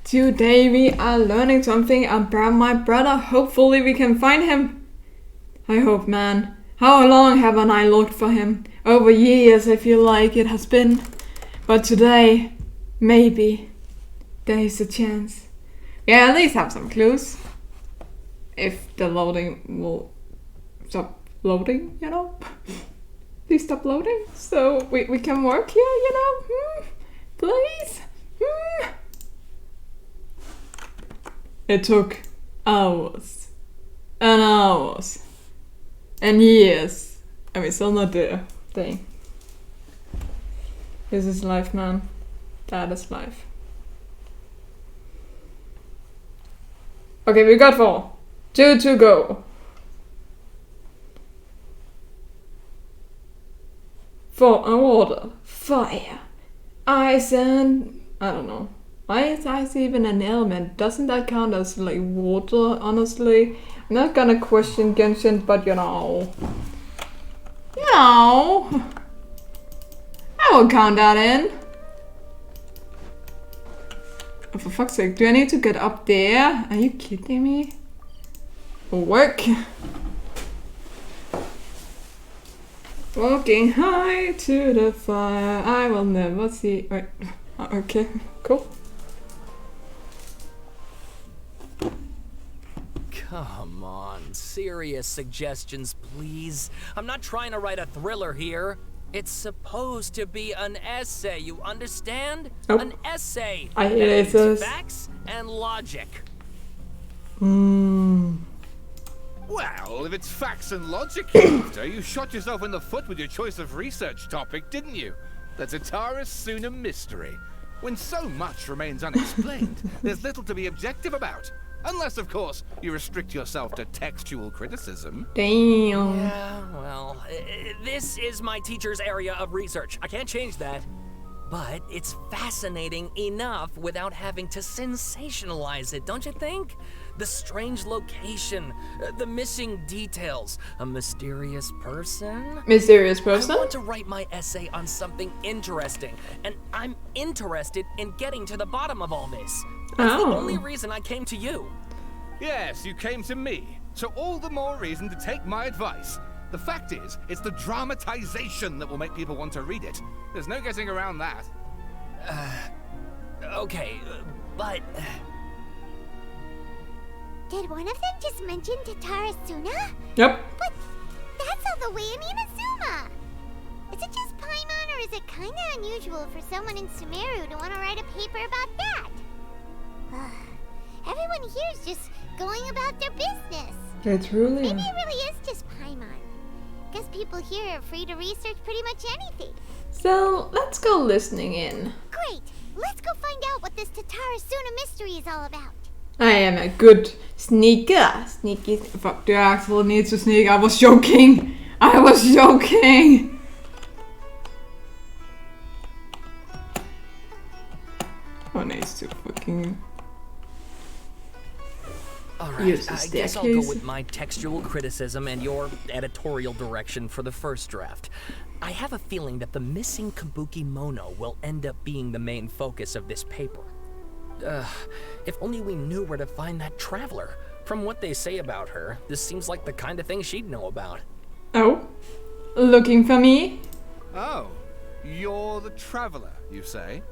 Today we are learning something about my brother. Hopefully we can find him. I hope, man. How long haven't I looked for him? Over years I feel like it has been. But today, maybe, there is a chance. Yeah, at least have some clues. If the loading will stop loading, you know? Please stop loading so we can work here, you know? Please? It took hours and hours and years, and we're still not there. Dang. This is life, man. That is life. Okay, we got 4. 2 to go. 4 and water. Fire. Ice and... I don't know. Why is ice even an element? Doesn't that count as like water, honestly? I'm not gonna question Genshin, but you know. I will count that in. Oh, for fuck's sake, do I need to get up there? Are you kidding me? Work. Walking high to the fire, I will never see. Wait. Okay, cool. Come on, serious suggestions, please. I'm not trying to write a thriller here. It's supposed to be an essay, you understand? Nope. An essay. I hate that essays. needs facts and logic. Well, if it's facts and logic you're after, you shot yourself in the foot with your choice of research topic, didn't you? The Tatara Suna mystery. When so much remains unexplained, there's little to be objective about. Unless, of course, you restrict yourself to textual criticism. Damn. Yeah, well, this is my teacher's area of research. I can't change that. But it's fascinating enough without having to sensationalize it, don't you think? The strange location, the missing details, a mysterious person. Mysterious I person? want to write my essay on something interesting, and I'm interested in getting to the bottom of all this. That's the only reason I came to you. Yes, you came to me, so all the more reason to take my advice. The fact is, it's the dramatization that will make people want to read it. There's no getting around that. Okay, but... Did one of them just mention Tatara Suna? Yep. But that's all the way in Inazuma. Is it just Paimon, or is it kinda unusual for someone in Sumeru to want to write a paper about that? Everyone here is just going about their business. It's really... Maybe it really is just Paimon. Guess people here are free to research pretty much anything. So, let's go listening in. Great! Let's go find out what this Tatara Suna mystery is all about. I am a good sneaker. Sneaky... Fuck, do I actually need to sneak? I was joking. I was joking. Who needs to fucking... Alright, Use the I guess I'll go staircase. with my textual criticism and your editorial direction for the first draft. I have a feeling that the missing Kabuki Mono will end up being the main focus of this paper. If only we knew where to find that traveler. From what they say about her, this seems like the kind of thing she'd know about. Oh? Looking for me? Oh, you're the traveler, you say?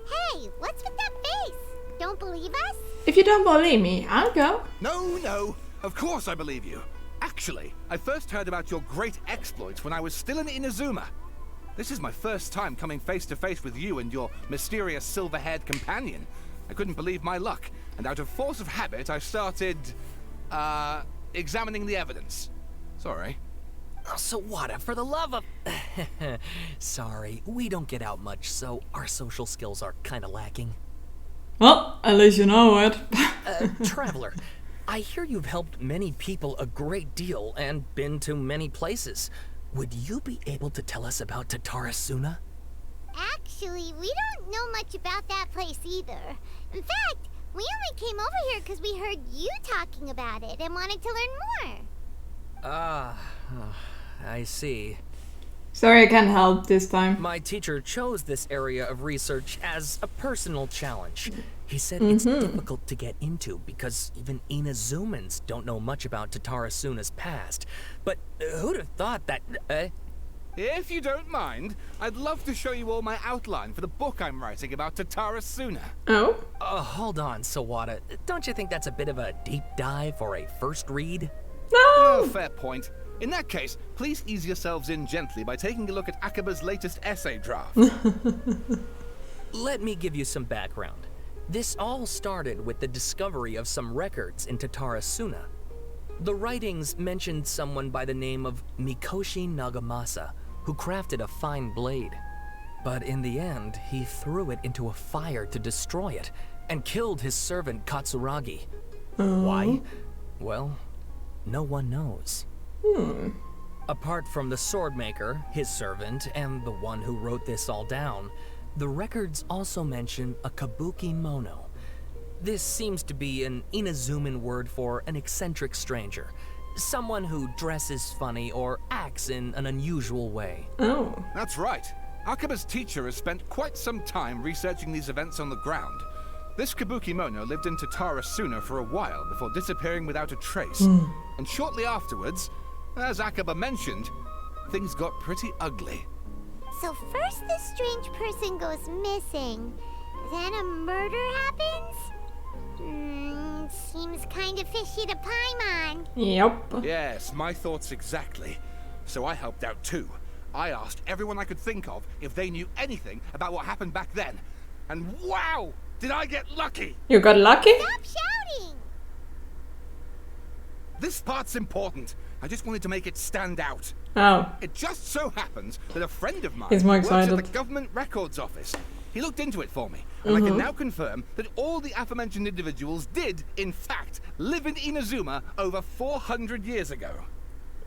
Hey, what's with that face? Don't believe us? If you don't believe me, I'll go. No, of course I believe you. Actually, I first heard about your great exploits when I was still in Inazuma. This is my first time coming face to face with you and your mysterious silver-haired companion. I couldn't believe my luck, and out of force of habit, I started, examining the evidence. Sorry. Oh, Sawada, for the love of... Sorry, we don't get out much, so our social skills are kinda lacking. Well, at least you know it. Traveler, I hear you've helped many people a great deal and been to many places. Would you be able to tell us about Tatara Suna? Actually, we don't know much about that place either. In fact, we only came over here because we heard you talking about it and wanted to learn more. I see. Sorry, I can't help this time. My teacher chose this area of research as a personal challenge. He said it's difficult to get into because even Inazumans don't know much about Tatarasuna's past. But who'd have thought that... If you don't mind, I'd love to show you all my outline for the book I'm writing about Tatarasuna. Oh? Hold on, Sawada. Don't you think that's a bit of a deep dive for a first read? No! Oh, fair point. In that case, please ease yourselves in gently by taking a look at Akaba's latest essay draft. Let me give you some background. This all started with the discovery of some records in Tatarasuna. The writings mentioned someone by the name of Mikoshi Nagamasa, who crafted a fine blade. But in the end, he threw it into a fire to destroy it, and killed his servant Katsuragi. Why? Well, no one knows. Apart from the swordmaker, his servant, and the one who wrote this all down, the records also mention a kabuki mono. This seems to be an Inazuman word for an eccentric stranger. Someone who dresses funny or acts in an unusual way. Oh. That's right. Akaba's teacher has spent quite some time researching these events on the ground. This kabuki mono lived in Tatarasuna for a while before disappearing without a trace. And shortly afterwards, as Akaba mentioned, things got pretty ugly. So first this strange person goes missing, then a murder happens? Seems kind of fishy to Paimon. Yep. Yes, my thoughts exactly. So I helped out too. I asked everyone I could think of if they knew anything about what happened back then. And wow! Did I get lucky? You got lucky? Stop shouting! This part's important. I just wanted to make it stand out. Oh. It just so happens that a friend of mine He's more works at excited. the government records office. He looked into it for me, and I can now confirm that all the aforementioned individuals did, in fact, live in Inazuma over 400 years ago.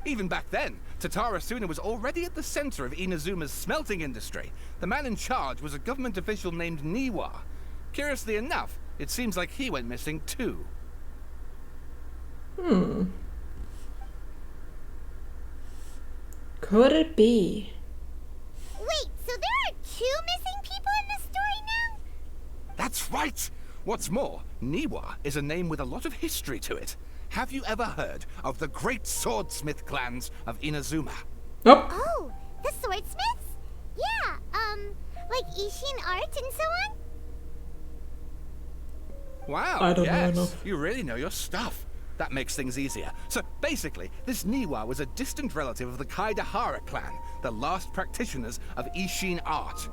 Even back then, Tatarasuna was already at the center of Inazuma's smelting industry. The man in charge was a government official named Niwa. Curiously enough, it seems like he went missing too. Could it be? Wait, so there are 2 missing people in this story now? That's right! What's more, Niwa is a name with a lot of history to it. Have you ever heard of the great swordsmith clans of Inazuma? Nope. Oh, the swordsmiths? Yeah, like Ishin art and so on? Wow, I don't know yes, enough. you really know your stuff. That makes things easier. So basically, this Niwa was a distant relative of the Kaidahara clan, the last practitioners of Ishin art.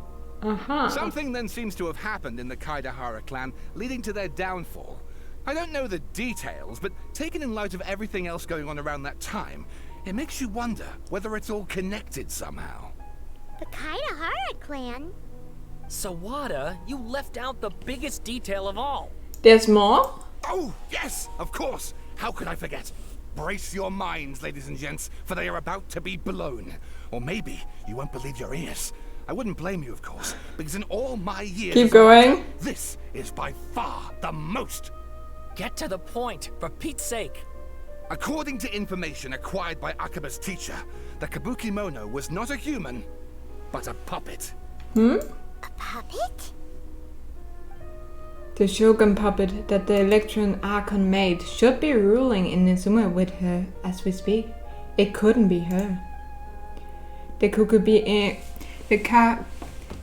Something then seems to have happened in the Kaidahara clan, leading to their downfall. I don't know the details, but taken in light of everything else going on around that time, it makes you wonder whether it's all connected somehow. The Kaidahara clan? Sawada, you left out the biggest detail of all. There's more? Oh, yes, of course. How could I forget? Brace your minds, ladies and gents, for they are about to be blown. Or maybe you won't believe your ears. I wouldn't blame you, of course, because in all my years... Keep going. This is by far the most. Get to the point, for Pete's sake. According to information acquired by Akaba's teacher, the Kabuki Mono was not a human, but a puppet. A puppet? The Shogun puppet that the Electron Archon made should be ruling Inazuma with her as we speak. It couldn't be her. The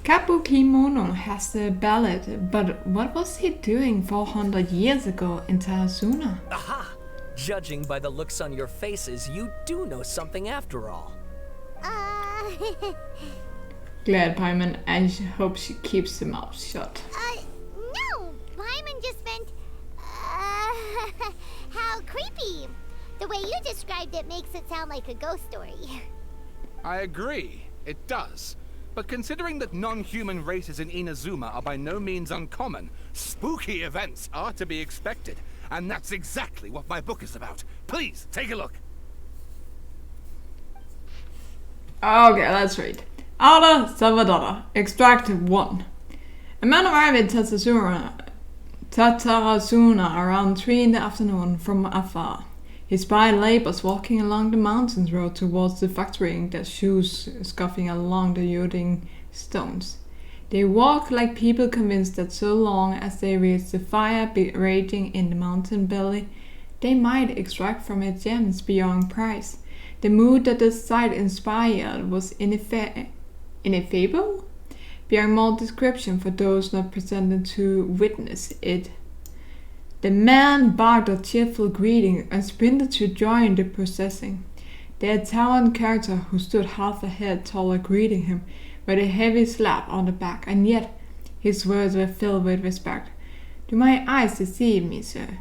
Kabuki Mono has the ballad, but what was he doing 400 years ago in Tarasuna? Aha! Judging by the looks on your faces, you do know something after all. Glad Paimon, I hope she keeps her mouth shut. No! Paimon just meant, how creepy. The way you described it makes it sound like a ghost story. I agree, it does. But considering that non-human races in Inazuma are by no means uncommon, spooky events are to be expected. And that's exactly what my book is about. Please, take a look. Okay, let's read. Ada Salvador, Extract 1. A man arrived in Tatarasuna around 3 in the afternoon from afar. He spied laborers walking along the mountain road towards the factory, their shoes scuffing along the yielding stones. They walked like people convinced that so long as they reached the fire raging in the mountain belly, they might extract from it gems beyond price. The mood that the sight inspired was ineffable, beyond more description for those not present to witness it. The man barked a cheerful greeting and sprinted to join the procession. The Italian character who stood half a head taller greeting him with a heavy slap on the back, and yet his words were filled with respect. "Do my eyes deceive me, sir?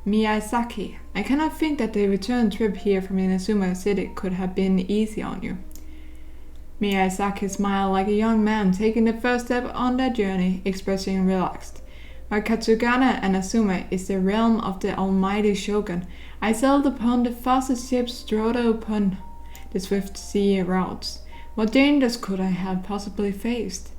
Miyazaki, I cannot think that the return trip here from Inazuma City could have been easy on you." Miyazaki smiled like a young man taking the first step on their journey, expressing relaxed. "While Katsugana and Azuma is the realm of the almighty Shogun, I sailed upon the fastest ships strode upon the swift sea routes. What dangers could I have possibly faced?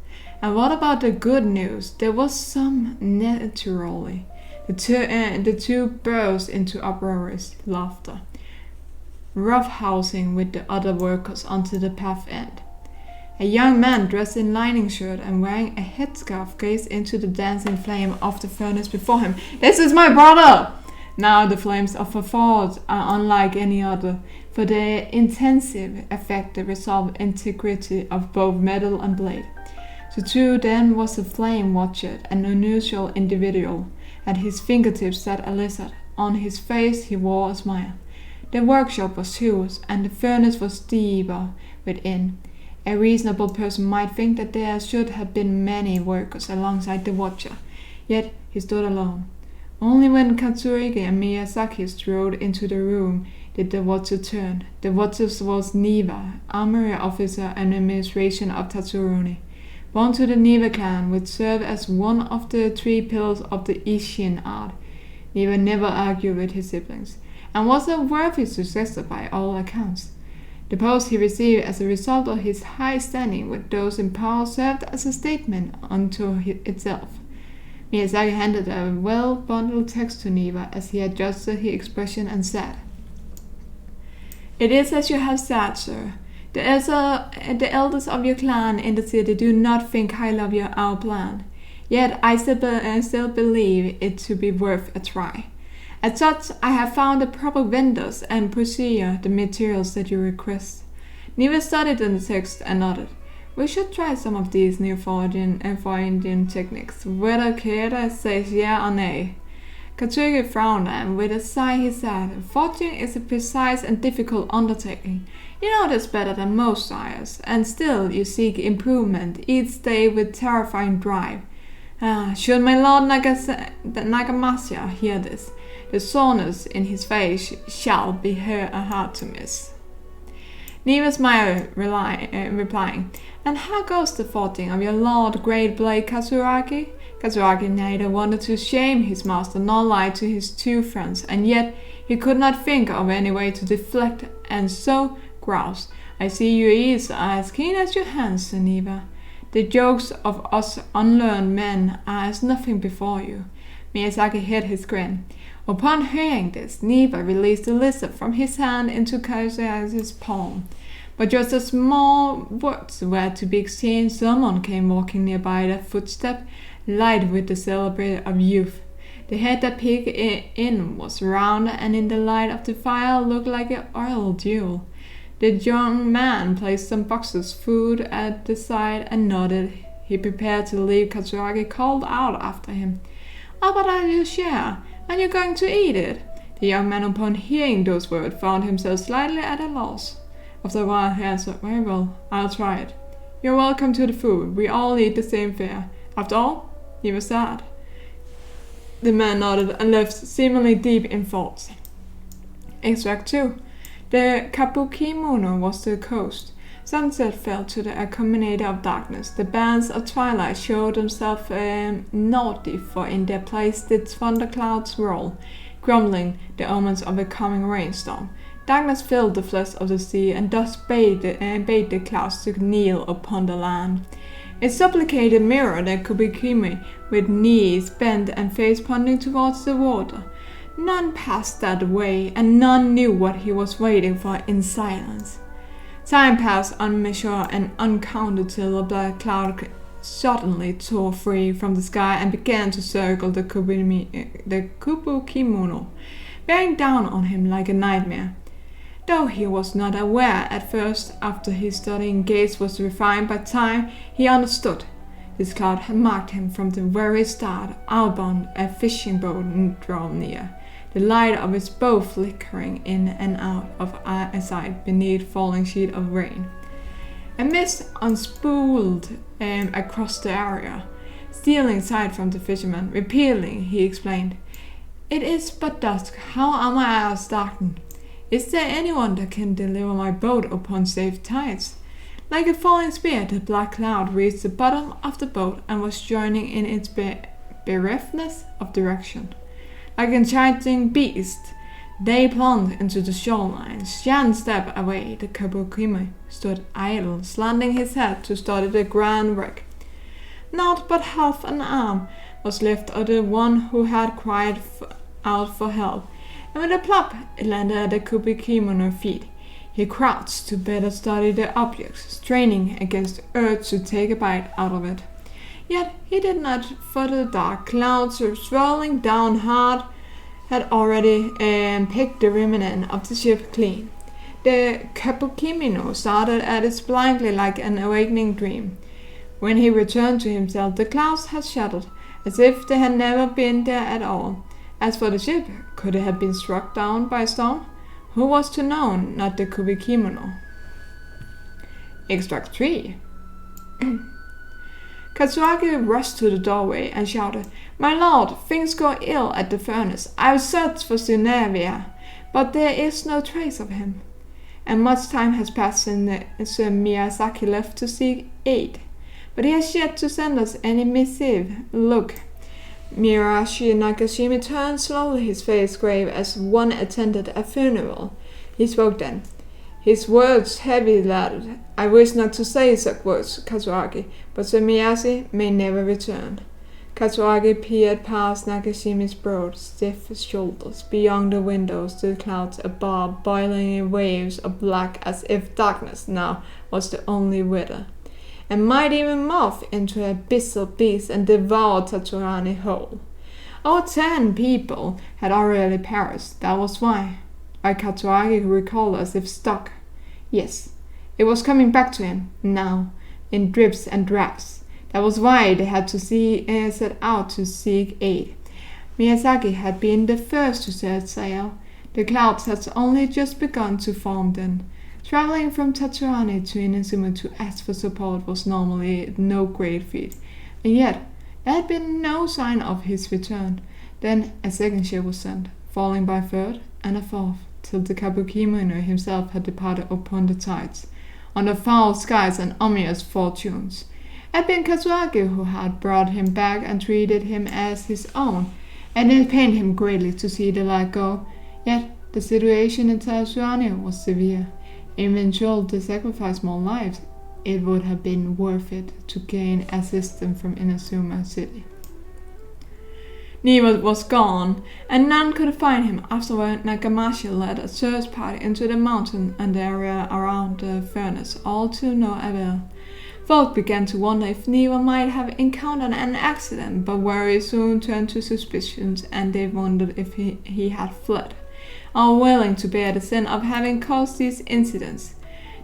And what about the good news? There was some, naturally." The two burst into uproarious laughter, roughhousing with the other workers onto the path end. A young man dressed in lining shirt and wearing a headscarf gazed into the dancing flame of the furnace before him. "This is my brother!" Now the flames of a forge are unlike any other, for their intensive effect the resolved integrity of both metal and blade. So too then was the flame watcher, an unusual individual. At his fingertips sat a lizard. On his face he wore a smile. The workshop was huge, and the furnace was deeper within. A reasonable person might think that there should have been many workers alongside the watcher, yet he stood alone. Only when Katsuragi and Miyazaki strode into the room did the watcher turn. The watcher was Niwa, armory officer and administration of Tatsuruni. Born to the Niwa clan, which served as one of the 3 pillars of the Ishin art, Niwa never argued with his siblings, and was a worthy successor by all accounts. The post he received as a result of his high standing with those in power served as a statement unto itself. Miyazaki handed a well-bundled text to Niwa as he adjusted his expression and said, "It is as you have said, sir. The elders of your clan in the city do not think highly of our plan. Yet I still believe it to be worth a try. As such, I have found the proper vendors and procure the materials that you request." Niwa studied the text and nodded. "We should try some of these new Indian techniques, whether Keita says yeah or nay." Katsugi frowned, and with a sigh he said, "Forging is a precise and difficult undertaking. You know this better than most sires, and still you seek improvement each day with terrifying drive. Should my lord Nagamasa hear this, the soreness in his face shall be hard to miss." Niwa smiled, replying, "And how goes the forging of your lord great blade Katsuragi?" Katsuragi neither wanted to shame his master nor lie to his 2 friends, and yet he could not think of any way to deflect, and so growled, "I see your ears are as keen as your hands, Sir Niwa. The jokes of us unlearned men are as nothing before you." Miyazaki hid his grin. Upon hearing this, Niwa released the lizard from his hand into Katsugi's palm. But just as more words were to be exchanged, someone came walking nearby, their footstep light with the celebrity of youth. The head that peeked in was round, and in the light of the fire looked like an oil jewel. The young man placed some boxes of food at the side and nodded. He prepared to leave. Katsuragi called out after him, "How about your share? Are you going to eat it?" The young man, upon hearing those words, found himself slightly at a loss. After a while he answered, "Very well, I'll try it. You're welcome to the food. We all eat the same fare. After all, he was sad." The man nodded and left, seemingly deep in thoughts. Extract 2. The Kabuki Mono was the coast. Sunset fell to the accompaniment of darkness. The bands of twilight showed themselves naughty, for in their place did thunderclouds roll, grumbling the omens of a coming rainstorm. Darkness filled the flesh of the sea, and thus bade the clouds to kneel upon the land. It supplicated mirror the Kubikimi, with knees bent and face pointing towards the water. None passed that way, and none knew what he was waiting for in silence. Time passed unmeasured and uncounted till a black cloud suddenly tore free from the sky and began to circle the Kubukimono, bearing down on him like a nightmare. Though he was not aware at first, after his studying gaze was refined by time, he understood. This cloud had marked him from the very start, outbound a fishing boat drawn near, the light of its bow flickering in and out of sight beneath falling sheet of rain. A mist unspooled across the area, stealing sight from the fisherman. Repeatedly he explained, "It is but dusk. How are my eyes darkened? Is there anyone that can deliver my boat upon safe tides?" Like a falling spear, the black cloud reached the bottom of the boat and was joining in its bereftness of direction. Like an enchanting beast, they plunged into the shoreline. One step away, the Kabukime stood idle, slanting his head to study the grand wreck. Not but half an arm was left of the one who had cried out for help, and with a plop it landed at the Kubukimono's feet. He crouched to better study the objects, straining against the earth to take a bite out of it. Yet he did not, for the dark clouds swirling down hard had already picked the remnant of the ship clean. The Kabukimono started at it blankly like an awakening dream. When he returned to himself, the clouds had shattered, as if they had never been there at all. As for the ship, could it have been struck down by a storm? Who was to know? Not the Kubukimono. Extract 3. Katsuaki rushed to the doorway and shouted, "My lord, things go ill at the furnace. I've searched for Tsunevia, but there is no trace of him." And much time has passed since Miyazaki left to seek aid, but he has yet to send us any missive. Look. Mirashi Nakashima turned slowly, his face grave as one attended a funeral. He spoke then, his words heavy-laden. "I wish not to say such words, Katsuaki, but Sir Miyagi may never return." Katsuaki peered past Nakashima's broad, stiff shoulders. Beyond the windows, the clouds above, boiling in waves of black as if darkness now was the only weather, and might even morph into an abyssal beast and devour Tatsurani whole. Over 10 people had already perished. That was why Katsuagi recalled as if stuck. Yes, it was coming back to him, now, in drips and drabs. That was why they had to set out to seek aid. Miyazaki had been the first to set sail. The clouds had only just begun to form then. Traveling from Tatsurani to Inazuma to ask for support was normally no great feat, and yet there had been no sign of his return. Then a second ship was sent, following by a third and a fourth, till the Kabukimono himself had departed upon the tides, under foul skies and ominous fortunes. It had been Katsuaki who had brought him back and treated him as his own, and it pained him greatly to see the light go. Yet the situation in Tatsurani was severe. Eventually to sacrifice more lives, it would have been worth it to gain assistance from Inazuma City. Niwa was gone, and none could find him. Afterward, Nakamashi led a search party into the mountain and the area around the furnace, all to no avail. Folk began to wonder if Niwa might have encountered an accident, but very soon turned to suspicions, and they wondered if he had fled, unwilling to bear the sin of having caused these incidents.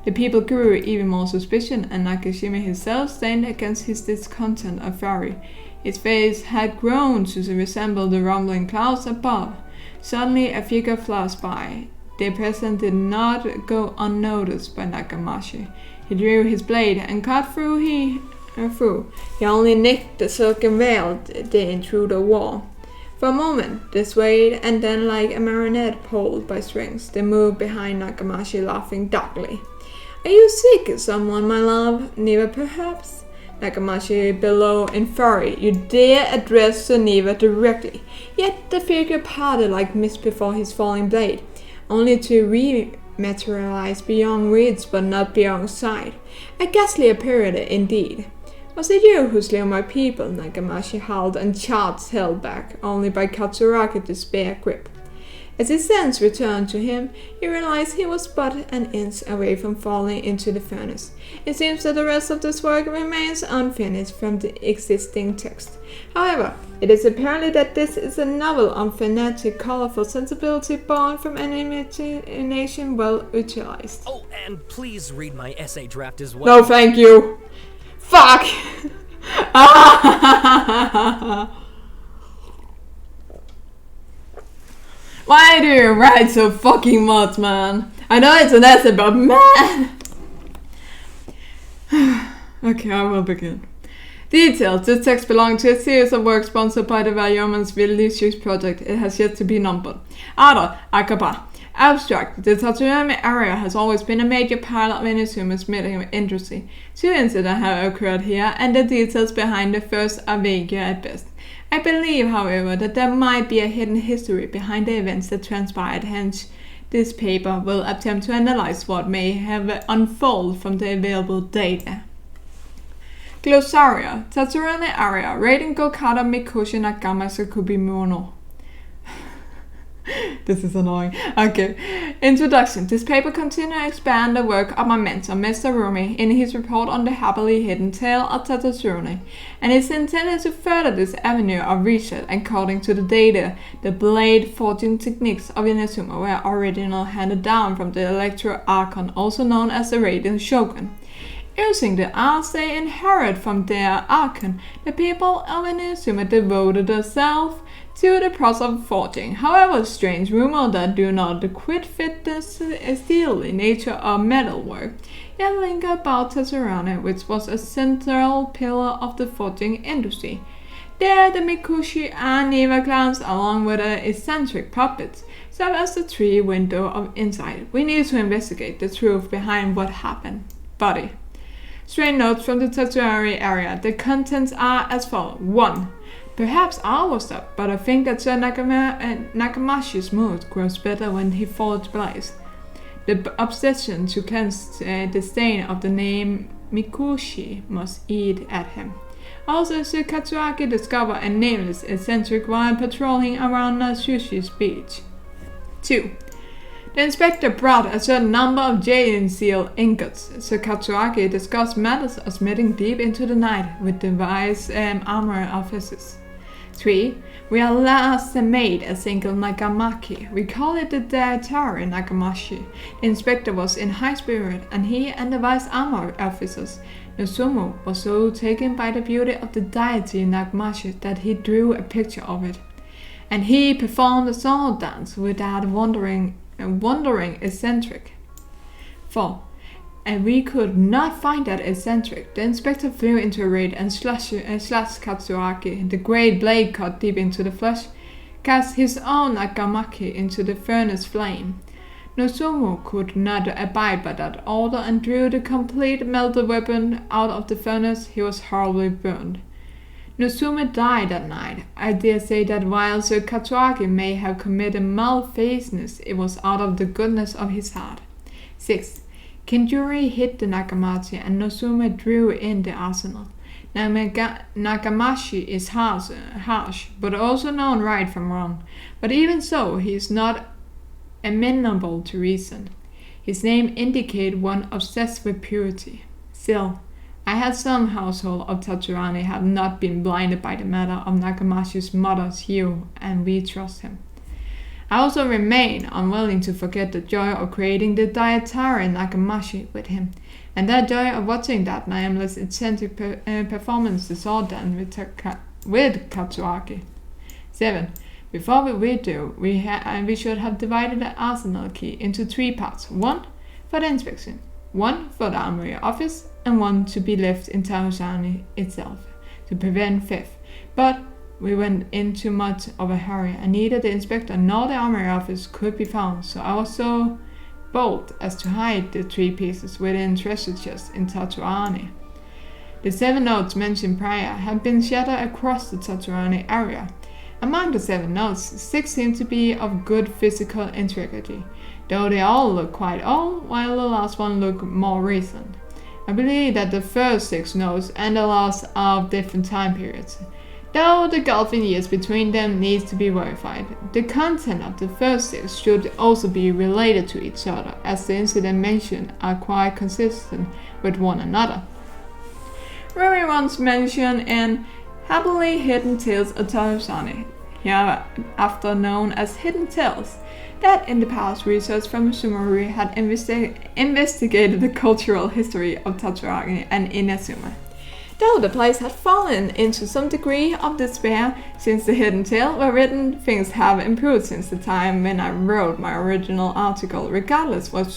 The people grew even more suspicious, and Nakashima himself stained against his discontent of fury. His face had grown to resemble the rumbling clouds above. Suddenly a figure flashed by. The present did not go unnoticed by Nakamashi. He drew his blade and cut through. He only nicked the silken veil the intruder wore. For a moment they swayed, and then, like a marionette pulled by strings, they moved behind Nakamashi, laughing darkly. "Are you sick, someone, my love? Niwa, perhaps?" Nakamashi bellowed in fury. "You dare address Sir Niwa directly!" Yet the figure parted like mist before his falling blade, only to rematerialize beyond reach but not beyond sight. A ghastly appearance indeed. "Was it you who slew my people?" Nakamashi howled, and charged held back only by Katsuraki's spare grip. As his sense returned to him, he realized he was but an inch away from falling into the furnace. It seems that the rest of this work remains unfinished from the existing text. However, it is apparent that this is a novel on phonetic, colorful sensibility born from an imagination well utilized. Oh, and please read my essay draft as well. No, thank you. Fuck! Why do you write so fucking much, man? I know it's an essay, but man! Okay, I will begin. Details. This text belongs to a series of works sponsored by the Yeoman's Religious Project. It has yet to be numbered. Other, Akaba. Abstract. The Tatooine area has always been a major part of Inazuma's military industry. 2 incidents have occurred here, and the details behind the first are vague at best. I believe, however, that there might be a hidden history behind the events that transpired, hence this paper will attempt to analyze what may have unfolded from the available data. Glossaria. Tatooine area. Raiden Gokata Mikoshi Nakama Sakubi Mono. This is annoying. Okay. Introduction. This paper continues to expand the work of my mentor, Mr. Rumi, in his report on the happily hidden tale of Tatooine, and is intended to further this avenue of research. According to the data, the blade forging techniques of Inazuma were originally handed down from the Electro Archon, also known as the Raiden Shogun. Using the arts they inherit from their Archon, the people of Inazuma devoted themselves to the process of forging. However, strange rumors that do not quite fit the steely nature of metalwork yet linger about Tatooine, which was a central pillar of the forging industry. There, the Mikoshi and Neva clans, along with their eccentric puppets, serve as the 3 window of insight. We need to investigate the truth behind what happened. Body. Strange notes from the Tatooine area. The contents are as follows. 1. Perhaps I was up, but I think that Sir Nakamashi's mood grows better when he forges blades. The obsession to cleanse the stain of the name Mikoshi must eat at him. Also, Sir Katsuaki discovered a nameless eccentric while patrolling around Natsushi's beach. 2. The inspector brought a certain number of jade seal ingots. Sir Katsuaki discussed matters of smithing deep into the night with the vice armor officers. 3. We at last made a single Nagamaki. We call it the Dietary Nagamashi. The inspector was in high spirit, and he and the vice armor officers, Nozomu, was so taken by the beauty of the deity Nagamashi that he drew a picture of it. And he performed a song dance without wandering eccentric. 4. And we could not find that eccentric. The inspector flew into a raid and slashed Katsuaki. The great blade cut deep into the flesh, cast his own Nagamaki into the furnace flame. Nozomu could not abide by that order and drew the complete melted weapon out of the furnace. He was horribly burned. Nozomu died that night. I dare say that while Sir Katsuaki may have committed malfeasance, it was out of the goodness of his heart. 6. Kinjuri hit the Nagamashi and Nozomu drew in the arsenal. Nagamashi is harsh, but also known right from wrong. But even so, he is not amenable to reason. His name indicates one obsessed with purity. Still, I had some household of Tatooine have not been blinded by the matter of Nagamashi's mother's hue, and we trust him. I also remain unwilling to forget the joy of creating the Dietary Nagamashi with him, and that joy of watching that nameless eccentric performance disorder with Katsuaki. 7. Before we do, we should have divided the arsenal key into 3 parts. 1 for the inspection, 1 for the armory office, and 1 to be left in Tatooine itself, to prevent theft. But we went in too much of a hurry, and neither the inspector nor the armory office could be found, so I was so bold as to hide the 3 pieces within treasure chests in Tatooine. The 7 notes mentioned prior have been scattered across the Tatooine area. Among the 7 notes, 6 seem to be of good physical integrity, though they all look quite old, while the last one look more recent. I believe that the first 6 notes and the last are of different time periods. though the gulf in years between them needs to be verified. The content of the first 6 should also be related to each other, as the incidents mentioned are quite consistent with one another. Ruri once mentioned in Happily Hidden Tales of Tatsurani, hereafter known as Hidden Tales, that in the past research from Sumari had investigated the cultural history of Tatsuragi and Inazuma. Though the place had fallen into some degree of despair since the Hidden Tale were written, things have improved since the time when I wrote my original article. Regardless what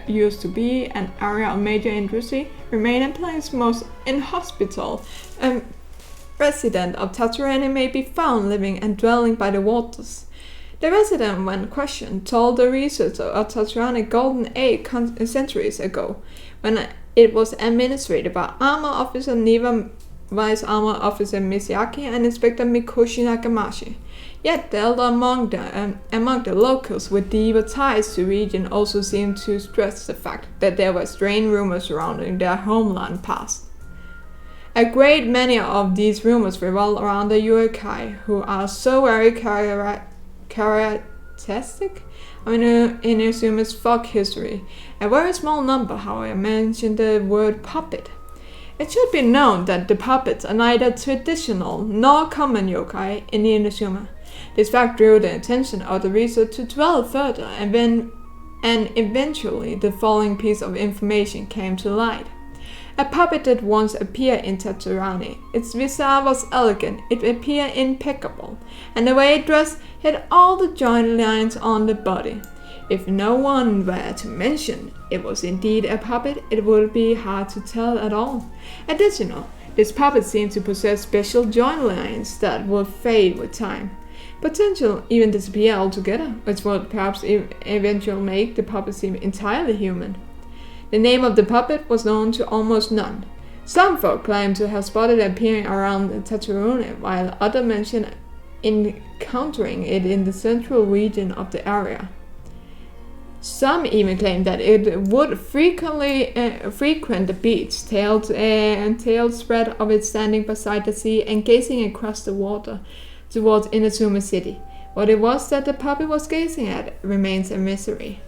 used to be an area of major industry, remained a place most inhospitable. Resident of Tatsurani may be found living and dwelling by the waters. The resident, when questioned, told the researcher of Tatsurani Golden Age centuries ago, when it was administered by Armor Officer Niwa, Vice Armor Officer Miyazaki, and Inspector Mikoshi Nakamashi. Yet the elder among the locals with deeper ties to the region also seemed to stress the fact that there were strange rumors surrounding their homeland past. A great many of these rumors revolve around the yokai, who are so very characteristic in Inazuma's folk history. A very small number, however, mention the word puppet. It should be known that the puppets are neither traditional nor common yokai in Inazuma. This fact drew the attention of the researcher to dwell further, and eventually the following piece of information came to light. A puppet that once appeared in Tatsurani. Its visage was elegant, it appeared impeccable, and the way it dressed had all the joint lines on the body. If no one were to mention it was indeed a puppet, it would be hard to tell at all. Additionally, this puppet seemed to possess special joint lines that would fade with time, potentially even disappear altogether, which would perhaps eventually make the puppet seem entirely human. The name of the puppet was known to almost none. Some folk claim to have spotted it appearing around Tatsurani, while others mention encountering it in the central region of the area. Some even claim that it would frequent the beach, tailed spread of it standing beside the sea and gazing across the water towards Inazuma City. What it was that the puppet was gazing at remains a mystery.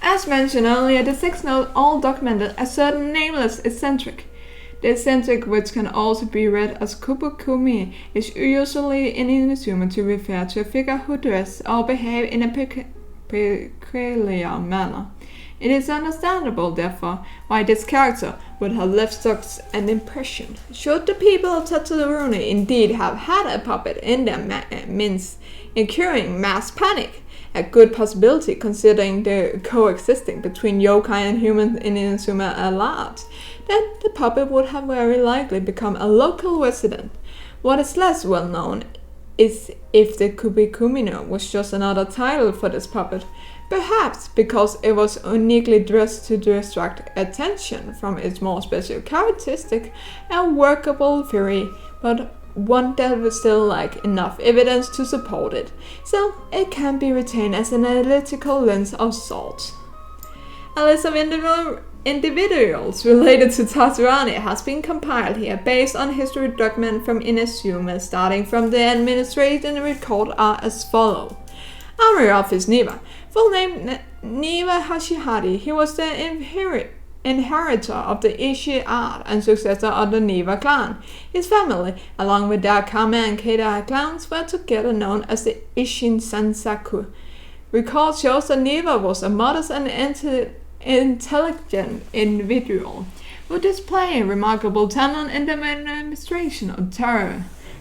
As mentioned earlier, the 6 notes all documented a certain nameless eccentric. The eccentric, which can also be read as Kubukumi, is usually in Inazuma to refer to a figure who dresses or behaves in a peculiar manner. It is understandable, therefore, why this character would have left such an impression. Should the people of Tatsurani indeed have had a puppet in their midst, incurring mass panic, a good possibility considering the coexisting between yokai and humans in Inazuma at large, then the puppet would have very likely become a local resident. What is less well known is if the Kubikumino was just another title for this puppet, perhaps because it was uniquely dressed to distract attention from its more special characteristic and workable theory, but one that would still lack enough evidence to support it, so it can be retained as an analytical lens of sorts. A list of individuals related to Tatsurani has been compiled here based on history documents from Inazuma, starting from the administration record are as follows. Army Officer Niwa, full name Niwa Hashihari. He was the inheritor of the Ishi art and successor of the Niwa clan. His family, along with their Kame and Keita clans, were together known as the Ishin Sansaku. Record shows that Niwa was a modest and intelligent individual who displayed remarkable talent in the administration of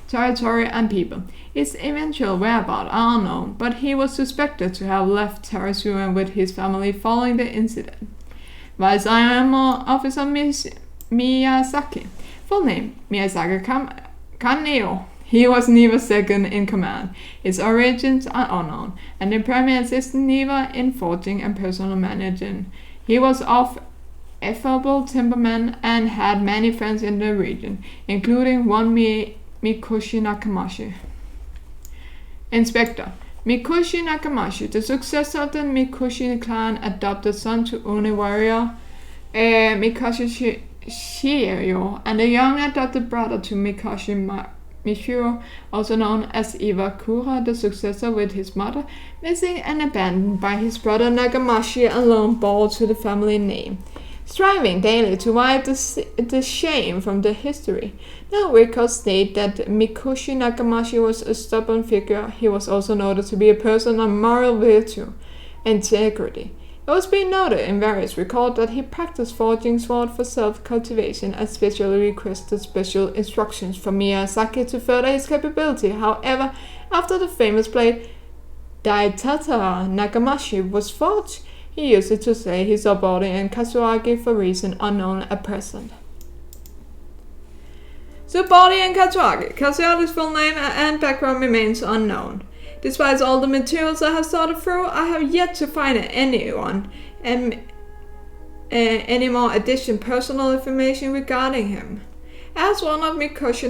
territory and people. His eventual whereabouts are unknown, but he was suspected to have left Tatsurani with his family following the incident. Vice Armor Officer Miyazaki, full name Miyazaki Kaneo. He was Niwa's second in command. His origins are unknown, and the primary assistant Niwa in forging and personal managing. He was of affable temperament and had many friends in the region, including one Mikoshi Nakamashi. Inspector Mikoshi Nakamashi, the successor of the Mikoshi clan, adopted son to Oni warrior Mikoshi Shiryu, and a young adopted brother to Mikoshi Michiru, also known as Iwakura, the successor with his mother, missing and abandoned by his brother Nagamashi, alone born to the family name. Striving daily to wipe the shame from the history. Now records state that Mikoshi Nagamashi was a stubborn figure. He was also noted to be a person of moral virtue, integrity. It was being noted in various records that he practiced forging sword for self-cultivation and specially requested special instructions from Miyazaki to further his capability. However, after the famous blade Daitatara Nagamashi was forged, he used it to slay his subordinate and Katsuragi for reason unknown at present. Subordinate Katsuragi. Katsuragi's full name and background remains unknown. Despite all the materials I have sorted through, I have yet to find any more additional personal information regarding him. As one of Mikoshi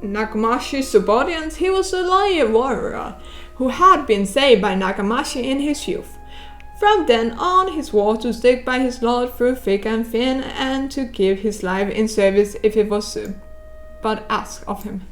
Nagamashi's subordinates, he was a loyal warrior who had been saved by Nagamashi in his youth. From then on, he swore to stick by his lord through thick and thin, and to give his life in service if it was but asked of him.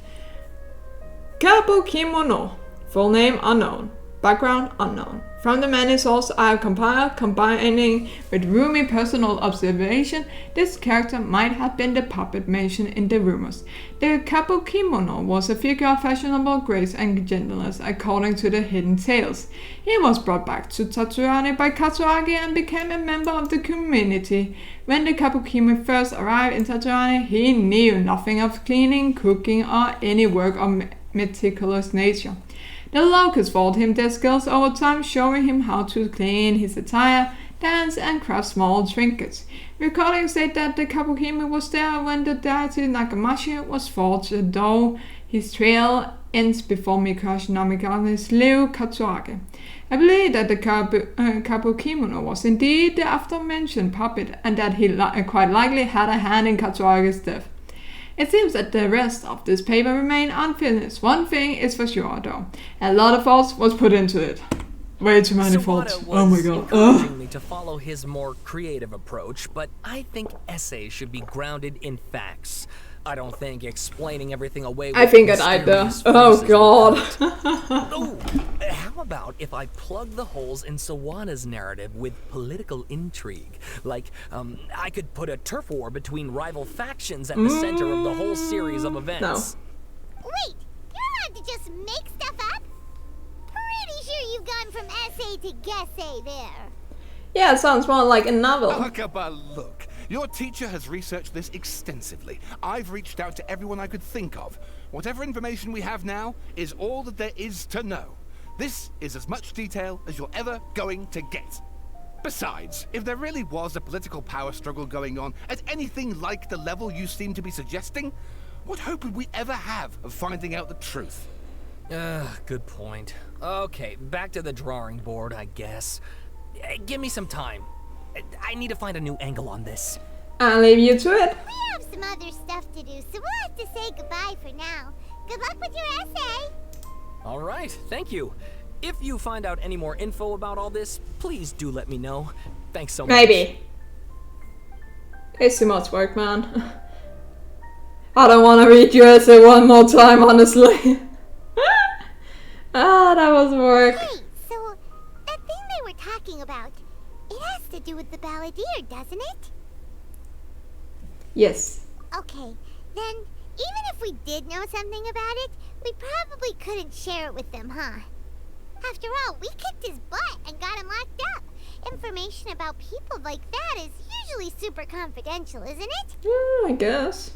Kabukimono. Full name unknown. Background unknown. From the many sources I have compiled, combining with roomy personal observation, this character might have been the puppet mentioned in the rumors. The Kabukimono was a figure of fashionable grace and gentleness, according to the hidden tales. He was brought back to Tatsurane by Katsuragi and became a member of the community. When the Kabukimono first arrived in Tatsurane, he knew nothing of cleaning, cooking, or any work of meticulous nature. The locals taught him their skills over time, showing him how to clean his attire, dance, and craft small trinkets. Recordings state that the Kabukimono was there when the deity Nagamashi was forged, though his trail ends before Mikoshi Nagamashi slew Katsuragi. I believe that the Kabukimono was indeed the aforementioned puppet, and that he quite likely had a hand in Katsuragi's death. It seems that the rest of this paper remained unfinished. One thing is for sure, though. A lot of thoughts was put into it. Way too many thoughts. Oh my god. Encouraging me to follow his more creative approach, but I think essays should be grounded in facts. I don't think explaining everything away with I think I either. Oh god. Oh, how about if I plug the holes in Sawada's narrative with political intrigue? Like, I could put a turf war between rival factions at the center of the whole series of events. Wait, you're allowed to just make stuff up? Pretty sure you've gone from essay to guessay there. Yeah, it sounds more like a novel. Akaba, look. Your teacher has researched this extensively. I've reached out to everyone I could think of. Whatever information we have now is all that there is to know. This is as much detail as you're ever going to get. Besides, if there really was a political power struggle going on at anything like the level you seem to be suggesting, what hope would we ever have of finding out the truth? Good point. Okay, back to the drawing board, I guess. Give me some time. I need to find a new angle on this. I'll leave you to it. We have some other stuff to do, so we'll have to say goodbye for now. Good luck with your essay. All right, thank you. If you find out any more info about all this, please do let me know. Thanks so much. Maybe. It's too much work, man. I don't want to read your essay one more time, honestly. That was work. Wait, so that thing they were talking about, it has to do with the balladeer, doesn't it? Yes. Okay, then even if we did know something about it, we probably couldn't share it with them, huh? After all, we kicked his butt and got him locked up. Information about people like that is usually super confidential, isn't it? I guess.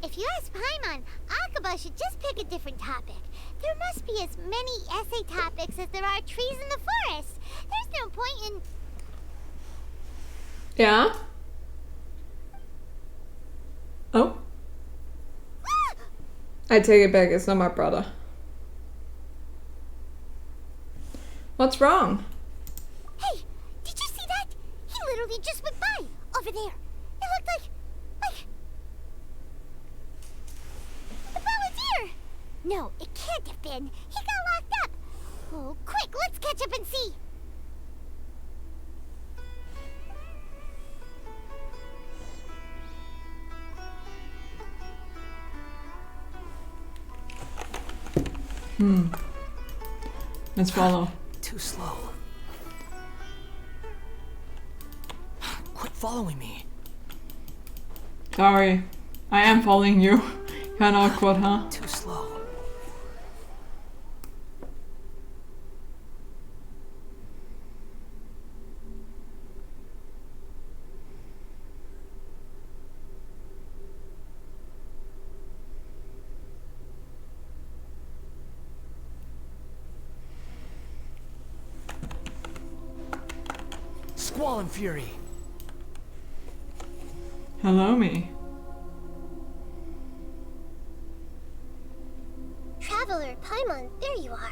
If you ask Paimon, Akaba should just pick a different topic. There must be as many essay topics as there are trees in the forest. There's no point in... Yeah? Oh? I take it back, it's not my brother. What's wrong? Hey, did you see that? He literally just went by, over there. It looked like... the balladeer! No, it can't have been. He got locked up. Oh, quick, let's catch up and see. Let's follow. Too slow. Quit following me. Sorry. I am following you. Kinda awkward, huh? Too slow. Squall and Fury. Hello, me. Traveler, Paimon, there you are.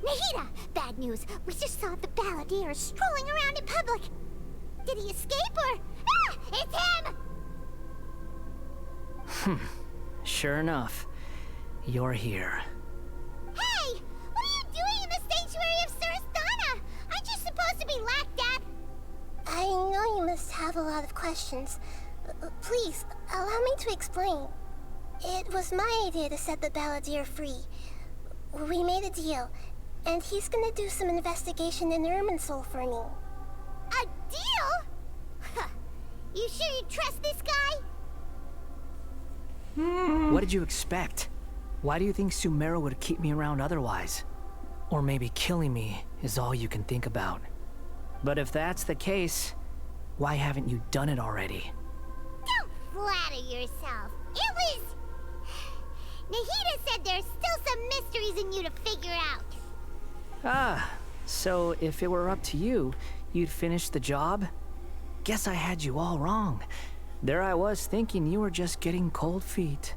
Nahida! Bad news. We just saw the Balladeer strolling around in public. Did he escape or... Ah! It's him! Sure enough, you're here. Hey! What are you doing in the sanctuary of Surasthana? Aren't you supposed to be locked up? I know you must have a lot of questions. Please, allow me to explain. It was my idea to set the Balladeer free. We made a deal, and he's gonna do some investigation in Irminsul for me. A deal? Huh. You sure you trust this guy? What did you expect? Why do you think Sumeru would keep me around otherwise? Or maybe killing me is all you can think about. But if that's the case, why haven't you done it already? Don't flatter yourself. It was... Nahida said there's still some mysteries in you to figure out. Ah, so if it were up to you, you'd finish the job? Guess I had you all wrong. There I was thinking you were just getting cold feet.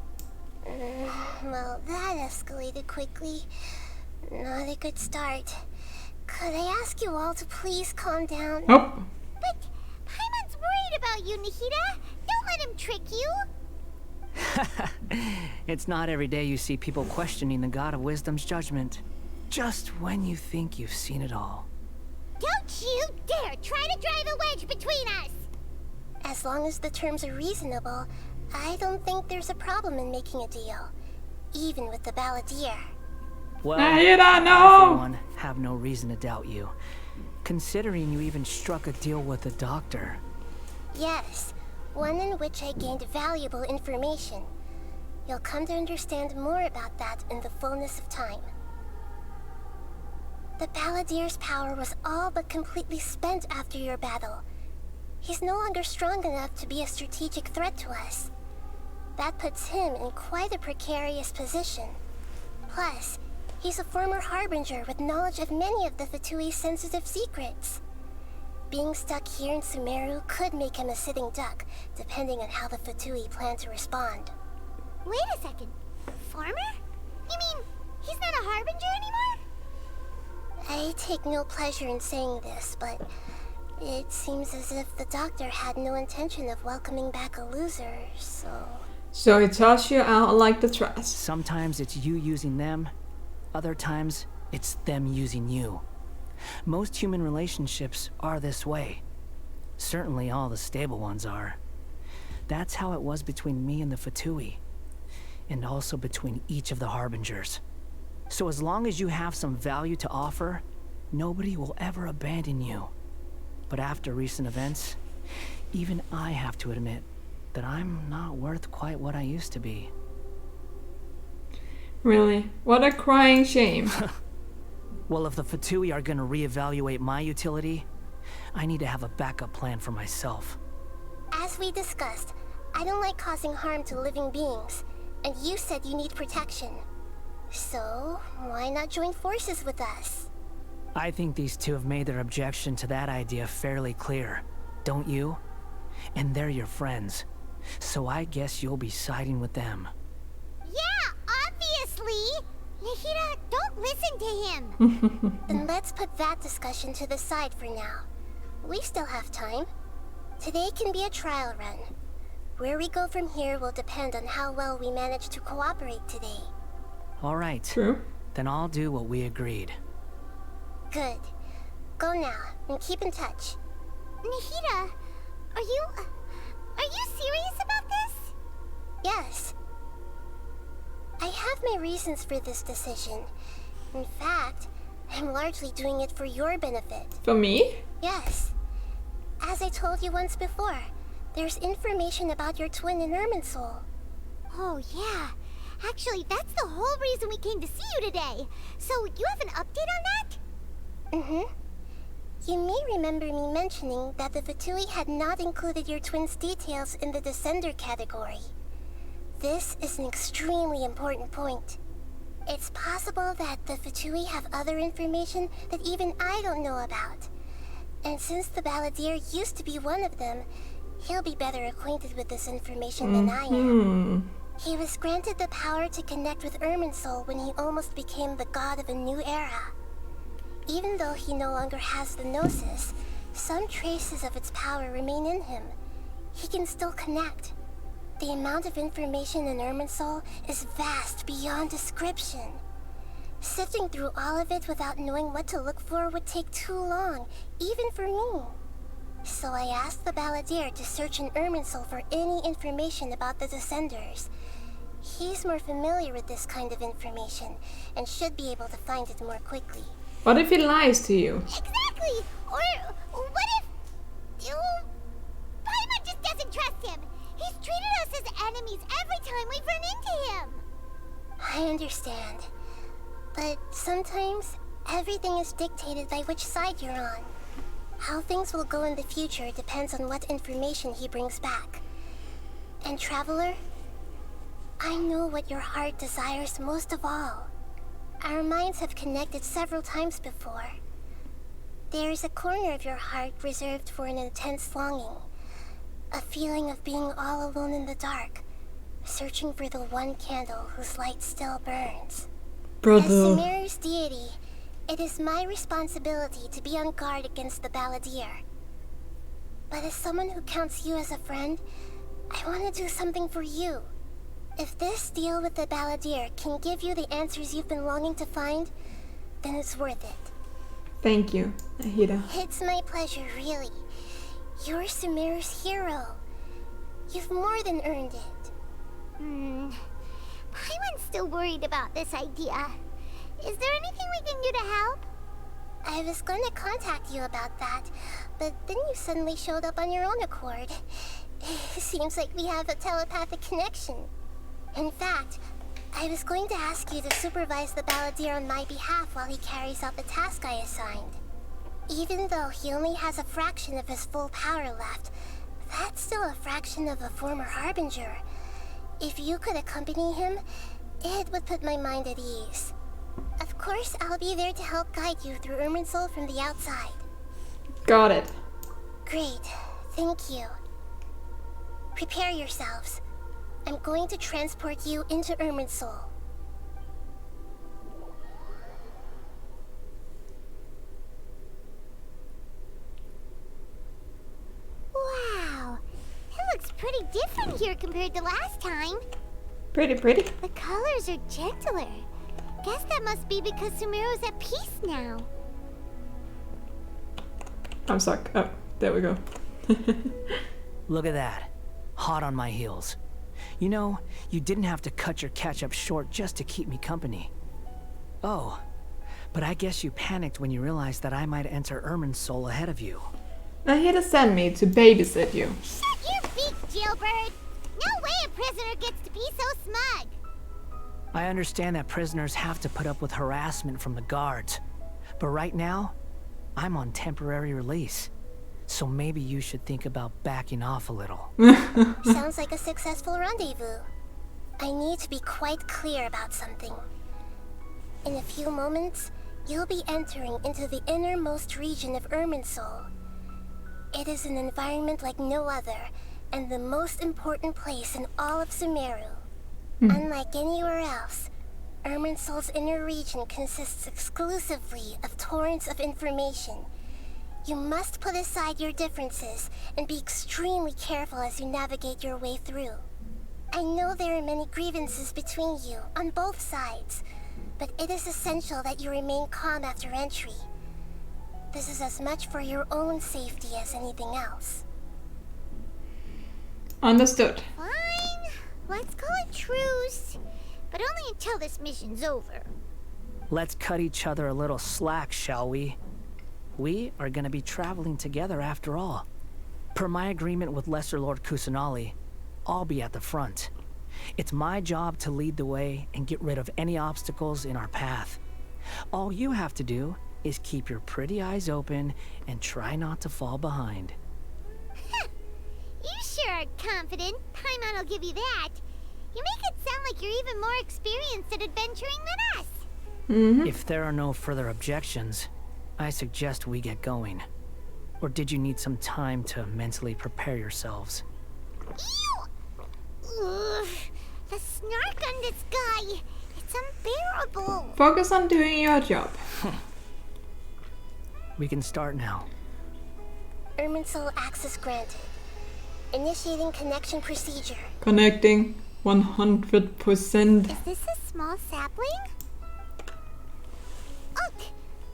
Well, that escalated quickly. Not a good start. Could I ask you all to please calm down? Oh. But Paimon's worried about you, Nahida. Don't let him trick you. It's not every day you see people questioning the God of Wisdom's judgment. Just when you think you've seen it all. Don't you dare try to drive a wedge between us! As long as the terms are reasonable, I don't think there's a problem in making a deal. Even with the Balladeer. Well, Nahida, I, for no! one, have no reason to doubt you. Considering you even struck a deal with the doctor. Yes, one in which I gained valuable information. You'll come to understand more about that in the fullness of time. The Balladeer's power was all but completely spent after your battle. He's no longer strong enough to be a strategic threat to us. That puts him in quite a precarious position. Plus, he's a former Harbinger with knowledge of many of the Fatui's sensitive secrets. Being stuck here in Sumeru could make him a sitting duck, depending on how the Fatui plan to respond. Wait a second. Former? You mean he's not a Harbinger anymore? I take no pleasure in saying this, but it seems as if the doctor had no intention of welcoming back a loser, so... So he tossed you out like the trash. Sometimes it's you using them, other times it's them using you. Most human relationships are this way. Certainly all the stable ones are. That's how it was between me and the Fatui. And also between each of the Harbingers. So as long as you have some value to offer, nobody will ever abandon you. But after recent events, even I have to admit that I'm not worth quite what I used to be. Really? What a crying shame. Well, if the Fatui are gonna reevaluate my utility, I need to have a backup plan for myself. As we discussed, I don't like causing harm to living beings, and you said you need protection. So, why not join forces with us? I think these two have made their objection to that idea fairly clear, don't you? And they're your friends, so I guess you'll be siding with them. Yeah, obviously! Nahida, don't listen to him! Then let's put that discussion to the side for now. We still have time. Today can be a trial run. Where we go from here will depend on how well we manage to cooperate today. All right, True. then I'll do what we agreed. Good. Go now, and keep in touch. Nahida, are you serious about this? Yes. I have my reasons for this decision. In fact, I'm largely doing it for your benefit. For me? Yes. As I told you once before, there's information about your twin in Irminsul. Oh, yeah. Actually, that's the whole reason we came to see you today. So, you have an update on that? Mm-hmm. You may remember me mentioning that the Fatui had not included your twin's details in the Descender category. This is an extremely important point. It's possible that the Fatui have other information that even I don't know about. And since the Balladeer used to be one of them, he'll be better acquainted with this information than I am. He was granted the power to connect with Irminsul when he almost became the god of a new era. Even though he no longer has the Gnosis, some traces of its power remain in him. He can still connect. The amount of information in Irminsul is vast beyond description. Sifting through all of it without knowing what to look for would take too long, even for me. So I asked the Balladeer to search in Irminsul for any information about the Descenders. He's more familiar with this kind of information, and should be able to find it more quickly. What if he lies to you? Exactly! Or what if... Paimon just doesn't trust him! He's treated us as enemies every time we've run into him! I understand. But sometimes, everything is dictated by which side you're on. How things will go in the future depends on what information he brings back. And Traveler, I know what your heart desires most of all. Our minds have connected several times before. There is a corner of your heart reserved for an intense longing. A feeling of being all alone in the dark, searching for the one candle whose light still burns. As Sumeru's deity, it is my responsibility to be on guard against the Balladeer. But as someone who counts you as a friend, I want to do something for you. If this deal with the Balladeer can give you the answers you've been longing to find, then it's worth it. Thank you, Nahida. It's my pleasure, really. You're Sumeru's hero. You've more than earned it. Paimon's still worried about this idea. Is there anything we can do to help? I was going to contact you about that, but then you suddenly showed up on your own accord. Seems like we have a telepathic connection. In fact, I was going to ask you to supervise the Balladeer on my behalf while he carries out the task I assigned. Even though he only has a fraction of his full power left, that's still a fraction of a former Harbinger. If you could accompany him, it would put my mind at ease. Of course, I'll be there to help guide you through Irminsul from the outside. Got it. Great, thank you. Prepare yourselves. I'm going to transport you into Irminsul. Wow, it looks pretty different here compared to last time. Pretty. The colors are gentler. Guess that must be because Sumeru's at peace now. I'm stuck. Oh, there we go. Look at that. Hot on my heels. You know, you didn't have to cut your catch-up short just to keep me company. Oh, but I guess you panicked when you realized that I might enter Irminsul ahead of you. Nahida sent me to babysit you. Shut your beak, jailbird! No way a prisoner gets to be so smug! I understand that prisoners have to put up with harassment from the guards, but right now, I'm on temporary release. So maybe you should think about backing off a little. Sounds like a successful rendezvous. I need to be quite clear about something. In a few moments, you'll be entering into the innermost region of Irminsul. It is an environment like no other, and the most important place in all of Sumeru. Unlike anywhere else, Irminsul's inner region consists exclusively of torrents of information. You must put aside your differences and be extremely careful as you navigate your way through. I know there are many grievances between you on both sides, but it is essential that you remain calm after entry. This is as much for your own safety as anything else. Understood. Fine, let's call it truce. but only until this mission's over. Let's cut each other a little slack, shall we? We are gonna be traveling together after all. Per my agreement with Lesser Lord Kusanali, I'll be at the front. It's my job to lead the way and get rid of any obstacles in our path. All you have to do is keep your pretty eyes open and try not to fall behind. You sure are confident. Paimon will give you that. You make it sound like you're even more experienced at adventuring than us. If there are no further objections, I suggest we get going. Or did you need some time to mentally prepare yourselves? Ew! Ugh. The snark on this guy. It's unbearable. Focus on doing your job. We can start now. Irminsul access granted. Initiating connection procedure. Connecting 100%. Is this a small sapling? Ugh!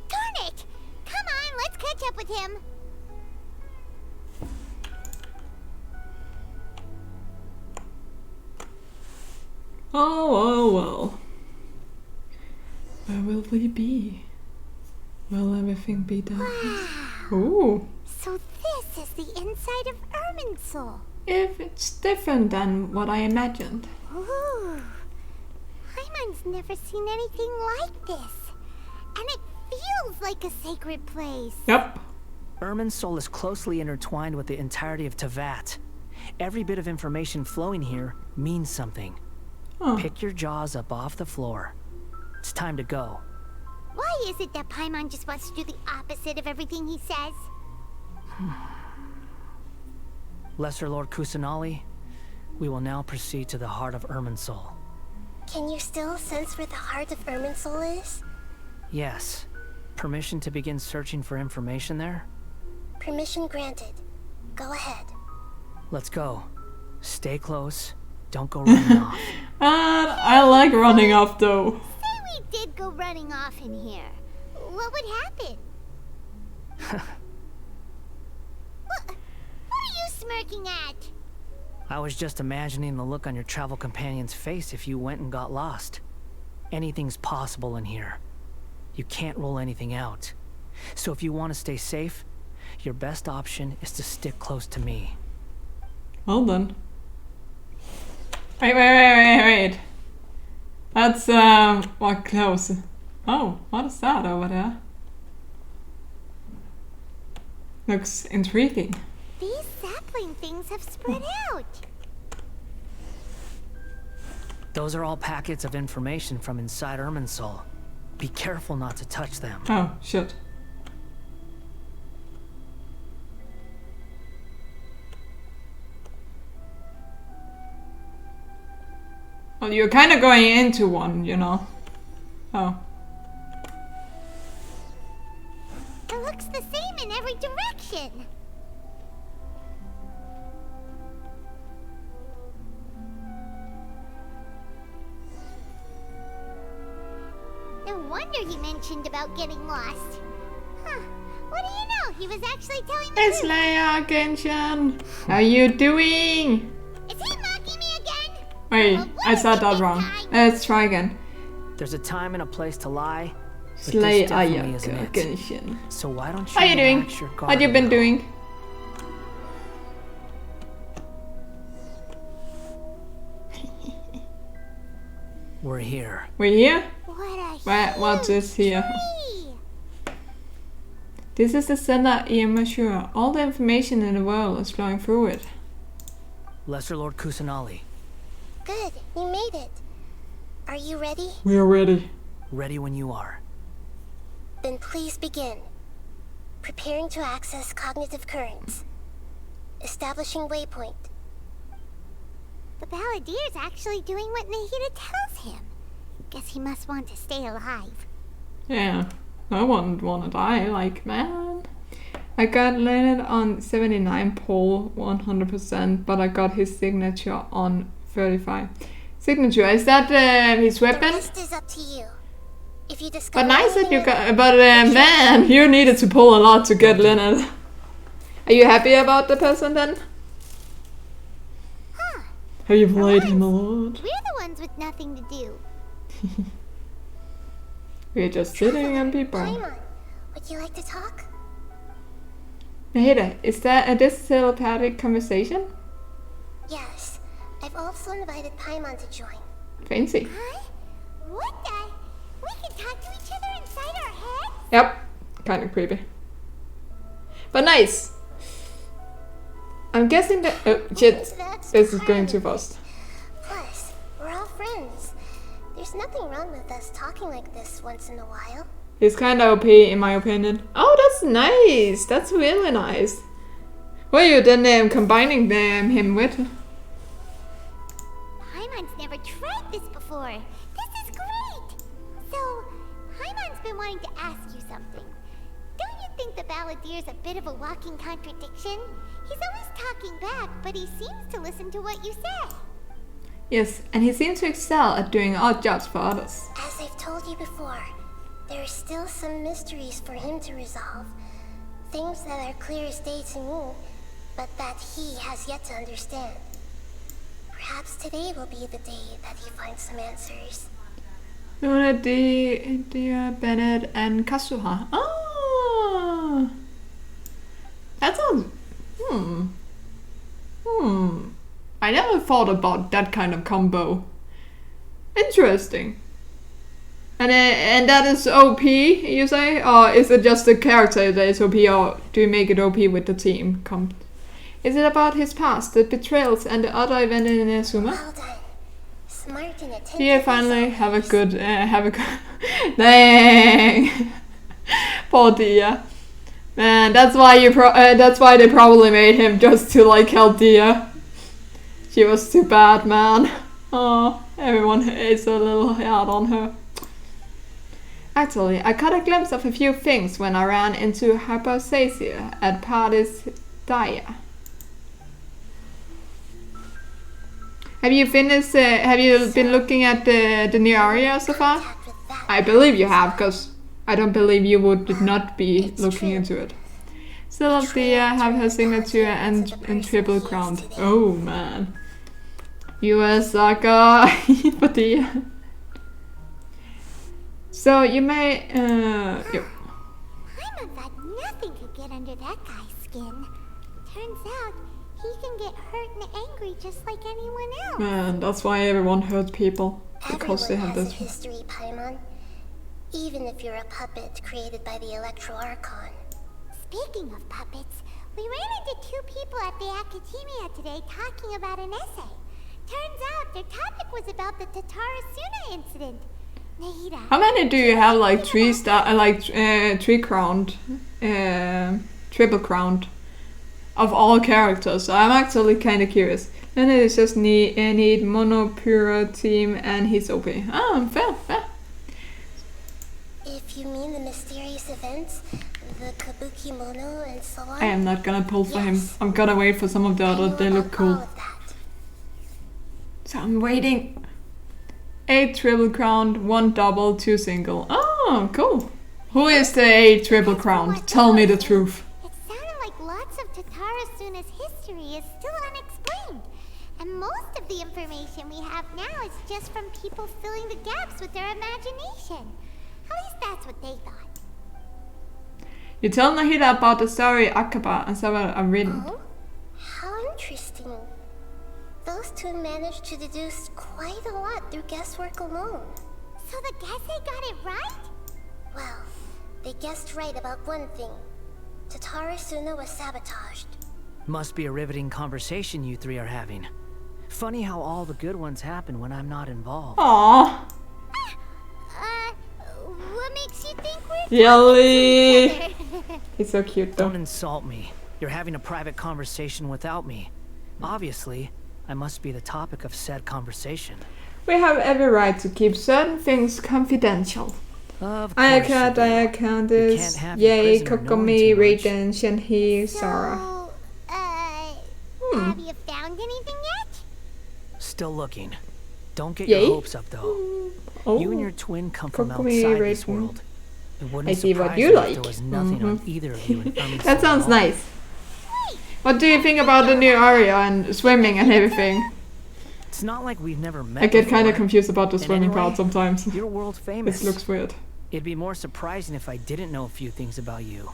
Darn it! Come on, let's catch up with him. Oh, well. Where will we be? Will everything be done? Ooh. So this is the inside of Irminsul. If it's different than what I imagined. Ooh. Paimon's never seen anything like this. And it feels like a sacred place. Yep. Irminsul is closely intertwined with the entirety of Teyvat. Every bit of information flowing here means something. Oh. Pick your jaws up off the floor. It's time to go. Why is it that Paimon just wants to do the opposite of everything he says? Lesser Lord Kusanali, we will now proceed to the heart of Irminsul. Can you still sense where the heart of Irminsul is? Yes. Permission to begin searching for information there? Permission granted. Go ahead. Let's go. Stay close. Don't go running off. And I like running off though. Say we did go running off in here. What would happen? What are you smirking at? I was just imagining the look on your travel companion's face if you went and got lost. Anything's possible in here. You can't rule anything out. So if you want to stay safe, your best option is to stick close to me. Well then. Wait. That's, what close? Oh, what is that over there? Looks intriguing. These sapling things have spread out. Those are all packets of information from inside Irminsul. Be careful not to touch them. Oh, shit. Well, you're kind of going into one, you know. Oh. It looks the same in every direction. No wonder he mentioned about getting lost. Huh. What do you know? He was actually telling the It's truth. Leia Genshin. How you doing? Is he mocking me again? Wait, Well, what I said is that this wrong. time? Let's try again. There's a time and a place to lie. But Slay this definitely isn't Ayaka it. Genshin. So why don't you How you doing? relax your guard What you a been little? doing? We're here. We're here? What What's this here? tree. This is the center immature. All the information in the world is flowing through it. Lesser Lord Kusanali, Good, you made it. Are you ready? We are ready. ready when you are. Then please begin. Preparing to access cognitive currents. Establishing waypoint. The Balladeer's actually doing what Nahida tells him. Guess he must want to stay alive. Yeah, I wouldn't want to die, like, man. I got landed on 79 pole 100%, but I got his signature on 35. Signature, is that his The weapon? rest is up to you. If you discover But nice that you anything got, but man, you needed to pull a lot to get Leonard. Are you happy about the person then? Huh. Have you played him a lot? We're the ones with nothing to do. We're just sitting and people. Paimon, would you like to talk? Nahida, is that a this telepathic conversation? Yes. I've also invited Paimon to join. Fancy. Huh? What the? We can talk to each other inside our heads? Yep. Kind of creepy. But nice. I'm guessing that. Oh shit. That's This is going fine. too fast. Plus, we're all friends. There's nothing wrong with us talking like this once in a while. He's kind of OP in my opinion. Oh, that's nice. That's really nice. What are you then combining him with? Paimon's never tried this before. This is great. So, Paimon's been wanting to ask you something. Don't you think the Balladeer's a bit of a walking contradiction? He's always talking back, but he seems to listen to what you say. Yes, and he seems to excel at doing odd jobs for others. As I've told you before, there are still some mysteries for him to resolve. Things that are clear as day to me, but that he has yet to understand. Perhaps today will be the day that he finds some answers. Luna, Dia, Bennett, and Kazuha. Ah! That sounds... I never thought about that kind of combo. Interesting. And that is OP, you say? Or is it just the character that is OP, or do you make it OP with the team? Is it about his past, the betrayals, and the other event in Inazuma? Well done. Smart and attentive. Yeah, as finally always. have a good, Dang, poor Dia. Man, that's why that's why they probably made him just to like help Dia. She was too bad, man. Oh, everyone is a little hard on her. Actually, I caught a glimpse of a few things when I ran into Hypersasia at Pardis Dia. Have you finished? Have you been looking at the new area so far? Contact with that I believe you have, because I don't believe you would not be It's looking true. into it. Still up there, have her signature and triple crowned. Oh man. US Saka for the. So you may Paimon thought nothing could get under that guy's skin. Turns out, he can get hurt and angry just like anyone else. man, that's why everyone hurts people. Because they Everyone have has a this. history, Paimon. Even if you're a puppet created by the Electro Archon. Speaking of puppets, we ran into two people at the Academia today talking about an essay. Turns out their topic was about the Tatarasuna incident. Nahida. How many do you have? Like 3 star, 3 crowned, triple crowned, of all characters. So I'm actually kind of curious. Then it just need Monopura team and he's OP. Ah, fair. If you mean the mysterious events, the Kabuki Mono and so on. I am not gonna pull for him. Yes. I'm gonna wait for some of the I other. know They look about cool. all of that. So I'm waiting. 8 triple crowned, 1 double, 2 single. Oh, cool. Who is the 8 triple crowned? Tell me the truth. It sounded like lots of Tatarasuna's history is still unexplained. And most of the information we have now is just from people filling the gaps with their imagination. At least that's what they thought. You tell Nahida about the story Akaba and Sabah are written. Oh? How interesting. Those two managed to deduce quite a lot through guesswork alone. So the Gase got it right? Well, they guessed right about one thing. Tatarasuna was sabotaged. Must be a riveting conversation you three are having. Funny how all the good ones happen when I'm not involved. Aww. What makes you think we're Yelly. talking to each other? He's so cute Don't though. insult me. You're having a private conversation without me. Obviously, I must be the topic of said conversation. We have every right to keep certain things confidential. Of course Ayaka, you do. Ayaka, You can't Countess, have your Yay, prisoner knowing Kokomi, too much. Raiden, Shenhe, Sarah. So, have you found anything yet? Still looking. Don't get Yay? your hopes up though. Oh. You and your twin come from Kokomi, outside this Raiden. world. It wouldn't I see what surprise you me if like. there was nothing on either of you in Ermin's That soul sounds at all. nice. What do you think about the new area and swimming and everything? It's not like we've never met I get kind of before. confused about the And swimming anyway, part sometimes. You're world famous. This looks weird. It'd be more surprising if I didn't know a few things about you.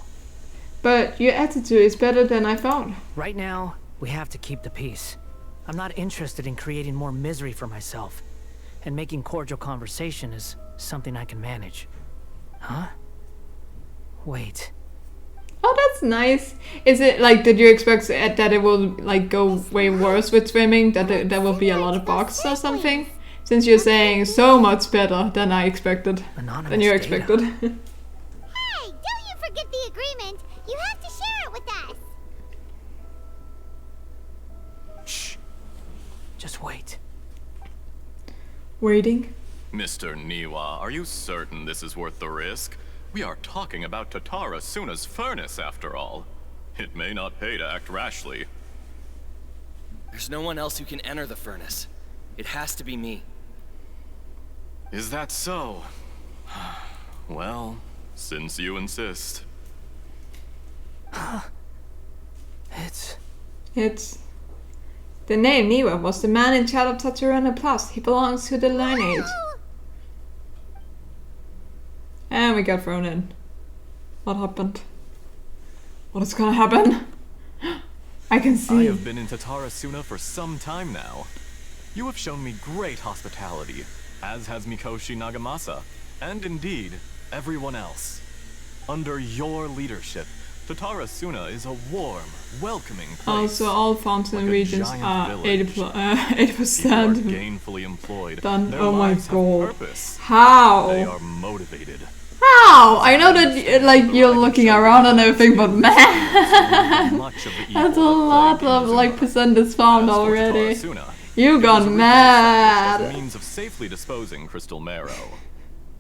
But your attitude is better than I thought. Right now, we have to keep the peace. I'm not interested in creating more misery for myself. And making cordial conversation is something I can manage. Huh? Wait. Oh, that's nice. Is it like, did you expect that it will like go way worse with swimming? That there will be a lot of bugs or something? Since you're saying so much better than I expected. Anonymous Than you data. expected. Hey, don't you forget the agreement. You have to share it with us. Shh. Just wait. Waiting. Mr. Niwa, are you certain this is worth the risk? We are talking about Tatara Suna's furnace, after all. It may not pay to act rashly. There's no one else who can enter the furnace. It has to be me. Is that so? Well, since you insist. It's... The name Niwa was the man in charge of Tatsurana Plus. He belongs to the lineage. And we got thrown in. What happened? What is gonna happen? I can I see. have been in Tatara Suna for some time now. You have shown me great hospitality, as has Mikoshi Nagamasa, and indeed, everyone else. Under your leadership, Tatara Suna is a warm, welcoming place. Also, all fountain Like a regions giant are village. 80% People are 80% gainfully employed. done. Their Oh my lives have god. purpose. They How? are motivated. How? I know that like you're looking around and everything, but man, Much of the that's a evil that lot plagued of like Inazuma. percentage found As for already. Tatara Suna, You it was got originally established as a mad. means of safely disposing crystal marrow.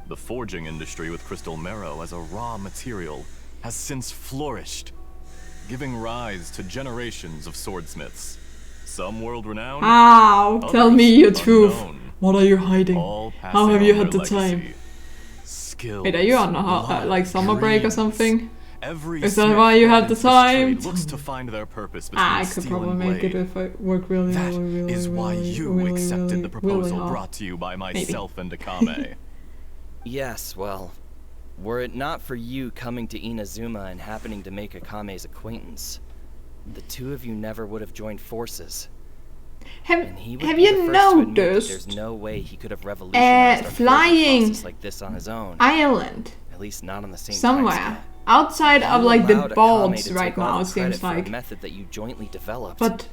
The forging industry with crystal marrow as a raw material has since flourished, giving rise to generations of swordsmiths. Some world-renowned, How? Tell me your truth. unknown. What are you hiding? all How passing have you on had their the time? legacy. Skills, Wait, are you on a blood, like summer break or dreams. something? Every Is that smith why you brought have the into this trade time? looks to find their purpose between I could steel probably and make it blade. if I work really, That really, really, is why really, you really, accepted really, the proposal really hard. brought to you by myself and Akame. Yes, well, were it not for you coming to Inazuma and happening to make Akame's acquaintance, the two of you never would have joined forces. And he would Have be you the first to admit that there's noticed no way he could have revolutionized our forging flying process like this on his own. Island At least not on the same somewhere timescale. outside of You like the allowed Akame boards to right take all now? the It credit seems for a like, method that you jointly developed. but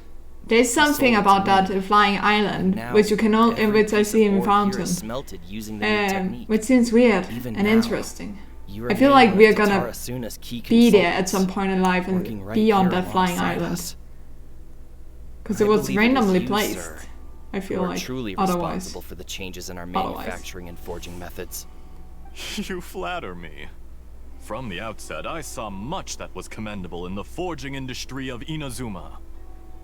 there's something sold it about to that me. flying island Now, which you can only, every which I piece see of in ore here Fountain, is smelted using the new technique. which seems weird Even and now, interesting. You I feel remain like one we're of gonna Tatara Suna's key Be there at consultants, some point in life working and right be on here that flying alongside island us. because I it was believe randomly you, placed. sir, I feel who are like truly otherwise. responsible for the changes in our Otherwise. manufacturing and forging methods. You flatter me. From the outset, I saw much that was commendable in the forging industry of Inazuma.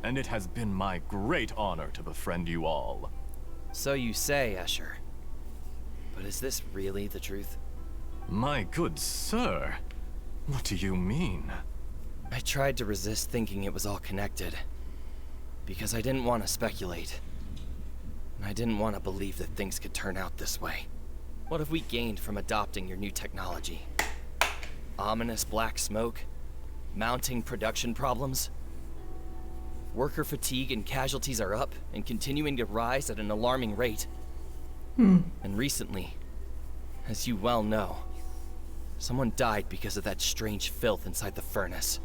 And it has been my great honor to befriend you all. So you say, Escher. But is this really the truth? My good sir, what do you mean? I tried to resist thinking it was all connected. Because I didn't want to speculate. And I didn't want to believe that things could turn out this way. What have we gained from adopting your new technology? Ominous black smoke? Mounting production problems? Worker fatigue and casualties are up and continuing to rise at an alarming rate. And recently, as you well know, someone died because of that strange filth inside the furnace.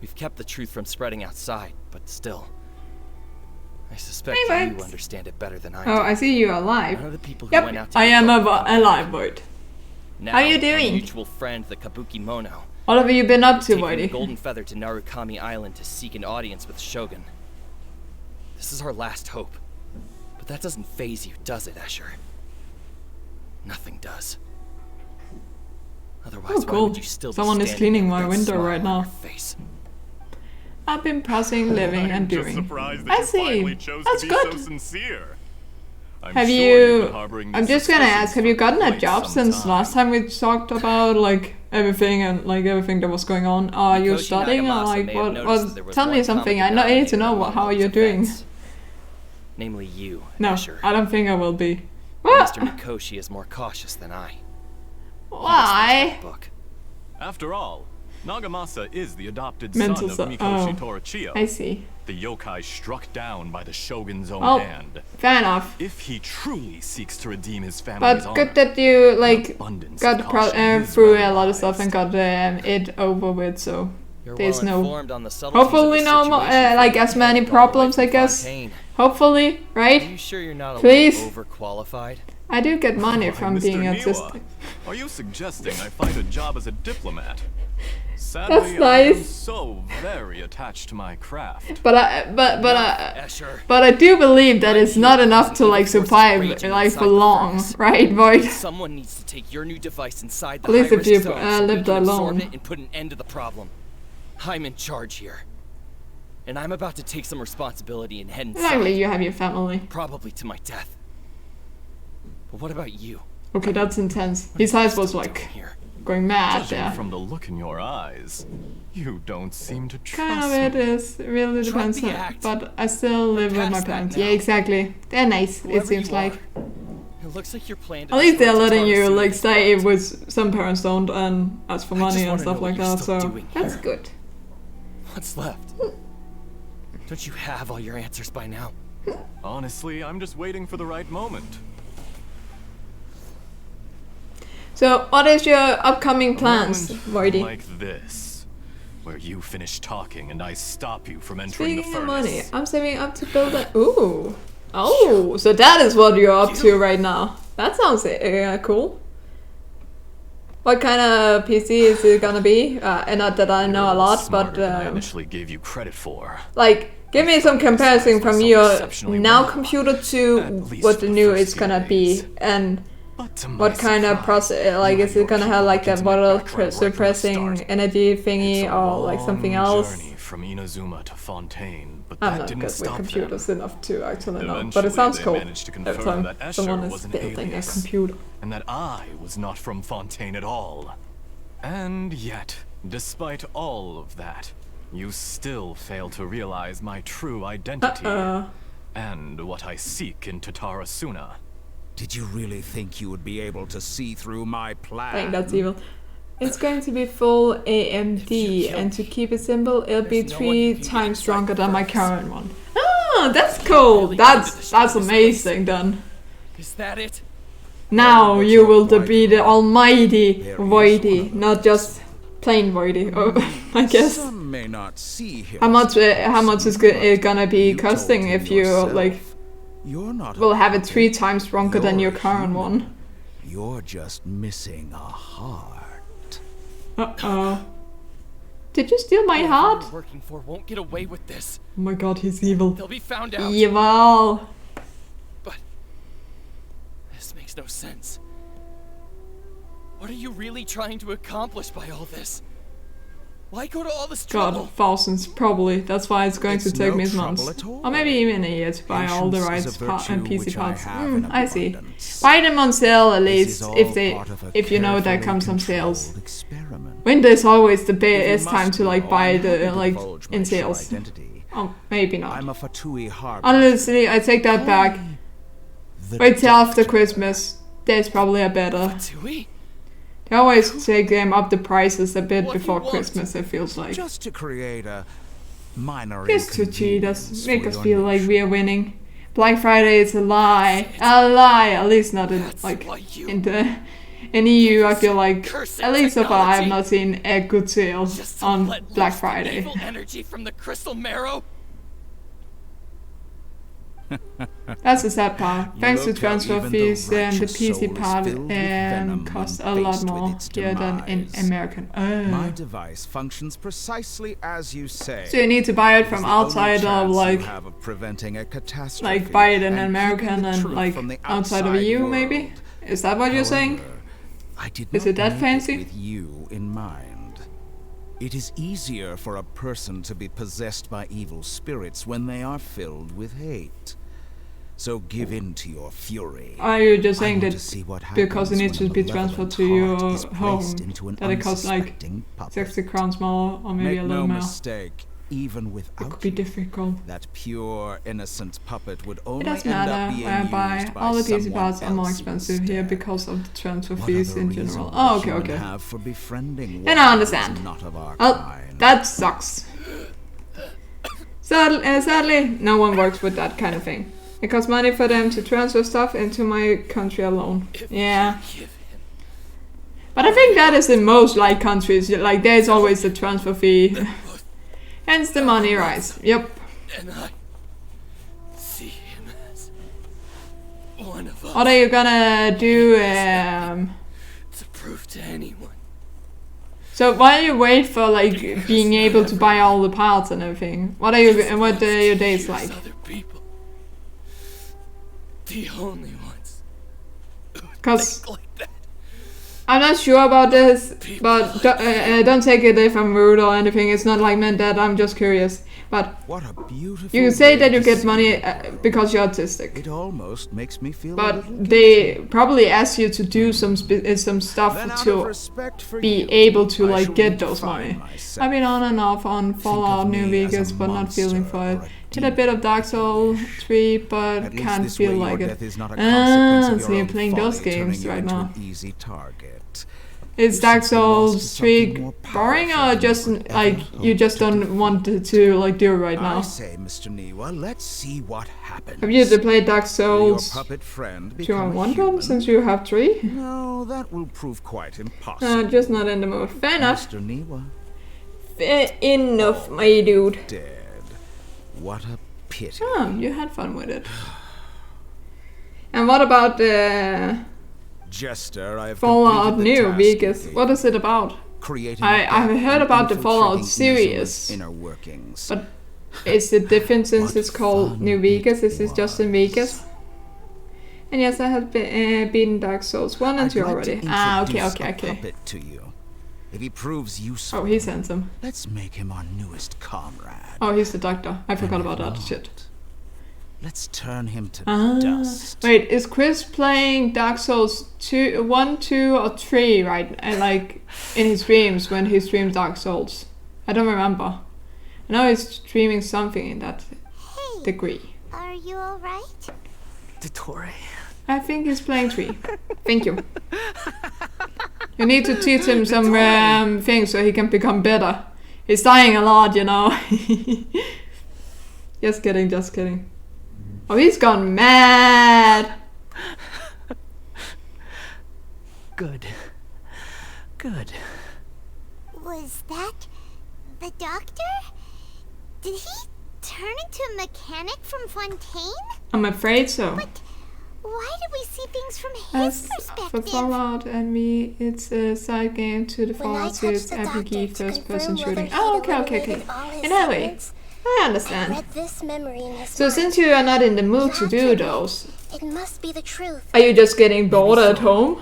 We've kept the truth from spreading outside, but still, I suspect Hey, you Max. understand it better than I do. Oh, I see you alive. One of the people who went Yep, out to I am kill Kabuki alive, Mono. Void. Now, How you our doing? mutual friend, the Kabuki Mono, What have you been up to, taking the Voidy? Golden Feather to Narukami Island to seek an audience with Shogun. This is our last hope. But that doesn't faze you, does it, Escher? Nothing does. Otherwise, Oh, why cool. would you still be Someone is standing cleaning there with my that window smile right on now. your face? I've been passing, living, and doing. I see. That's good. sincere. Have you? I'm just gonna ask. Have you gotten a job since last time we talked about like everything and like everything that was going on? Are you Mikoshi studying or Nagamasa like may have what? noticed that there was Tell me one something. common I need to know denominator how among you're those doing. events. Namely you, No, Asher. I don't think I will be. Mr. Mikoshi is more cautious than I. Why? Book. After all, Nagamasa is the adopted Mental son of so- Mikoshi oh. Torachiyo, I see. the yokai struck down by the shogun's own Oh, hand. fair enough. If he truly seeks to redeem his family's But honor, good that you like abundance got of caution is through well a lot of stuff and advised. got it over with. So You're there's well no. informed on the subtleties Hopefully of the no more situation like for as you many all the way problems, from I guess. Fontaine. Hopefully, Are right? you sure you're not a Please. little overqualified? I do get money Why, from Mr. being Niwa, autistic. Are you suggesting I find a job as a diplomat? Sadly, That's I am nice. so very attached to my craft. But Escher. I do believe that it's not enough to like survive like for long, right, Void? Someone needs to take your new device inside the At least if high-risk you, zone so we lived can absorb alone. it and put an end to the problem. I'm in charge here. And I'm about to take some responsibility and head inside. Likely you have your family. Probably to my death. But what about you? Okay, that's intense. His eyes was like Here. going mad Judging there. from the look in your eyes, you don't seem to trust Kind of me. it is. It really Drop depends. the act. But I still live with my past that parents. now. Yeah, exactly. They're nice. Whoever It seems you are, like. It looks like your plan to At least they're destroy letting you Tataru like is stay fucked. with some parents don't and ask for I money just and wanna stuff know like what you're that. still So doing that's here. good. What's left? Don't you have all your answers by now? Honestly, I'm just waiting for the right moment. So what is your upcoming plans, A Voidy? moment like this, where you finish talking and I stop you from entering Speaking the of furnace. money, I'm saving up to build a. Ooh. Oh, so that is what you're up to right now. That sounds cool. What kind of PC is it gonna be? And not that I know a lot, Smarter but than I initially gave you credit for. like, give me some comparison from your Exceptionally now well. computer to At least what for the the new first is few gonna be, days. and But to my what kind of surprise, process? Like, you is and it gonna your have people like that into my water background right from the suppressing start. energy thingy, It's a or like something long else? journey from Inazuma to Fontaine, but I'm that not didn't good with stop computers them. enough to actually know, but Eventually, it sounds they cool. managed to Every confirm time that Escher someone was is an building a alias. computer. And that I was not from Fontaine at all. And yet, despite all of that, you still fail to realize my true identity and what I seek in Tatarasuna. Did you really think you would be able to see through my plan? I think that's evil. It's going to be full AMD, and to keep it simple, it'll be There's no one who 3 can get times inside stronger the than my furnace. current one. Ah, that's cool. That's amazing then. Is that it? Now but you you're will quite be the right. almighty There is Voidy, one. not just plain Voidy. Oh, I guess. Some may not see him. How much is it gonna be You told costing him if you yourself. like You're not a will have it puppet. 3 times stronger than your You're current human. one? You're just missing a heart. Uh-oh. Did you steal my heart? Whoever you're working for won't get away with this. Oh my god, he's evil. They'll be found out. Evil. But this makes no sense. What are you really trying to accomplish by all this? Why go to all this trouble? God, thousands, probably. That's why it's going to It's take no me trouble months. at all. Or maybe even a year to buy all the Patience right is a and virtue PC which I parts. have in I see. abundance. Buy them on sale at This least, is all part of a if you know there carefully comes some sales. controlled experiment. Winter is always the If you best time must to like know, buy I'm happy the to like divulge my in true sales. identity. Oh, maybe not. I'm a Fatui Harbinger. Honestly, I take that back. The Wait till after Doctor. Christmas. There's probably a better. Tui? They always take them up the prices a bit What do you before want? Christmas, it feels like. Just to create a minor Just to cheat us, inconvenience make for us your feel like nation. we're winning. Black Friday is a lie. A lie! At least not in, That's like, why you- in the... In EU, I feel like, Cursed at least so far, I have technology. not seen a good sale Just to on let Black loose the Friday. evil energy from the crystal marrow? That's the sad part. Thanks to Look how transfer even the fees, the righteous PC soul is part filled with venom cost a when lot faced with more its here than in demise. American. My Oh. device functions precisely as you say. So you need to buy it It is from the only outside of chance you like have of preventing a catastrophe like buy it in and American keeping the and truth like from the outside of outside EU world. maybe? Is that what you're saying? However, I did Is not it that make fancy? with you in mind. It is easier for a person to be possessed by evil spirits when they are filled with hate. So give in to your fury. Are you just I saying want that to see what because it happens needs when to a be malevolent transferred to your heart is home placed into an that it costs like unsuspecting puppet. 60 crowns more or maybe Make a little no more? mistake, even It without could be you. difficult. That pure, innocent puppet would It only doesn't end up matter being where I buy. used by All the PC someone parts are more else expensive here instead. because of the transfer What fees other in reason general. would Oh, a okay, human okay. have for befriending Then one I who understand. is not of our Oh, kind? that sucks. Sadly, no one works with that kind of thing. It costs money for them to transfer stuff into my country alone. Yeah. But I think that is in most like countries. Like there's always a transfer fee. Hence the money rise. Yep. And I see him as one of us. What are you gonna do? To prove to anyone. So while you wait for like being able to buy all the parts and everything, what are your days like? Other people. The only ones. Cause Like that. I'm not sure about this, but don't take it if I'm rude or anything. It's not like meant that. I'm just curious. But What a beautiful you say way that you to get see money it. because you're autistic. It almost makes me feel a But little they probably ask you to do some stuff Then out of to respect for be you, able to I like shall get those redefine money. myself. I've been on and off on Fallout of New me as Vegas, a but not feeling monster for it. or a Did a bit of Dark Souls 3, but At least can't this feel way like your it. death is not a consequence of So your you're own playing those folly, turning games you right into now. an easy target. Is You Dark simply lost to Souls something 3 more boring powerful or than you just could like ever you hope just to don't defeat. want to like do it right I now? say, Mr. Niwa, let's see what happens. Have you played Dark Will your Souls puppet friend 2 become and a 1 human? since you have 3? No, that will prove quite impossible. Just not in the mood. Fair enough. Mr. Niwa, Fair enough, my dude. dead. What a pity. Oh, you had fun with it. And what about Jester, I have Fallout completed the New task Vegas? you What gave is it about? creating I- a I've gap heard and about the Fallout infiltrating series. Inazuma's inner workings. But is it different since What it's called fun New Vegas? Is it this just in was. Vegas? And yes, I have beaten Dark Souls 1 and I'd 2 like already. to Ah, okay, introduce okay, a okay. puppet to you. If he proves useful, Oh, he's handsome. let's make him our newest comrade. Oh, he's the doctor. I forgot And about if that not, shit. Let's turn him to Ah, dust. wait, is Chris playing Dark Souls 2, 1, 2, or 3 right? Like in his streams when he streams Dark Souls? I don't remember. I know he's streaming something in that Hey, degree. are you alright? Dottore. I think he's playing 3. Thank you. You need to teach him some things so he can become better. He's dying a lot, you know. Just kidding, just kidding. Oh, he's gone mad. Good. Good. Was that the doctor? Did he turn into a mechanic from Fontaine? I'm afraid so. But why did we see things from his As for perspective? Fallout and me, it's a side game to the When I Fallout touched series the doctor RPG to first person confirm whether shooting. Oh, he'd okay. eliminated all his In that way, segments, I I understand. read this memory in his So mind. since you are not in the mood to have do to be. those, It must be the truth. are you just getting bored at home?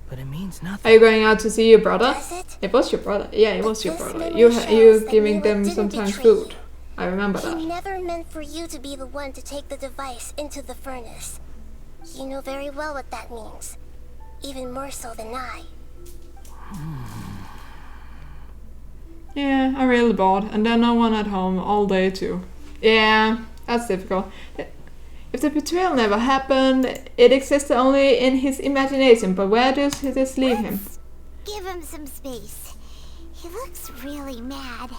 But it means Are nothing. you going out to see your brother? Does it? It was your brother. Yeah, it But was your this brother. memory You shows that giving Mila them didn't sometimes betray food. you. I remember He that. never meant for you to be the one to take the device into the furnace. You know very well what that means. Even more so than I. Yeah, I'm really bored, and there's no one at home all day too. Yeah, that's difficult. If the betrayal never happened, it existed only in his imagination, but where does this leave him? Give him some space. He looks really mad.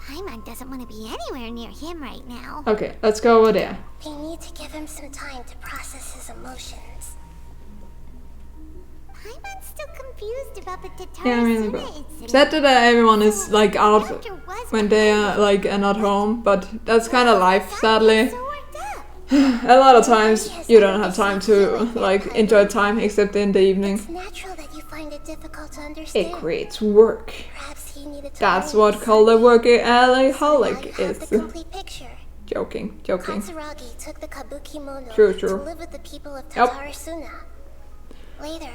Paimon doesn't want to be anywhere near him right now. Okay, let's go over there. We need to give him some time to process his emotions. Paimon's still confused about the Yeah, I mean, Tatarasuna incident. sad that everyone is like out Doctor was when they are like are not home, but that's kind of life, sadly. so worked up. A lot of times you don't have time to like enjoy time except in the evening. It's natural that you find it difficult to It understand. creates work. Perhaps he needed to That's learn what this. called a working Now you alcoholic have is. the complete picture. Joking. Katsuragi took the Kabuki Mono True. to live with the people of Yep. Tatarasuna. Later,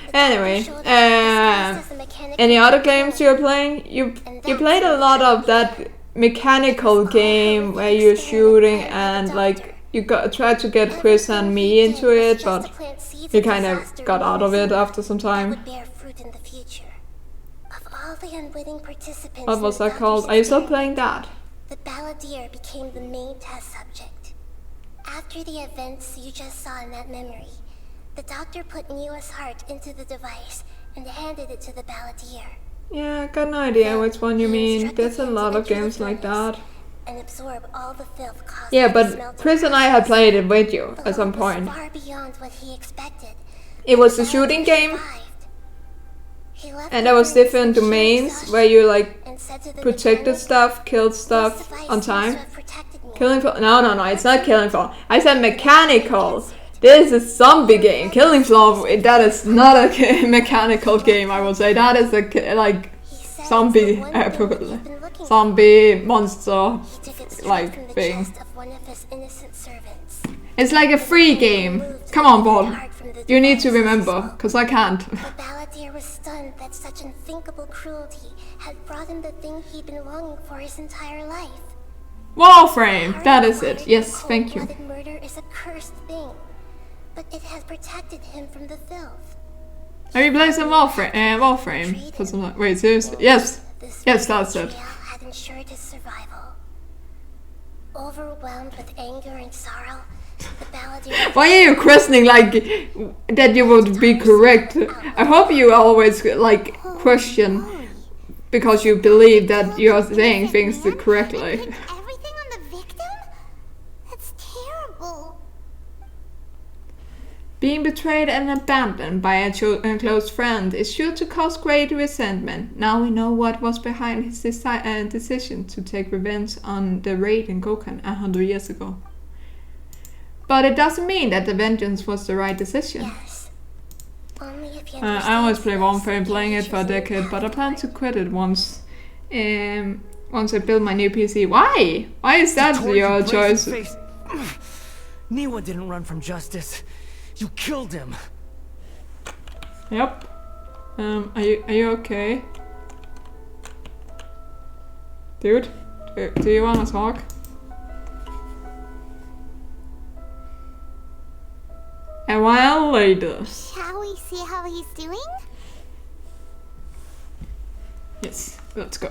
the Anyway, doctor showed up disguised as a mechanic any from other Japan. games you're playing? You played a lot of that mechanical game where you're shooting and like you tried to get Chris and me into it, but you kind of got out of it after some That time. would bear fruit in the future. Of all the unwitting participants What in was the that called? doctor's Are you still experiment, playing that? the Balladeer became the main test subject. After the events you just saw in that memory, the doctor put Niwa's heart into the device and handed it to the Balladeer. Yeah, I got no idea which one you mean. There's a lot of games like that. And absorb all the filth caused Yeah, by the but smelting Chris and I had played it with you at some point. far beyond what he expected. It was a shooting game, and there was different domains where you like protected stuff, killed stuff on time. Killing Floor? No, it's not Killing Floor. I said mechanical. This is zombie game. Killing Floor, that is not a mechanical game, I would say. That is a like zombie monster like thing. It's like a free game. Come on, Paul. You need to remember, because I can't. The Balladeer was stunned that such unthinkable cruelty had brought him the thing he'd been longing for his entire life. Warframe, that is it. Yes, thank you. Cold-blooded murder is a cursed thing, but it has protected him from the filth. Have you played some Warframe? For some, wait, seriously? Yes. Yes, that's it. Had ensured his survival. Overwhelmed with anger and sorrow, the Balladeer... Why are you questioning like that you would be correct? I hope you always like question because you believe that you're saying things correctly. Everything on the victim? That's terrible. Being betrayed and abandoned by a close friend is sure to cause great resentment. Now we know what was behind his decision to take revenge on the raid in Gokan 100 years ago. But it doesn't mean that the vengeance was the right decision. Yes. Only if you I always play Warframe, playing it for a decade, but I plan to quit it once I build my new PC. Why? Why is that your choice? Niwa didn't run from justice. You killed him. Yep. Are you okay? Dude, do you wanna talk? A while later. Shall we see how he's doing? Yes, let's go.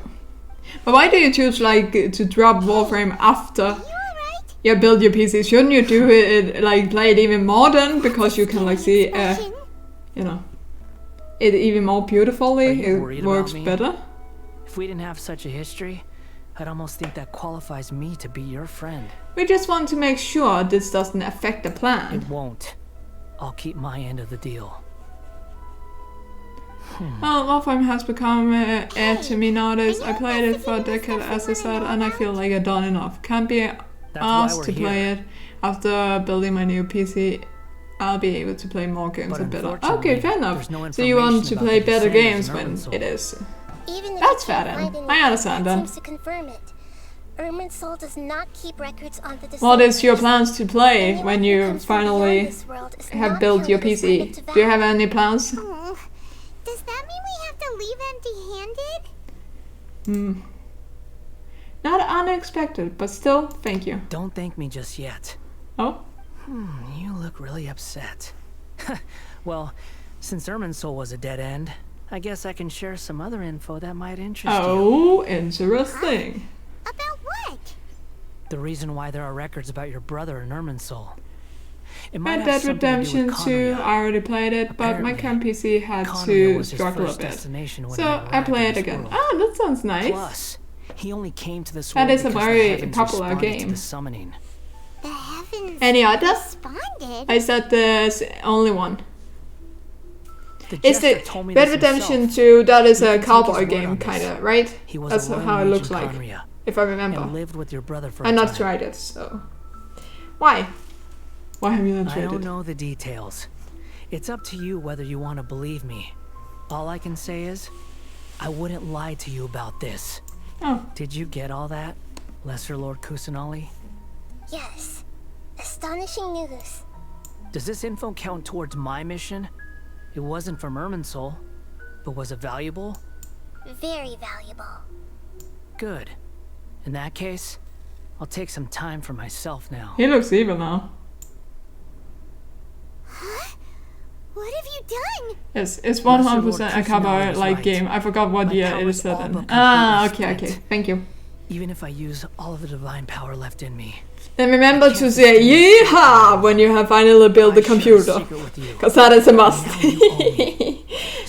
But why do you choose like to drop Warframe after You alright? you build your PC? Shouldn't you do it like play it even modern because you can like see you know it even more beautifully? It works better. If we didn't have such a history, I'd almost think that qualifies me to be your friend. We just want to make sure this doesn't affect the plan. It won't. I'll keep my end of the deal. Well, Warframe has become heir to me nowadays. I played it for a decade, as I said, and I feel like I've done enough. Can't be asked to play it. After building my new PC, I'll be able to play more games and better. Okay, fair enough. So you want to play better games when it is. That's fair then. I understand then. Irminsul does not keep records on the What is your plans to play when you finally have built your PC? Do you have any plans? Oh, does that mean we have to leave empty-handed? Not unexpected, but still, thank you. Don't thank me just yet. Oh? You look really upset. Well, since Irminsul was a dead end, I guess I can share some other info that might interest you. Oh, interesting. About what? The reason why there are records about your brother in Irminsul. It might Red have Dead something to do Redemption with 2, Khaenri'ah. I already played it, but my current PC had Khaenri'ah to was his struggle a first bit. destination when So he I arrived play in it this again. world. Ah, that sounds nice. Plus, he only came to this That world is a because the very heavens popular responded to game. the summoning. The heavens Any others? responded. I said the only one. The It's Jester the told me Red this Redemption himself. 2, that is You a can take cowboy his word game, on this. kinda, right? He was That's a lone how it mage looks in like, Khaenri'ah if I remember. and lived with your brother for I've a not time. tried it, so... Why? Why have you not I tried don't it? know the details. It's up to you whether you want to believe me. All I can say is, I wouldn't lie to you about this. Oh. Did you get all that, Lesser Lord Kusanali? Yes. Astonishing news. Does this info count towards my mission? It wasn't from Irminsul, but was it valuable? Very valuable. Good. In that case, I'll take some time for myself now. He looks evil now. Huh? What have you done? Yes, it's 100% a cowboy-like game. I forgot what year it is set in. Ah, okay, thank you. Even if I use all of the divine power left in me. And remember to say yeehaw when you have finally built the computer. Because that is a must.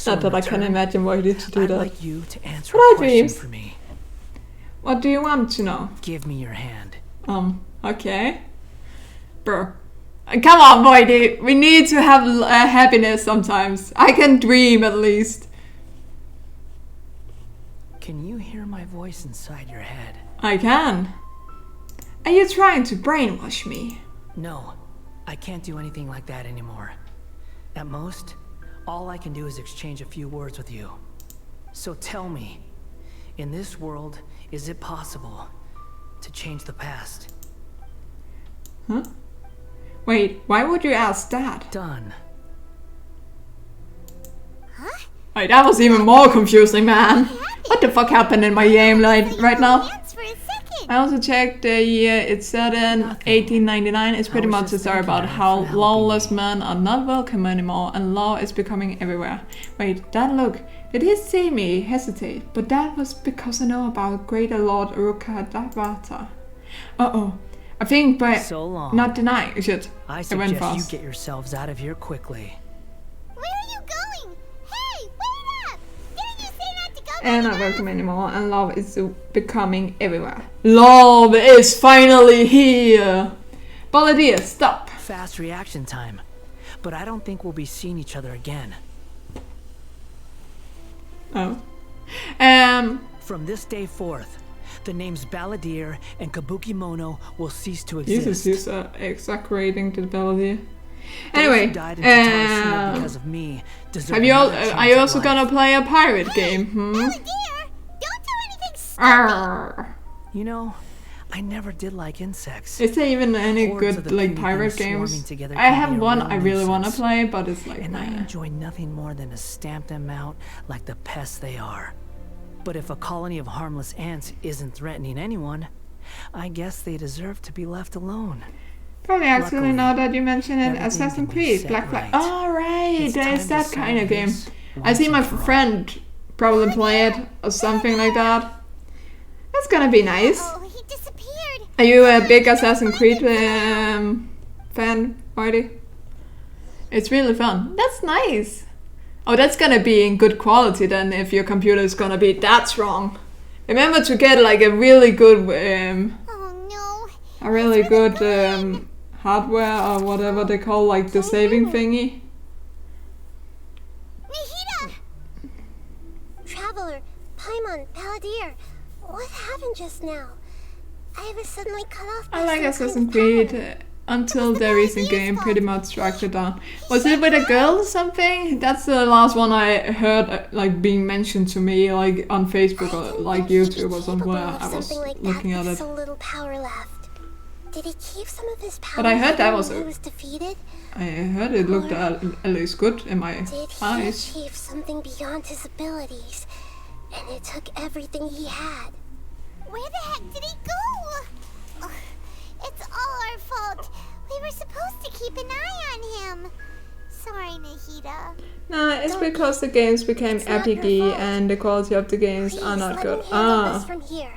Not that I can imagine why you need to do that. I'd like you to answer But a I question dreams. for me. What do you want to know? Give me your hand. Okay. Bro. Come on, Voidy. We need to have happiness sometimes. I can dream at least. Can you hear my voice inside your head? I can. Are you trying to brainwash me? No, I can't do anything like that anymore. At most, all I can do is exchange a few words with you. So tell me, in this world, is it possible to change the past? Huh? Wait, why would you ask that? Done. Wait, that was even more confusing, man. What the fuck happened in my game right now? I also checked the year it's set in 1899. It's pretty much a story about how lawless men are not welcome anymore and law is becoming everywhere. Wait, that look. Did he see me hesitate? But that was because I know about Greater Lord Urukadavata. Uh-oh. I think by So long. not denying shit. I It went suggest you fast. get yourselves out of here quickly. Where are you going? Hey, wait up! Didn't you say not to go And that not far? welcome anymore, and love is becoming everywhere. Love is finally here! Balladeer, stop! Fast reaction time. But I don't think we'll be seeing each other again. Oh. From this day forth, the names Balladeer and Kabuki Mono will cease to exist. Jesus, he's exaggerating to the Balladeer. Those who Anyway, died in Tatarashina because of me deserve have you all, another chance are you at also life. gonna play a pirate game? Hmm? Dear, don't do anything stupid. Arr. You know, I never did like insects. Is there even any Hordes good of the like puny pirate things swarming games? together I can have be a one real I really want to nuisance. play, but it's like And I nah. enjoy nothing more than to stamp them out like the pests they are. But if a colony of harmless ants isn't threatening anyone, I guess they deserve to be left alone. Probably actually Luckily, now that you mention it, everything Assassin's can be Creed, set Black Flag. right. Alright, It's there's time that to kind of solve game. this I see once my and for all. friend probably play it or something like that. That's gonna be nice. Oh, he disappeared. Are you a big Assassin's Creed fan, Whitey? It's really fun. That's nice. Oh, that's gonna be in good quality then if your computer is gonna be that strong. Remember to get like a really good, Oh no. hardware or whatever they call like the saving thingy. Nahida! Traveler, Paimon, Balladeer, what happened just now? I was suddenly cut off by I like some Assassin's kind of Creed power. until the recent game pretty much structured down. Was it with a girl or something? That's the last one I heard like being mentioned to me like on Facebook or like YouTube or somewhere. I was Something like looking that at with it. so little power left. Did he keep some of his power? But I heard that even was when a- he was defeated. I heard it looked at least good in my Did he eyes. achieve something beyond his abilities? And it took everything he had. Where the heck did he go? Ugh, it's all our fault. We were supposed to keep an eye on him. Sorry, Nahida. No, it's because the games became It's not your RPG fault. and the quality of the games Please are not let good. me handle this Ah. from here.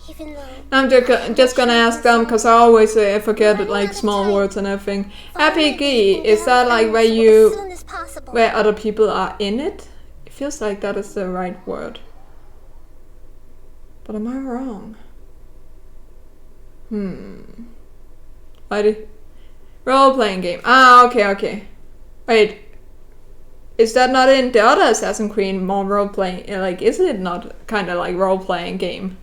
Even though I'm just gonna ask them because I always forget like small words and everything. RPG, is that like where as you soon as possible. where other people are in it? It feels like that is the right word. But am I wrong? Righty. Role-playing game. Ah, okay. Wait. Is that not in the other Assassin's Creed more role-playing? Like, is it not kind of like role-playing game?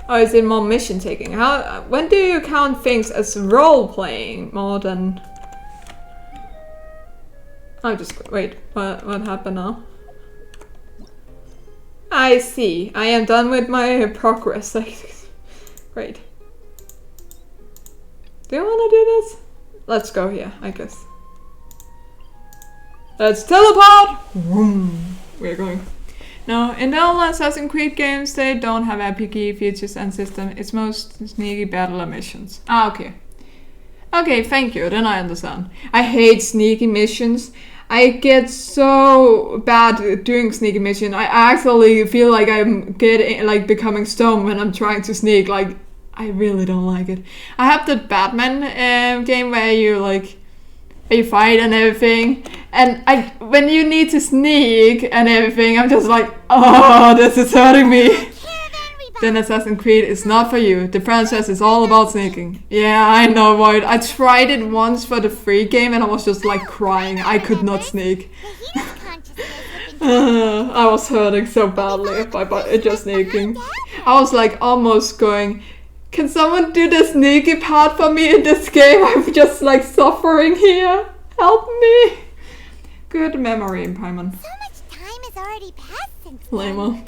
Or is it more mission-taking? When do you count things as role-playing more than... Wait, what happened now? I see. I am done with my progress. Great. Do you want to do this? Let's go here, I guess. Let's teleport! Vroom. We're going. No, in the old Assassin's Creed games, they don't have RPG features and system. It's most sneaky battle missions. Ah, okay. Okay, thank you. Then I understand. I hate sneaky missions. I get so bad at doing sneaky mission. I actually feel like I'm becoming stoned when I'm trying to sneak. Like, I really don't like it. I have the Batman game where you fight and everything, and when you need to sneak and everything, I'm just like, oh, this is hurting me. Then Assassin's Creed is not for you. The franchise is all about sneaking. Yeah, I know, Void. I tried it once for the free game and I was just like crying. I could not sneak. I was hurting so badly by just sneaking. I was like almost going, can someone do the sneaky part for me in this game? I'm just like suffering here. Help me. Good memory, Paimon. So much time has already passed since Lame.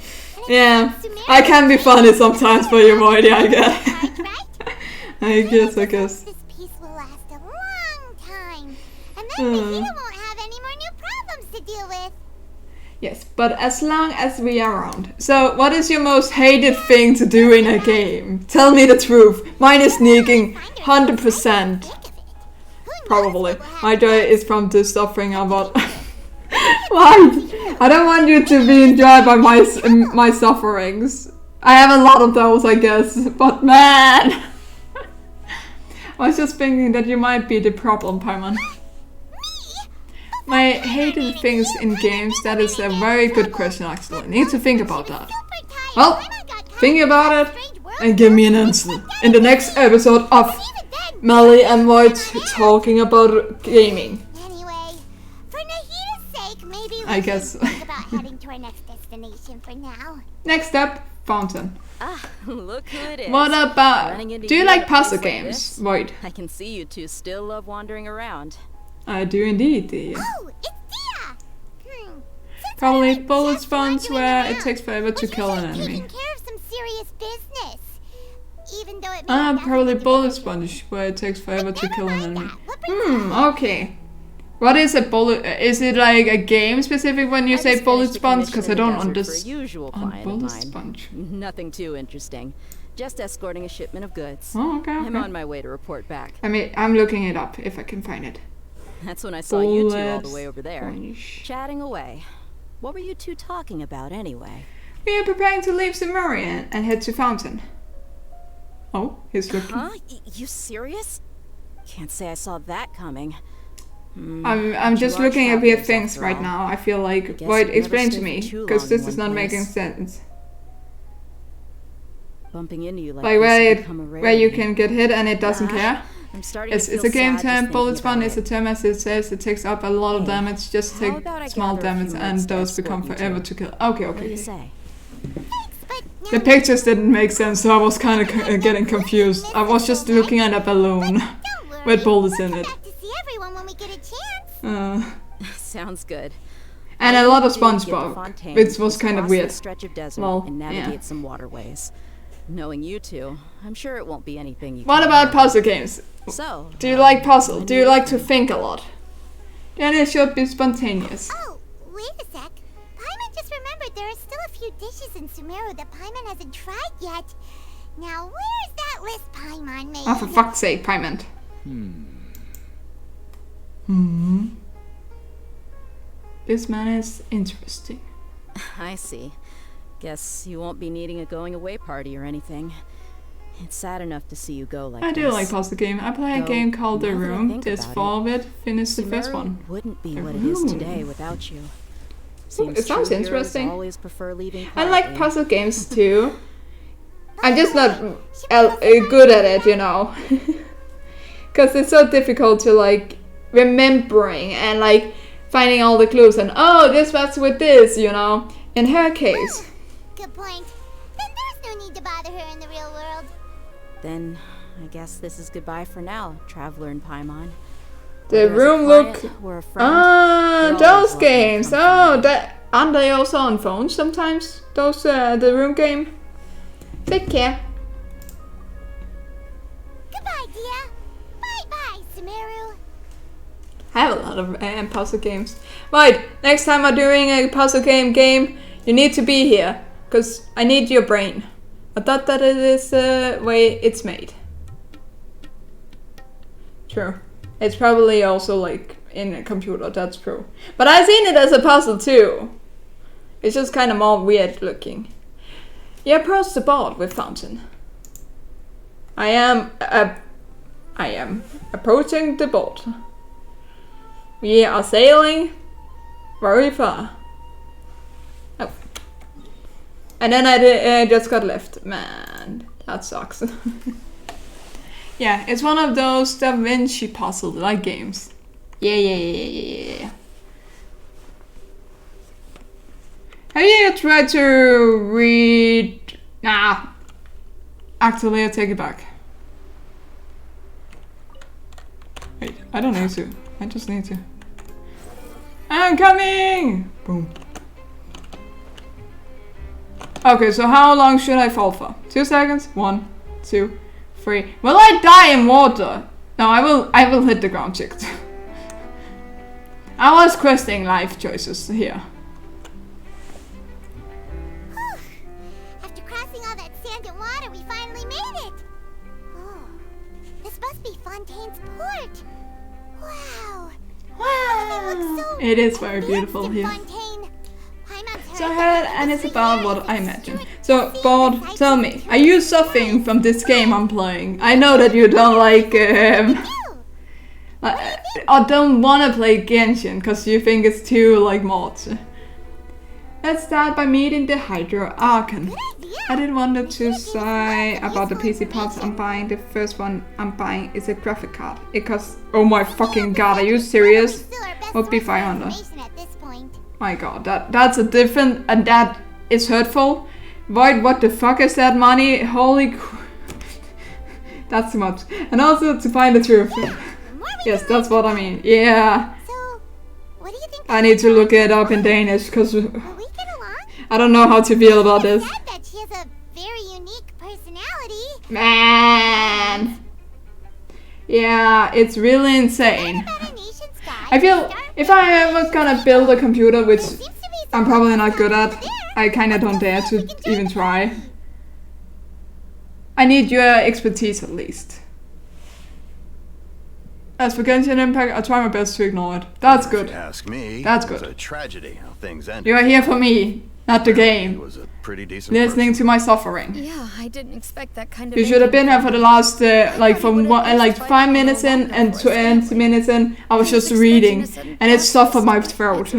Yeah, I can be funny sometimes for you, Voidy, I guess. I guess. This peace will last a long time, and then Nahida won't have any more new problems to deal with. Yes, but as long as we are around. So, what is your most hated thing to do in a game? Tell me the truth. Mine is sneaking, 100%. Probably. My joy is from the suffering about... Why? I don't want you to be enjoyed by my sufferings. I have a lot of those, I guess. But man, I was just thinking that you might be the problem, Paimon. My hated things in games. That is a very good question, actually. I need to think about that. Well, think about it and give me an answer in the next episode of Melly and Void talking about gaming. I guess. Think about heading to our next destination for now. Next up, Fountain. Ah, look who it is. What about... Do you like puzzle games, Void? I can see you two still love wandering around. I do indeed, Dia. Oh, it's Dia! Probably bullet sponge where it takes forever to kill an enemy. Taking care of some serious business. Even though it probably bullet sponge where it takes forever to kill an enemy. Okay. What is a bullet? Is it like a game specific when you say bullet sponge? Because I don't understand. Bullet sponge. Nothing too interesting. Just escorting a shipment of goods. Oh, okay. I'm on my way to report back. I mean, I'm looking it up if I can find it. That's when I saw you two all the way over there, chatting away. What were you two talking about anyway? We are preparing to leave Sumerian and head to Fountain. Oh, he's looking. Huh? You serious? Can't say I saw that coming. I'm just looking at weird things right now. I feel like, Void, explain to me, because this is not making sense. Bumping into you like where you can get hit and it doesn't care. It's a game term. Bullet sponge is a term as it says. It takes up a lot of damage. Just take small damage and those become forever to kill. Okay. What do you say? The pictures didn't make sense, so I was kind of getting confused. I was just looking at a balloon with bullets in it. Everyone when we get a chance. Sounds good. And a lot of SpongeBob, which was kind of weird. Stretch of desert and navigate some waterways. Knowing you two, I'm sure it won't be anything you. What about puzzle games? So, do you like puzzle? Do you like to think a lot? Then it should be spontaneous. Oh, wait a sec. Paimon just remembered there are still a few dishes in Sumeru that Paimon hasn't tried yet. Now, where's that list Paimon made? Oh, for fuck's sake, Paimon. This man is interesting. I see. Guess you won't be needing a going away party or anything. It's sad enough to see you go like this. I do like puzzle game. I play a game called The Room. This fall of it. Finished the first one. Wouldn't be what it is today without you. It sounds interesting. Always prefer leaving I like puzzle games too. I'm just not good at it, you know. Because it's so difficult to like remembering and like finding all the clues and oh, this was with this, you know. In her case. Good point. Then there's no need to bother her in the real world. Then I guess this is goodbye for now, Traveler and Paimon. The Room look. Those games. Oh, that aren't they also on phones sometimes? Those The Room game. Take care. Goodbye, Dia. Bye-bye, Sumeru. I have a lot of puzzle games. Right, next time I'm doing a puzzle game, you need to be here. Because I need your brain. I thought that it is the way it's made. True. It's probably also like in a computer, that's true. But I've seen it as a puzzle too. It's just kind of more weird looking. You approach the board with Fountain. I am approaching the board. We are sailing very far. Oh. And then I just got left. Man, that sucks. Yeah, it's one of those Da Vinci puzzle-like games. Yeah. Have you tried to read... Nah. Actually, I take it back. Wait, I don't need to. I just need to. I'm coming! Boom. Okay, so how long should I fall for? 2 seconds? 1, 2, 3. Will I die in water? No, I will hit the ground check. I was questioning life choices here. After crossing all that sand and water, we finally made it! Oh, this must be Fontaine's port! Wow! Wow! It is very beautiful here. So I heard, and it's about what I imagine. So, Board, tell me, are you suffering from this game I'm playing? I know that you don't like, or don't wanna play Genshin, because you think it's too, like, mods. Let's start by meeting the Hydro Archon. I didn't want to say about the PC parts I'm buying. The first one I'm buying is a graphic card. It costs, oh my fucking god, are you serious? Would be 500. My god, that's a different, and that is hurtful. Void, what the fuck is that money? Holy that's too much. And also to find the truth. Yes, that's what I mean. Yeah. What do you think? I need to look it up in Danish, because I don't know how to feel about this. That she has a very unique personality. Man. Yeah, it's really insane. I feel if I ever gonna build a computer, which I'm probably not good at, I kinda don't dare to even try. I need your expertise at least. As for Genshin Impact, I try my best to ignore it. That's good. If you ask me, that's it was good. a tragedy how things ended. You are here for me, not the game. He was a pretty decent listening to my suffering. Yeah, I didn't expect that kind of. You should have been here for the last, like from like 5 minutes in and 20 minutes in. I was just reading, and it suffered my throat.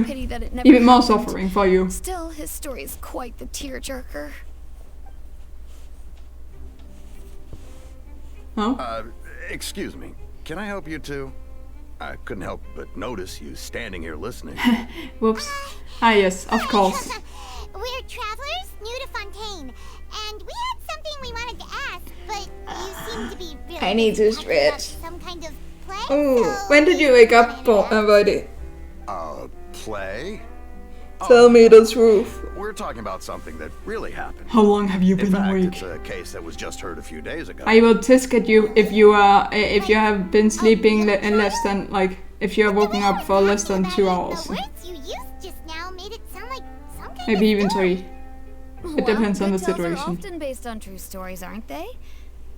Even more suffering for you. Still, his story is quite the tearjerker. Oh? Excuse me. Can I help you too? I couldn't help but notice you standing here listening. Whoops. Ah, yes, of course. We're travelers new to Fontaine, and we had something we wanted to ask, but you seem to be really I need to stretch. Some kind of play. Oh, when did you wake up, Voidy? Play? Tell me the truth. We're talking about something that really happened. How long have you been In fact, awake? It's a case that was just heard a few days ago. I will tisk at you if you have been sleeping less than like if you are woken up for less than 2 hours. The words you used just now made it sound like some kind Maybe of even story. 3. It depends on the Good tales are situation. often based on true stories, aren't they?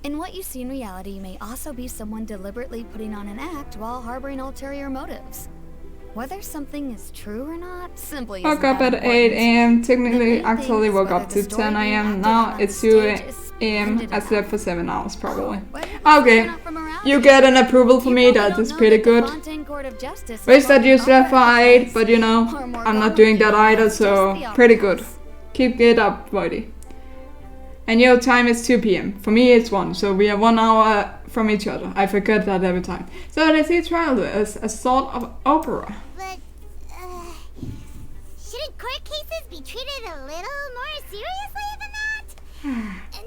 In what you see in reality may also be someone deliberately putting on an act while harboring ulterior motives. Whether something is true or not simply Woke up at 8 a.m. Technically, actually woke up to 10 a.m. Now it's 2 a.m. I slept for 7 hours probably. Okay, you get an approval for me. That is pretty good. Wish that you slept for 8, but you know, I'm not doing that either, so pretty good. Keep it up, buddy. And your time is 2 p.m. For me it's 1, so we are 1 hour from each other. I forget that every time. So they see travel as a sort of opera. But, shouldn't court cases be treated a little more seriously than that?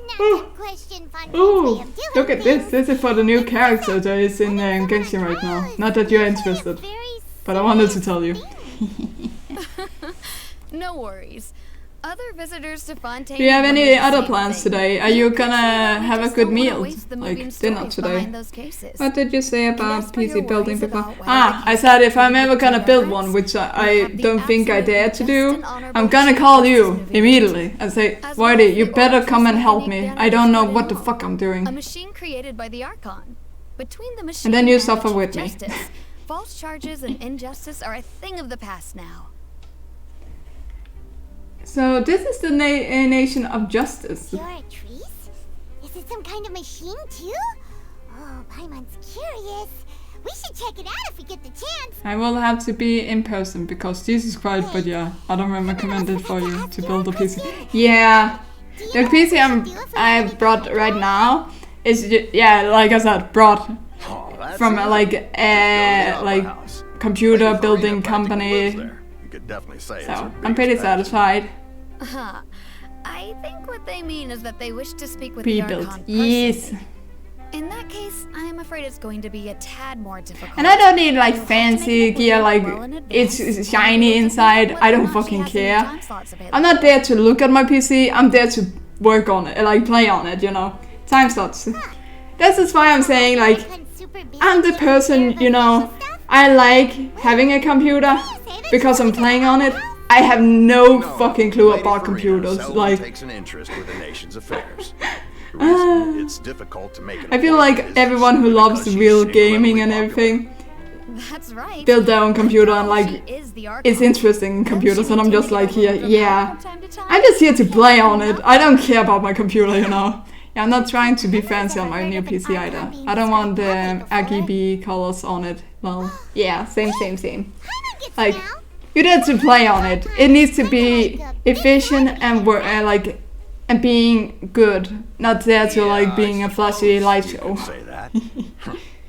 Not to question Fontaine's way Ooh, of doing look at things. this. This is for the new character that is in Genshin right now. Not that you're interested, but I wanted to tell you. No worries. Other visitors to Fontaine. Do you have any other plans today? Are you gonna have a good meal, like dinner today? What did you say about PC building before? I said if I'm ever gonna build one, which I don't think I dare to do, I'm gonna call you immediately and say, Voidy, you better come and help me. I don't know what the fuck I'm doing. A machine created by the Archon. Between the machine And then you and suffer the with me. justice, False charges and injustice are a thing of the past now. So this is the nation of justice. Pure trees? Is it some kind of machine too? Oh, Paimon's curious. We should check it out if we get the chance. I will have to be in person because Jesus Christ, but yeah, I don't recommend it for you to build a PC. Yeah, the PC I brought right now is yeah, like I said, brought from like computer building company. You could definitely say so I'm pretty satisfied. I think what they mean is that they wish to speak with the Archon personally. Yes. In that case, I am afraid it's going to be a tad more difficult. And I don't need like fancy gear, like it's shiny inside. I don't fucking care. I'm not there to look at my PC. I'm there to work on it, like play on it, you know. Time slots. This is why I'm saying like I'm the person, you know. I like having a computer because I'm playing on it. I have no fucking clue about computers. Like takes an interest with the nation's affairs. It's difficult to make I feel like everyone who loves real gaming and everything That's right. build their own computer and like it's interesting in computers, and I'm just like here, yeah. I'm just here to play on it. I don't care about my computer, you know. Yeah, I'm not trying to be fancy on my new PC either. I don't want the RGB colors on it. Well, yeah, same. Like, you're there to play on it. It needs to be efficient and and being good, not there to like being a flashy light show. Say that.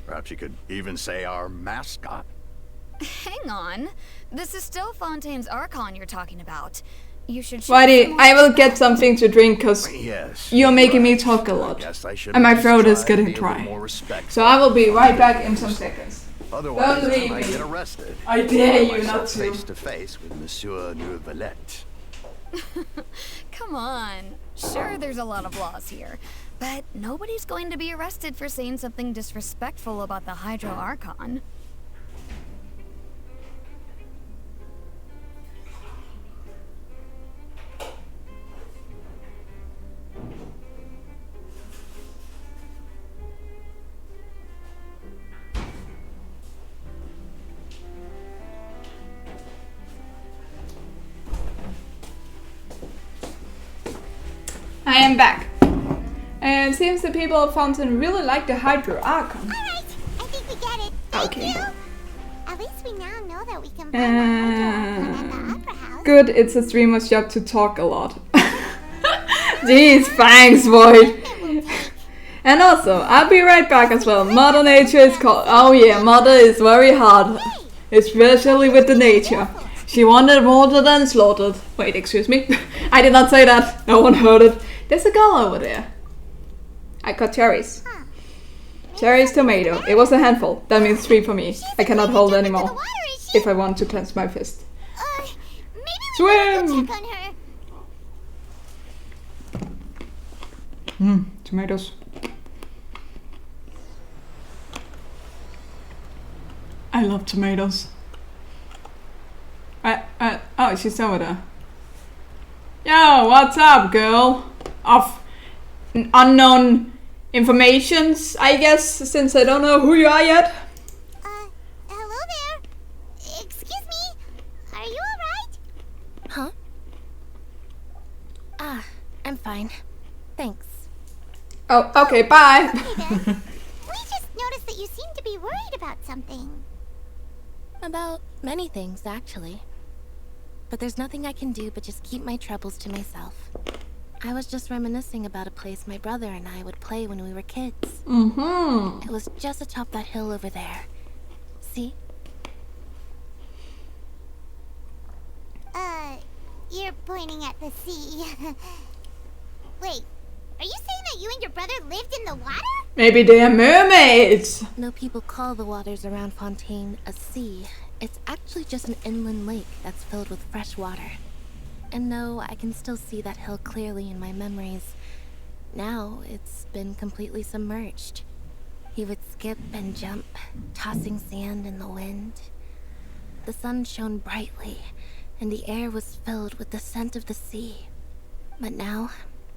Perhaps you could even say our mascot. Hang on. This is still Fontaine's Archon you're talking about. You should. Whitey, I will get something to drink because you're making me talk a lot. And my throat is getting dry. So I will be right back in some seconds. Otherwise, Don't leave I might me. get arrested. I dare you not to. Face to face with Monsieur Neuvillette. Come on. Sure, there's a lot of laws here, but nobody's going to be arrested for saying something disrespectful about the Hydro Archon. I am back. And seems the people of Fontaine really like the Hydro Archon. Alright, I think we get it. Thank Okay. you. At least we now know that we can find the Hydro Archon at the Opera House. Good, it's a streamer's job to talk a lot. Jeez, thanks, boy. And also, I'll be right back as well. Mother Nature is called. Oh yeah, Mother is very hard, especially with the nature. She wanted water then slaughtered. Wait, excuse me. I did not say that. No one heard it. There's a girl over there. I got cherries. Cherries, tomato. It was a handful. That means 3 for me. I cannot hold anymore if I want to cleanse my fist. Swim! Check on her. Tomatoes. I love tomatoes. Oh, she's over there. Yo, what's up, girl? Of unknown informations, I guess, since I don't know who you are yet. Hello there. Excuse me. Are you alright? Huh? Ah, I'm fine. Thanks. Oh, okay, bye. We just noticed that you seem to be worried about something. About many things, actually. But there's nothing I can do but just keep my troubles to myself. I was just reminiscing about a place my brother and I would play when we were kids. Mm-hmm. It was just atop that hill over there. See? You're pointing at the sea. Wait, are you saying that you and your brother lived in the water? Maybe they are mermaids. No people call the waters around Fontaine a sea. It's actually just an inland lake that's filled with fresh water. And no, I can still see that hill clearly in my memories. Now, it's been completely submerged. He would skip and jump, tossing sand in the wind. The sun shone brightly, and the air was filled with the scent of the sea. But now,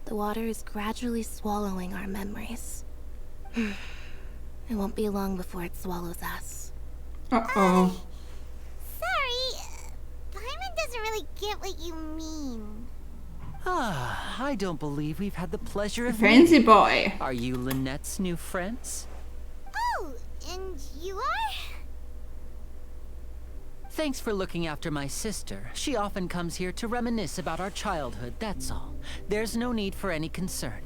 the water is gradually swallowing our memories. It won't be long before it swallows us. Uh-oh. Sorry, Paimon doesn't really get what you mean. Ah, I don't believe we've had the pleasure of Fancy meeting. boy. Are you Lynette's new friends? Oh, and you are? Thanks for looking after my sister. She often comes here to reminisce about our childhood, that's all. There's no need for any concern.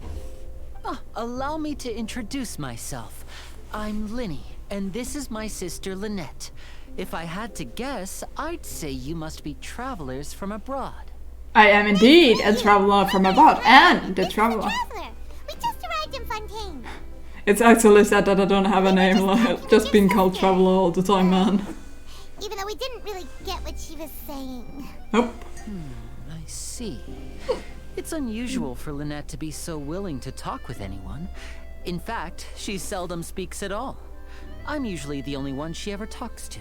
Allow me to introduce myself. I'm Lyney, and this is my sister Lynette. If I had to guess, I'd say you must be travelers from abroad. I am indeed a traveler from abroad, and a traveler. We just arrived in Fontaine. It's actually sad that I don't have a name, like, just being called traveler all the time, man. Even though we didn't really get what she was saying. Nope. I see. It's unusual for Lynette to be so willing to talk with anyone. In fact, she seldom speaks at all. I'm usually the only one she ever talks to.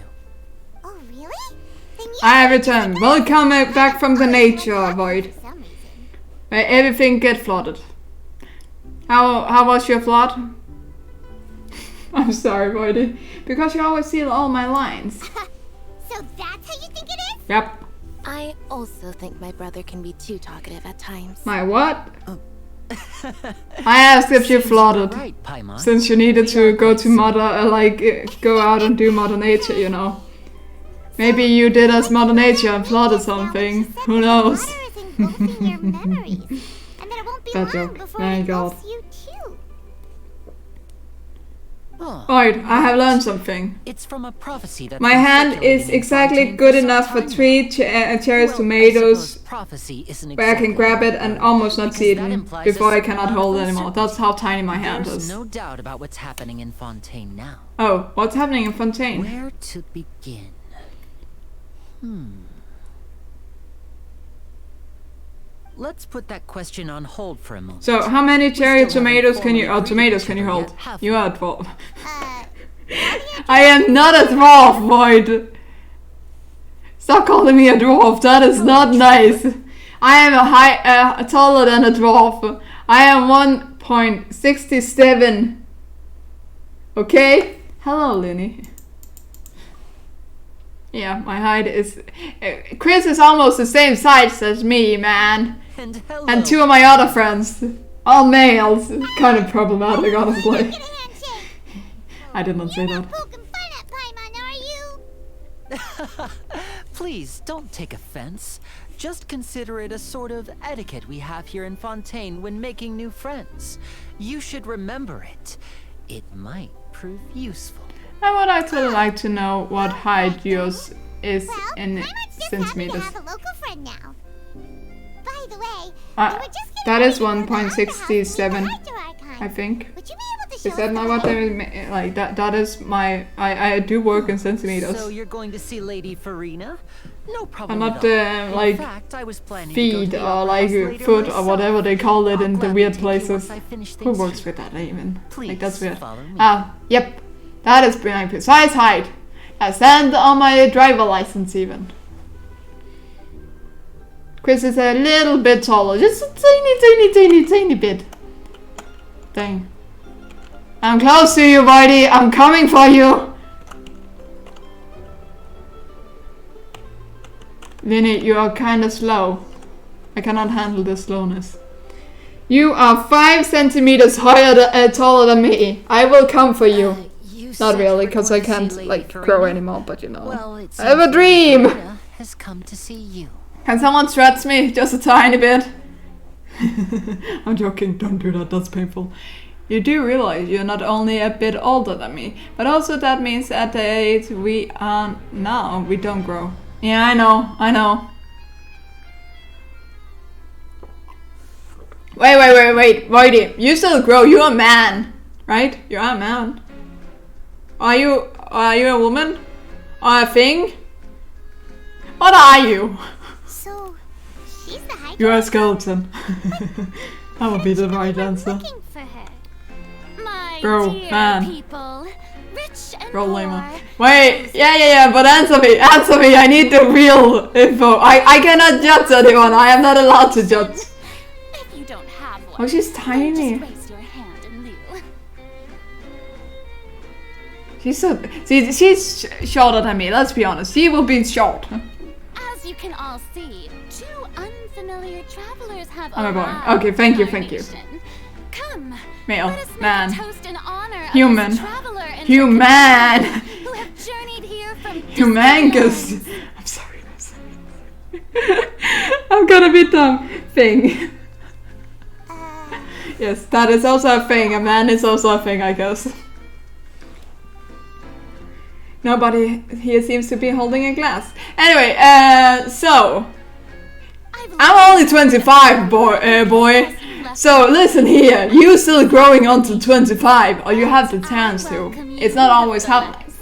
Oh, really? Then you I returned. Welcome back from the nature void. Where everything get flooded. How was your flood? I'm sorry, Voidy. Because you always steal all my lines. So that's how you think it is? Yep. I also think my brother can be too talkative at times. My what? I asked if you flooded. Right, Paimon. Since you needed to go to Mother, go out and do Mother Nature, you know. Maybe you did as Mother Nature and flooded something. Who knows? Your memories. And then it won't be Bad long joke. before My it God. engulfs you too. Right, I have learned something. It's from a prophecy that My hand is exactly good enough for 3 cherries tomatoes where I can grab it and almost not see it before I cannot hold it anymore. That's how tiny my hand There's is. no doubt about what's happening in Fontaine now. Oh, what's happening in Fontaine? Where to begin? Let's put that question on hold for a moment. So, how many cherry tomatoes can you... Oh, tomatoes can you hold? You are a dwarf. I am not a dwarf, Void! Stop calling me a dwarf, that is not nice. I am taller than a dwarf. I am 1.67. Okay? Hello, Lyney. Yeah, my height is... Chris is almost the same size as me, man. And 2 of my other friends. All males. Kind of problematic, honestly. I did not say that. Please, don't take offense. Just consider it a sort of etiquette we have here in Fontaine when making new friends. You should remember it. It might prove useful. I would actually like to know what height yours is in centimeters. I have a local friend now. By the way, that is 1.67, I think. Is that not what they like? That is my. I do work in centimeters. So you're going to see Lady Farina? No problem. I'm not In fact, I was planning feed to go to or like foot or whatever they call it in the weird places. Who works with that even? Like that's weird. Yep. That is my precise height. I stand on my driver license even. Chris is a little bit taller. Just a tiny bit. Dang. I'm close to you, buddy. I'm coming for you. Lyney, you are kinda slow. I cannot handle this slowness. You are 5 centimeters taller than me. I will come for you. Not really, because I can't like grow anymore, but you know. Well, I have a dream! Has come to see you. Can someone stretch me just a tiny bit? I'm joking, don't do that, that's painful. You do realize you're not only a bit older than me, but also that means at the age we are now, we don't grow. Yeah, I know. Wait, Voidy, you still grow, you're a man, right? You are a man. Are you a woman? Or a thing? What are you? So, she's the high. You're a skeleton. That would be the right answer. Looking for her. My Bro, dear man. people, rich and Bro, poor. lamer. Wait, yeah, but answer me, I need the real info. I cannot judge anyone, I am not allowed to judge. If you don't have one, Oh, she's tiny. just raise your hand in lieu. She's so... See, she's shorter than me, let's be honest. She will be short. As you can all see, two unfamiliar travelers have I'm a boy. arrived Okay, thank you, in our thank you. nation. Come, Male. let us make Man. a toast in honor of Human. this traveler and Human. who have journeyed here from Humongous. I'm sorry. I'm gonna be dumb. Thing. Yes, that is also a thing. A man is also a thing, I guess. Nobody here seems to be holding a glass. Anyway, so I'm only 25, boy. So listen here, you still growing on to 25, or you have the chance to. It's not always happening,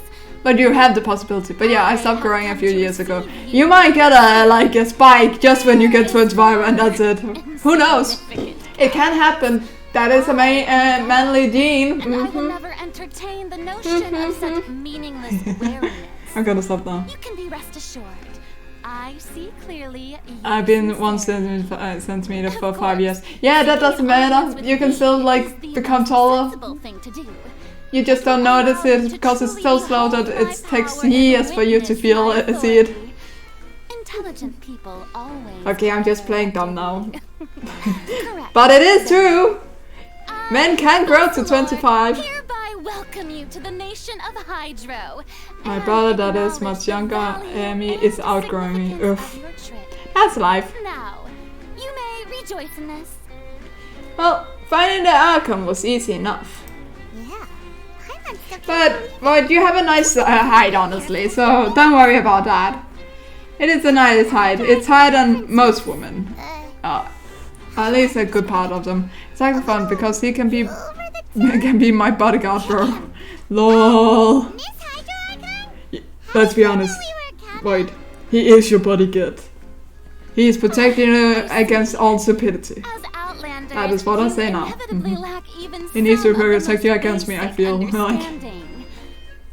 but you have the possibility. But yeah, I stopped growing a few years ago. You might get a spike just when you get 25, and that's it. Who knows? It can happen. That is a manly gene. I will never entertain the notion of such meaningless wariness. I'm gonna stop now. You can be rest assured. I see clearly. I've been 1 centimeter for 5 years. Yeah, that doesn't matter. You can still become taller. You just don't notice it because it's so slow that it takes years for you to see it. Intelligent people always. Okay, I'm just playing dumb now. But it is true. Men can grow to 25. Hereby welcome you to the nation of Hydro. My brother that is much younger me is outgrowing me. Ugh. That's life. Now, you may rejoice in this. Well, finding the outcome was easy enough. Yeah. But you have a nice hide, honestly, so don't worry about that. It is a nice hide. It's higher than most women. At least a good part of them. It's actually fun because he can be my bodyguard, bro. LOL. Let's be honest. Wait, he is your bodyguard. He is protecting you against all stupidity. That is what I say now. He needs to protect you against me, I feel like.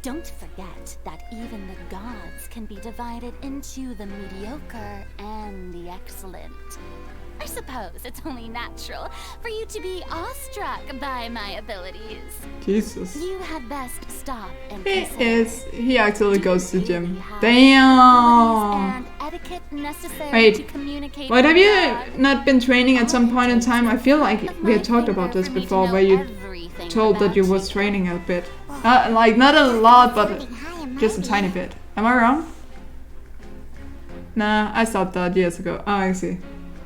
Don't forget that even the gods can be divided into the mediocre and the excellent. I suppose it's only natural for you to be awestruck by my abilities. Jesus. You had best stop and He actually goes to gym. Damn! Wait, what, have you not been training at some point in time? I feel like we had talked about this before, where you told that you was training a bit. Not a lot, but just a tiny bit. Am I wrong? Nah, I stopped that years ago. Oh, I see.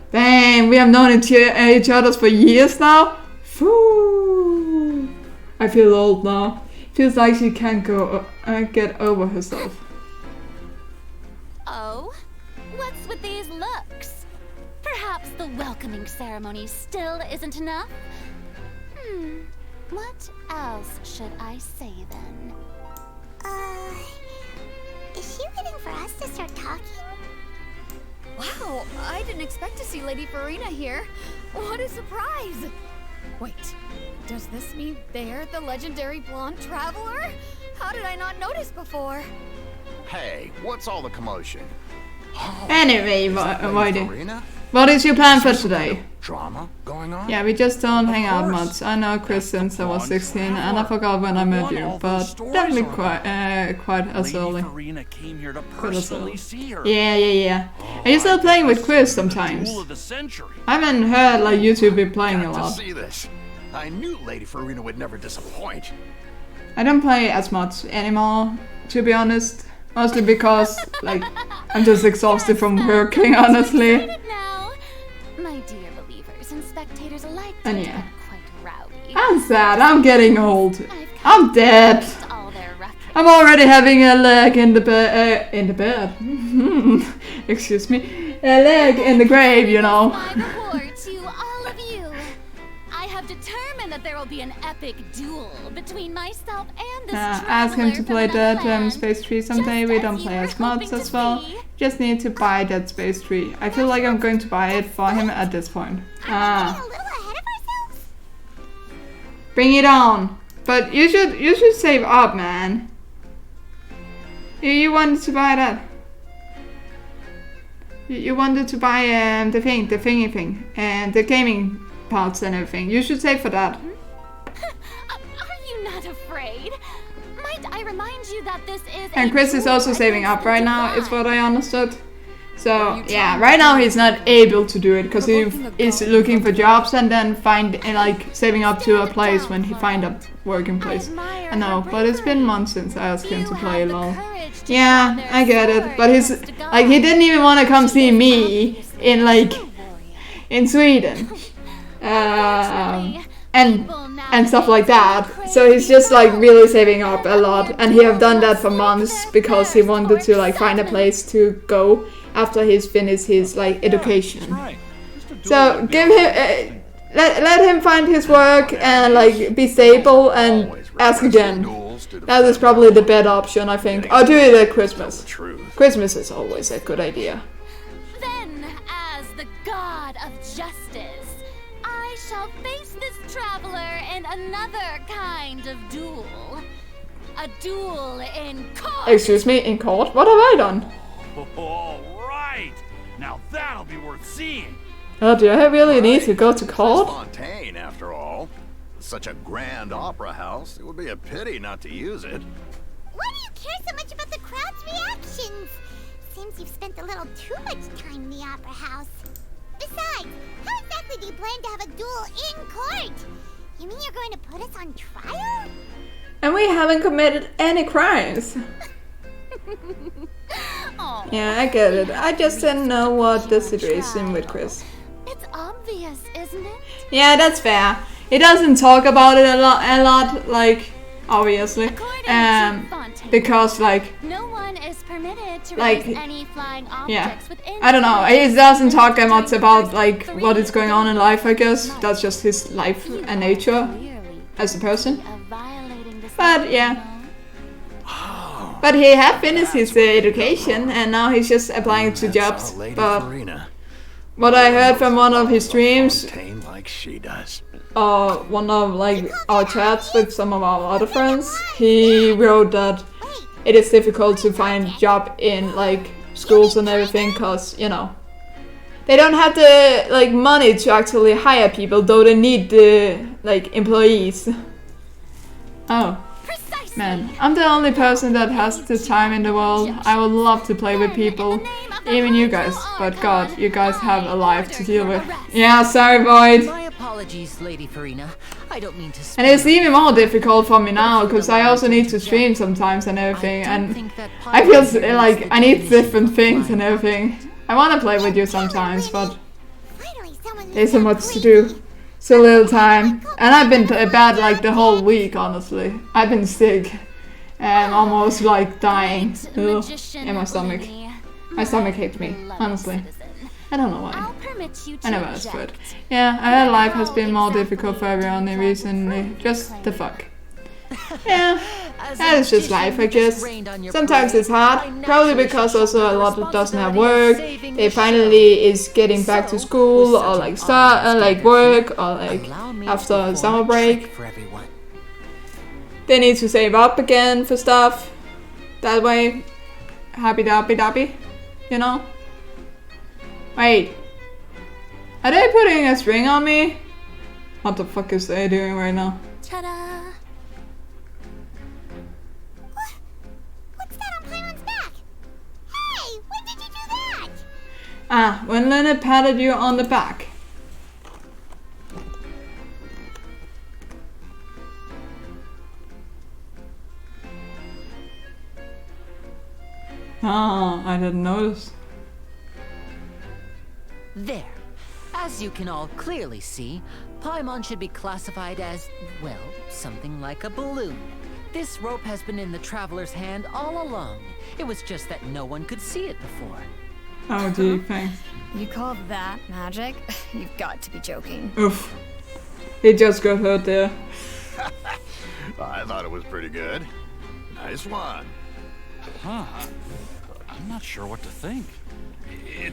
Dang, we have known each other for years now? Phoo. I feel old now. Feels like she can't get over herself. Oh? What's with these looks? Perhaps the welcoming ceremony still isn't enough? What else should I say then? Is she waiting for us to start talking? Wow, I didn't expect to see Lady Farina here. What a surprise! Wait, does this mean they're the legendary blonde traveler? How did I not notice before? Hey, what's all the commotion? Anyway, Voidy, what is your plan for today? Drama going on? Yeah, we just don't hang out much. I know Chris since I was 16, and I forgot when I met you, but definitely quite as early. Quite as early. Yeah. Are you still playing with Chris sometimes? I haven't heard you two be playing a lot. I knew Lady Farina would never disappoint. I don't play as much anymore, to be honest. Mostly because, I'm just exhausted from working, honestly. My dear believers and spectators alike And yeah. quite rowdy. I'm sad, I'm getting old. I'm dead. I'm already having a leg in the bed. Excuse me. A leg in the grave, you know. Determined that there will be an epic duel between myself and this ask him to play Dead Space Tree someday. We don't play as mods as well. Just need to buy Dead Space Tree. I feel like I'm going to buy it for him at this point. Bring it on. But you should save up, man. You wanted to buy that. You wanted to buy the thingy thing, and the gaming parts and everything. You should save for that. Are you not afraid? Might I remind you that this is And Chris is also saving up right now, is what I understood. So yeah, right now he's not able to do it because he is looking for jobs and then saving up to a place when he find a working place. I know, but it's been months since I asked him to play LOL. Yeah, I get it, but he's like he didn't even want to come see me in Sweden, and stuff like that. So he's just really saving up a lot, and he have done that for months because he wanted to find a place to go after he's finished his education. So give him let him find his work and be stable and ask again. That is probably the better option, I think. I'll do it at Christmas. Christmas is always a good idea. Then, as the god of justice, I shall face this traveler in another kind of duel. A duel in court. Excuse me, in court? What have I done? All right. Now that'll be worth seeing. Oh, do I really need to go to court? Fontaine, after all. Such a grand opera house. It would be a pity not to use it. Why do you care so much about the crowd's reactions? Seems you've spent a little too much time in the opera house. Besides, how exactly do you plan to have a duel in court? You mean you're going to put us on trial? And we haven't committed any crimes. Yeah, I get it. I just didn't know what the situation with Chris. It's obvious, isn't it? Yeah, that's fair. He doesn't talk about it a lot, obviously, because no one is permitted to raise any flying objects within. I don't know. He doesn't talk that much about what is going on in life. I guess that's just his life and nature as a person. But yeah. But he had finished his education and now he's just applying to jobs. But what I heard from one of his streams, one of our chats with some of our other friends, he wrote that it is difficult to find job in schools and everything because they don't have the money to actually hire people, though they need the employees. Oh. Man, I'm the only person that has the time in the world. I would love to play with people, even you guys, but God, you guys have a life to deal with. Yeah, sorry, Void. My apologies, Lady Farina. I don't mean to. And it's even more difficult for me now, because I also need to stream sometimes and everything, and I feel like I need different things and everything. I want to play with you sometimes, but there's so much to do. So little time, and I've been bad the whole week, honestly. I've been sick and almost dying. Ugh, in my stomach. My stomach hates me, honestly. I don't know why. I never asked for it. Yeah, our life has been more difficult for everyone recently. Just the fuck. Yeah, that is just life, I guess. Sometimes it's hard, probably because also a lot doesn't have work. They finally is getting back to school or start work or after summer break. They need to save up again for stuff. That way, happy, Wait, are they putting a string on me? What the fuck is they doing right now? Ta-da! Ah, when Leonard patted you on the back. Ah, I didn't notice. There. As you can all clearly see, Paimon should be classified as, well, something like a balloon. This rope has been in the traveler's hand all along. It was just that no one could see it before. Oh gee, thanks. You call that magic? You've got to be joking. Oof. He just got hurt there. I thought it was pretty good. Nice one. Huh. I'm not sure what to think.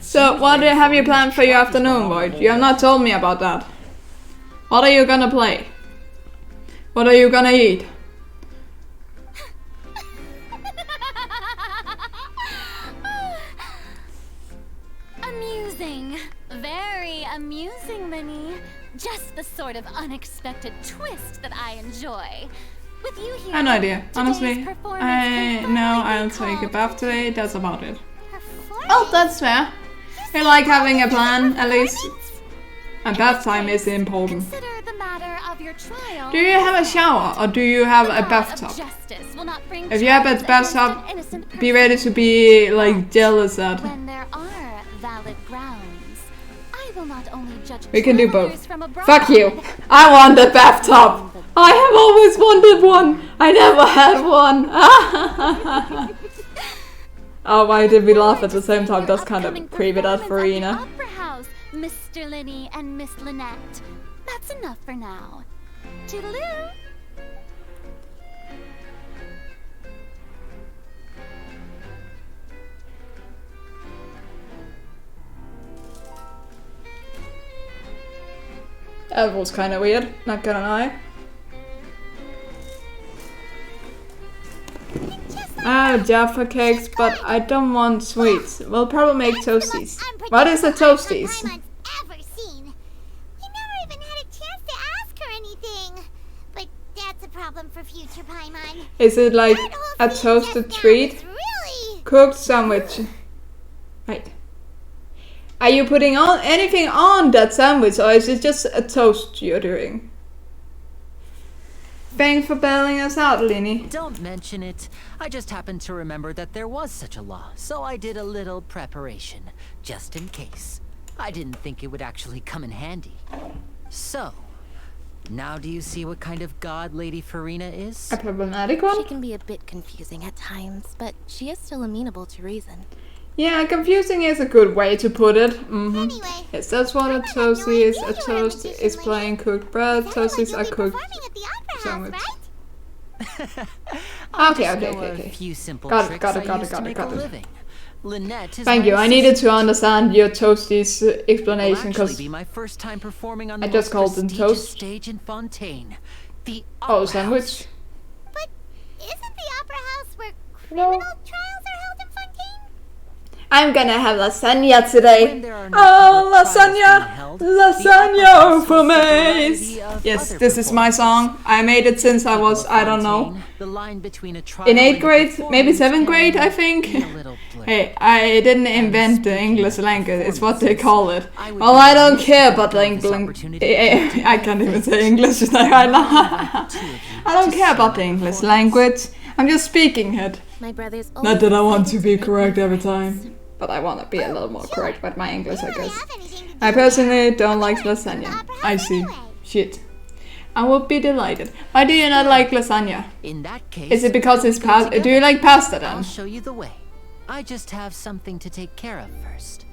So, what have you planned for your afternoon, Void? You have not told me about that. What are you gonna play? What are you gonna eat? Amusing. Very amusing, Minnie. Just the sort of unexpected twist that I enjoy. With you here, I have no idea, today's honestly. performance I can know finally I'll be take a called bath today, that's about it. Oh, that's fair. I like having a plan, at least. And bath time is important. Consider the matter of your trial. Do you have a shower, or do you have a bathtub? Justice will not bring If you have a charges bathtub, against an innocent be ready to be, like, jealous at. When there are valid grounds, I will not only judge We can do travelers both. from abroad, Fuck you. I want a bathtub. I have always wanted one. I never had one. Oh, why did we laugh at the same time? That's kind of creepy, that Farina. Opera House, Mr. Linney and Miss Lynette. That's enough for now. Toodaloo! That was kind of weird, not gonna lie. Ah, Jaffa cakes, but I don't want sweets. We'll probably make toasties. What is a toasties? Ever seen. We never even had a chance to ask her anything. But that's a problem for future Paimon. Is it like a toasted treat? Cooked sandwich. Right. Are you putting on anything on that sandwich, or is it just a toast you're doing? Thanks for bailing us out, Linny. Don't mention it. I just happened to remember that there was such a law, so I did a little preparation, just in case. I didn't think it would actually come in handy. So, now do you see what kind of god Lady Farina is? A problematic one? She can be a bit confusing at times, but she is still amenable to reason. Yeah, confusing is a good way to put it. Yes, that's what a toasty is. A toast is plain cooked bread. Toasties are cooked sandwich. Okay. Got it. Thank you. I needed to understand your toasties explanation because I just called them toast. Stage in Fontaine, the oh, sandwich. But isn't the Opera House where criminal trials are held in Fontaine? I'm gonna have lasagna today. Oh, lasagna! Lasagna for me! Yes, this is my song. I made it since I was, I don't know, in 8th grade, maybe 7th grade, I think. Hey, I didn't invent the English language, it's what they call it. Well, I don't care about the English. I can't even say English right now. I don't care about the English language. I'm just speaking it. Not that I want to be correct every time. But I want to be a little more correct with my English, I guess. I personally don't like lasagna. I see. Shit. I would be delighted. Why do you not like lasagna? In that case, is it because it's pasta? Do you like pasta then? I'll show you the way. I just have something to take care of first.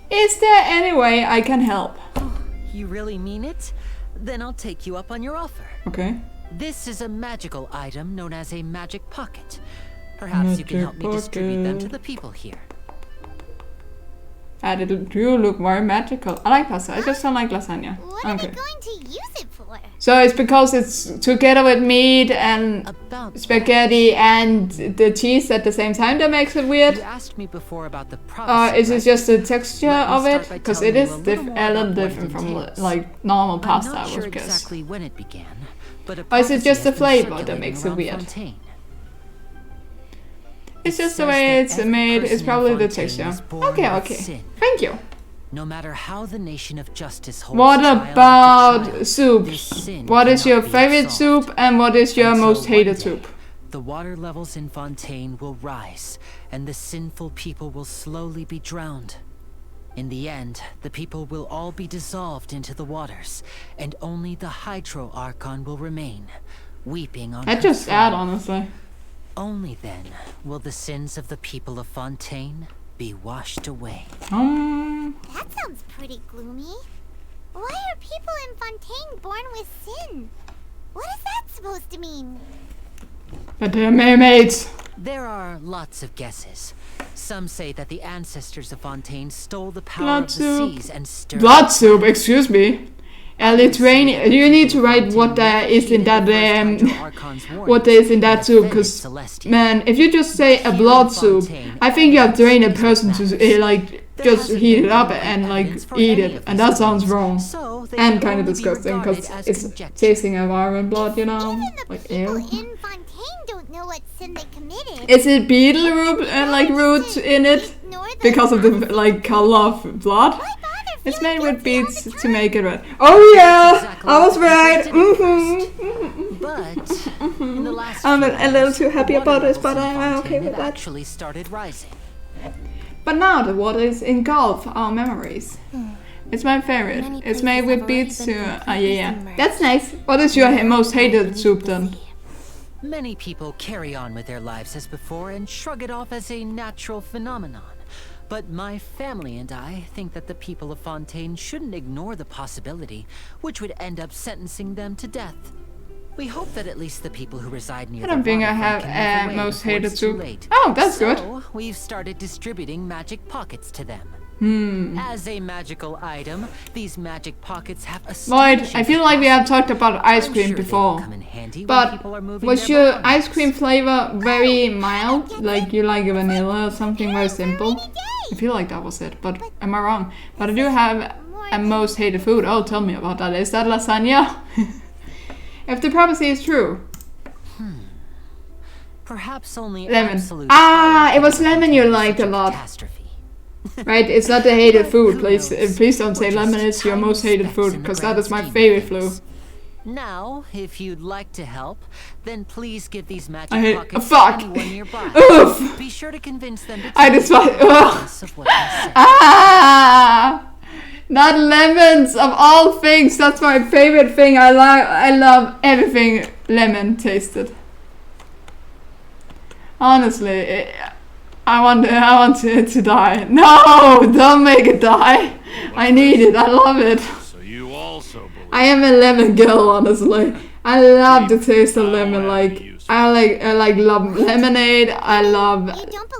Is there any way I can help? Oh, you really mean it? Then I'll take you up on your offer. Okay. This is a magical item known as a magic pocket. Perhaps you can help me distribute them to the people here. They do look very magical. I like pasta, I just don't like lasagna. What are we going to use it for? So it's because it's together with meat and spaghetti and the cheese at the same time that makes it weird? You asked me before about the process. Is it just the texture of it? Because it is a little different from like normal pasta, I would guess. Exactly when it began, but or is it just the flavor that makes it weird? It's just the way it's made, it's probably the texture. Okay. Thank you. No matter how the nation of justice holds what about soups? What is your favorite soup and what is your most hated soup? The water levels in Fontaine will rise and the sinful people will slowly be drowned. In the end, the people will all be dissolved into the waters and only the Hydro Archon will remain, weeping on That's just sad, honestly. Only then will the sins of the people of Fontaine be washed away. That sounds pretty gloomy. Why are people in Fontaine born with sin? What is that supposed to mean? But they're mermaids. There are lots of guesses. Some say that the ancestors of Fontaine stole the power of the seas and stirred... Blood soup, excuse me. Lithuania. You need to write what is in that what is in that soup, because man, if you just say a blood soup, I think you have trained a person to like just heat it up and like eat it, and that sounds wrong. So though, they And can kind of only be disgusting because regarded as it's conjecture. tasting environment blood, you know? Like, ew. In Fontaine don't know what sin they committed. Is it beetle root in it? Because of the like color of blood? It's made with beets to make it red. Oh yeah! I was right! But in the last I'm few a little years, too happy the about water this, but levels in I'm okay Fontaine with have that. actually started rising. But now the waters engulf our memories. It's my favorite. It's made with beets to... yeah. That's nice. What is your most hated soup then? Many people carry on with their lives as before and shrug it off as a natural phenomenon. But my family and I think that the people of Fontaine shouldn't ignore the possibility, which would end up sentencing them to death. We hope that at least the people who reside near I don't think I have a most hated soup. Oh, that's good. So we've started distributing magic pockets to them. As a magical item, these magic pockets have a Lloyd, I feel like we have talked about ice cream before. But was your ice cream flavor very mild? Like you like a vanilla or something very simple? I feel like that was it, but am I wrong? But I do have a most hated food. Oh, tell me about that. Is that lasagna? If the prophecy is true. Perhaps only Lemon. absolute It was lemon you liked a lot. Right, it's not the hated food. Please don't say lemon is your most hated food, because that is my favorite food. Now, if you'd like to help, then please give these magic I hate- pockets fuck. to anyone nearby. Oof. Be sure to convince them to I take despise. notice of what you say. Not lemons of all things. That's my favorite thing. I love everything lemon tasted. Honestly, I want it to die. No, don't make it die. I need it. I love it. So you also believe I am a lemon girl, honestly. I love the taste of lemon. Like I love lemonade. I love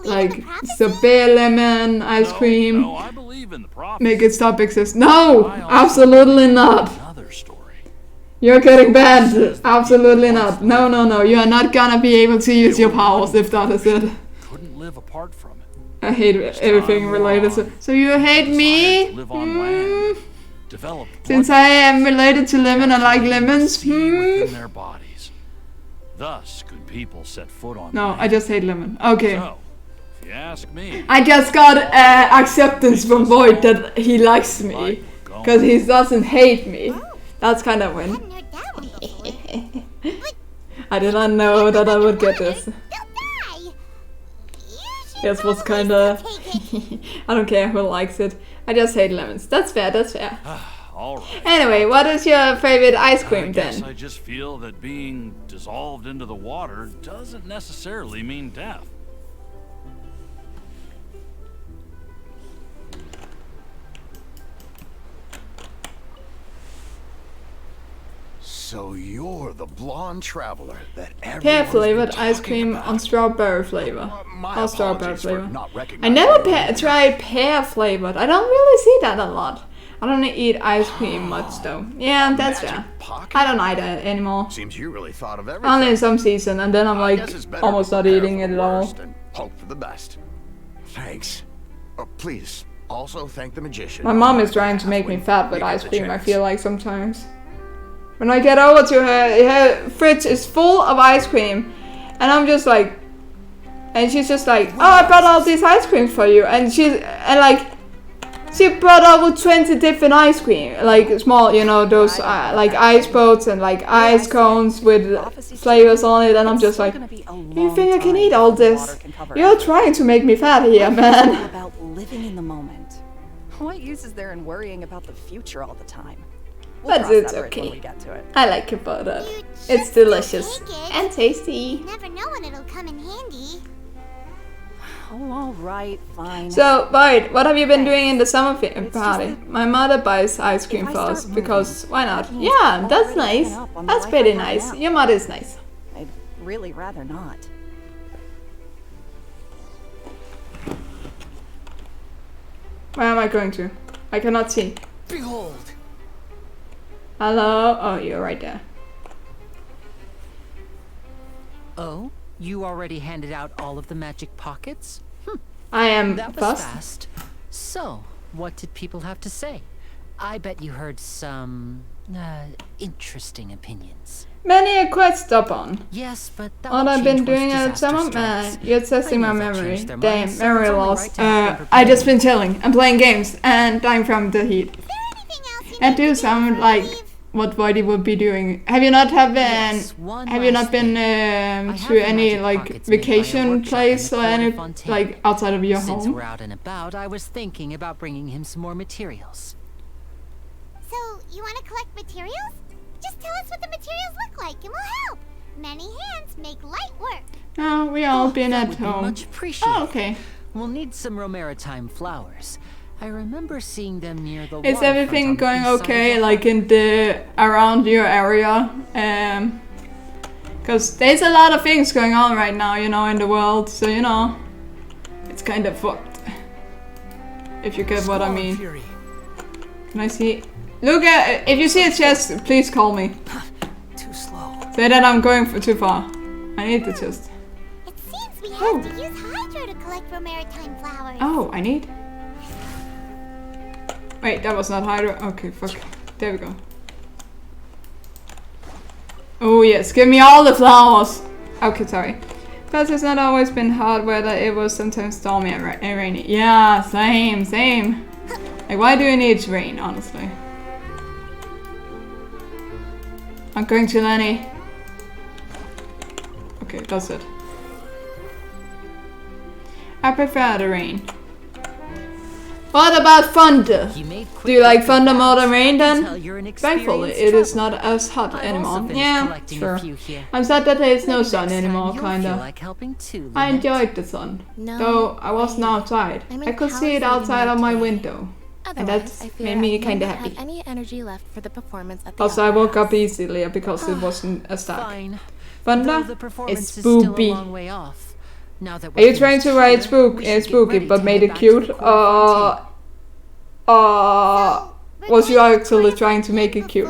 like sorbet lemon ice cream. No, I believe in the prophecy. Make it stop exist. No, absolutely not. You're getting banned. Absolutely not. No, no, no. You are not gonna be able to use your powers if that is it. Couldn't live apart from it. I hate everything related to. So you hate me? Live on land. Develop Since I am related to lemon and like lemons? within their bodies. Thus could people set foot on No, land. I just hate lemon. Okay. So, if you ask me, I just got acceptance from Void that he likes me. Because he doesn't hate me. That's kind of win. I did not know that I would get this. Yes, was kind of... I don't care who likes it. I just hate lemons. That's fair, that's fair. all right. Anyway, what is your favorite ice I cream guess then? I just feel that being dissolved into the water doesn't necessarily mean death. So you're the blonde traveler that Pear everyone's flavored been ice talking cream about. on strawberry flavor. My Or strawberry apologies for flavor. not I recognizing never your tried pear flavored. I don't really see that a lot. I don't eat ice cream much though. Yeah, that's fair. I don't eat it anymore. Seems you really thought of everything. Only in some season, and then I'm I like guess it's better almost to not prepare eating for it the at all. worst and hope for the best. Thanks. Please, also thank the magician. My mom is trying to make me fat with you get ice the cream, I chance. feel like sometimes. When I get over to her fridge is full of ice cream. And I'm just like... And she's just like, oh, I brought all these ice creams for you. And she brought over 20 different ice cream. Like small, you know, those like ice boats and like ice cones with flavors on it. And I'm just like, you think I can eat all this? You're trying to make me fat here, man. About living in the moment. What use is there in worrying about the future all the time? We'll But cross it's that bridge when okay. we get to it. I like it for that. It's delicious and tasty. You never know when it'll come in handy. Oh, all right, fine. So, Boyd, what have you been doing in the summer party? My mother buys ice cream for us because why not? Yeah, that's nice. That's pretty nice. Your mother is nice. I'd really rather not. Where am I going to? I cannot see. Behold! Hello? Oh, you're right there. Oh, you already handed out all of the magic pockets? I am That was fast. fast. So, what did people have to say? I bet you heard some interesting opinions. Many a quest stop on. Yes, but that All will I've been change once doing at disaster summer, strikes. man, you're testing I my know they'll memory. change their Damn, minds, so memory it's only loss. right to have them I just been chilling and playing games and dying from the heat. And do sound like what Voidy would be doing. Have you not been to any like vacation place or any like outside of your Since home? we're out and about, I was thinking about bringing him some more materials. So, you want to collect materials? Just tell us what the materials look like and we'll help. Many hands make light work. No, we all been that at would be home. much appreciated. Oh, okay. We'll need some Romaritime flowers. I remember seeing them near the Is waterfront everything on the going east side okay, of the like in the around your area? Cause there's a lot of things going on right now, you know, in the world. So you know, it's kind of fucked. If you get what I mean. Can I see? Look at if you see a chest, please call me. Too slow. Say that I'm going too far. I need the chest. It seems we have to use Hydro to collect Romaritime flowers. Oh, I need. Wait, that was not Hydro. Okay, fuck. There we go. Oh yes, give me all the flowers. Okay, sorry. Plus, it's not always been hot weather. It was sometimes stormy and rainy. Yeah, same. Like, why do you need rain, honestly? I'm going to Lenny. Okay, that's it. I prefer the rain. What about thunder? Do you like thunder more than rain then? Thankfully, it is not as hot anymore. Yeah, sure. I'm sad that there is no sun anymore, kinda. I enjoyed the sun, though I wasn't outside. I could see it outside of my window, and that made me kinda happy. Any energy left for the performance at the Also, I opera woke up house. easily because it wasn't as dark. Fine. Thunder Though the performance is is still a spooky. long way off. Now that Are you we're trying to finished write here, spooky but made it cute? Was you actually trying to make it cute?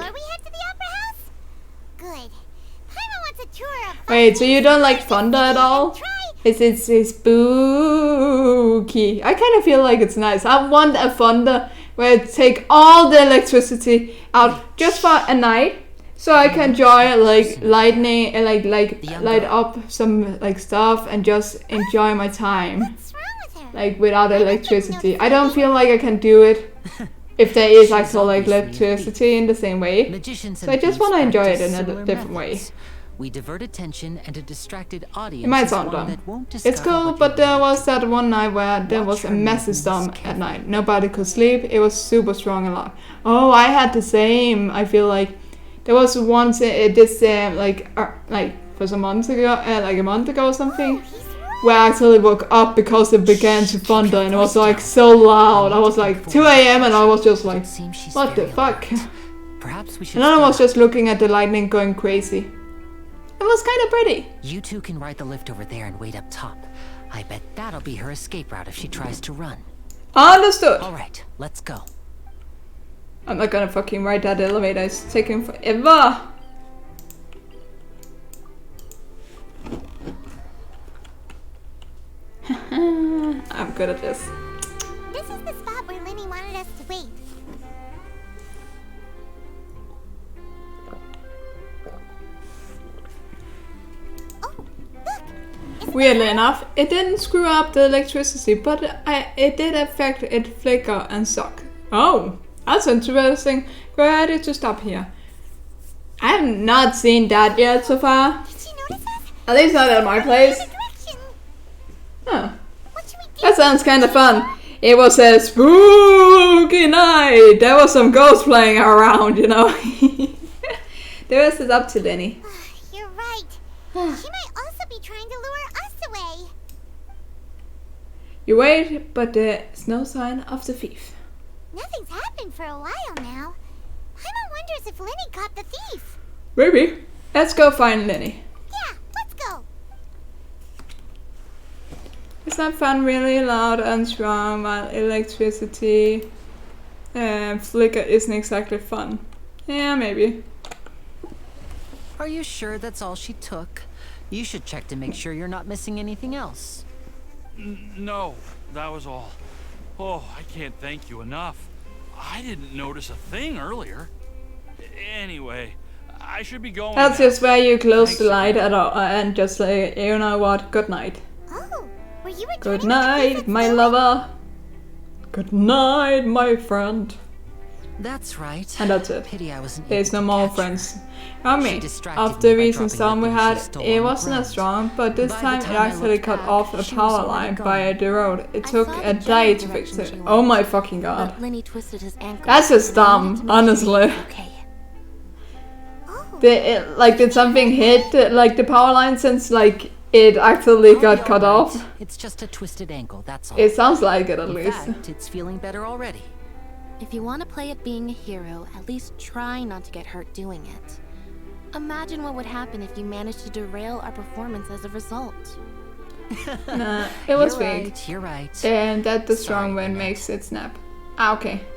Wait, so you don't like thunder at all? It's spooky. I kind of feel like it's nice. I want a thunder where it take all the electricity out just for a night. So I can enjoy like lightning and light up some like stuff and just enjoy my time. Like without electricity. I don't feel like I can do it if there is actual like electricity in the same way. So I just want to enjoy it in a different way. We divert attention and a distracted audience. It might is sound one dumb. that won't It's discover cool, what but you there was that one night where there was a massive storm at night. Nobody could sleep. It was super strong and loud. Oh, I had the same. I feel like there was once this like for some months ago, like a month ago or something, where I actually woke up because it began to thunder and it was like so loud. I was like 2 a.m. and I was just like, what the fuck? Perhaps we should And then I was just looking at the lightning going crazy. It was kind of pretty. You two can ride the lift over there and wait up top. I bet that'll be her escape route if she tries to run. Understood. Alright, let's go. I'm not gonna fucking ride that elevator. It's taking forever. I'm good at this. This is the spot where Lenny wanted us to wait. Weirdly enough, it didn't screw up the electricity, but it did affect it flicker and suck. Oh, that's interesting. Ready to stop here. I have not seen that yet so far. At least not at my place. Huh. That sounds kind of fun. It was a spooky night. There was some ghosts playing around, you know. The rest is up to Lenny. You're right. She might also be trying to lure us away. You wait, but there's no sign of the thief. Nothing's happened for a while now. Paimon wonders if Lenny caught the thief. Maybe. Let's go find Lenny. Yeah, let's go. Is that fan really loud and strong while electricity flicker isn't exactly fun? Yeah, maybe. Are you sure that's all she took? You should check to make sure you're not missing anything else. No, that was all. Oh, I can't thank you enough. I didn't notice a thing earlier. Anyway, I should be going That's now. just where you close the light and just say, you know what, good night. Oh, were you returning Good with the night, visit my still? lover. Good night, my friend. That's right. And that's it. Pity I wasn't There's no able to more catch friends. her. I She mean, distracted of me the by recent dropping storm the we things she had, stole it on the wasn't as ground. strong, but this By the time it time I actually looked cut back, off a she was power already line gone. by the road. It I took saw a the day general to fix direction it. she Oh went, my fucking god. But Lenny twisted his ankle. That's just and I wanted dumb, to make sure he honestly. was okay. Did something hit like the power line since like it actually I'll got be cut all off? right. It's just a twisted ankle, that's all. It sounds like it at In least. fact, it's feeling better already. If you want to play at being a hero, at least try not to get hurt doing it. Imagine what would happen if you managed to derail our performance as a result. Nah, it was You're fake. right, you're right. And that the strong wind makes it snap. Ah, okay.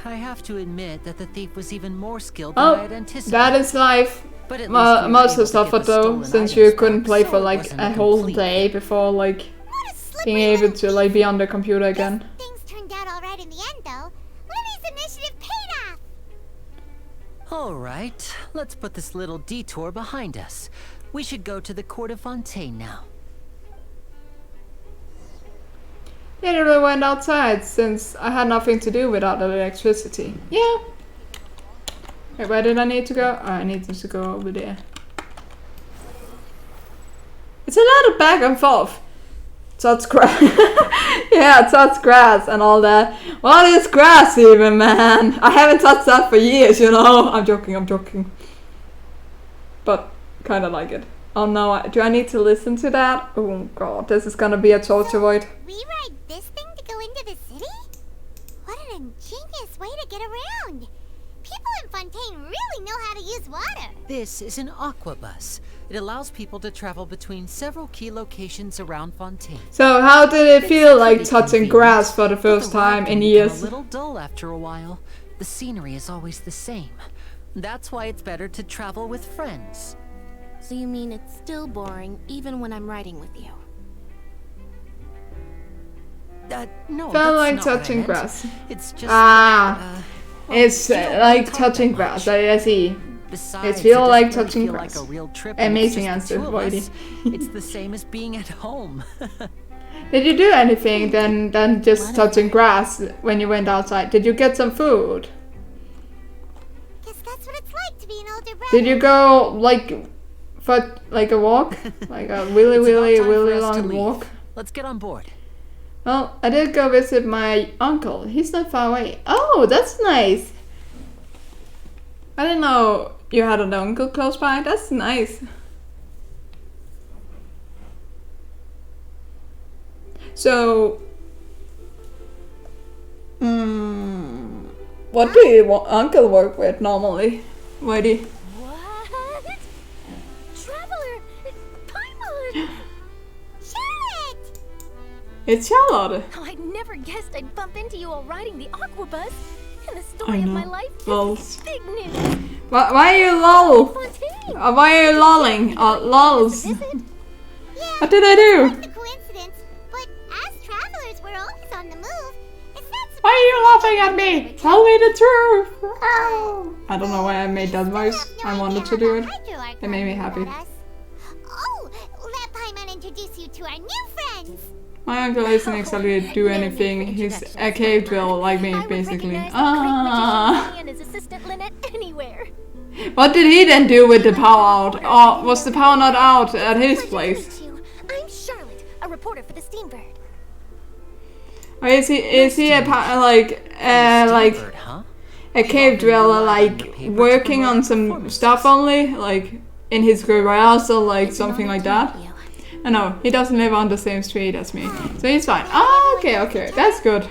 I have to admit that the thief was even more skilled than I Oh, had anticipated. that is life. But at least we were Most able of to stuff get the though, stolen since you items couldn't back, play so for it like wasn't a whole complete day before like being able to like be on the computer again. Things turned out alright in the end, though. Lenny's initiative paid off. Alright, let's put this little detour behind us. We should go to the Court of Fontaine now. They literally went outside since I had nothing to do without electricity. Yeah. Wait, where did I need to go? Oh, I need to go over there. It's a lot of back and forth. Touch grass. Yeah, touch grass and all that. What is grass even, man? I haven't touched that for years, you know? I'm joking. But kinda like it. Oh no, do I need to listen to that? Oh god, this is gonna be a torture void. We ride this thing to go into the city? What an ingenious way to get around. People in Fontaine really know how to use water. This is an aquabus. It allows people to travel between several key locations around Fontaine. So how did it feel like touching grass for the first time in A years? little dull after a while. The scenery is always the same. That's why it's better to travel with friends. So you mean it's still boring even when I'm riding with you? No, Felt that's like not what I touching meant. grass. It's just It's you don't like talk touching that grass. much. I see. Besides, It feels it like doesn't really touching feel grass. like a real trip when Amazing it's just the answer, two of Voidy. us. It's the same as being at home. Did you do anything than just touching grass when you went outside? Did you get some food? Guess that's what it's like to be an older brother. Did you go like for like a walk? Like a really us to long leave. walk? Let's get on board. Well, I did go visit my uncle. He's not far away. Oh, that's nice. I didn't know you had an uncle close by. That's nice. So, what do your uncle work with normally, Whitey? What? Traveler! Paimon! Charlotte! It's Charlotte. Oh, I never guessed I'd bump into you while riding the aquabus. And the I story of my know. life just Lols. big news. Why are you lol? Why are you lolling? Lols. What did I do? It's a coincidence, but as travelers, we're always on the move. It's not Why are you laughing at me? Tell me the truth. I don't know why I made that voice. I wanted to do it. It made me happy. Oh, let Paimon introduce you to our new friends. My uncle isn't exactly do anything. He's a cave dweller like me, basically. Ah. And his assistant Lynette anywhere. What did he then do with the power out? Or was the power not out at his place? I'm Charlotte, a reporter for the Steambird. Or is he a a cave dweller like working on some stuff only, like in his garage or like something like that? I know he doesn't live on the same street as me, so he's fine. Ah, okay, that's good.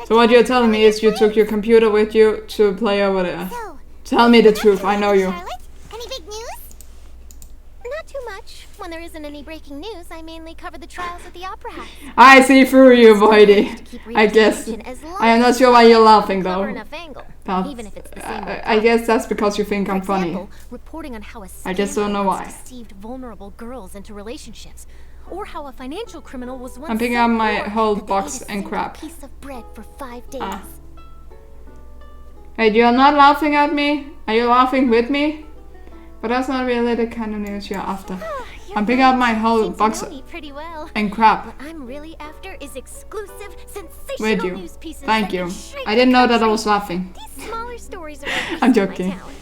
So what you're telling me is you took your computer with you to play over there. Tell me the truth, I know you. Any big news? Not too much. When there isn't any breaking news, I mainly cover the trials at the Opera House. I see through you, Voidy. I guess. I am not sure why you're laughing though. I guess that's because you think I'm funny. Reporting on how a I just don't know why. deceived vulnerable girls into relationships, or how a financial criminal was once I'm picking so up my poor whole that they box ate a and single crap. piece of bread for 5 days. Ah. Wait, you're not laughing at me? Are you laughing with me? But that's not really the kind of news you're after. I'm picking up my whole box Pretty well. and crap. What I'm really after is exclusive, sensational With you. news pieces. Thank that you. can shake I didn't the know that I country. was laughing. These smaller stories are I'm my joking. talents.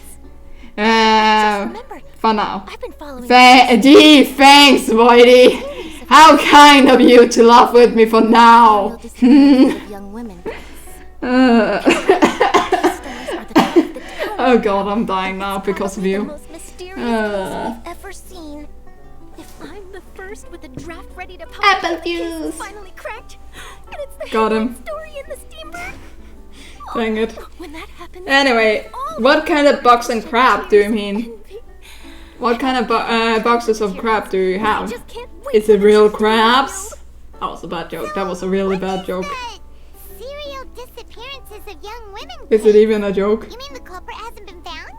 For now. I've been following Gee, thanks, Voidy. How kind of you to laugh with me for now. young women. Oh god, I'm dying now because of you. Ever seen. If I'm the first with a draft ready to publish, Apple the case is juice. finally cracked, and it's the Got him. headline story in the Steambird. Dang it. When that happens, Anyway, what kind of box and crap do you mean? What kind of boxes of crap do you have? Is it real crabs? That was a bad joke. That was a really bad joke. Serial disappearances of young women. Is it even a joke? You mean the culprit hasn't been found?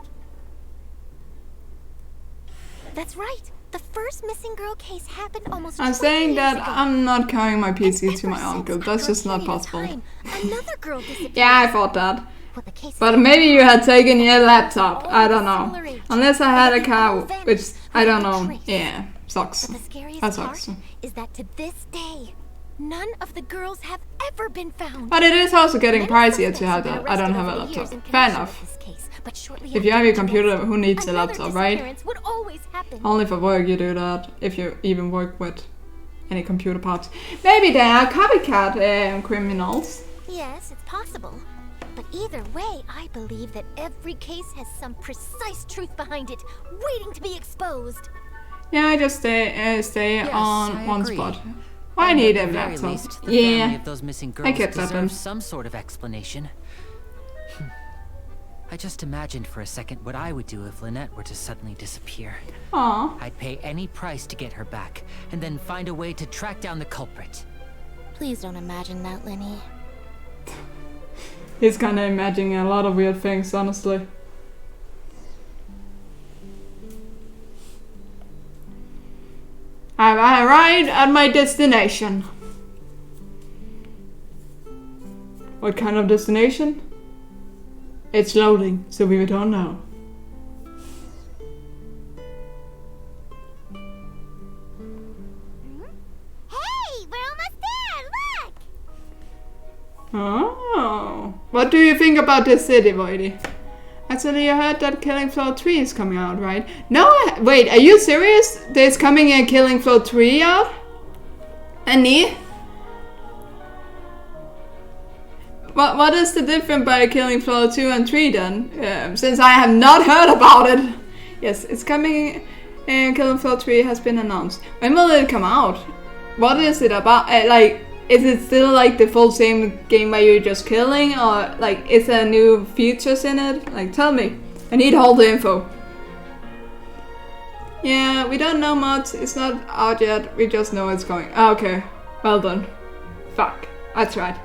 That's right. The first missing girl case happened almost I'm 20 saying years that ago. I'm not carrying my PC to my uncle. That's just not possible. Another girl disappeared. Yeah, I thought that. But maybe you had taken your laptop. I don't know. Unless I had a cow, which I don't know. Yeah, sucks. The scariest That sucks. part is that to this day, none of the girls have ever been found. But it is also getting pricier to have that. I don't have a laptop. Fair enough. If you have your computer, who needs a laptop, right? Would always happen. Only for work you do that, if you even work with any computer parts. Maybe they are copycat criminals. Yes, it's possible. But either way, I believe that every case has some precise truth behind it, waiting to be exposed. Yeah, I just stay on one agree. spot. I need a At the very laptop. least, the family Yeah, of those missing I girls get that then. deserve some sort of explanation. I just imagined for a second what I would do if Lynette were to suddenly disappear. Aw. I'd pay any price to get her back, and then find a way to track down the culprit. Please don't imagine that, Lenny. He's kinda imagining a lot of weird things, honestly. I've arrived at my destination. What kind of destination? It's loading, so we don't know. Hey, we're almost there. Look. Oh. What do you think about this city, Voidy? Actually, I heard that Killing Floor 3 is coming out, right? No, wait, are you serious? There's coming a Killing Floor 3 out? Any? What is the difference by Killing Floor 2 and 3 then? Since I have not heard about it. Yes, it's coming, and Killing Floor 3 has been announced. When will it come out? What is it about? Like, is it still like the full same game where you're just killing, or like is there new features in it? Like, tell me. I need all the info. Yeah, we don't know much. It's not out yet. We just know it's going. Oh, okay, well done. Fuck, I tried.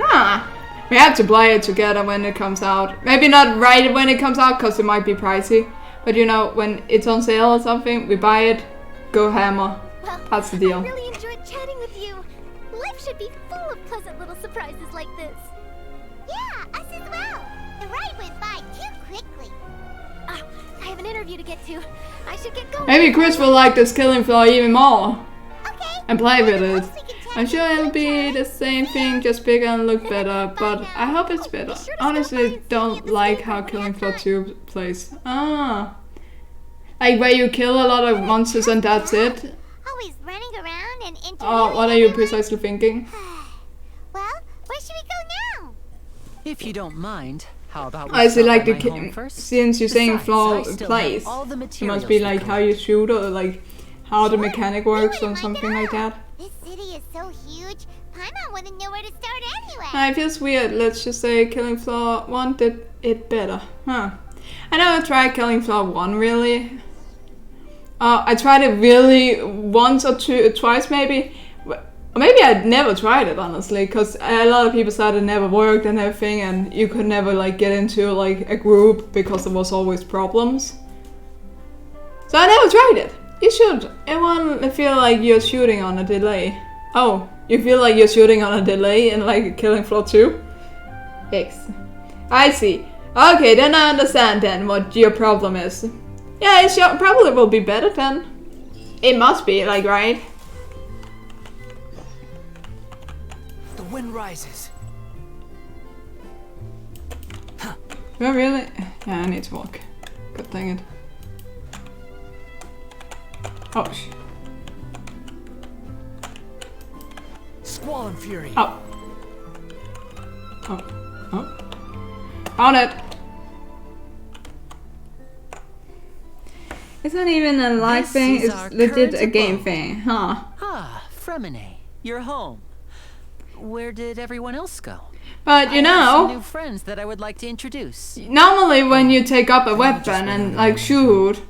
Ah, we have to play it together when it comes out. Maybe not right when it comes out, because it might be pricey. But you know, when it's on sale or something, we buy it, go hammer. That's the deal. I really enjoyed chatting with you. Life should be full of pleasant little surprises like this. Yeah, us as well. The ride went by too quickly. Ah, I have an interview to get to. I should get going. Maybe Chris will like this Killing Floor even more. And play with it. I'm sure it'll be the same thing, just bigger and look better, but I hope it's better. Honestly, don't like how Killing Floor 2 plays. Ah. Like where you kill a lot of monsters and that's it? Always running around and interviewing. Oh, what are you precisely thinking? Well, where should we go now? If you don't mind, how about we I see, stop like at the my home first? since you're saying Besides, floor I still plays, have all the it must materials be for like how you shoot or like how the mechanic works or something like that. This city is so huge, Paimon wouldn't know where to start anyway. It feels weird. Let's just say Killing Floor 1 did it better. Huh. I never tried Killing Floor 1 really. I tried it really once or twice maybe. Maybe I'd never tried it honestly, because a lot of people said it never worked and everything, and you could never like get into like a group because there was always problems. So I never tried it. You should. Everyone feel like you're shooting on a delay. Oh, you feel like you're shooting on a delay in like Killing Floor 2? X. I see. Okay, then I understand then what your problem is. Yeah, it probably will be better then. It must be, like, right? The wind rises. Oh, really? Yeah, I need to walk. God dang it. Oh, Squall and Fury. Oh. Oh. Oh. Found it! It's not even a live thing, it's legit a game thing, huh? Ah, Fremine, you're home. Where did everyone else go? But you I have some know, new friends that I would like to introduce. normally when you take up a weapon and like shoot,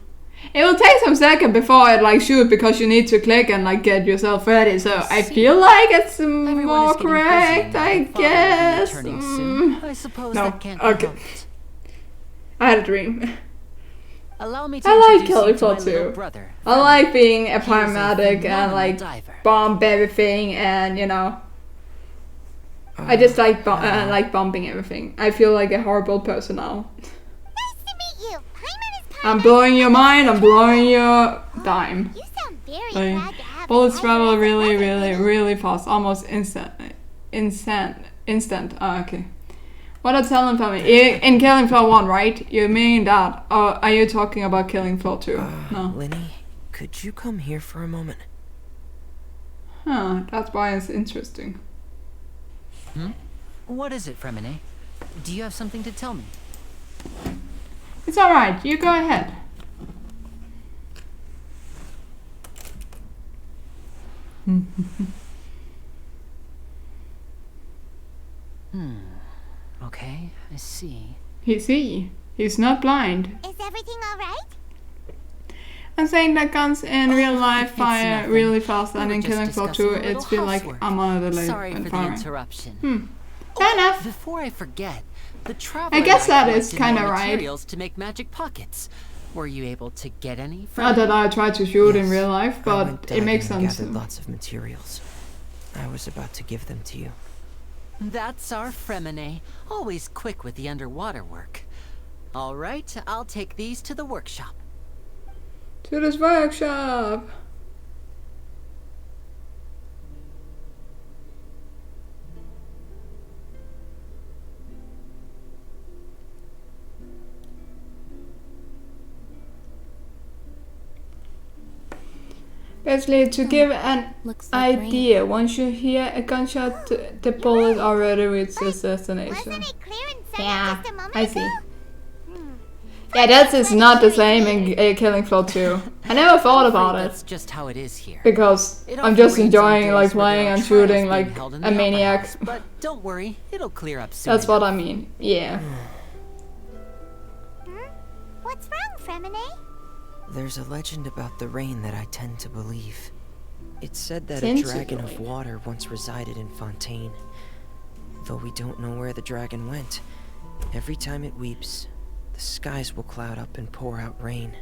it will take some second before it like shoot because you need to click and like get yourself ready. So I feel like it's more correct, I guess. I suppose No, that can't be okay. helped. I had a dream. Allow me to I like introduce Killing you to Floor my little 2. brother. I like being a He is a paramedic and phenomenal like diver. bomb everything and you know. I just like bombing everything. I feel like a horrible person now. Nice to meet you. I'm blowing your mind, I'm blowing your dime. You sound very Like, glad to have bullets travel really, really, really fast. Almost instant. Oh, okay. What a talent for me. In Killing Floor 1, right? You mean that? Or are you talking about Killing Floor 2? No. Lenny, could you come here for a moment? Huh, that's why it's interesting. Hmm? What is it, Fremine? Do you have something to tell me? It's alright, you go ahead. Okay, I see. He's not blind. Is everything alright? I'm saying that guns in real life fire nothing. really fast, and We in were just Killing Floor 2 discussing a it little feels like housework. I'm on a delay Sorry and for the firing. interruption. Fair enough. Before I forget, the traveler I guess and I that is collected kinda more right. materials to make magic pockets. Were you able to get any from Not that I try to shoot in Yes, real life, I but went it makes diving and sense. gathered lots of materials. I was about to give them to you. That's our Fremine, always quick with the underwater work. All right, I'll take these to the workshop. To this workshop! Basically, to give an idea, once you hear a gunshot, the bullet already reaches destination. Yeah, I see. Yeah, that is not the same in Killing Floor 2. I never thought about That's it. just how it is here. Because It I'm often just rains on enjoying days like where there playing are and trials shooting being like held in the a Opera maniac. House, but don't worry, it'll clear up soon. That's what I mean, yeah. What's wrong, Fremine? There's a legend about the rain that I tend to believe. It's said that Tend a to dragon of believe. water once resided in Fontaine. Though we don't know where the dragon went, every time it weeps, the skies will cloud up and pour out rain.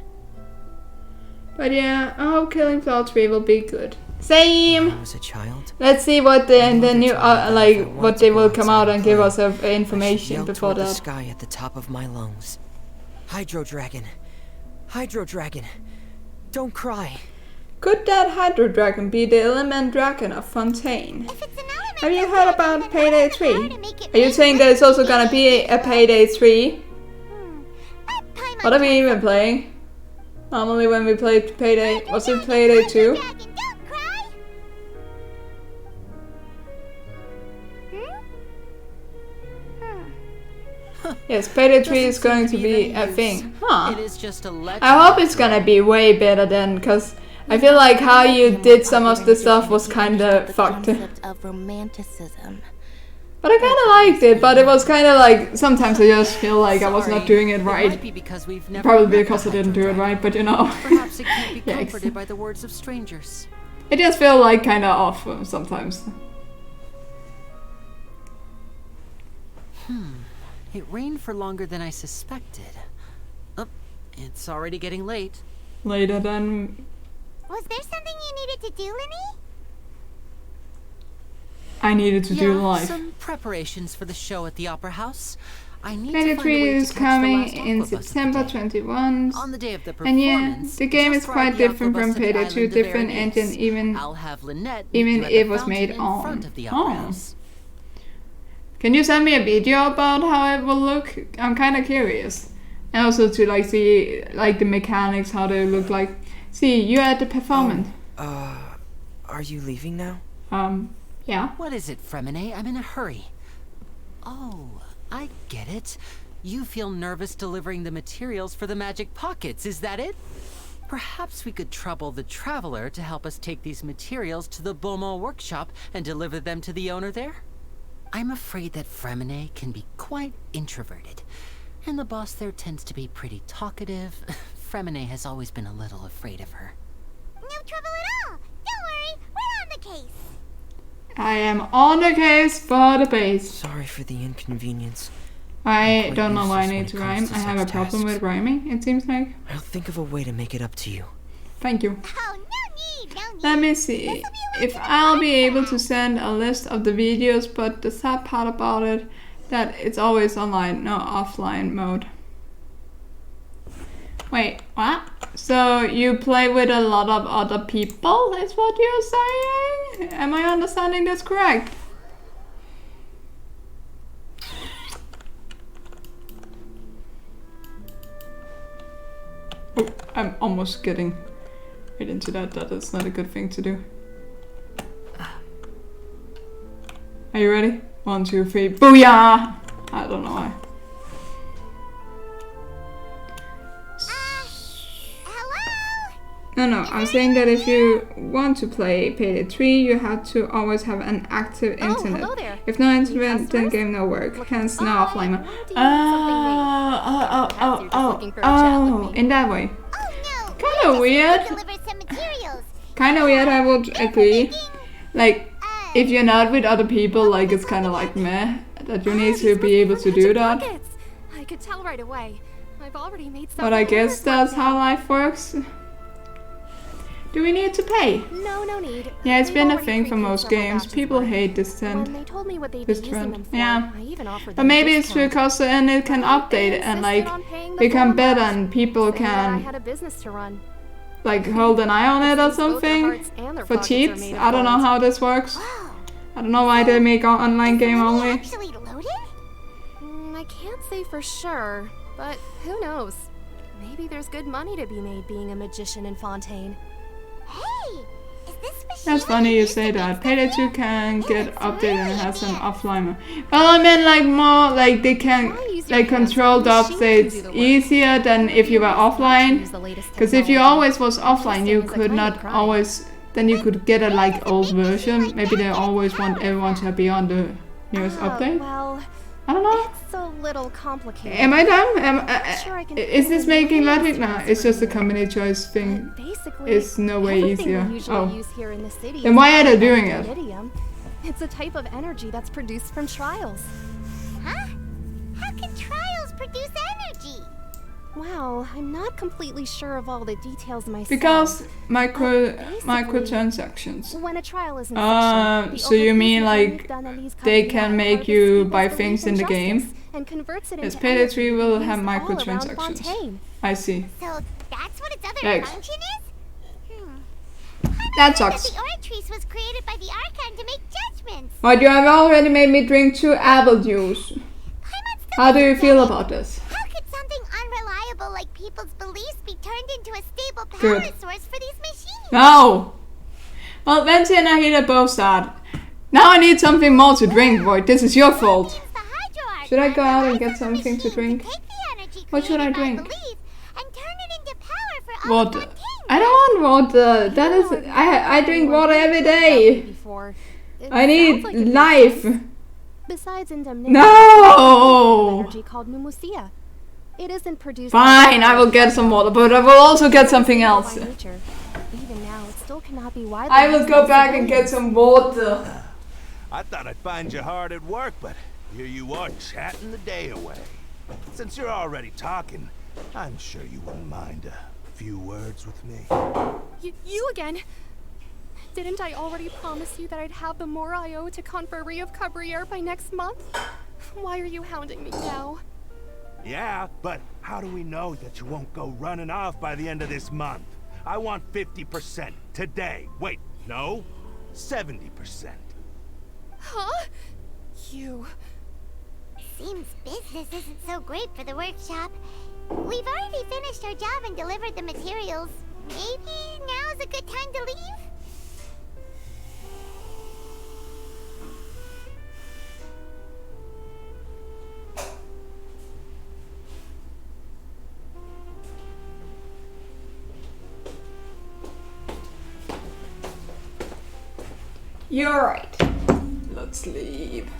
But yeah, I hope Killing Floor 3 will be good. Same! When I was a child, Let's see what the new, like, what they will come out and give us of information yelled before toward the that. sky at the top of my lungs. Hydro Dragon! Hydro Dragon! Don't cry! Could that Hydro Dragon be the element dragon of Fontaine? Have you heard about Payday 3? Are you saying there's also gonna be a Payday 3? What are we even playing? Normally when we played Payday, was it Payday 2? Yes, Payday 3 is going to be a thing. Huh. It is just a legend. I hope it's gonna be way better then, because I feel like how you did some of the stuff was kinda fucked. Concept of romanticism. But I kinda liked it, but it was kinda like, sometimes I just feel like I was not doing it right. Might be because we've never Probably met because I the didn't do it right, but you know. Perhaps it can't be Yikes. comforted by the words of strangers. It just feel like kinda off sometimes. It rained for longer than I suspected. Oh, it's already getting late. Later than Was there something you needed to do, Linny? I needed to do Yeah, live. some preparations for the show at the Opera House. I need Payday to find a 3 way is to catch the coming last in Aqua Bus of the September day. 21. On the day of the And yeah, performance, the game is just quite ride the different Aqua from Bus to the Payday 2, island of different Ares. engine, even I'll have Lynette meet even you at it the was made fountain in front on. of the Opera House. Can you send me a video about how it will look? I'm kind of curious. And also to like see like the mechanics, how they look like. See, you at the performance. Are you leaving now? Yeah. What is it, Fremine? I'm in a hurry. Oh, I get it. You feel nervous delivering the materials for the magic pockets, is that it? Perhaps we could trouble the Traveler to help us take these materials to the Beaumont workshop and deliver them to the owner there? I'm afraid that Fremine can be quite introverted, and the boss there tends to be pretty talkative. Fremine has always been a little afraid of her. No trouble at all. Don't worry, we're on the case. I am on the case for the base. Sorry for the inconvenience. I don't know why I useless when need it to comes rhyme. to I have a such problem tasks. with rhyming, it seems like. I'll think of a way to make it up to you. Thank you. Oh, no need. Let me see if I'll be able to send a list of the videos, but the sad part about it that it's always online, no offline mode. Wait, what? So you play with a lot of other people, is what you're saying? Am I understanding this correct? Oh, I'm almost getting right into that. That is not a good thing to do. Are you ready? 1, 2, 3, booyah! I don't know why. No, I'm saying that if you want to play Payday 3, you have to always have an active internet. hello there. If no internet, then game no work. Hence, no offline mode. Oh, in that way. Kind of weird. Kind of weird, I would agree. Like, if you're not with other people, like, it's kind of like meh, that you need to be able to do that. I could tell right away. I've already made some. But I guess that's how life works. Do we need to pay? No need. Yeah, it's We've been a already thing for prepaid most several games. batches People worth. hate this When trend. they told me what they'd This be using trend. them for, Yeah. I even offered But them a maybe it's discount. because then it can update and like become better and people Saying that I can had a business to run. like hold an eye on it or Both their something hearts and their for pockets are cheats. made of I don't know gold. how this works. I don't know why they make an online game only. I can't say for sure, but who knows? Maybe there's good money to be made being a magician in Fontaine. Hey, is this machine? That's funny you say that. Payday 2 can get updated and has an offline mode. Well, I mean like more like they can like control the updates easier than if you were offline. Because if you always was offline, you could not always. Then you could get a like old version. Maybe they always want everyone to be on the newest update. Well, I don't know. it's a little complicated. Am I dumb? Sure I can Is fit this in making the logic? latest No, it's just a company choice thing. Basically, It's no way everything easier. we usually Oh. use here in the city Then is why are they called doing it? Iridium. It's a type of energy that's produced from trials. Huh? How can trials produce energy? Well, I'm not completely sure of all the details myself. Because microtransactions. When a trial is in session, the So you mean overproduced like Danellis they Caviar can make harvests you people's buy belief things in the justice game? and converts it Yes, into Payday energy 3 will used have all around microtransactions. Fontaine. I see. So that's what its other Yikes. function is? That sucks. The Oratrice was created by the Archon to make judgments. But you have already made me drink 2 apple juice. How do you feel about this? How could something unreliable like people's beliefs be turned into a stable power Good. source for these machines? No! Well, Venti and Ahita both sad. Now I need something more to drink, Void. This is your fault. Should I go out and get something to drink? What should I drink? Water. I don't want water. That is, I drink water every day. I need life. Besides indemnity, No! energy called pneumosia. It isn't produced. Fine, I will get some water, but I will also get something else. By nature. Even now, it still cannot be widely I will used go by back and get civilians. some water. I thought I'd find you hard at work, but here you are chatting the day away. Since you're already talking, I'm sure you wouldn't mind a few words with me? You again? Didn't I already promise you that I'd have the more I owe to Confrérie of Cabriere by next month? Why are you hounding me now? Yeah, but how do we know that you won't go running off by the end of this month? I want 50% today. Wait, no, 70%. Huh? You... Seems business isn't so great for the workshop. We've already finished our job and delivered the materials. Maybe now's a good time to leave? You're right. Let's leave.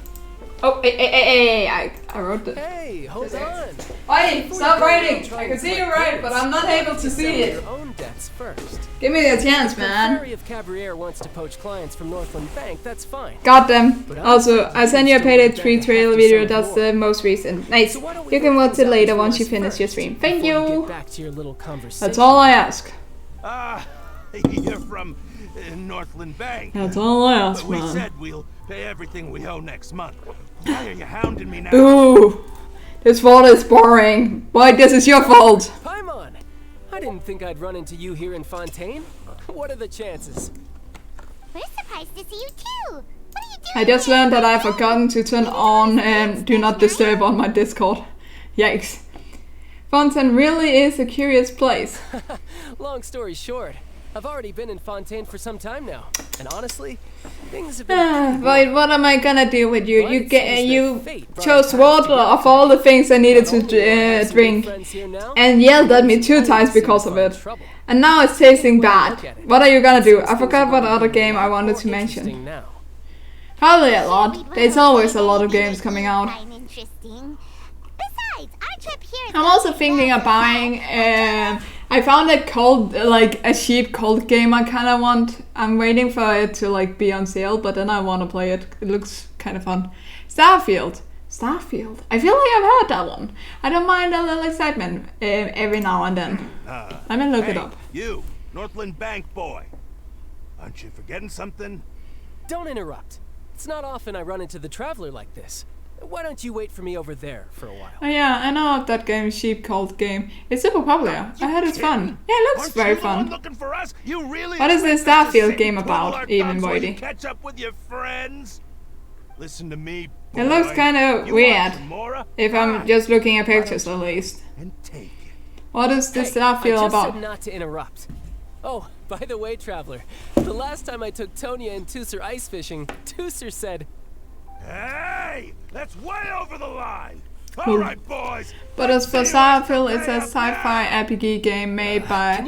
Oh, hey, I wrote it. Hey, hold on. Wait, stop writing. I can see you write, but I'm not able to see it. Your own debts first. Give me the chance, man. If Confrérie of Cabriere wants to poach clients from Northland Bank, that's fine. Got them. Also, I sent you a Payday 3 trailer video. That's the most recent. Nice. You can watch it later once you finish your stream. Thank you. Back to your little conversation. That's all I ask. You're from Northland Bank. That's all I ask, We man. said we'll pay everything we owe next month. Why are you hounding me now? Ooh, this vault is boring. Why, this is your fault. Paimon! I didn't think I'd run into you here in Fontaine. What are the chances? We're surprised to see you too. What are you doing? I just learned that I've forgotten to turn on Do Not Disturb on my Discord. Yikes. Fontaine really is a curious place. Long story short, I've already been in Fontaine for some time now, and honestly, things have been But what am I gonna do with you? You chose water of all the things I needed to drink, and yelled at me 2 times because of it. And now it's tasting bad. What are you gonna do? I forgot what other game I wanted to mention. Probably a lot. There's always a lot of games coming out. I'm also thinking of buying. I found a cold, like a cheap cold game I kind of want. I'm waiting for it to like be on sale, but then I want to play it. It looks kind of fun. Starfield. I feel like I've heard that one. I don't mind a little excitement every now and then. Let me look it up. You, Northland Bank boy. Aren't you forgetting something? Don't interrupt. It's not often I run into the Traveler like this. Why don't you wait for me over there for a while? Oh yeah, I know of that game, Sheep Cold game. It's super popular. I heard it's fun. Yeah, it looks very fun. What is this Starfield game about, even, Voidy? Catch up with your friends. Listen to me, boy. It looks kind of weird, if I'm just looking at pictures at least. What is this Starfield I just about? said not to interrupt. Oh, by the way, Traveler, the last time I took Tonya and Tusser ice fishing, Tusser said, "Hey, that's way over the line." All right, boys. But as for Starfield, it's a sci-fi RPG game made by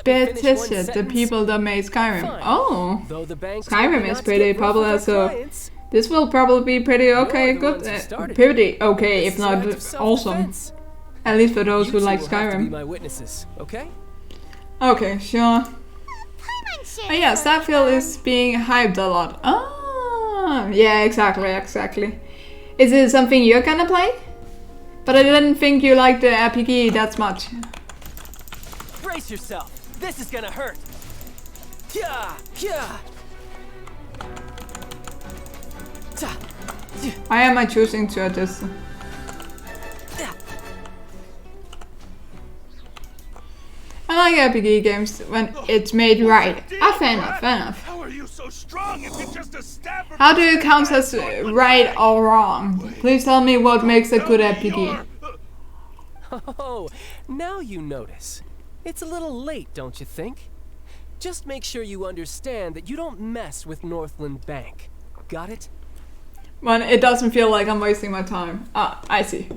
Bethesda, the people that made Skyrim. Oh, Skyrim is pretty popular, so this will probably be pretty okay, good, pretty okay, if not awesome. At least for those who like Skyrim. my witnesses, okay? Okay, sure. Oh yeah, Starfield is being hyped a lot. Oh, yeah, exactly. Is it something you're gonna play? But I didn't think you liked the RPG that much. Brace yourself. This is gonna hurt. Yeah. Why am I choosing to adjust? I like RPG games when it's made right. Fair enough. How are you so strong if you're just a stabber? How do you count as right or wrong? Please tell me what makes a good RPG. Oh, now you notice. It's a little late, don't you think? Just make sure you understand that you don't mess with Northland Bank. Got it? When it doesn't feel like I'm wasting my time. I see.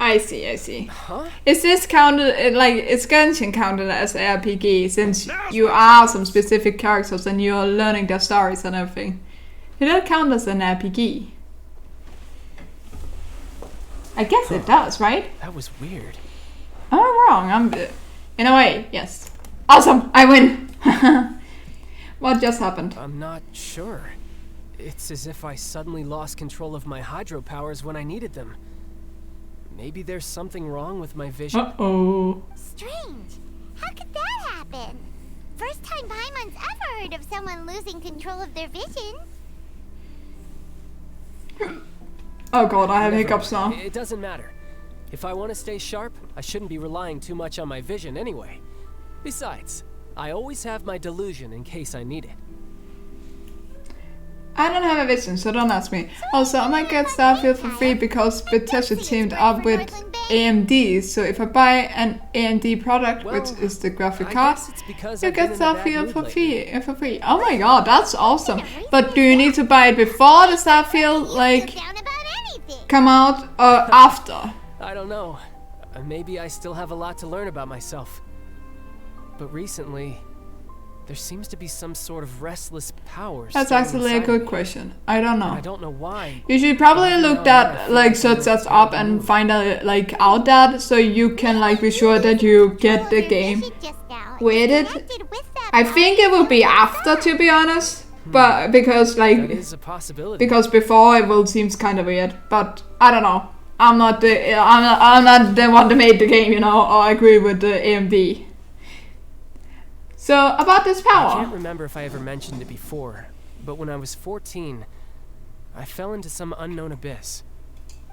Huh? Is this counted, like, is Genshin counted as RPG since you are some specific characters and you're learning their stories and everything? Did that count as an RPG? I guess it does, right? That was weird. Am I wrong? In a way, yes. Awesome! I win! What just happened? I'm not sure. It's as if I suddenly lost control of my hydro powers when I needed them. Maybe there's something wrong with my vision. Uh-oh. Strange. How could that happen? First time Paimon's ever heard of someone losing control of their vision. Oh god, I have Never hiccups now. mind. It doesn't matter. If I want to stay sharp, I shouldn't be relying too much on my vision anyway. Besides, I always have my delusion in case I need it. I don't have a vision, so don't ask me. Also, I might get Starfield for free because Bethesda teamed up with AMD, so if I buy an AMD product, which is the graphic card, you get Starfield for free. Oh my god, that's awesome. But do you need to buy it before the Starfield, like, come out, or after? I don't know. Maybe I still have a lot to learn about myself. But recently, there seems to be some sort of restless power. That's actually a good question. I don't know. I don't know why. You should probably look that, like, search that up and find out, like, out that, so you can, like, be sure that you get the game with it. I think it will be after, to be honest, but because, like, That is a possibility. because before it will seems kind of weird. But I don't know. I'm not the one that made the game, you know, or agree with the AMD. So, about this I power. can't remember if I ever mentioned it before, but when I was 14, I fell into some unknown abyss.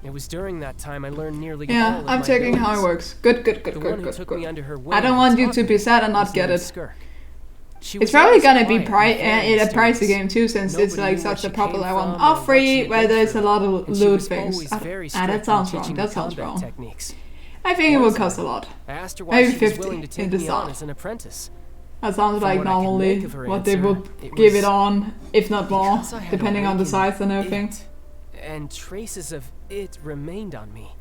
It was during that time I learned nearly all Yeah, of I'm my checking how it abilities. works. Good. The one who took me under her wing I don't and want you taught to me be sad and not was get named it. Skirk. She It's was probably always gonna be quiet and a very pricey game too, since it's Nobody like knew where such she a popular came one. from Or or what free, she'd where been there's a through. lot of And she loot was things. always very That strict sounds in wrong. teaching That me sounds combat wrong. techniques. I think it One will time, cost a lot. I asked her why Maybe she was 50 willing to in take the me on start. as an apprentice. That sounds From like what I could normally make of her what they answer, would it give was it on, if not more, because I had depending on the awakened size and everything. And traces of it remained on me.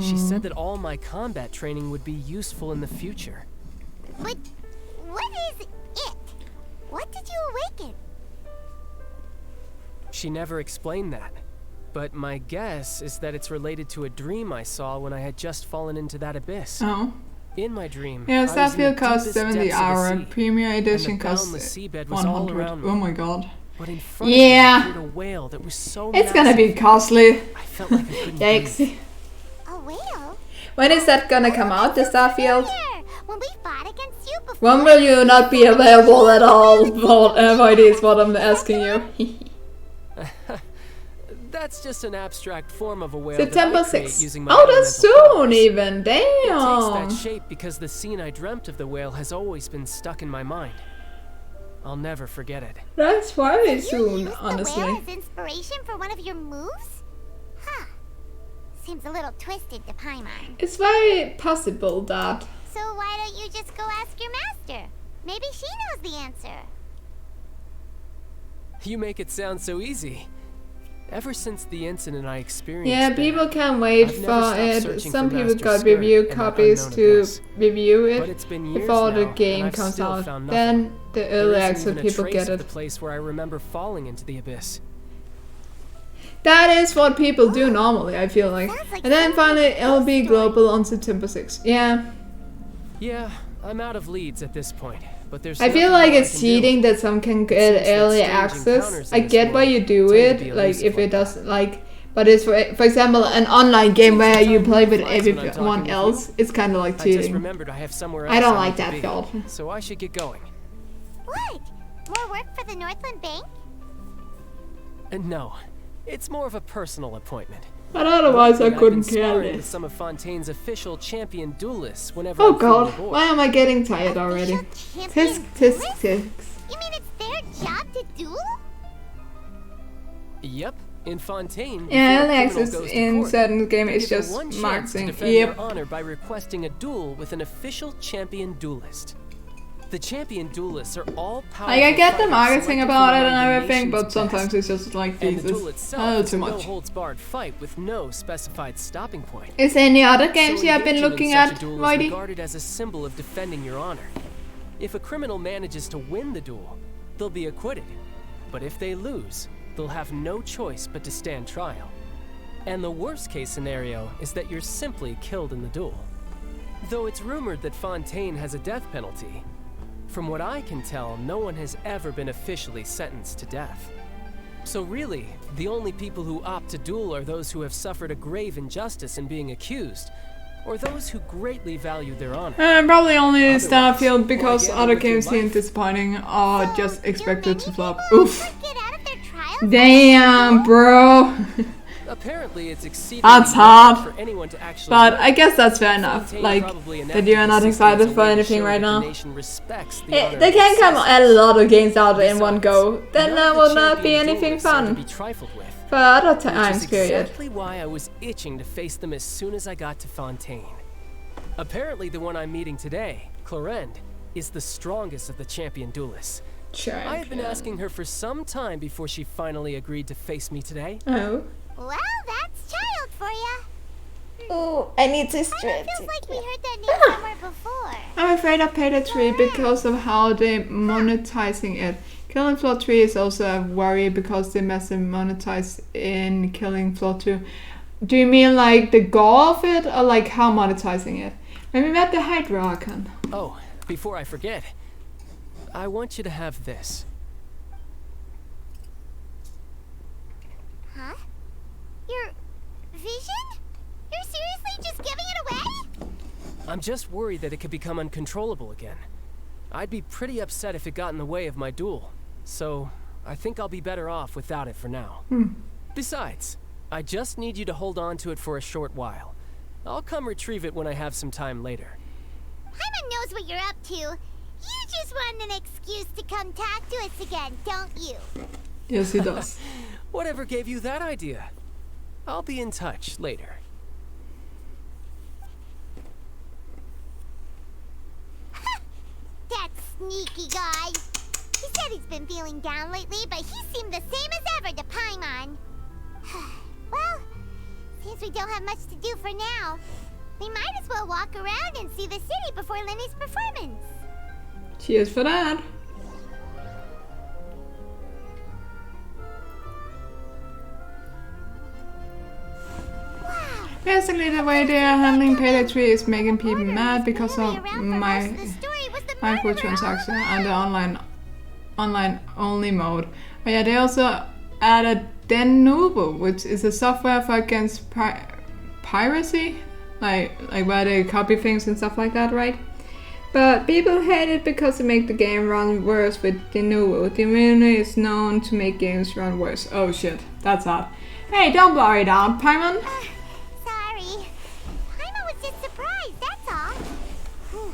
She said that all my combat training would be useful in the future. But what is it? What did you awaken? She never explained that. But my guess is that it's related to a dream I saw when I had just fallen into that abyss. Oh. In my dream, Yeah, I was in the Starfield costs deepest 70 depths of the hour. sea, Premier edition and the costs boundless seabed was all 100. around me. Oh my god. But in front of me Yeah. appeared a whale that was so It's gonna be massive, costly. I felt like I couldn't Yikes. breathe. A whale? When is that gonna come out, the Starfield? When we fought against you before. When will you not be available at all? Void is what I'm asking you. That's just an abstract form of a whale September that I create 6th. using my Oh, that's elemental soon powers. even. It takes Damn. that shape because the scene I dreamt of the whale has always been stuck in my mind. I'll never forget it. That's very soon, The whale honestly. as inspiration for one of your moves? Huh. Seems a little twisted to Paimon. It's very possible that. So why don't you just go ask your master? Maybe she knows the answer. You make it sound so easy. Ever since the incident I experienced Yeah, there, people can wait I've never for stopped it. searching Some for people Master got Skirk review and that copies unknown to abyss. review But it it's been years before the now, game and I've comes still out. found Then nothing. the There early isn't access even a people trace get of it. the place where I remember falling into the abyss. That is what people do normally, I feel like. And then finally, it'll be global on September 6th. Yeah. Yeah, I'm out of leads at this point, but there's I feel nothing like more I it's can cheating that some can get seems that early strange access. encounters I in this get why world you do tend to it, be like elusive if it like doesn't like, but it's for example an online game where you play with flies when I'm talking everyone with else. It's kind of like I just cheating. remembered I have somewhere else I don't need like to that be, build. so I should get going. What? More work for the Northland Bank? No, it's more of a personal appointment. But otherwise, I Lately, I've couldn't been care sparring less. with some of Fontaine's official champion duelists whenever Oh I'm feeling god, bored. why am I getting tired already? Tisk, tisk, tisk. You mean it's their job to duel? Yep, in Fontaine. Yeah, before a early criminal access goes to in court, certain game they is give her just one chance to marketing. defend Yep. their honor by requesting a duel with an official champion duelist. The champion duelists are all powerful. Like I get the fighters marketing selected about from it among and the everything, nation's but sometimes best. it's just like And the duel Jesus, itself a little is too a much. no-holds-barred fight with no specified stopping point. Is there any other games So you have been engaging in looking such at, a duel is Whitey? regarded as a symbol of defending your honor. If a criminal manages to win the duel, they'll be acquitted. But if they lose, they'll have no choice but to stand trial. And the worst case scenario is that you're simply killed in the duel. Though it's rumored that Fontaine has a death penalty, from what I can tell, no one has ever been officially sentenced to death. So really, the only people who opt to duel are those who have suffered a grave injustice in being accused, or those who greatly value their honor. Probably only Starfield, because other games seem disappointing or just expected to flop. Oof. Damn, bro. Apparently, it's exceedingly That's rare hard. for anyone to actually But win. I guess that's fair enough. Fontaine Like, probably that enacted you are not the excited system for as a way to anything show right that the now. nation respects the honor They of can't come success. a lot of games out in one go. Then None there of the will not be champion anything duelists are to fun. be trifled with. For other Which times, is period. exactly why I was itching to face them as soon as I got to Fontaine. Apparently, the one I'm meeting today, Clorinde, is the strongest of the champion duelists. I have been asking her for some time before she finally agreed to face me today. Oh. Well, that's child for ya. Oh, I need this It feels like we heard that name somewhere before. I'm afraid I paid a 3 because of how they're monetizing it. Killing Floor 3 is also a worry because they massive monetize in Killing Floor 2. Do you mean like the goal of it or like how monetizing it? When we met the Hydra Archon. Oh, before I forget, I want you to have this. Huh? Your vision? You're seriously just giving it away? I'm just worried that it could become uncontrollable again. I'd be pretty upset if it got in the way of my duel, so I think I'll be better off without it for now. Besides, I just need you to hold on to it for a short while. I'll come retrieve it when I have some time later. Paimon knows what you're up to. You just want an excuse to come talk to us again, don't you? Yes, he does. Whatever gave you that idea? I'll be in touch later. That sneaky guy. He said he's been feeling down lately, but he seemed the same as ever to Paimon. Well, since we don't have much to do for now, we might as well walk around and see the city before Lenny's performance. Cheers for that. Basically, the way they are handling Payday 3 is making people mad because of my microtransaction and the online only mode. But yeah, they also added Denuvo, which is a software for against piracy, like where they copy things and stuff like that, right? But people hate it because it makes the game run worse with Denuvo. Denuvo is known to make games run worse. Oh shit, that's hard. Hey, don't blur it out, Paimon. Sorry. Paimon was just surprised, that's all. Whew.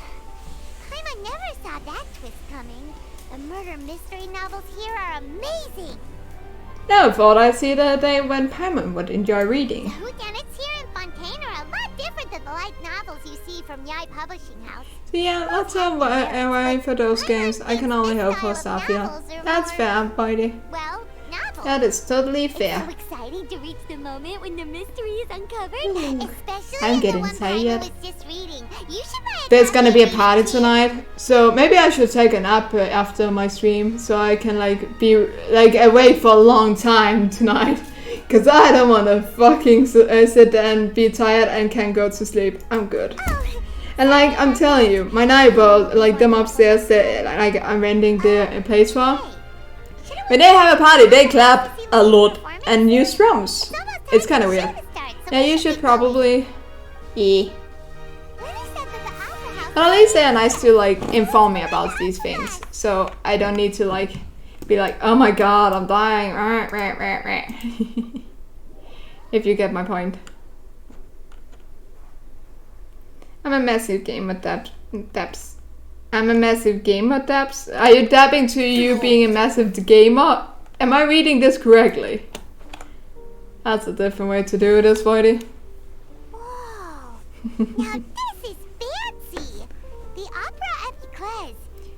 Paimon never saw that twist coming. The murder mystery novels here are amazing. Never thought I'd see the day when Paimon would enjoy reading. The whodunits here in Fontaine are a lot different than the light novels you see from Yai Publishing House. So yeah, lots of worry for those games. I can only hope for Starfield. That's fair, buddy. Well, novels. That is totally fair. It's so exciting to reach the moment when the mystery is uncovered, especially I'm the getting one tired. Paimon was just reading. You should buy a There's gonna be a copy. party tonight, so maybe I should take a nap after my stream so I can like be like awake for a long time tonight. Cause I don't wanna fucking sit there and be tired and can't go to sleep. I'm good. And like I'm telling you, my neighbor, like them upstairs, like I'm renting the place for. When they have a party, they clap a lot and use drums. It's kind of weird. Yeah, you should probably. Yeah. But at least they are nice to like inform me about these things, so I don't need to like be like, oh my god, I'm dying. If you get my point. I'm a massive gamer, Dabs. I'm a massive gamer, Dabs. Are you dabbing to you being a massive gamer? Am I reading this correctly? That's a different way to do this, Voidy. Now this is fancy. The opera epiclese.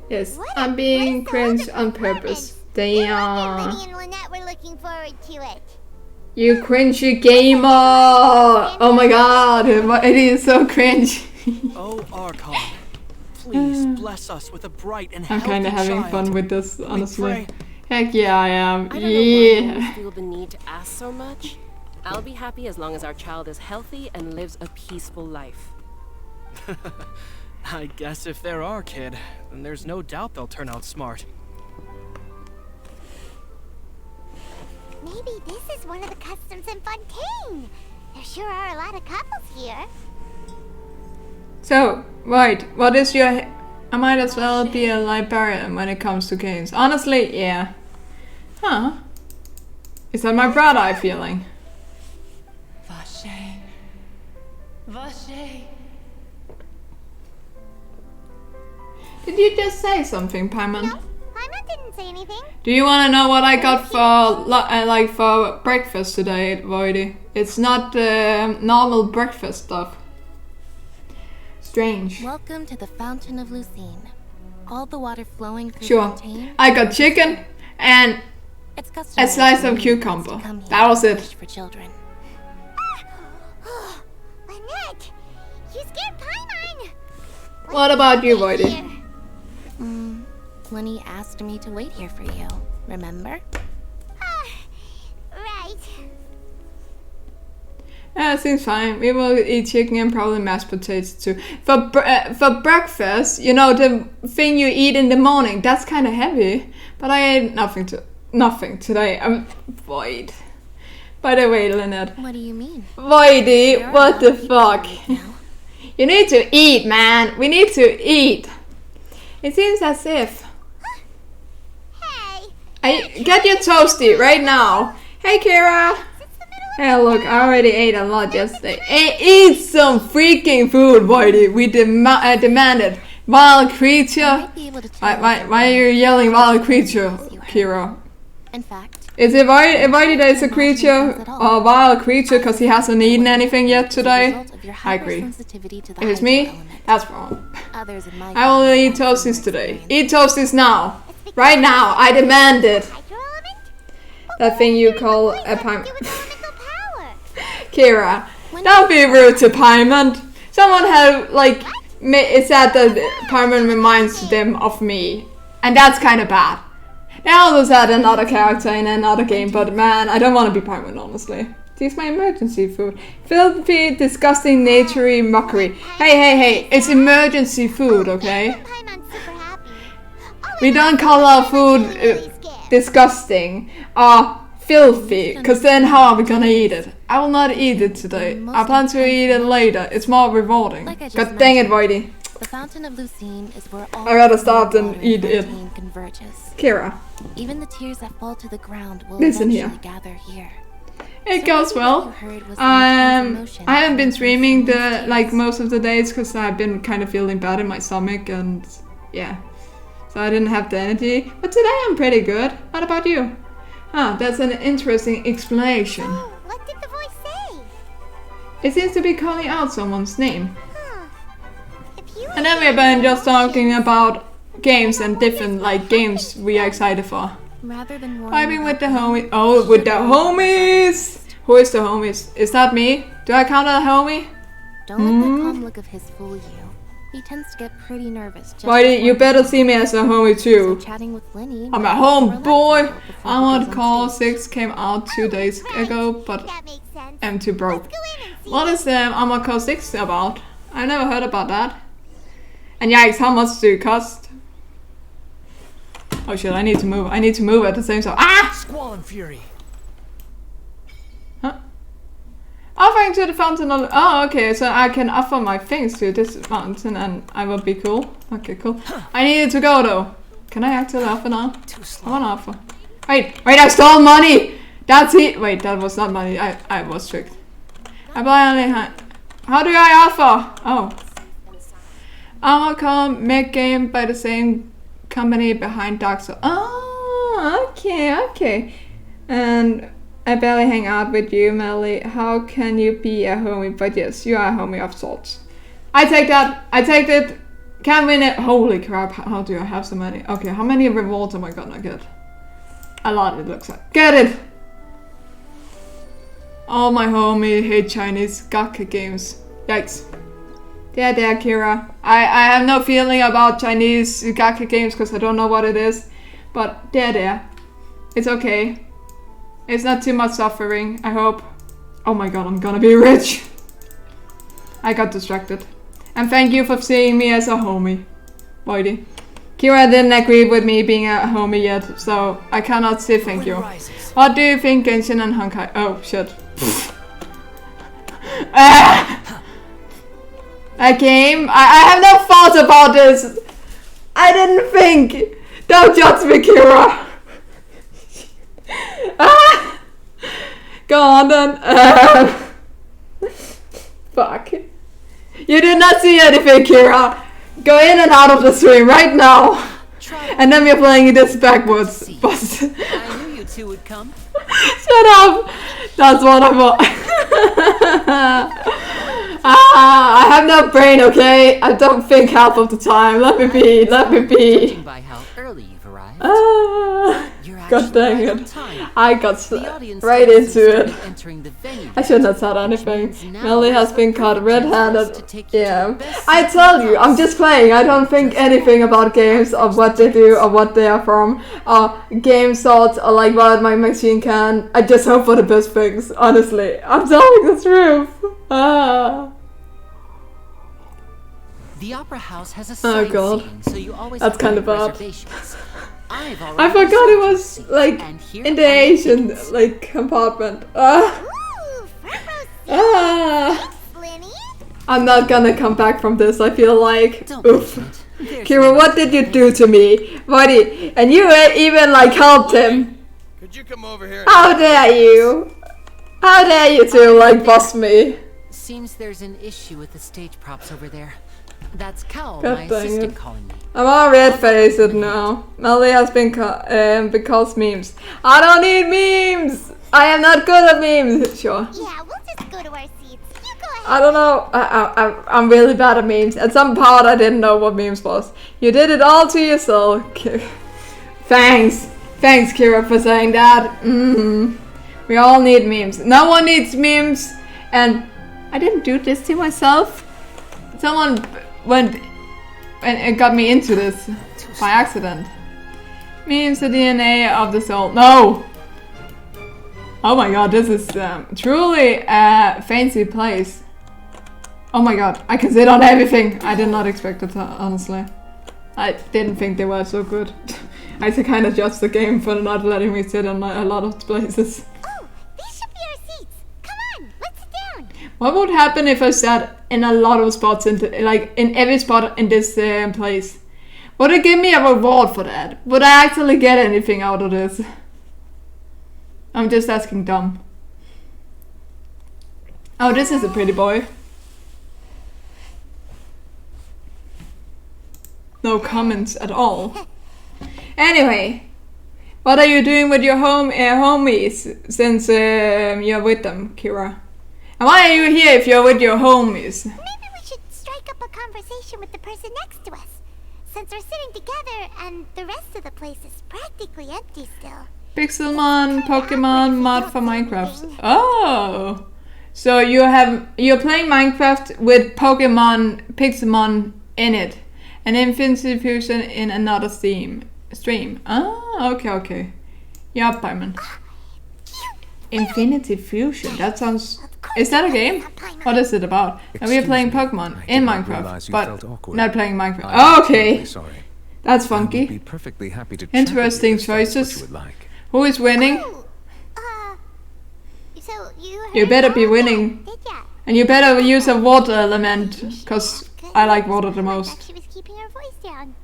Yes, I'm being cringe on purpose. Damn. Lenny and Lynette were looking forward to it. You cringy gamer! Oh my god, it is so cringe. Oh, Archon, please bless us with a bright and I'm healthy kinda having child. fun with this, honestly. pray. Heck yeah, I am. I don't know why you Yeah. feel the need to ask so much. I'll be happy as long as our child is healthy and lives a peaceful life. I guess if they're our kid, then there's no doubt they'll turn out smart. Maybe this is one of the customs in Fontaine. There sure are a lot of couples here. So, right, what is your... I might as well be a librarian when it comes to games. Honestly, yeah. Huh. Is that my broad-eye feeling? Vache. Vache. Did you just say something, Paimon? No, Paimon didn't say anything. Do you want to know what I got for for breakfast today, Voidy? It's not normal breakfast stuff. Strange. Welcome to the Fountain of Lucine. All the water flowing through Sure. Fontaine. I got chicken and It's a customary slice for of humans cucumber. to come here That was and it. wish for children. Lynette, you scared Paimon. What about you, Voidy? Lenny asked me to wait here for you. Remember? Right. Yeah, it seems fine. We will eat chicken and probably mashed potatoes too. For breakfast, you know, the thing you eat in the morning, that's kind of heavy. But I ate nothing today. I'm void. By the way, Lynette. What do you mean? Voidy, what the fuck? You need to eat, man. We need to eat. It seems as if... I get your toasty right now. Hey, Kira. Hey, look, I already ate a lot yesterday. Eat some freaking food, Voidy. We demanded. Wild creature. Why are you yelling wild creature, Kira? In fact, Is it Voidy that is a creature or wild creature because he hasn't eaten anything yet today? I agree. If it's me, that's wrong. others in my I will eat toasties today. Eat toasties now. Right now. I demand it. That thing you call a Paimon. Kira, don't be rude to Paimon. Someone had, like, said that Paimon reminds them of me. And that's kind of bad. They also said another character in another game, but man, I don't want to be Paimon, honestly. This is my emergency food. Filthy, disgusting, naturey mockery. Hey, it's emergency food, okay? We don't call our food disgusting or filthy, because then how are we gonna eat it? I will not eat it today. I plan to eat it later. It's more rewarding. God dang it, Voidy. The Fountain of Lucine is where all I rather stop than eat it. Fontaine converges. Kira. Even the tears that fall to the ground will Listen eventually here. gather here. It goes well. I haven't been streaming most of the days because I've been kind of feeling bad in my stomach and yeah, so I didn't have the energy. But today I'm pretty good. What about you? That's an interesting explanation. What did the voice say? It seems to be calling out someone's name. And then we've been just talking about games and different games we are excited for. Rather than Vibing with the homies. Oh, with the homies! Who is the homies? Is that me? Do I count as a homie? Don't let that calm look of his fool you. He tends to get pretty nervous. Whitey, you better see me as a homie too. So chatting with Lenny. I'm a homeboy. Armored Core 6 came out 2 days ago, but I'm too broke. What is Armored Core 6 about? I never heard about that. And yikes, how much do it cost? Oh shit, I need to move. I need to move at the same time. Ah! Squall and Fury. Huh? Offering to the fountain of... Oh, okay, so I can offer my things to this fountain and I will be cool. Okay, cool. I needed to go though. Can I actually offer now? I wanna offer. Wait, I stole money! That's it! Wait, that was not money. I was tricked. I buy only... How do I offer? Oh. Armored Core made game by the same company behind Dark Souls. Oh, okay. And I barely hang out with you, Melly. How can you be a homie? But yes, you are a homie of sorts. I take that. I take it. Can't win it. Holy crap, how do I have so many? Okay, how many rewards am I gonna get? A lot, it looks like. Get it! All my homie hate Chinese gacha games. Yikes. Yeah, there, Kira. I have no feeling about Chinese gacha games because I don't know what it is. But there. It's okay. It's not too much suffering, I hope. Oh my god, I'm gonna be rich. I got distracted. And thank you for seeing me as a homie, Voidy. Kira didn't agree with me being a homie yet, so I cannot say thank you. What do you think, Genshin and Honkai? Oh, shit. A game? I have no thoughts about this. I didn't think. Don't judge me, Kira. Go on then. Fuck. You did not see anything, Kira. Go in and out of the stream right now. And then we're playing this backwards. But I knew you two would come. Shut up. That's what I want. I have no brain, okay? I don't think half of the time. Let me be. Let me be. By how early you've arrived. God dang it. I got right into it. I shouldn't have said anything. Melly has been caught red-handed. Yeah. I tell you, I'm just playing. I don't think anything about games, of what they do, or what they are from, or game sorts, or like what my machine can. I just hope for the best things, honestly. I'm telling the truth. The Opera House has a Oh side god. scene, so you always That's have to kind of make bad. reservations. I forgot it was like in the Asian like compartment. I'm not gonna come back from this. I feel like oof. Kira, what did you do to me, buddy? And you even like helped him. Could you come over here? How dare you? How dare you to like boss me? Seems there's an issue with the stage props over there. That's Cal, God my dang assistant, it. calling me. I'm all red-faced now. Melly has been because memes. I don't need memes. I am not good at memes. Sure. Yeah, we'll just go to our seats. You go ahead. I don't know. I'm really bad at memes. At some part, I didn't know what memes was. You did it all to yourself. Thanks, Kira, for saying that. We all need memes. No one needs memes, and I didn't do this to myself. Someone went and it got me into this by accident. Memes the DNA of the soul. No! Oh my god, this is truly a fancy place. Oh my god, I can sit on everything. I did not expect it, honestly. I didn't think they were so good. I kind of judged the game for not letting me sit on a lot of places. Oh, these should be our seats. Come on, let's sit down. What would happen if I sat in a lot of spots, like in every spot in this place? Would it give me a reward for that? Would I actually get anything out of this? I'm just asking dumb. Oh, this is a pretty boy. No comments at all. Anyway, what are you doing with your homies since you're with them, Kira? And why are you here if you're with your homies? Maybe we should strike up a conversation with the person next to us, since we're sitting together and the rest of the place is practically empty still. Pixelmon, Pokemon, mod for Minecraft. Oh, so you're playing Minecraft with Pixelmon in it, and Infinity Fusion in another stream. Ah, okay. Yeah, Paimon. Infinity Fusion. That sounds. Is that a game? What is it about? And we are playing Pokemon in Minecraft, but not playing Minecraft. Oh, okay. That's funky. Interesting choices. Who is winning? So you better be winning. And you better use a water element, because I like water the most. She was keeping her voice down.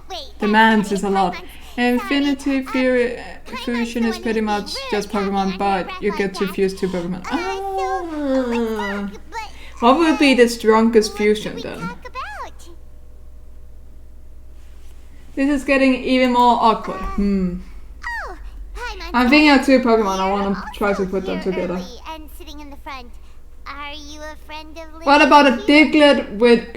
Wait. Demands is a lot. Infinity Fusion is pretty much just Pokemon, but you get to fuse two Pokemon. What would be the strongest fusion then? This is getting even more awkward. I'm thinking of two Pokemon. I want to try to put them together. And sitting in the front. Are you a friend of What about a Diglett with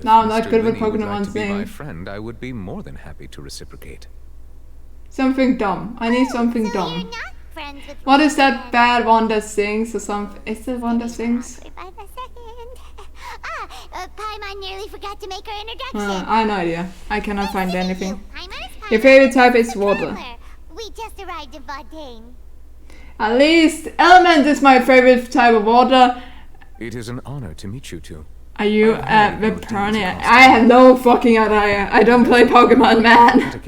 No, I'm not good with Pokemon's name. My friend, I would be more than happy to reciprocate. Something dumb. I need something dumb. What is that bad one that sings or something? Is it one that sings? Paimon nearly forgot to make her introduction. I have no idea. I cannot find anything. Your favorite type is water. We just arrived in Fontaine. At least Element is my favorite type of water. It is an honor to meet you two. Are you a Vaporeon? I have no fucking idea. I don't play Pokemon, man.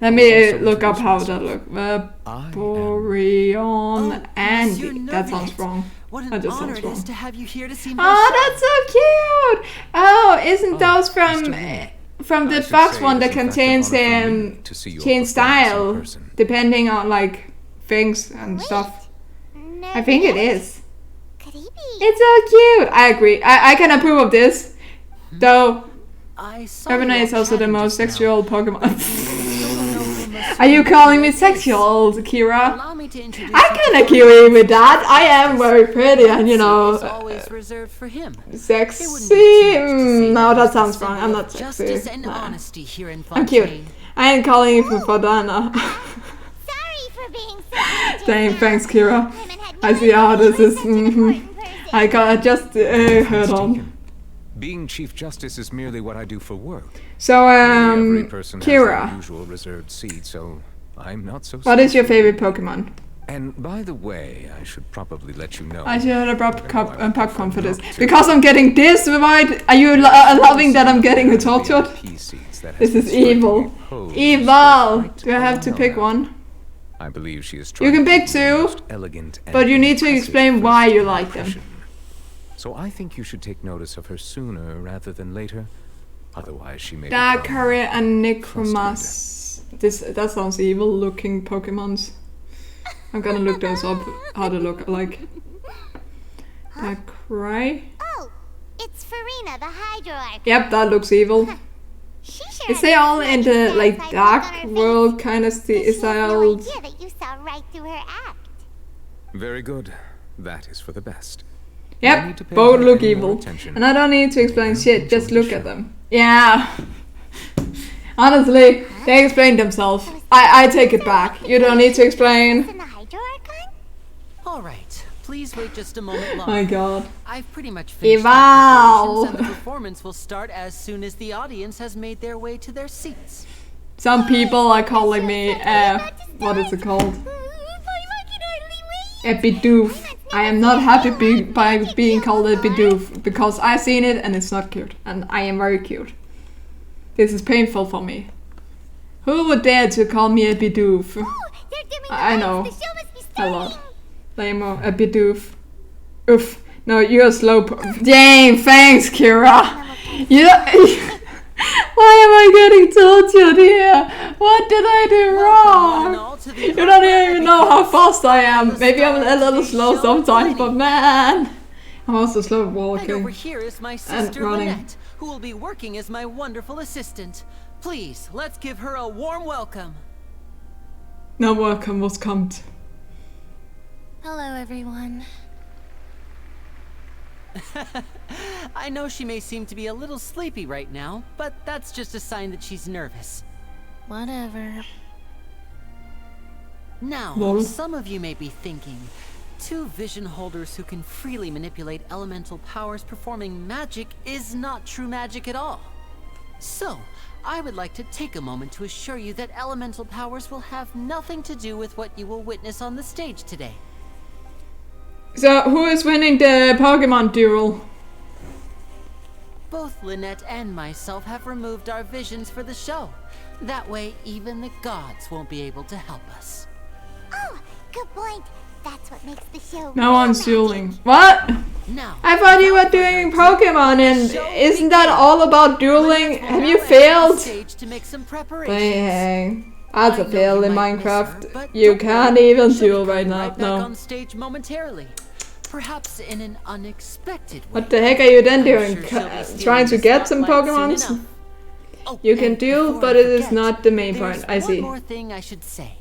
Let me look up how that looks. Vaporeon Andy. That sounds wrong. What That an just honor sounds it wrong. is to have you here to see my Oh, show. that's so cute! Oh, isn't those from the box one that can change change style depending on like things and stuff? I think it is. It's so cute. I agree. I can approve of this, though. Ravena is also the most sexual Pokemon. Are you calling me sexual, Kira? I can agree with that. I am very pretty and, you know, always reserved for him. sexy. No, that sounds wrong. I'm not sexy. Justice and Nah. honesty here in I'm Fontaine. cute. I ain't calling you for Fodana. Dang, thanks, Kira. I see how this is. I just heard on. Being Chief Justice is merely what I do for work. So, Every person has their Kira, usual reserved seat, so I'm not so. what is your favorite Pokemon? And by the way, I should probably let you know. I should have brought popcorn for this. Because I'm getting this, right? Are you loving that I'm getting a tortured? This is evil. Evil! Do I have to pick one? I believe she is You trying can to pick be the two, most elegant and but you need to impressive explain why first you like them. impression. So I think you should take notice of her sooner rather than later. Otherwise, she may. Dark become Harrier and Necromas. That sounds evil looking Pokemons. I'm gonna look those up, how they look like. Darkrai? Oh, it's Farina, the Hydroarch. Yep, that looks evil. Is they all in the like dark world kind of style? Yeah, that you saw right through her act. Very good. That is for the best. Yep, both look evil. And I don't need to explain shit, just look at them. Yeah. Honestly, they explain themselves. I take it back. You don't need to explain. Alright, please wait just a moment longer. My god. I've pretty much finished my Eval. preparations and the performance will start as soon as the audience has made their way to their seats. Some people are calling me, what is it called? A Bidoof. I am not happy by being called a Bidoof because I've seen it and it's not cute. And I am very cute. This is painful for me. Who would dare to call me a Bidoof? I know. A lot. Lame-o, a Bidoof. Oof. No, you're slow. Dang, thanks, Kira. You don't why am I getting tortured here? What did I do wrong? You don't even know how fast I am. Maybe I'm a little slow sometimes, but man, I'm also slow And walking over here is my and sister running. Lynette, who will be working as my wonderful assistant. Please, let's give her a warm welcome. No welcome was coming. Hello, everyone. I know she may seem to be a little sleepy right now, but that's just a sign that she's nervous. Whatever. Now, Lol. some of you may be thinking, two vision holders who can freely manipulate elemental powers performing magic is not true magic at all. So, I would like to take a moment to assure you that elemental powers will have nothing to do with what you will witness on the stage today. So, who is winning the Pokemon duel? Both Lynette and myself have removed our visions for the show. That way, even the gods won't be able to help us. Oh, good point. That's what makes the show. No one's dueling. What? Now, I thought you were doing Pokemon, and isn't that all about dueling? Have you failed? Stage to make some preparations. Dang. That's a fail in Minecraft. You can't even duel right now. Back No. on stage momentarily. Perhaps in an unexpected way. What the heck are you then doing? I'm sure she'll be stealing Trying to the get some spotlight soon Pokemons? enough. Oh, You can and duel, before but I it is forget, not the main there's point. I see. One more thing I should say.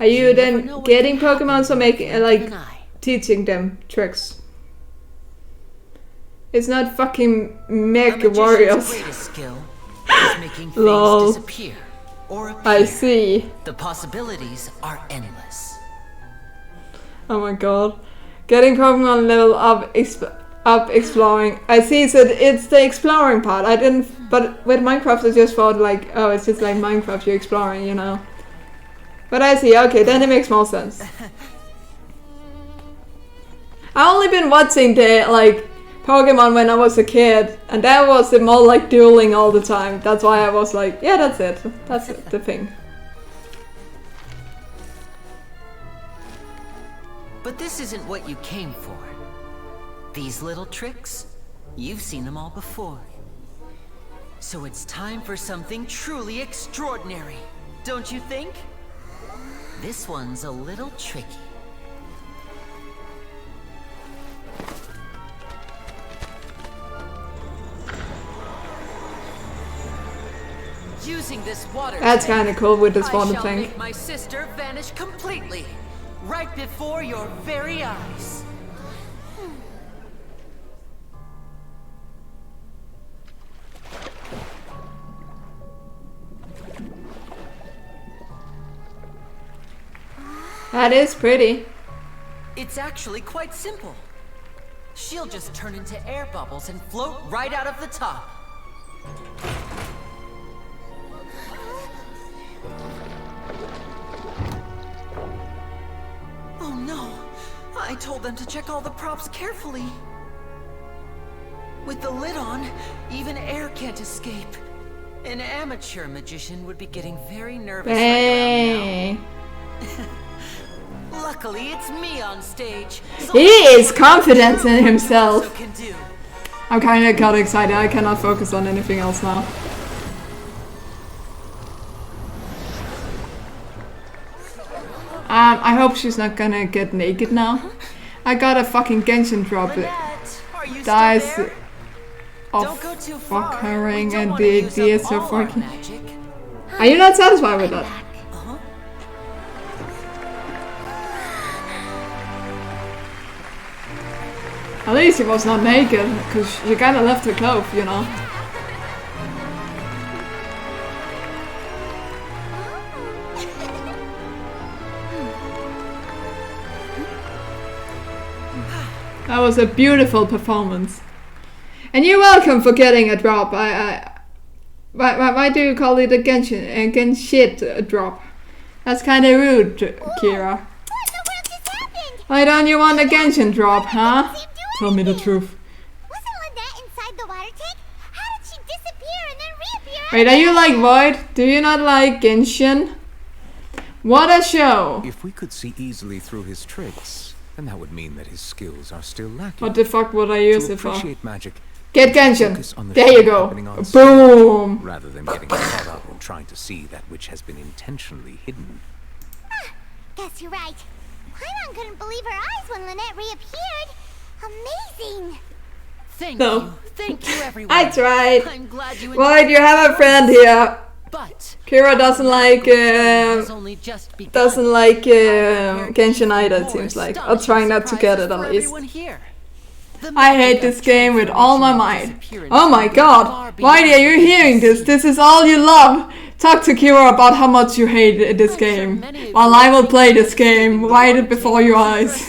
Are you You never then know what getting can happen Pokemon or making between like you and I. teaching them tricks? It's not fucking A Mech magician's Warriors. greatest skill is making things Lol. disappear or appear. I see. The possibilities are endless. Oh my god. Getting Pokemon level up, exploring. I see, so it's the exploring part. I didn't, but with Minecraft I just thought like, oh, it's just like Minecraft, you're exploring, you know. But I see, okay, then it makes more sense. I've only been watching the, like, Pokemon when I was a kid, and that was them all like dueling all the time. That's why I was like, yeah, that's it. That's the thing. But this isn't what you came for. These little tricks, you've seen them all before. So it's time for something truly extraordinary, don't you think? This one's a little tricky. Using this water That's kind of cool with this I water shall tank. make my sister vanish completely, right before your very eyes. That is pretty. It's actually quite simple. She'll just turn into air bubbles and float right out of the top. Oh no! I told them to check all the props carefully. With the lid on, even air can't escape. An amateur magician would be getting very nervous Hey. right around now. Luckily, it's me on stage. So He is confident in himself. also can do. I'm kind of got excited. I cannot focus on anything else now. I hope she's not gonna get naked now. I got a fucking Genshin drop. Are you Dies still there? of Don't go too far. fuckering and wanna the use up idiots of all our fucking. magic. Are you not satisfied with that? At least he was not naked, because she kind of left her clothes, you know. That was a beautiful performance. And you're welcome for getting a drop. Why do you call it a Genshin drop? That's kind of rude, Kira. Why don't you want a Genshin drop, huh? Tell me the truth. Wasn't Lynette inside the water tank? How did she disappear and then reappear? Wait, are you like Void? Do you not like Genshin? What a show! If we could see easily through his tricks, then that would mean that his skills are still lacking. What the fuck would I use To it for? appreciate magic, Get focus Genshin! on the There you show go! happening on Boom! screen, rather than getting caught up in trying to see that which has been intentionally hidden. Guess you're right. Paimon couldn't believe her eyes when Lynette reappeared. Amazing! Thank No. you. Thank you, everyone. I tried. I'm glad you Void, you have a friend here. But Kira doesn't like only just begun. Genshin either, it seems like. Or trying not to get it at least. Everyone here. I hate this game with all my might. Oh my god, why are you hearing this? This is all you love. Talk to Kira about how much you hate this game. While I will play this game right before your eyes.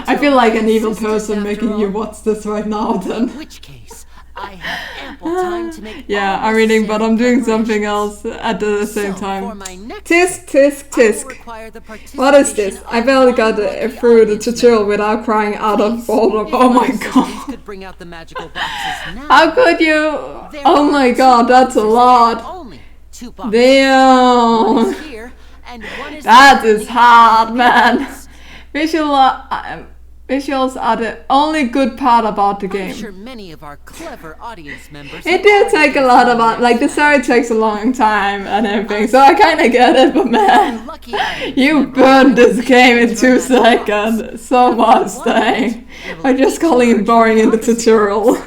I feel like an evil person making you watch this right now then. In which case, I have ample time to make Yeah, all I'm reading, but I'm doing necessary something else at the same for time. my next Tisk, tisk, tisk. What is this? I barely got through the tutorial without crying out of boredom. Oh my god. could bring out the magical boxes now. How could you? Oh my god, that's a lot. Only 2 boxes. Damn. One is here, and one is That there. is hard, man. Visuals are the only good part about the I'm game. sure many of our clever audience members It did take a lot about, like, the story takes a long time and everything, so I kinda get it, but man, you burned this game in 2 seconds. So much thing. I'm just calling it boring in the tutorial.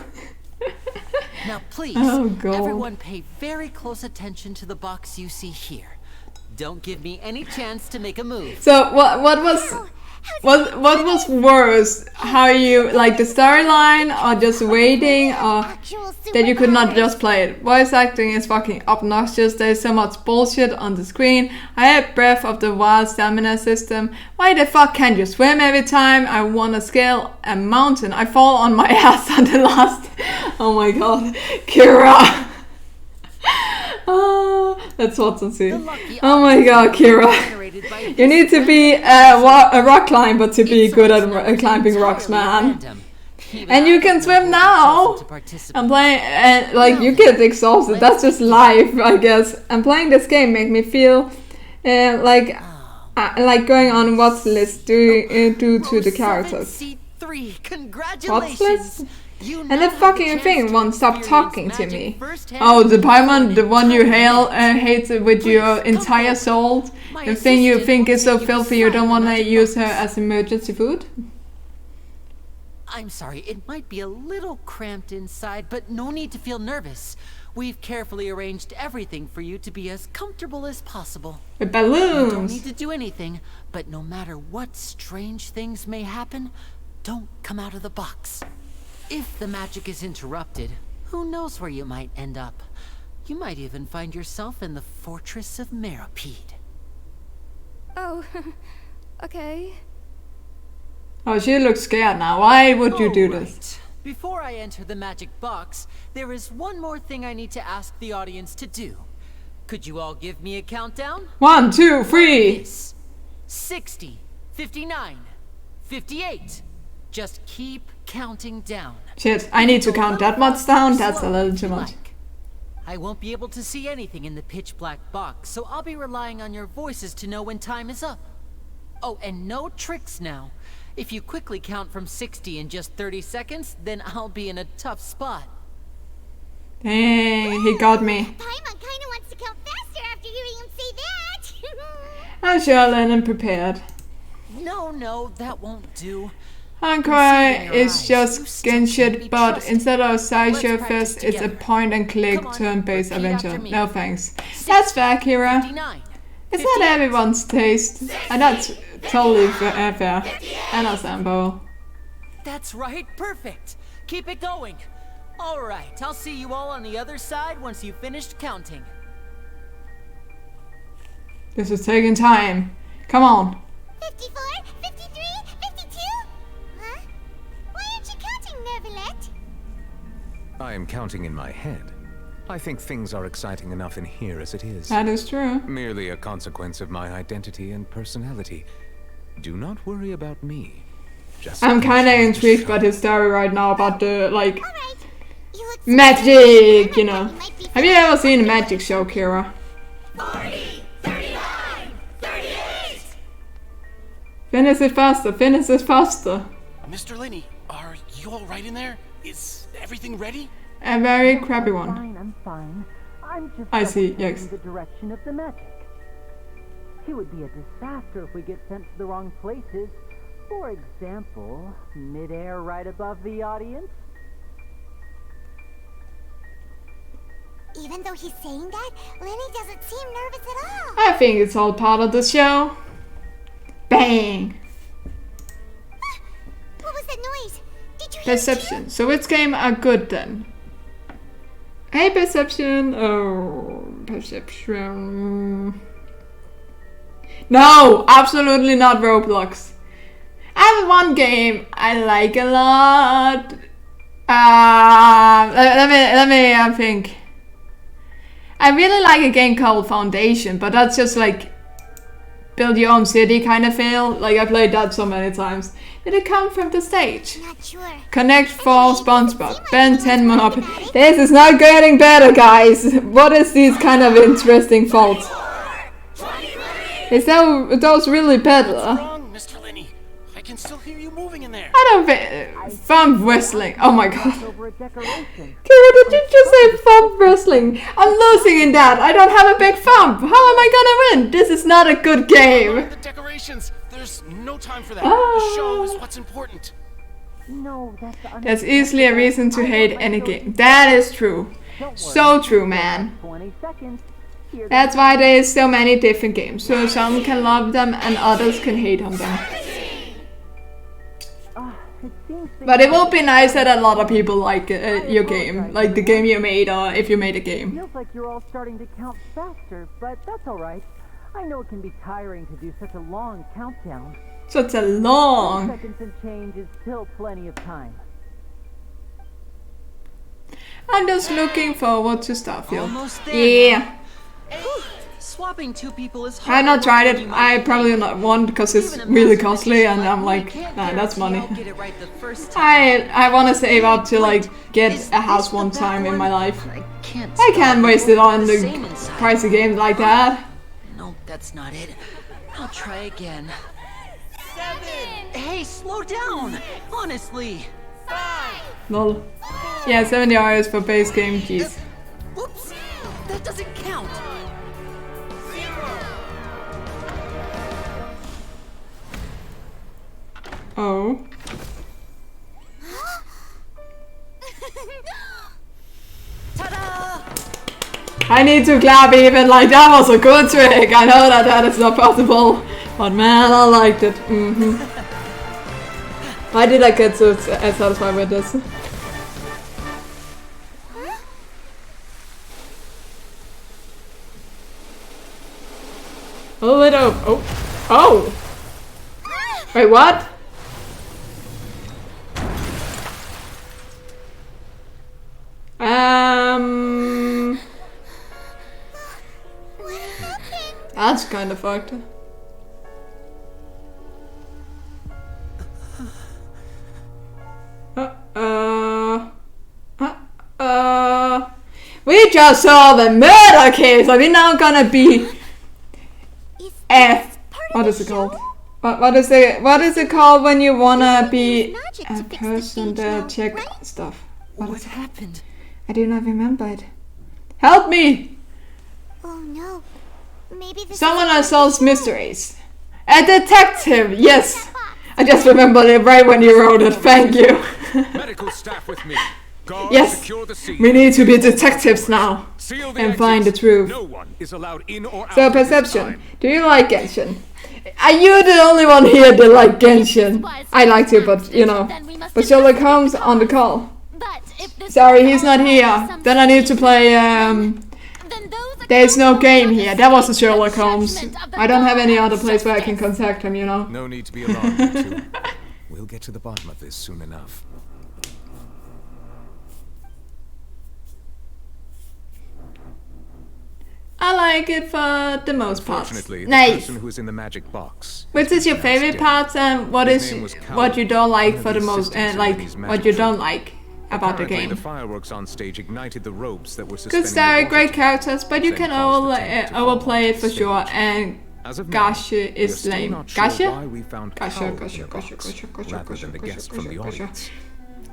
Now please, Oh, God. everyone pay very close attention to the box you see here. Don't give me any chance to make a move. So what was worse? How you like the storyline, or just waiting, or that you could not just play it? Voice acting is fucking obnoxious. There's so much bullshit on the screen. I had Breath of the Wild stamina system. Why the fuck can't you swim every time I wanna scale a mountain? I fall on my ass at the last. Oh my god, Kira. Let's watch and see. Oh my god, Kira. You need to be a rock climber to be good at climbing rocks, man. And you can swim now. I'm playing, and like you get exhausted. That's just life, I guess. And playing this game made me feel like going on watch list due to the characters. Watch list? And the fucking thing won't stop talking to me. Oh, the Paimon, the one you hate with your entire soul. The thing you think is so filthy you don't want to use her as emergency food. I'm sorry, it might be a little cramped inside, but no need to feel nervous. We've carefully arranged everything for you to be as comfortable as possible. With balloons! You don't need to do anything, but no matter what strange things may happen, don't come out of the box. If the magic is interrupted, who knows where you might end up? You might even find yourself in the Fortress of Meropide. Oh, okay. Oh, she looks scared now. Why would you do this? Before I enter the magic box, there is one more thing I need to ask the audience to do. Could you all give me a countdown? 1, 2, 3. 60, 59, 58. Just keep counting down. Shit, I need to count that much down? That's a little too much. I won't be able to see anything in the pitch black box, so I'll be relying on your voices to know when time is up. Oh, and no tricks now. If you quickly count from 60 in just 30 seconds, then I'll be in a tough spot. Dang, he got me. Paimon kinda wants to count faster after hearing him say that. I'm sure Lennon prepared. No, that won't do. Hankai is just Genshin, but instead of a sideshow fest, it's a point-and-click turn-based adventure. No thanks. That's fair, Kira. It's not everyone's taste, and that's totally fair. Understandable. That's right, perfect. Keep it going. All right, I'll see you all on the other side once you've finished counting. This is taking time. Come on. 54, 53, 52? Huh? Why aren't you counting, Neuvillette? I am counting in my head. I think things are exciting enough in here as it is. That is true. Merely a consequence of my identity and personality. Do not worry about me. Just I'm kinda intrigued by his story right now about the, like, magic, you know. Have you ever seen a magic show, Kira? 40, 39, 38! Finish it faster, finish it faster. Mr. Linney, are you all right in there? Is everything ready? A very crappy one. I'm fine. I'm just I see, yes. in the direction of the magic. It would be a disaster if we get sent to the wrong places. For example, mid-air right above the audience. Even though he's saying that, Lenny doesn't seem nervous at all. I think it's all part of the show. Bang! What was that noise? Did you hear Perception. So which game are good then? Hey, Perception. Oh, Perception. No, absolutely not Roblox. I have one game I like a lot. Let me think. I really like a game called Foundation, but that's just like build your own city kind of feel. Like I played that so many times. Did it come from the stage? Not sure. Connect 4 SpongeBob. Ben 10 Monopoly. This is not getting better, guys. What is these kind of interesting faults? Is those really better? What's wrong, Mr. Linney? I can still hear you moving in there. I don't think thumb wrestling. Oh my god. Kira, did you just say thumb wrestling? I'm losing in that. I don't have a big thumb. How am I gonna win? This is not a good game. The decorations. There's no time for that. The show is what's important. No, There's easily a reason to hate any game. That is true. So true, man. 20 seconds. That's why there is so many different games. So some can love them and others can hate on them. But it will be nice that a lot of people like your game, like the game you made, or if you made a game. Feels like you're all starting to count faster, but that's all right. I know it can be tiring to do such a long countdown. Such a long. 10 seconds and change is still plenty of time. I'm just looking forward to Starfield. Almost there. Yeah. Swapping two people is I have not tried it. I probably not want because it's really costly, and I'm like, nah, that's money. I want to save up to like get a house one time in my life. I can't waste it on the pricey games like that. No, that's not it. I'll try again. 7. Hey, slow down. Honestly. 5. Lol. Yeah, 70 hours for base game. Jeez. Whoops. That doesn't count. Oh. I need to clap even, like that was a good trick. I know that that is not possible, but man, I liked it. Why did I get so satisfied with this? A little. Oh. Oh! Wait, what? That's kind of fucked. We just saw the murder case. Are we now gonna be what is it called? What is it called when you wanna be a person that check stuff? What happened? I do not remember it. Help me! Oh no. Maybe this Someone that solves mysteries. A detective! Yes! I just remembered it right when you wrote it. Thank you. Medical staff with me. Guards, yes! secure the scene. We need to be detectives now. Seal the and find the truth. No one is allowed in or out. So, perception. Do you like Genshin? Are you the only one here that like Genshin? I like to, but you know. But Sherlock Holmes on the call. Sorry, he's not here. Then I need to play, there's no game here. That was a Sherlock Holmes. I don't have any other place where I can contact him, you know. No need to be alarmed, you two. We'll get to the bottom of this soon enough. I like it for the most part. Unfortunately, the Nice. person who is in the magic box. Which is your favorite part, and what is what you don't like for the most, and like what you don't like about the Apparently, game? the fireworks on stage ignited the ropes that were Because suspending there are the great water characters, but you can overplay it for sure. And As of now, Gash we are is still lame. not sure Gasha? why we found Gasha, Kaoru Gasha, in the Gasha, box, Gasha, Gasha, rather than the Gasha, guest from the Gasha, Gasha. audience.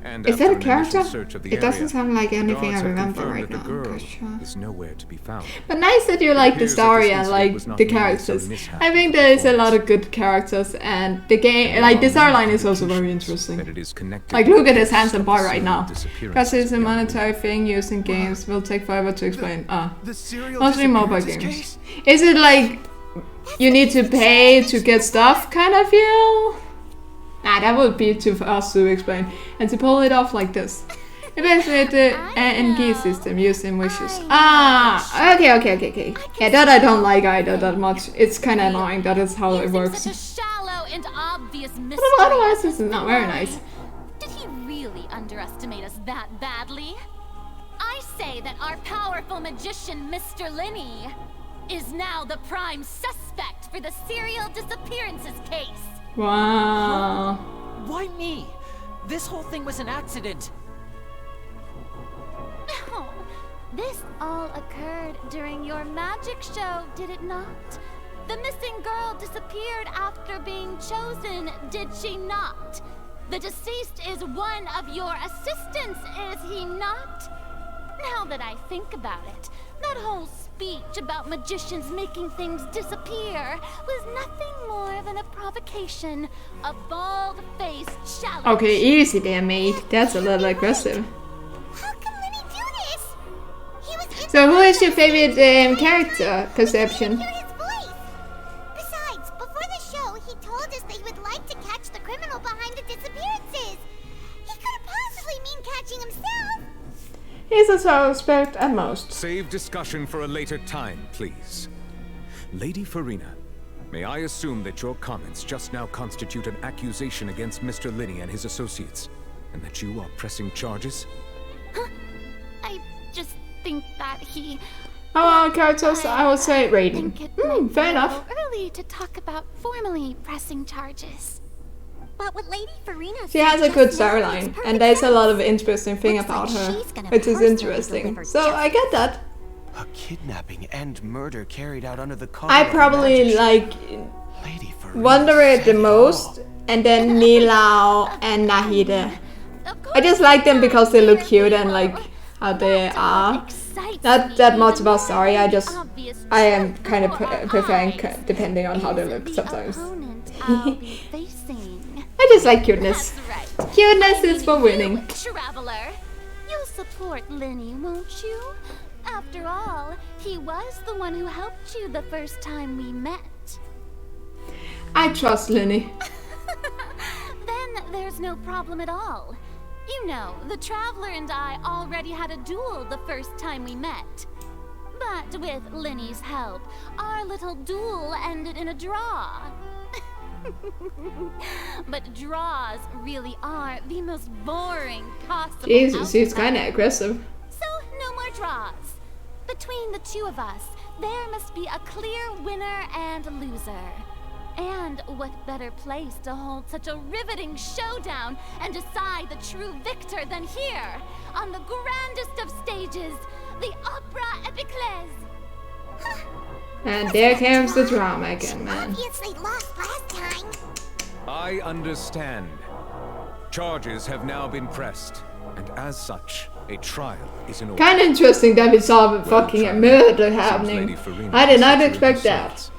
And Is after that a an initial character? search of the It doesn't area, sound like anything guards I have remember confirmed right that now. the girl Gasha. is nowhere to be found. But nice that you like the appears that story this and incident like was not the nearly so characters. mishap I think there is a lot of good characters, and the game, like the storyline is also very interesting. That it is connected Like, look at this handsome boy right now. disappearance Because it's a of young monetary thing used in games. Will take forever to explain. The serial Mostly mobile disappearances games. case? Is it like you need to pay to get stuff kind of feel? Nah, that would be too fast to explain. And to pull it off like this. It's basically the ANG system used in Wishes. Ah, okay. Yeah, that I don't like either that much. It's kind of annoying. That is how it works. Such a shallow and obvious But mystery. otherwise, this is not very nice. Did he really underestimate us that badly? I say that our powerful magician, Mr. Linney, is now the prime suspect for the serial disappearances case. Wow. Why me? This whole thing was an accident. Oh, this all occurred during your magic show, did it not? The missing girl disappeared after being chosen, did she not? The deceased is one of your assistants, is he not? Now that I think about it, that whole speech about magicians making things disappear was nothing more than a provocation, a bald-faced challenge. Okay, easy there, mate. That's a little aggressive. So, who is your favorite character, Perception? Besides, before the show, he told us that he would like to catch the criminal behind the disappearances. He couldn't possibly mean catching himself. He's a suspect at most. Save discussion for a later time, please. Lady Farina, may I assume that your comments just now constitute an accusation against Mr. Linney and his associates, and that you are pressing charges? Huh? I just think that he Our characters, I would say rating. Fair enough. Early to talk about formally pressing charges. But with Lady Farina, She has a good storyline, and there's a lot of interesting thing about her, which is interesting. So I get that. A kidnapping and murder carried out under the cover I of probably like wonder it the most, and then Nilao and Nahide. I just like them because they look cute and like how they are. Not that much about story. I am kind of preferring depending on how they look sometimes. I just like cuteness. Cuteness is for winning. Traveler, you'll support Lenny, won't you? After all, he was the one who helped you the first time we met. I trust Lenny. Then there's no problem at all. You know, the Traveler and I already had a duel the first time we met. But with Lenny's help, our little duel ended in a draw. But draws really are the most boring possible Jesus, he's outcome. kinda aggressive. So, no more draws. Between the two of us, there must be a clear winner and loser. And what better place to hold such a riveting showdown and decide the true victor than here, on the grandest of stages, the Opera Epiclese. And there comes the drama again, man. Obviously lost last time. I understand. Charges have now been pressed, and as such, a trial is in order. Kind of interesting that we saw fucking a murder happening. I did not expect that.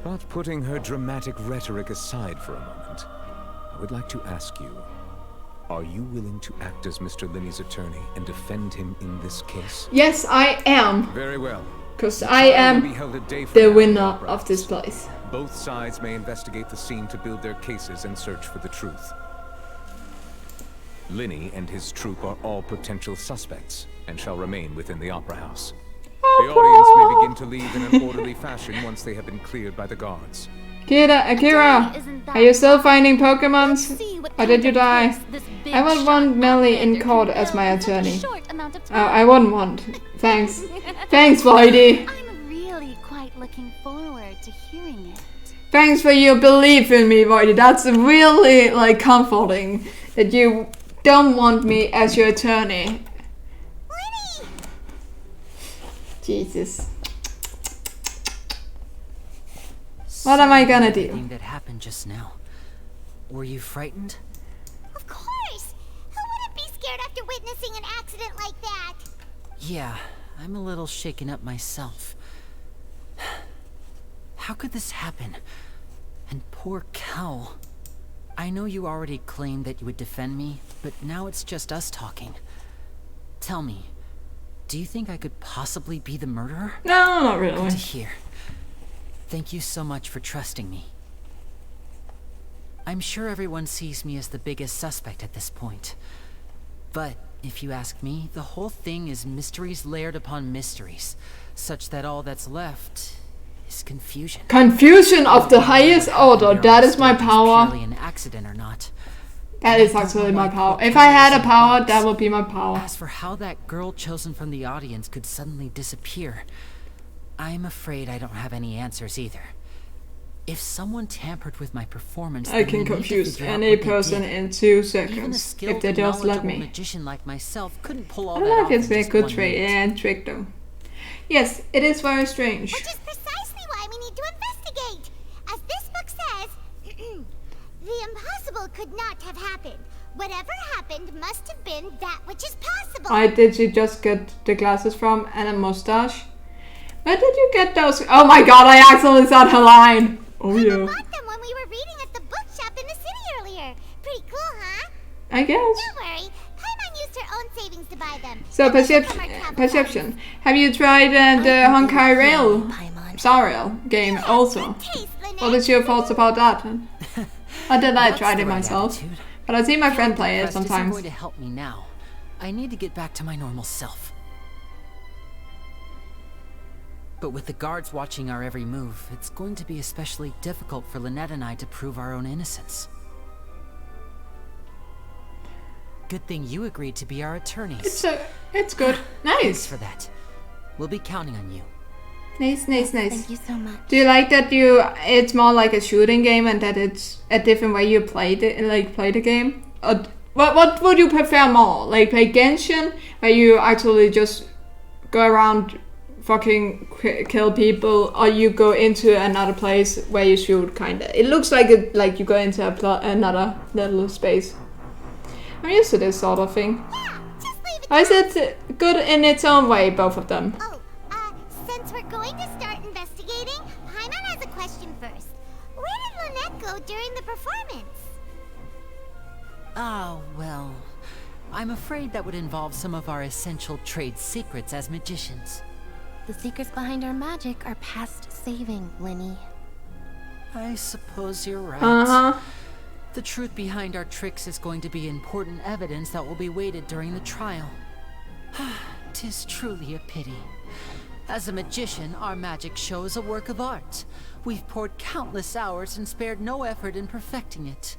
But putting her dramatic rhetoric aside for a moment, I would like to ask you, are you willing to act as Mr. Linney's attorney and defend him in this case? Yes, I am. Very well. Because I am the winner of this place. Both sides may investigate the scene to build their cases and search for the truth. Linney and his troop are all potential suspects and shall remain within the Opera House. The audience may begin to leave in an orderly fashion once they have been cleared by the guards. Akira, are you still finding Pokemons? Or did you die? I would want Melly in court as my attorney. I wouldn't want. Thanks. Thanks, Voidy. I'm really quite looking forward to hearing it. Thanks for your belief in me, Voidy. That's really, like, comforting. That you don't want me as your attorney. Jesus. What am I gonna do? Everything that happened just now. Were you frightened? Of course! Who wouldn't be scared after witnessing an accident like that? Yeah, I'm a little shaken up myself. How could this happen? And poor Cal. I know you already claimed that you would defend me, but now it's just us talking. Tell me, do you think I could possibly be the murderer? No, not really. Good to hear. Thank you so much for trusting me. I'm sure everyone sees me as the biggest suspect at this point. But if you ask me, the whole thing is mysteries layered upon mysteries, such that all that's left is confusion. Confusion of the highest order. That is my power. Purely an accident or not. That is actually my power. If I had a power, that would be my power. As for how that girl chosen from the audience could suddenly disappear, I'm afraid I don't have any answers either. If someone tampered with my performance, I can confuse any person in 2 seconds if they just let me. Magician like myself couldn't pull all I that like off it's a good trick though. Yes, it is very strange. Which is precisely why we need to investigate. As this book says, the impossible could not have happened. Whatever happened must have been that which is possible. Did you just get the glasses from and a mustache? Where did you get those? Oh my god, I accidentally said her line. Oh yeah. I bought them when we were reading at the bookshop in the city earlier. Pretty cool, huh? I guess. Don't worry. Paimon used her own savings to buy them. So perception. Have you tried the Honkai Rail Sariel game also? What is your thoughts about that? Or did I try it myself? But I see my friend play it sometimes. Isn't going to help me now. I need to get back to my normal self. But with the guards watching our every move, it's going to be especially difficult for Lynette and I to prove our own innocence. Good thing you agreed to be our attorneys. It's good. Nice. Thanks for that. We'll be counting on you. Nice. Thank you so much. Do you like that it's more like a shooting game and that it's a different way you play the game? Or what would you prefer more? Like play Genshin, where you actually just go around fucking kill people, or you go into another place where you shoot, kinda? It looks like you go into another little space. I'm used to this sort of thing. Or is it good in its own way, both of them? Since we're going to start investigating, Paimon has a question first. Where did Lynette go during the performance? Oh, well, I'm afraid that would involve some of our essential trade secrets as magicians. The secrets behind our magic are past saving, Lyney. I suppose you're right. The truth behind our tricks is going to be important evidence that will be weighted during the trial. 'Tis truly a pity. As a magician, our magic show is a work of art. We've poured countless hours and spared no effort in perfecting it.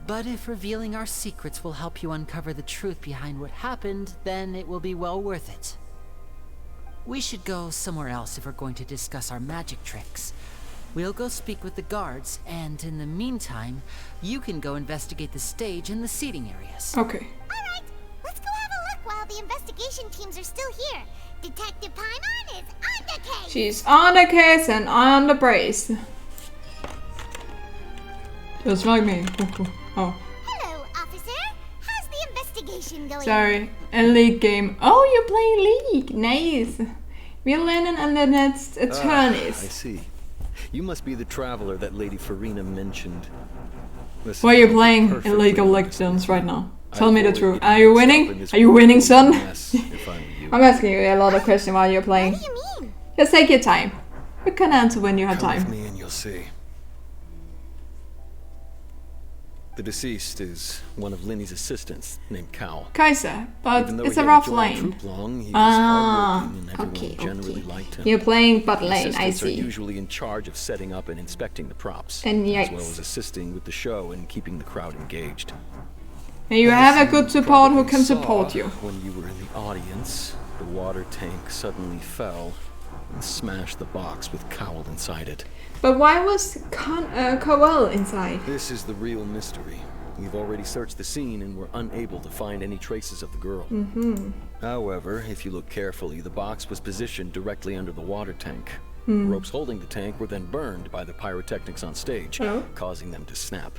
But if revealing our secrets will help you uncover the truth behind what happened, then it will be well worth it. We should go somewhere else if we're going to discuss our magic tricks. We'll go speak with the guards, and in the meantime, you can go investigate the stage and the seating areas. Okay. Alright, let's go have a look while the investigation teams are still here. Detective Paimon is on the case! She's on the case and on the brace. Just like me. Oh. Hello, officer. How's the investigation going? Sorry, a League game. Oh, you're playing League. Nice. We're Lennon and Lynette's attorneys. I see. You must be the traveler that Lady Furina mentioned. Listen, What are you playing in League of Legends right now? Tell me the truth. Are you winning? Are you winning, son? I'm asking you a lot of questions while you're playing. What do you mean? Just take your time. We can answer when you have Come time. with me and you'll see. The deceased is one of Linny's assistants named Cal. Kaiser, but Even though it's he a hadn't rough joined lane. Troop long, he was hardworking and everyone generally liked him. You're playing bot lane, I Assistants are see. usually in charge of setting up and inspecting the props, And as well yikes. as assisting with the show and keeping the crowd engaged. And you have a good support who can support you. When you were in the audience, the water tank suddenly fell and smashed the box with Cowell inside it. But why was Cowell inside? This is the real mystery. We've already searched the scene and were unable to find any traces of the girl. However, if you look carefully, the box was positioned directly under the water tank. The ropes holding the tank were then burned by the pyrotechnics on stage, causing them to snap.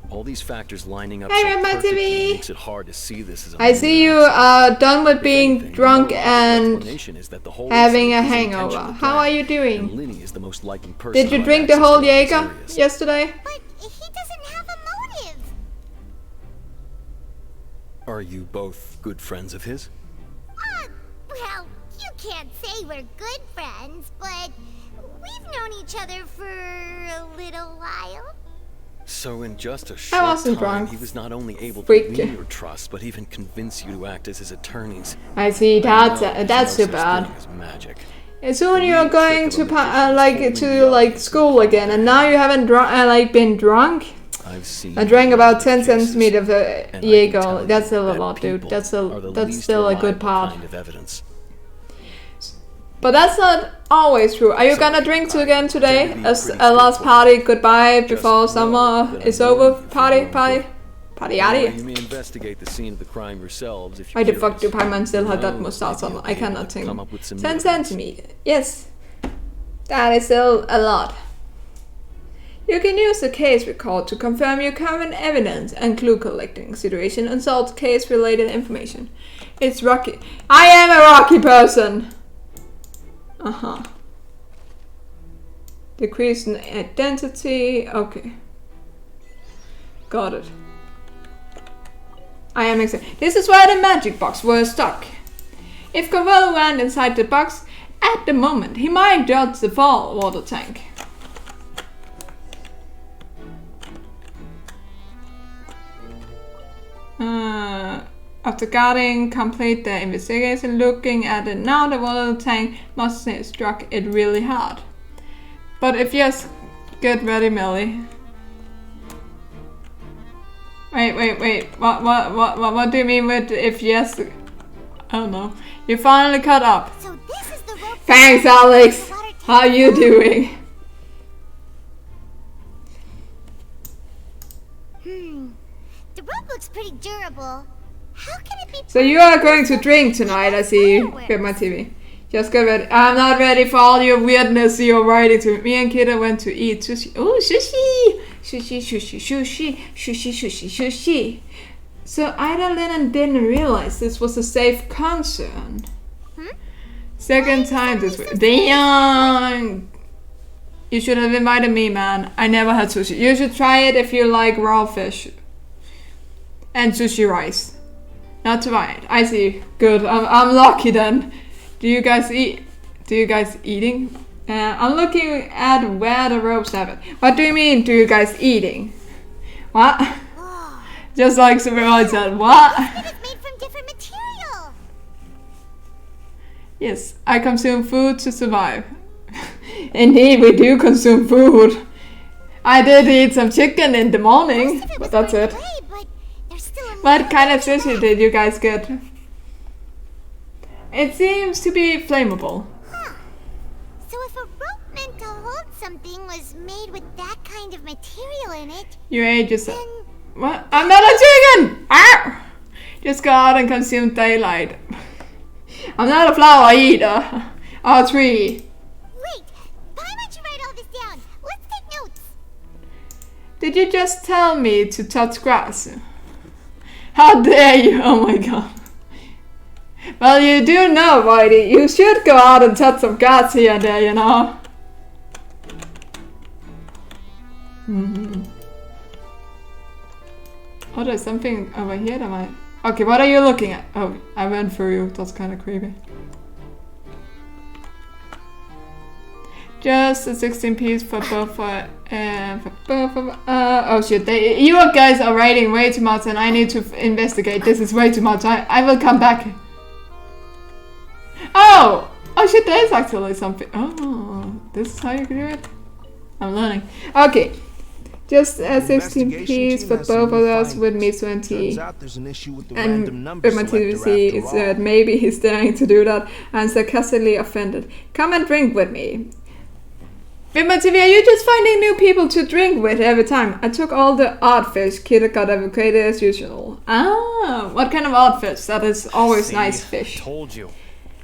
All these factors lining up Hey, so Red My perfectly TV. makes it hard to see this as a I see you are done with being drunk and having a hangover. How are you doing? Linny is the most likely person. Did you drink the whole Jaeger yesterday? But he doesn't have a motive. Are you both good friends of his? Well, you can't say we're good friends, but we've known each other for a little while. So in just a short wasn't time, drunk. he was not only able to Freak. win your trust, but even convince you to act as his attorneys. I see. That's too No such bad. thing as magic. And soon you're going to school again, and now you haven't been drunk. I've seen I drank about 10 cases, centimeters of and I can Jaeger. tell you That's still a that lot, dude. people That's are the least still a good reliable part. kind of evidence. But that's not always true. Are you gonna drink again today? As a last party goodbye before summer is over? Party. Or you may investigate the scene of the crime yourselves if Why you're the fuck do curious. Paimon still have that No, mustache on? maybe I you'll be able cannot to think. come up with some 10 new centimeters. Yes. That is still a lot. You can use the case record to confirm your current evidence and clue collecting situation and solve case related information. It's Rocky. I am a Rocky person! Decrease in identity. Okay. Got it. I am excited. This is where the magic box was stuck. If Cowell ran inside the box, at the moment, he might dodge the fall water tank. After guarding, complete the investigation. Looking at it now, the water tank must have struck it really hard. But if yes, get ready, Millie. Wait. What do you mean with if yes? I don't know. You finally caught up. So this is the rope. Thanks, Alex. How you doing? The rope looks pretty durable. How can it be? So you are going to drink tonight, I see. With my TV. Just get ready. I'm not ready for all your weirdness you're writing to me. Me and Kida went to eat sushi. Oh, sushi! Sushi, sushi, sushi, sushi, sushi, sushi. So Ida Lennon didn't realize this was a safe concern. Second time this week. Damn! You should have invited me, man. I never had sushi. You should try it if you like raw fish. And sushi rice. Not to buy it. I see. Good. I'm lucky then. Do you guys eat? Do you guys eating? I'm looking at where the ropes have it. What do you mean, do you guys eating? What? Just like Samurai said, what? It's made from different material. Yes, I consume food to survive. Indeed, we do consume food. I did eat some chicken in the morning, but that's it. What kind of sushi did you guys get? It seems to be flammable. So if a rope meant to hold something was made with that kind of material in it... You ate yourself. What? I'm not a chicken! Ah! Just go out and consume daylight. I'm not a flower eater. Or a tree. Wait! Why don't you write all this down? Let's take notes. Did you just tell me to touch grass? How dare you! Oh my god. Well, you do know, Whitey. You should go out and touch some grass here and there, you know. Oh, there's something over here that might... Okay, what are you looking at? Oh, I went through you. That's kind of creepy. Just a 16 piece for both oh shit, you guys are writing way too much and I need to investigate. This is way too much. I will come back. Oh! Oh shit, there is actually something. Oh, this is how you do it? I'm learning. Okay. Just a 16 piece for both of us with Miso and T. And with my TVC, it's that maybe he's daring to do that and sarcastically offended. Come and drink with me. With my TV, are you just finding new people to drink with every time? I took all the odd fish. Kid got evacuated as usual. Ah, what kind of odd fish? That is always nice fish. Told you.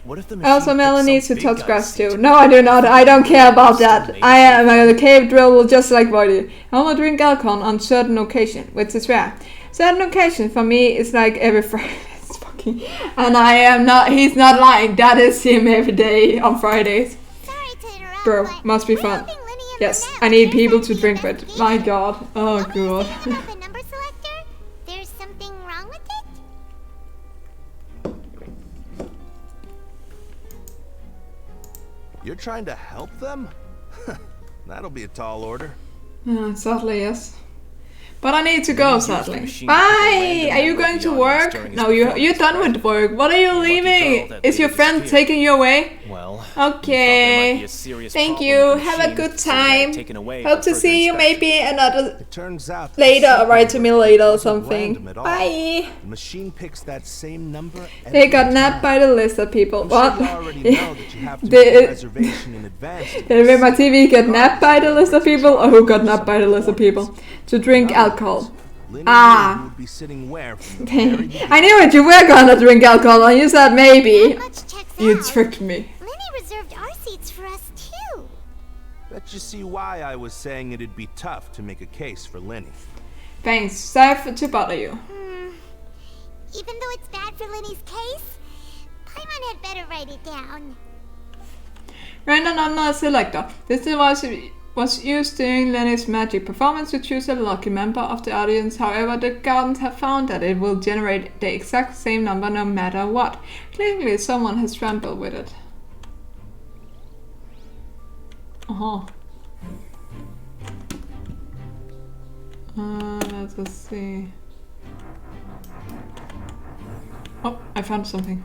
What if the also, Melanie needs to touch grass too. No, I do not. I don't care about that. I am a cave drill just like Body. I only drink alcohol on certain occasion, which is rare. Certain occasion for me is like every Friday. It's fucking... And I am not... He's not lying. That is him every day on Fridays. Bro, must be fun. Yes, I need people to drink with. My god. Oh god. There's something wrong with it? You're trying to help them? That'll be a tall order. Sadly, yes. But I need to go, sadly. Bye! Are you going to work? No, you're done with work. What are you leaving? Is your friend taking you away? Well, okay. Thank you. Have a good time. Hope to see you maybe another later or write to me later or something. Bye. The machine picks that same number. They got nabbed by the lizard people. What? Did my TV get nabbed by the lizard people? Or who got nabbed by the lizard people? To drink alcohol. Ah. I knew it, you were gonna drink alcohol and you said maybe. You tricked me. Lenny reserved our seats for us too. Bet you see why I was saying it'd be tough to make a case for Lenny. Thanks, sorry to bother you. Even though it's bad for Lenny's case, Paimon had better write it down. Random unknown selector. This was used during Lenny's magic performance to choose a lucky member of the audience. However, the Gardens have found that it will generate the exact same number no matter what. Clearly, someone has trampled with it. Let's see. Oh, I found something.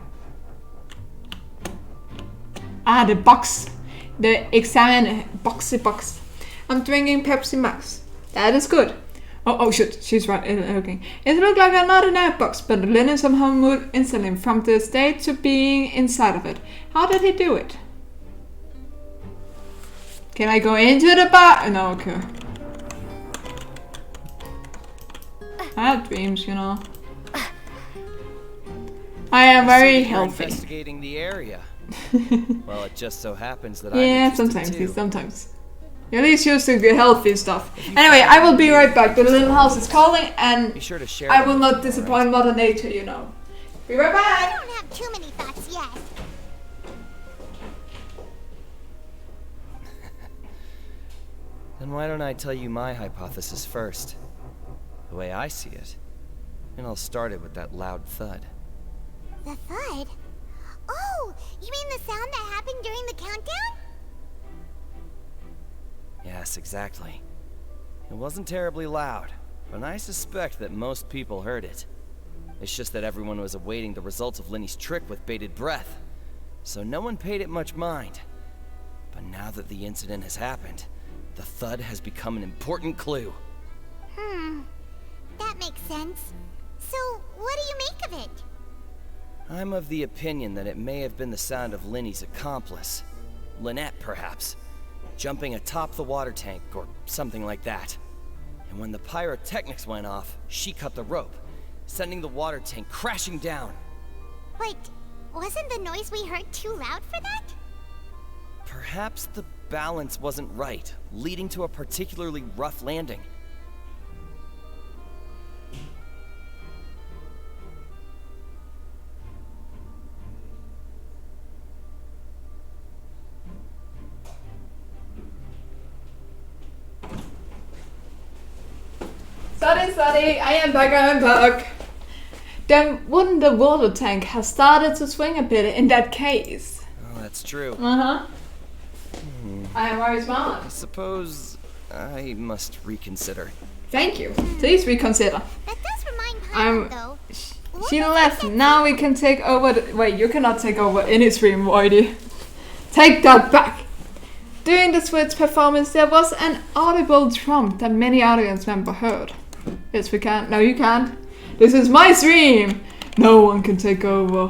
Ah, the box. The examine boxy box. I'm drinking Pepsi Max. That is good. Oh shit, she's right. Okay. It looked like another night box, but Lenny somehow moved instantly from the state to being inside of it. How did he do it? Can I go into the bar? No, okay. I have dreams, you know. I am very healthy. Investigating the area. Well, it just so happens that yeah, sometimes. At least used to the healthy stuff. Anyway, I will be right back. The little house is calling, and be sure to share I will not disappoint Mother Nature, you know. Be right back. I don't have too many thoughts yet. Then why don't I tell you my hypothesis first? The way I see it. And I'll start it with that loud thud. The thud? Oh, you mean the sound that happened during the countdown? Yes, exactly. It wasn't terribly loud, but I suspect that most people heard it. It's just that everyone was awaiting the results of Lenny's trick with bated breath, so no one paid it much mind. But now that the incident has happened, the thud has become an important clue. That makes sense. So, what do you make of it? I'm of the opinion that it may have been the sound of Lenny's accomplice. Lynette, perhaps. Jumping atop the water tank, or something like that. And when the pyrotechnics went off, she cut the rope, sending the water tank crashing down. Wait, wasn't the noise we heard too loud for that? Perhaps the balance wasn't right, leading to a particularly rough landing. Sorry, I am back. Then wouldn't the water tank have started to swing a bit in that case? Oh, that's true. I am very smart. I suppose I must reconsider. Thank you. Please reconsider. That does remind Paimon, though. She left. Now we can take over wait, you cannot take over any stream, Voidy. Take that back! During the Switch performance, there was an audible drum that many audience members heard. Yes, we can. No, you can't. This is my stream! No one can take over.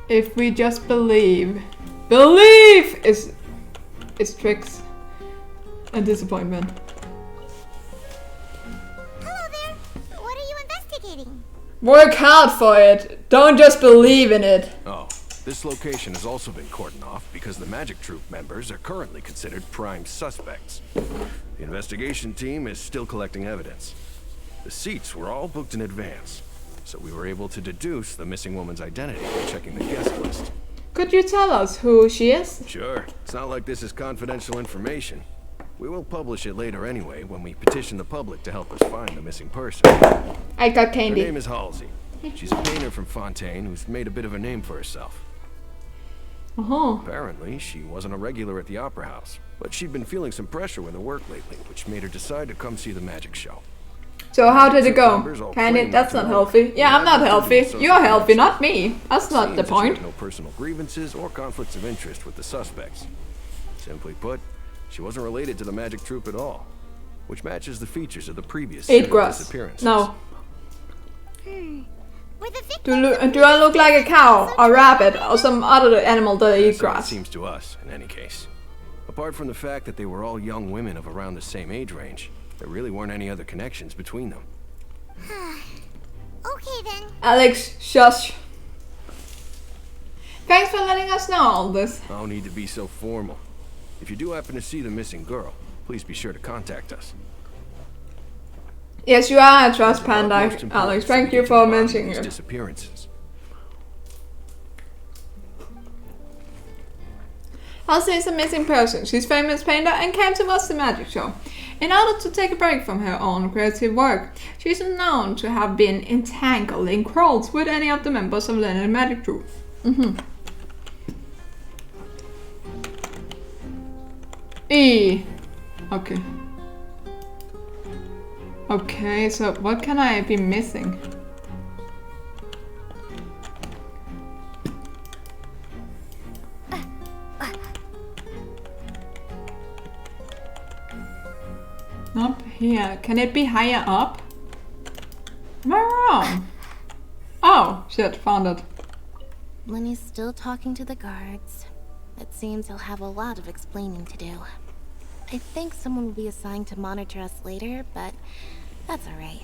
If we just believe. Belief is tricks and disappointment. Hello there. What are you investigating? Work hard for it. Don't just believe in it. Oh, this location has also been cordoned off because the Magic Troop members are currently considered prime suspects. The investigation team is still collecting evidence. The seats were all booked in advance, so we were able to deduce the missing woman's identity by checking the guest list. Could you tell us who she is? Sure. It's not like this is confidential information. We will publish it later anyway when we petition the public to help us find the missing person. I got candy. Her name is Halsey. She's a painter from Fontaine who's made a bit of a name for herself. Apparently, she wasn't a regular at the Opera House, but she'd been feeling some pressure with her work lately, which made her decide to come see the magic show. So how did it go? Candy, that's not healthy. Yeah, I'm not healthy. You're healthy, not me. That's not the point. No personal grievances or conflicts of interest with the suspects. Simply put, she wasn't related to the Magic Troop at all, which matches the features of the previous disappearances. No. Do I look like a cow, a rabbit, or some other animal that eat grass? It seems to us, in any case. Apart from the fact that they were all young women of around the same age range, there really weren't any other connections between them. Okay then. Alex, shush. Thanks for letting us know all this. No need to be so formal. If you do happen to see the missing girl, please be sure to contact us. Yes, you are a trust panda, Alex. Thank you for mentioning it. Disappearances. Halsey is a missing person. She's a famous painter and came to watch the magic show. In order to take a break from her own creative work, she is known to have been entangled in quarrels with any of the members of Leonard Magic Troop. Okay. Okay, so what can I be missing? Up here. Can it be higher up? Am I wrong? Oh, shit, found it. Lenny's still talking to the guards. It seems he'll have a lot of explaining to do. I think someone will be assigned to monitor us later, but that's alright.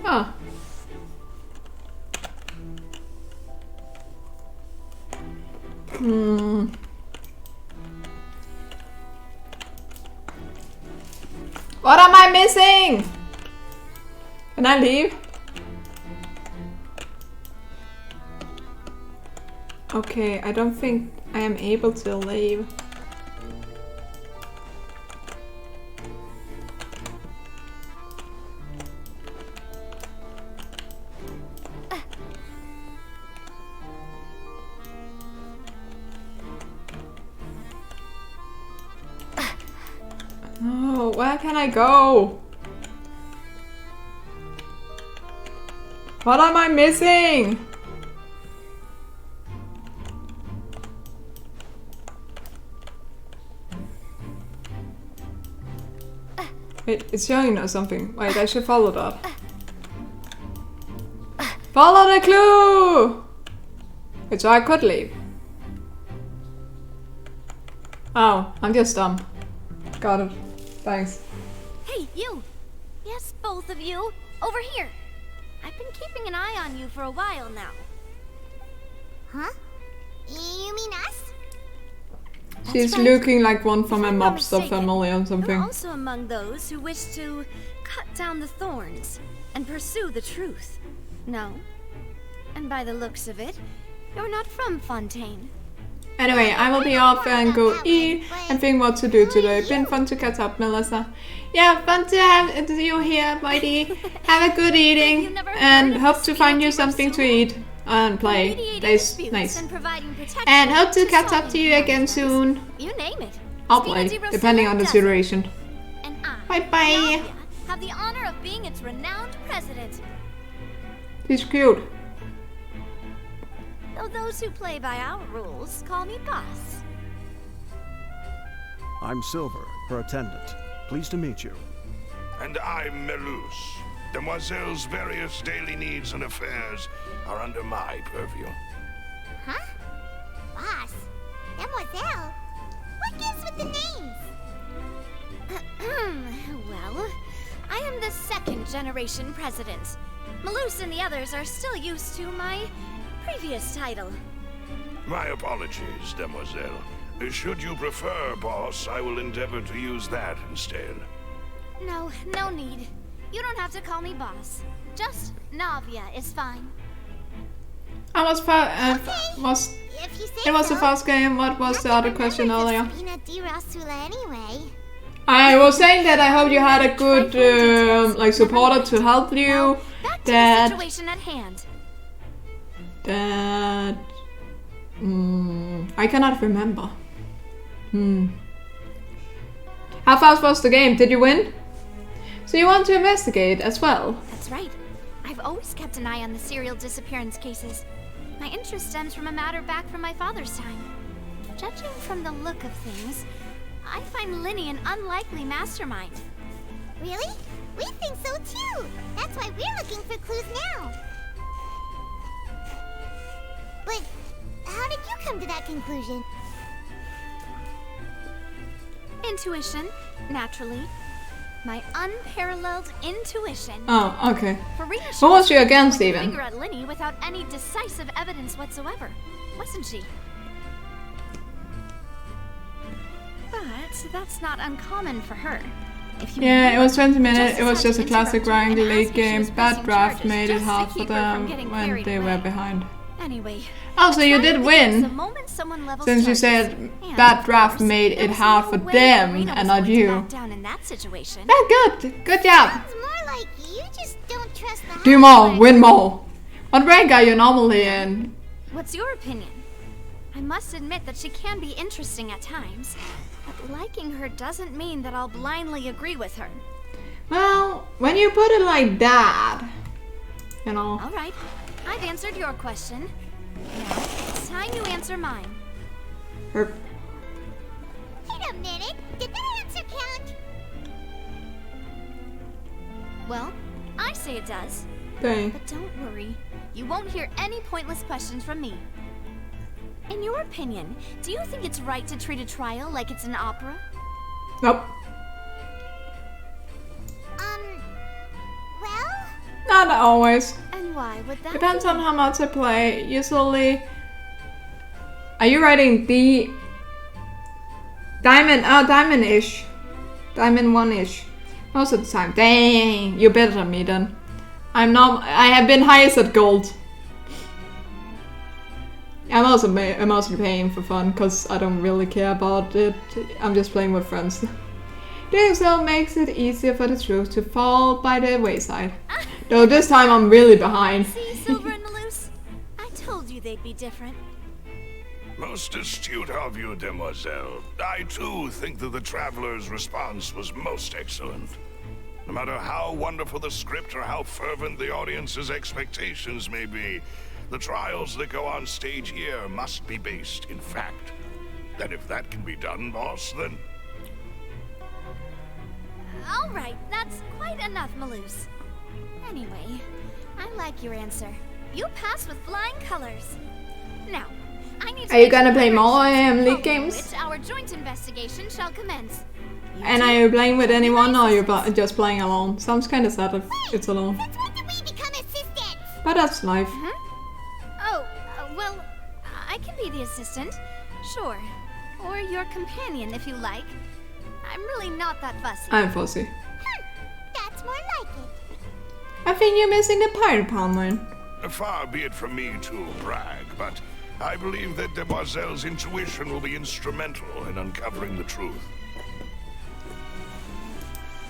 Ah. What am I missing? Can I leave? Okay, I don't think I am able to leave. Oh, where can I go? What am I missing? Wait, it's showing us something. Wait, I should follow that. Follow the clue! Wait, so I could leave. Oh, I'm just dumb. Got it. Thanks. Hey, you! Yes, both of you! Over here! I've been keeping an eye on you for a while now. Huh? You mean us? She's looking like one from a mobster family or something. You're also among those who wish to cut down the thorns and pursue the truth. No? And by the looks of it, you're not from Fontaine. Anyway, I will be off and go eat and think what to do today. Been fun to catch up, Melissa. Yeah, fun to have you here, buddy. Have a good eating and hope to find you something to eat and play. That's nice. And hope to catch up to you again soon. You name it. I'll play, depending on the situation. Bye bye. Have the honor of being its renowned president. He's cute. Though those who play by our rules call me boss. I'm Silver, her attendant. Pleased to meet you. And I'm Melus. Demoiselle's various daily needs and affairs are under my purview. Huh? Boss? Demoiselle? What gives with the names? Well, I am the second generation president. Melus and the others are still used to my previous title. My apologies, Demoiselle. Should you prefer, boss, I will endeavor to use that instead. No, no need. You don't have to call me boss. Just Navia is fine. I was it was the first game. What was the other question earlier? I was saying that I hope you had a good like supporter to help you. That situation at hand. That I cannot remember. How fast was the game? Did you win? So you want to investigate as well? That's right. I've always kept an eye on the serial disappearance cases. My interest stems from a matter back from my father's time. Judging from the look of things, I find Linny an unlikely mastermind. Really? We think so too! That's why we're looking for clues now. But how did you come to that conclusion? Intuition, naturally. My unparalleled intuition. Oh, okay. What was you against, even? Finger at Linny without any decisive evidence whatsoever, wasn't she? But that's not uncommon for her. Yeah, it was 20 minutes. It was just a classic grind late game. Bad draft made it hard for them when they were behind. Anyway. Oh, so you did win. Since you said that draft made it hard for them and not you. Yeah, good. Good job. More like you just don't trust the Do more, win more. What rank are you normally in? What's your opinion? I must admit that she can be interesting at times, but liking her doesn't mean that I'll blindly agree with her. Well, when you put it like that, you know. All right. I've answered your question. Now, it's time you answer mine. You Well, I say it does. Dang. But don't worry. You won't hear any pointless questions from me. In your opinion, do you think it's right to treat a trial like it's an opera? Nope. Well? Not always. And why would that Depends be? on how much I play. Usually... Are you writing B? Diamond, diamond-ish. Diamond 1-ish. Most of the time. Dang, you're better than me then. I have been highest at gold. I'm also playing for fun, because I don't really care about it. I'm just playing with friends. Doing so makes it easier for the truth to fall by the wayside. Though this time I'm really behind. See, Silver and Malus? I told you they'd be different. Most astute of you, Demoiselle. I too think that the Traveler's response was most excellent. No matter how wonderful the script or how fervent the audience's expectations may be, the trials that go on stage here must be based in fact. And if that can be done, boss, then... All right, that's quite enough, Malus. Anyway, I like your answer. You passed with flying colors. Now, I need to... Are you gonna play more League games? Which our joint investigation shall commence. And are you playing with anyone, or are you just playing alone? Sounds kind of sad if it's alone. Since when did we become assistants? But that's life. Oh, well, I can be the assistant. Sure. Or your companion, if you like. I'm really not that fussy. I'm fussy. That's more like it. I think you're missing the pirate palm. Far be it from me to brag, but I believe that Demoiselle's intuition will be instrumental in uncovering the truth.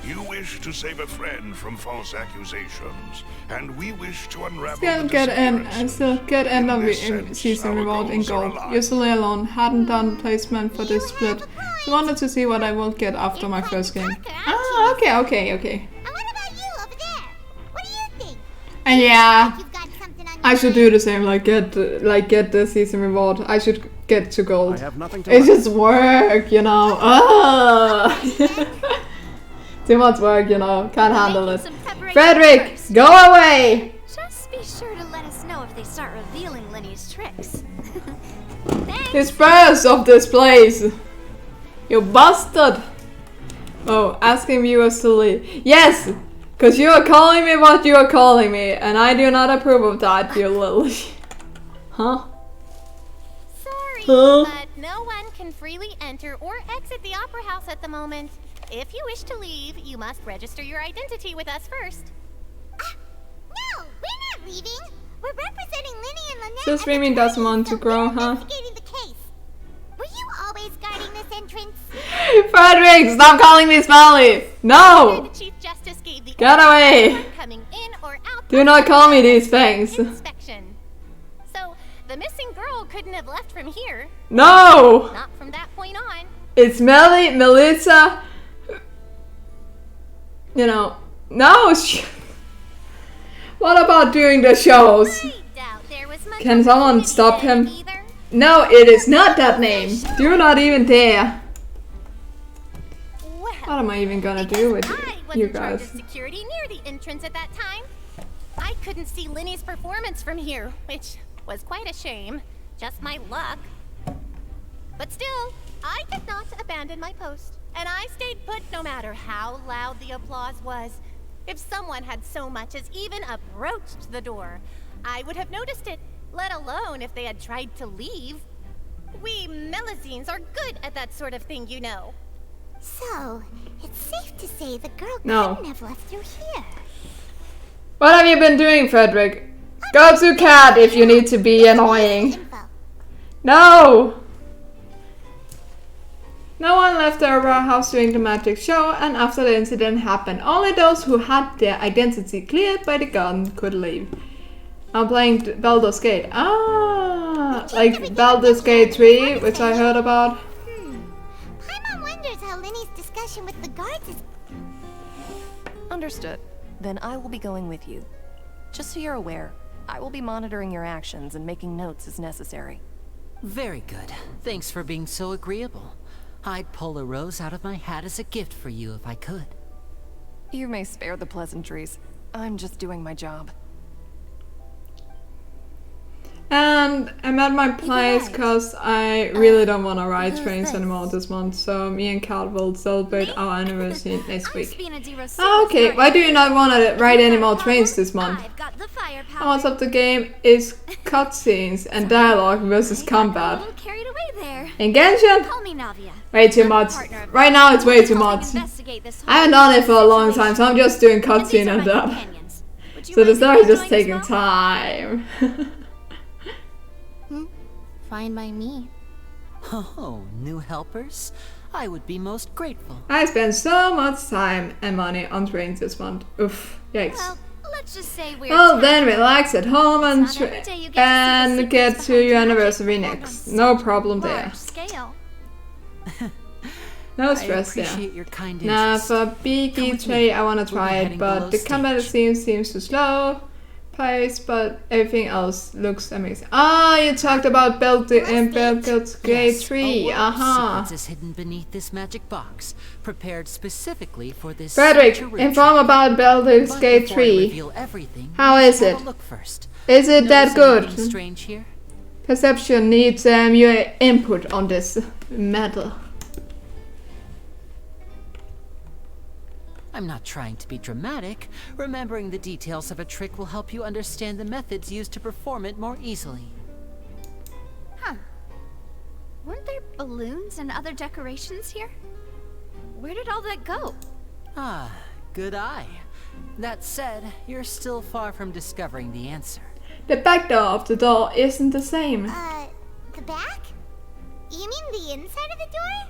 You wish to save a friend from false accusations, and we wish to unravel Still get end of the season reward in gold. Usually alone, hadn't done placement for this split, so wanted to see what I will get after my first game. Ah, okay. And what about you over there? What do you think? And yeah, I should do the same. Like get the season reward. I should get to gold. I have nothing to it's just work, you know. Too much work, you know. Can't handle it. Frederick, go away! Just be sure to let us know if they start revealing Linny's tricks. Disperse of this place! You bastard! Oh, asking viewers to leave. Yes! Cause you are calling me what you are calling me, and I do not approve of that, you little... Huh? Sorry, but no one can freely enter or exit the Opera House at the moment. If you wish to leave, you must register your identity with us first. No, we're not leaving. We're representing Linny and Lynette. So streaming doesn't want to grow, huh? Investigating the case. Were you always guarding this entrance? Frederick, stop calling me Smelly! No! The Chief Justice gave the Get away! Coming in or out. Do not call me these things. Inspection. So the missing girl couldn't have left from here. No! Not from that point on. It's Melly, Melissa. You know, no. What about doing the shows? Can someone stop him? No, it is not that name. Do not even dare. What am I even gonna do with you guys? Security near the entrance at that time. I couldn't see Linny's performance from here, which was quite a shame. Just my luck. But still, I did not abandon my post. And I stayed put no matter how loud the applause was. If someone had so much as even approached the door, I would have noticed it, let alone if they had tried to leave. We Melusines are good at that sort of thing, you know. So, it's safe to say the girl No. couldn't have left through here. What have you been doing, Frederick? Go to cat if you need to be annoying. No! No one left the Opera House during the magic show, and after the incident happened, only those who had their identity cleared by the garden could leave. I'm playing Baldur's Gate. Ah, like Baldur's Gate 3, which I heard about. Paimon wonders how Linny's discussion with the guards is... Understood. Then I will be going with you. Just so you're aware, I will be monitoring your actions and making notes as necessary. Very good. Thanks for being so agreeable. I'd pull a rose out of my hat as a gift for you if I could. You may spare the pleasantries. I'm just doing my job. And I'm at my place because I really don't want to ride trains anymore this month, so me and Kat will celebrate our anniversary next week. Oh, okay, why do you not want to ride any more trains this month? And what's up the game is cutscenes and dialogue versus combat. In Genshin? Way too much. Right now it's way too much. I haven't done it for a long time, so I'm just doing cutscene and that. So the story is just taking time. Fine by me. Oh, new helpers? I would be most grateful. I spent so much time and money on trains this month. Oof, yikes. Well, let's just say we're well, then relax at home and get to your anniversary next. No problem there. Scale. No stress there. Now for BG3 I wanna try it, but the combat seems too slow. But everything else looks amazing. Ah, you talked about Baldur's Gate 3. Aha. Is hidden beneath this magic box, prepared specifically for this. Frederick, inform about Baldur's Gate 3. How is it? Is it that good? Strange here? Perception needs your input on this matter. I'm not trying to be dramatic. Remembering the details of a trick will help you understand the methods used to perform it more easily. Huh. Weren't there balloons and other decorations here? Where did all that go? Ah, good eye. That said, you're still far from discovering the answer. The back door of the door isn't the same. The back? You mean the inside of the door?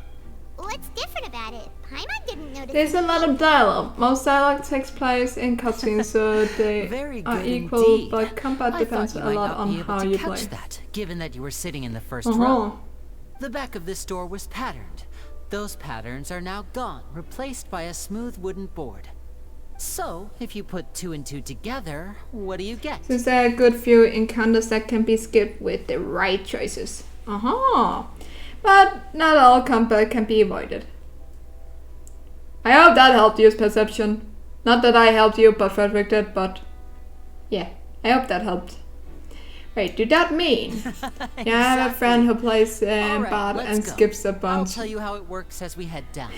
What's different about it? Paimon didn't notice. There's a lot of dialogue. Most dialogue takes place in cutscenes, so they are equal, indeed. But combat depends a lot on how you play. That, given that you were sitting in the first row. The back of this door was patterned. Those patterns are now gone, replaced by a smooth wooden board. So, if you put 2 and 2 together, what do you get? Since there are a good few encounters that can be skipped with the right choices. But not all combat can be avoided. I hope that helped use perception. Not that I helped you, but Frederick did, but yeah, I hope that helped. Wait, do that mean? Exactly. Yeah, I have a friend who plays bot and skips a bunch. I'll tell you how it works as we head down.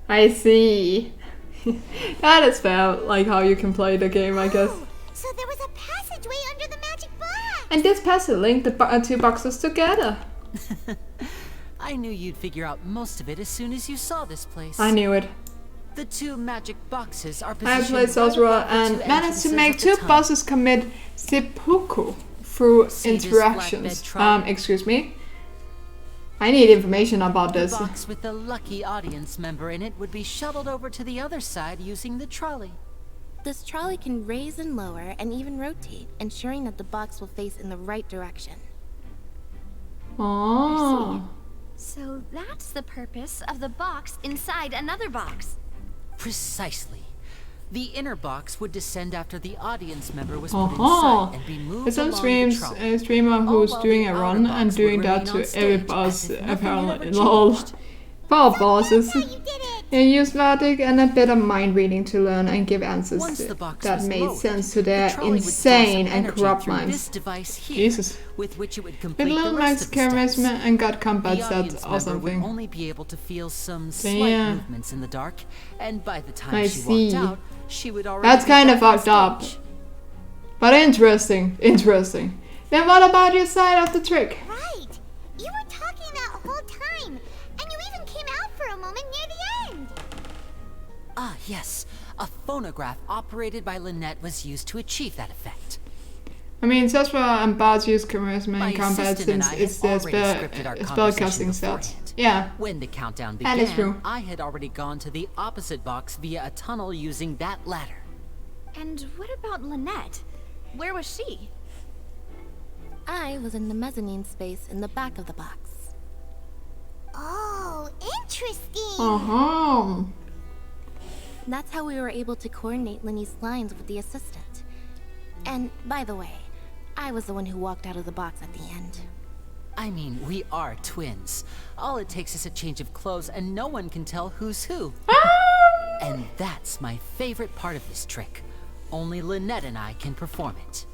I see. That is fair, like how you can play the game, I guess. So there was a passageway under the magic box! And this passage linked the 2 boxes together. I knew you'd figure out most of it as soon as you saw this place. I knew it. The 2 magic boxes are I played Sorcerer and managed to make 2 bosses commit seppuku through interactions. Excuse me. I need information about this. The box with the lucky audience member in it would be shuttled over to the other side using the trolley. This trolley can raise and lower and even rotate, ensuring that the box will face in the right direction. Oh. So that's the purpose of the box inside another box. Precisely. The inner box would descend after the audience member was put inside and be moved There's some along a streamer who's doing a run and doing that to every boss, apparently. Lol. Poor bosses. They use logic and a bit of mind reading to learn and give answers that made sense to their insane and corrupt minds. Jesus. With which it would With little max charisma and got combat sets or something. Would only be able to feel some slight movements in the dark, and by the time she walked out, she would already. That's kind of fucked up. But interesting. Interesting. Then what about your side of the trick? Right. You were talking that whole time, and you even came out for a moment near the end. Ah, yes. A phonograph operated by Lynette was used to achieve that effect. I mean, Sasra and Bart use charisma in combat since it's their spellcasting stats. Yeah. When the countdown began, that is true. I had already gone to the opposite box via a tunnel using that ladder. And what about Lynette? Where was she? I was in the mezzanine space in the back of the box. Oh, interesting. That's how we were able to coordinate Linny's lines with the assistant. And, by the way, I was the one who walked out of the box at the end. I mean, we are twins. All it takes is a change of clothes and no one can tell who's who. And that's my favorite part of this trick. Only Lynette and I can perform it.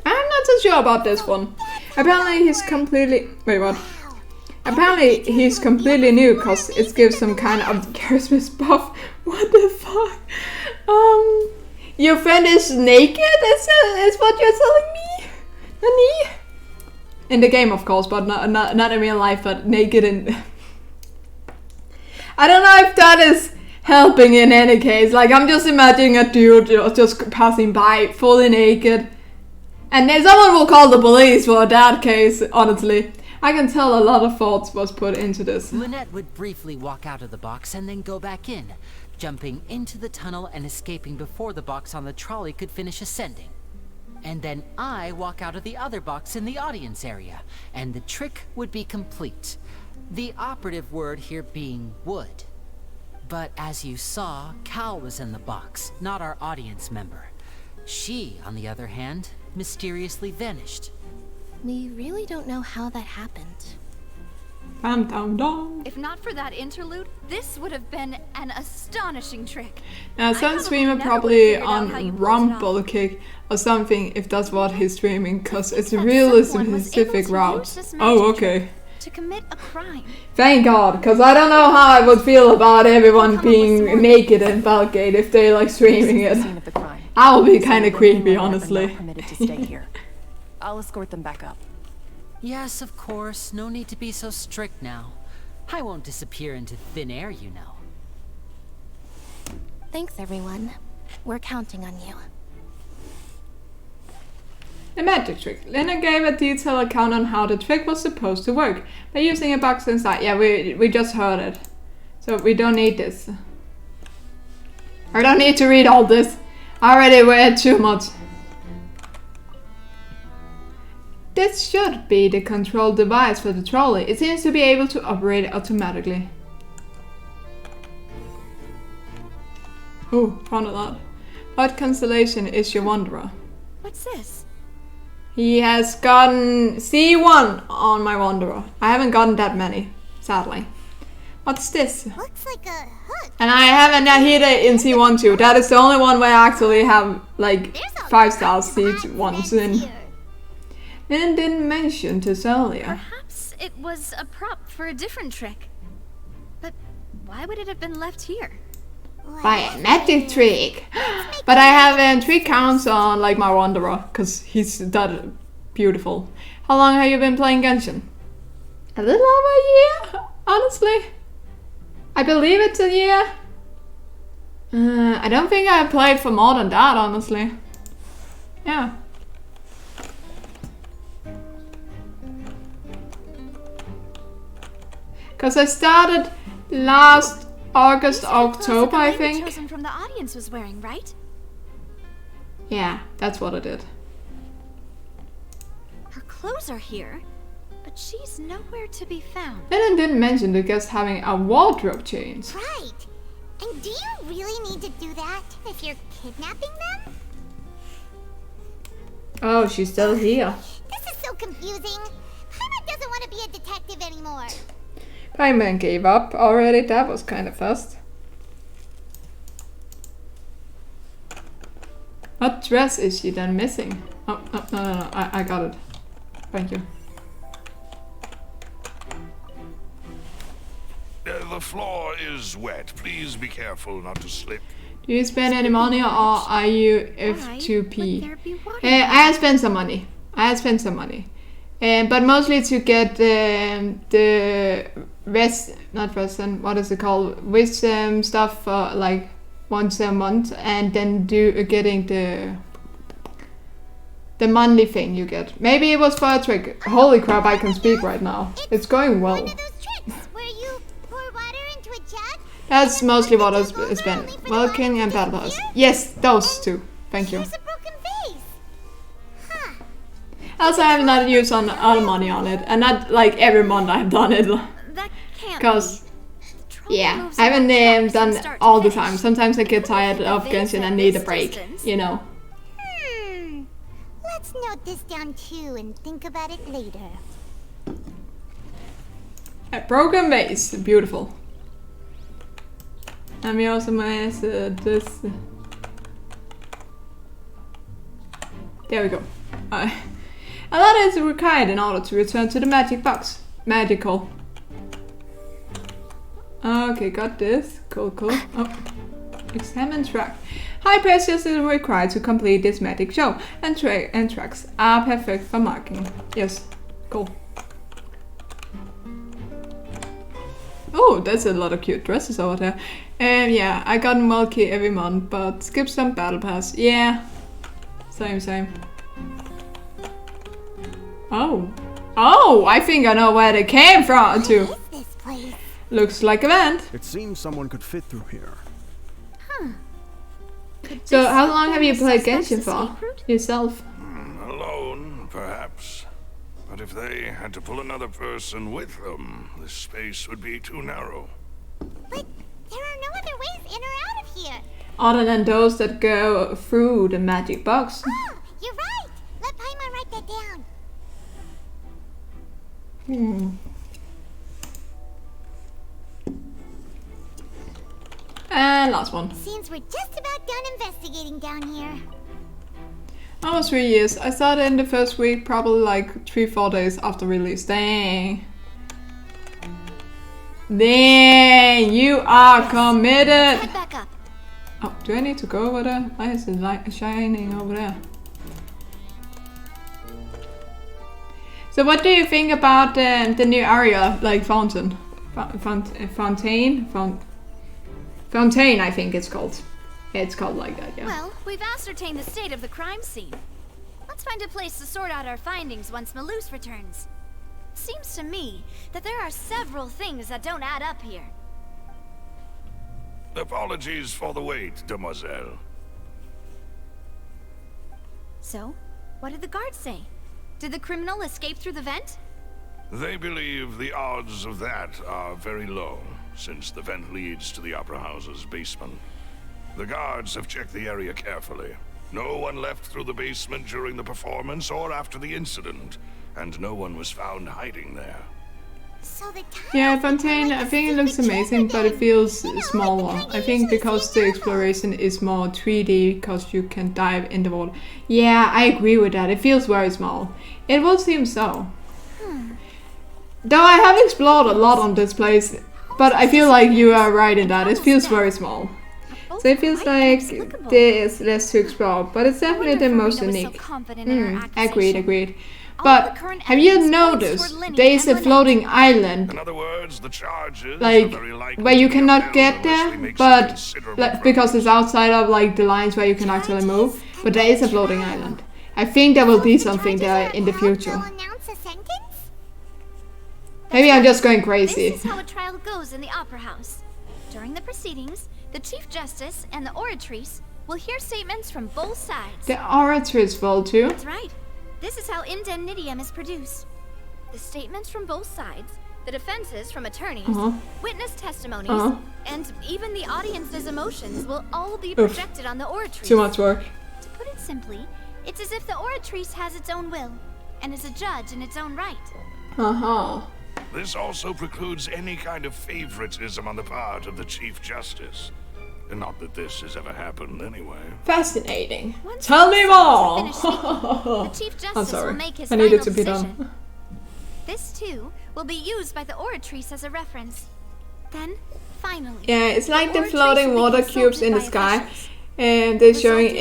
I'm not so sure about this one. Apparently he's completely... Wait, what? Apparently he's completely new because it gives some kind of Christmas buff. What the fuck? Your friend is naked? Is what you're telling me? Nani? In the game, of course, but not in real life, but naked in... I don't know if that is helping in any case. Like, I'm just imagining a dude just passing by, fully naked. And then someone will call the police for that case, honestly. I can tell a lot of thoughts was put into this. Lynette would briefly walk out of the box and then go back in, jumping into the tunnel and escaping before the box on the trolley could finish ascending. And then I walk out of the other box in the audience area, and the trick would be complete. The operative word here being would. But as you saw, Cal was in the box, not our audience member. She, on the other hand, mysteriously vanished. We really don't know how that happened. Bam, dum, dum. If not for that interlude, this would have been an astonishing trick. Now, some streamer probably on Rumble Kick or something, if that's what he's streaming, because it's a really specific route. Oh, okay. To commit a crime. Thank God, because I don't know how I would feel about everyone being naked in Falgate if they like streaming it. I would be kind of creepy, honestly. Permitted to stay here. I'll escort them back up. Yes, of course. No need to be so strict now. I won't disappear into thin air, you know. Thanks, everyone. We're counting on you. The magic trick. Lena gave a detailed account on how the trick was supposed to work by using a box inside. Yeah, we just heard it. So we don't need this. I don't need to read all this. I already read too much. This should be the control device for the trolley. It seems to be able to operate automatically. Oh, found a lot. What constellation is your wanderer? What's this? He has gotten C1 on my wanderer. I haven't gotten that many, sadly. What's this? Looks like a hook. And I have a Nahida in C1 too. That is the only one where I actually have like 5-star C1s in. And didn't mention this earlier. Perhaps it was a prop for a different trick. But why would it have been left here? By a magic trick. But I have 3 counts on like my wanderer, because he's that beautiful. How long have you been playing Genshin? A little over a year, honestly. I believe it's a year. I don't think I played for more than that, honestly. Yeah. Because I started last August, October, I think. Chosen from the audience was wearing, right? Yeah, that's what I did. Her clothes are here, but she's nowhere to be found. And I didn't mention the guest having a wardrobe change. Right. And do you really need to do that if you're kidnapping them? Oh, she's still here. This is so confusing. Paimon doesn't want to be a detective anymore. Paimon gave up already. That was kind of fast. What dress is she then missing? Oh, no. I got it. Thank you. The floor is wet. Please be careful not to slip. Do you spend any money or are you F2P? I have spent some money. But mostly to get the what is it called? Wisdom stuff for like once a month, and then getting the monthly thing you get. Maybe it was for a trick. Holy crap, I can speak right now. It's going well. One of those tricks where you pour water into a jug. That's mostly what I spent. Vulcan and Battle Pass. Yes, those two. Thank you. Also, I have not used all money on it, and not like every month I've done it. Because, yeah, I haven't done all the time. Sometimes I get tired of Genshin and need a break, you know. Let's note this down too and think about it later. A broken vase, beautiful. And we also miss this. There we go. A lot is required in order to return to the magic box. Magical. Okay, got this. Cool. Oh. Examine track. High pressures is required to complete this magic show, and tracks are perfect for marking. Yes, cool. Oh, there's a lot of cute dresses over there. Yeah, I got Mulkey every month, but skip some battle pass. Yeah, same. Oh, I think I know where they came from too. Looks like a vent. It seems someone could fit through here. So, how long have you played Genshin for? Yourself? Alone, perhaps. But if they had to pull another person with them, this space would be too narrow. But there are no other ways in or out of here. Other than those that go through the magic box. Oh, you're right. Let Paimon write that down. And last one. Seems we're just about done investigating down here. Almost 3 years. I started in the first week, probably like 3-4 days after release. Dang, you are committed. Head back up. Oh, do I need to go over there? Why is the light shining over there? So what do you think about the new area, like Fountain? Fontaine, I think it's called. Yeah, it's called like that, yeah. Well, we've ascertained the state of the crime scene. Let's find a place to sort out our findings once Malus returns. Seems to me that there are several things that don't add up here. Apologies for the wait, demoiselle. So, what did the guards say? Did the criminal escape through the vent? They believe the odds of that are very low, since the vent leads to the Opera House's basement. The guards have checked the area carefully. No one left through the basement during the performance or after the incident, and no one was found hiding there. So the yeah, Fontaine, I think it looks amazing, but it feels smaller. I think because the exploration is more 3D, because you can dive in the water. Yeah, I agree with that. It feels very small. It would seem so. Though I have explored a lot on this place, but I feel like you are right in that. It feels very small. So it feels like there is less to explore, but it's definitely the most unique. Agreed. But have you noticed there is a floating island, In other words, the charges like are very likely where you to be cannot upheld get unless there, we make but considerable because it's outside of like the lines where you can actually move. But there is a floating island. I think there will be something there in the future. Maybe I'm just going crazy. This is how a trial goes in the Opera House. During the proceedings, the Chief Justice and the Oratrice will hear statements from both sides. The Oratrice fall too. That's right. This is how indemnitium is produced. The statements from both sides, the defenses from attorneys, witness testimonies, and even the audience's emotions will all be projected on the Oratrice. Too much work. To put it simply, it's as if the Oratrice has its own will, and is a judge in its own right. This also precludes any kind of favoritism on the part of the Chief Justice. And not that this has ever happened anyway. Fascinating. Tell me more! The Chief Justice I'm sorry. will make his I needed final to be decision. done. This, too, will be used by the Oratrice as a reference. Then, finally... Yeah, it's like the Oratrice floating will be water cubes in the consulted by sky. officials. And they're showing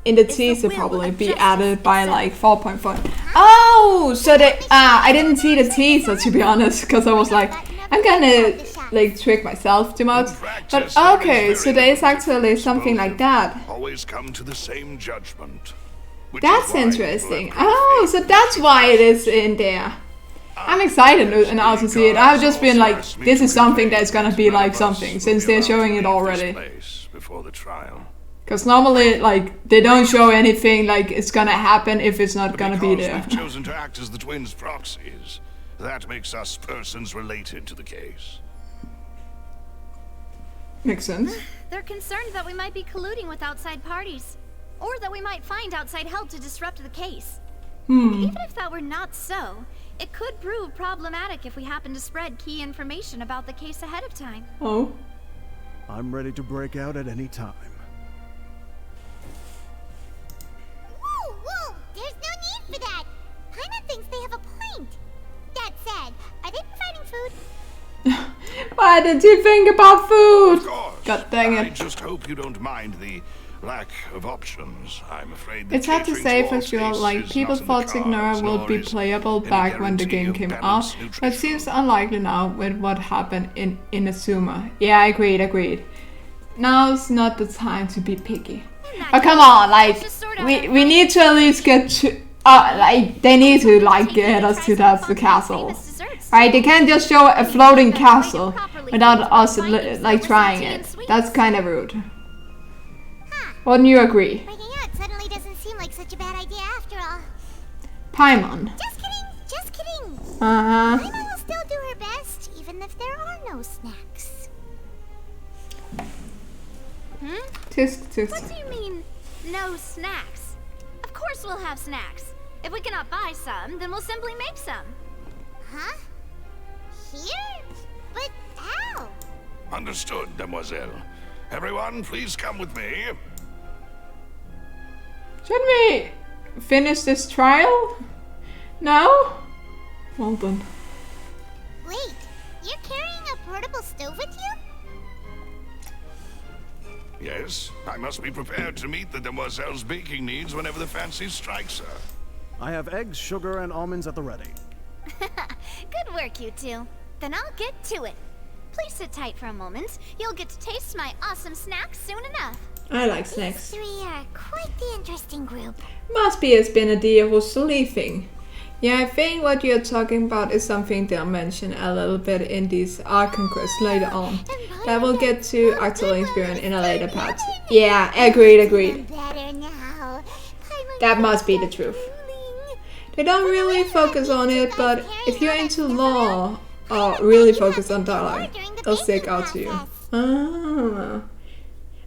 in the teaser probably be added by like 4.4. Oh, so they I didn't see the teaser to be honest, because I was like, I'm gonna like trick myself too much. But okay, so there is actually something like that. Always come to the same judgment. That's interesting. Oh, so that's why it is in there. I'm excited now to see it. I've just been like, this is something that's gonna be like something, since they're showing it already. Before the trial. Because normally, like, they don't show anything like it's gonna happen if it's not gonna be there. We've chosen to act as the twins' proxies. That makes us persons related to the case. Makes sense. They're concerned that we might be colluding with outside parties, or that we might find outside help to disrupt the case. Even if that were not so, it could prove problematic if we happen to spread key information about the case ahead of time. Oh. I'm ready to break out at any time. Whoa, whoa! There's no need for that! Paimon thinks they have a point. That said, are they providing food? Why did you think about food? God dang I it. just hope you don't mind the lack of options. I'm afraid It's hard to say for sure, like, people thought Signora would be playable back when the game came out, but it seems unlikely now with what happened in Inazuma. Yeah, agreed. Now's not the time to be picky. But come on, like, we need to at least get to, like, they need to, like, get us to the castle. Right, they can't just show a floating castle without us, like, trying it. That's kind of rude. Wouldn't you agree? Breaking out suddenly doesn't seem like such a bad idea after all. Paimon. Just kidding. Uh-huh. Paimon will still do her best, even if there are no snacks. Tisk. What do you mean, no snacks? Of course we'll have snacks. If we cannot buy some, then we'll simply make some. Huh? Here? But how? Understood, Demoiselle. Everyone, please come with me. Should we finish this trial? No? Well done. Wait, you're carrying a portable stove with you? Yes, I must be prepared to meet the Demoiselle's baking needs whenever the fancy strikes her. I have eggs, sugar, and almonds at the ready. Good work, you two. Then I'll get to it. Please sit tight for a moment. You'll get to taste my awesome snacks soon enough. I like snacks. These three are quite the interesting group. Must be it's been a deal who's leaving. Yeah, I think what you're talking about is something they'll mention a little bit in these Archon quests later on. That we'll get to actually experience in a later part. Yeah, agreed. Better now. That must be the truth. They don't really focus on it, but if you're into lore or really focus on dialogue, it'll stick out to you. Ah.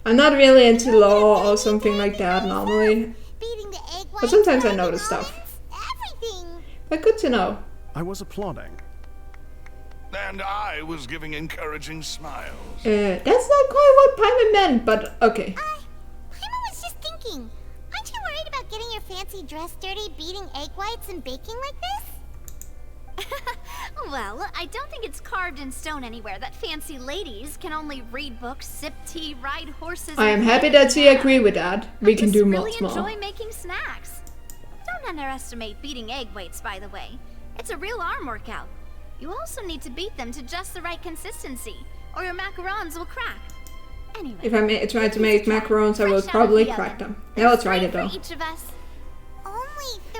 I'm not really into lore or something like that normally, but sometimes I notice stuff. But good to know. I was applauding. And I was giving encouraging smiles. That's not quite what Paimon meant, but okay. Paimon was just thinking. Aren't you worried about getting your fancy dress dirty, beating egg whites and baking like this? Well, I don't think it's carved in stone anywhere that fancy ladies can only read books, sip tea, ride horses. I am happy that you agree with that. We can do really much more. Enjoy making snacks. Don't underestimate beating egg whites, by the way. It's a real arm workout. You also need to beat them to just the right consistency, or your macarons will crack. Anyway, If I try to make macarons, I will probably crack them. Yeah, I'll try it though. each of us.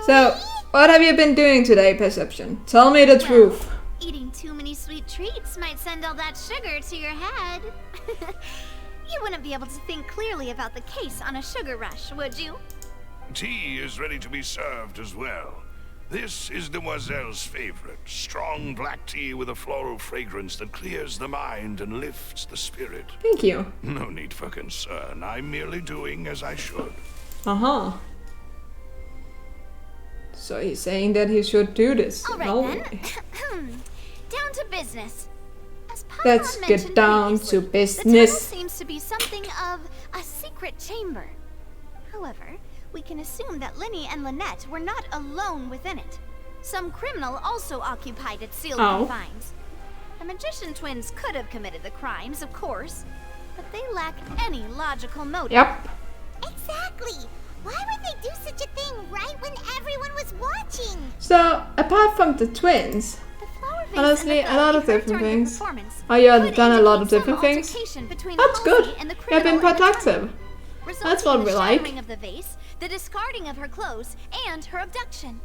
So, what have you been doing today, Perception? Tell me the truth. Eating too many sweet treats might send all that sugar to your head. You wouldn't be able to think clearly about the case on a sugar rush, would you? Tea is ready to be served as well. This is Demoiselle's favorite, strong black tea with a floral fragrance that clears the mind and lifts the spirit. Thank you. No need for concern. I'm merely doing as I should. Uh-huh. So he's saying that he should do this. All right, No then. way. Down to business. As Paimon Let's get mentioned down previously, to The business. tunnel seems to be something of a secret chamber. However, we can assume that Linny and Lynette were not alone within it. Some criminal also occupied its sealed Oh. confines. The magician twins could have committed the crimes, of course, but they lack any logical motive. Yep. Exactly. Why would they do such a thing right when everyone was watching? So, apart from the twins, honestly, a lot of different things. Oh, you've done a lot of different things? That's good. You've been productive. That's what we like. Shattering of the vase, the discarding of her clothes, and her abduction.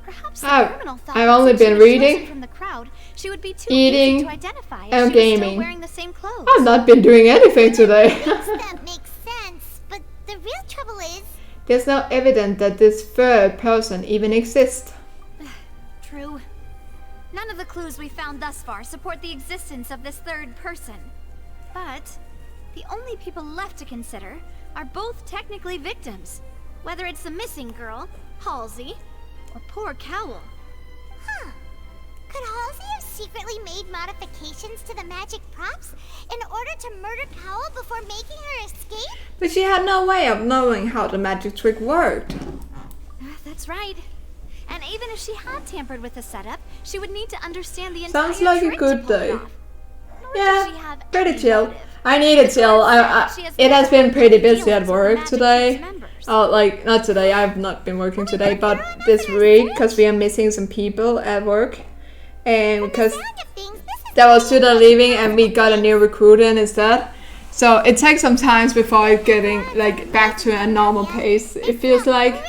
Perhaps the criminal thought I've that only since she been was reading, chosen from the crowd, she would be too eating, easy to identify if and she was gaming. still wearing the same clothes. I've not been doing anything today. That makes sense, but the real trouble is... There's no evidence that this third person even exists. True. None of the clues we found thus far support the existence of this third person. But the only people left to consider are both technically victims. Whether it's the missing girl, Halsey, or poor Cowell. Huh. Could Halsey have secretly made modifications to the magic props in order to murder Cowell before making her escape? But she had no way of knowing how the magic trick worked. That's right. And even if she had tampered with the setup, she would need to understand the entire Sounds like a trick good to pull it day. off. Nor does she have Pretty any chill. motive. I needed chill. It has been pretty busy at work today. Oh, like, not today, I've not been working today, but this week, because we are missing some people at work. And because there was two that are leaving and we got a new recruit in instead. So it takes some time before getting like back to a normal pace, it feels like.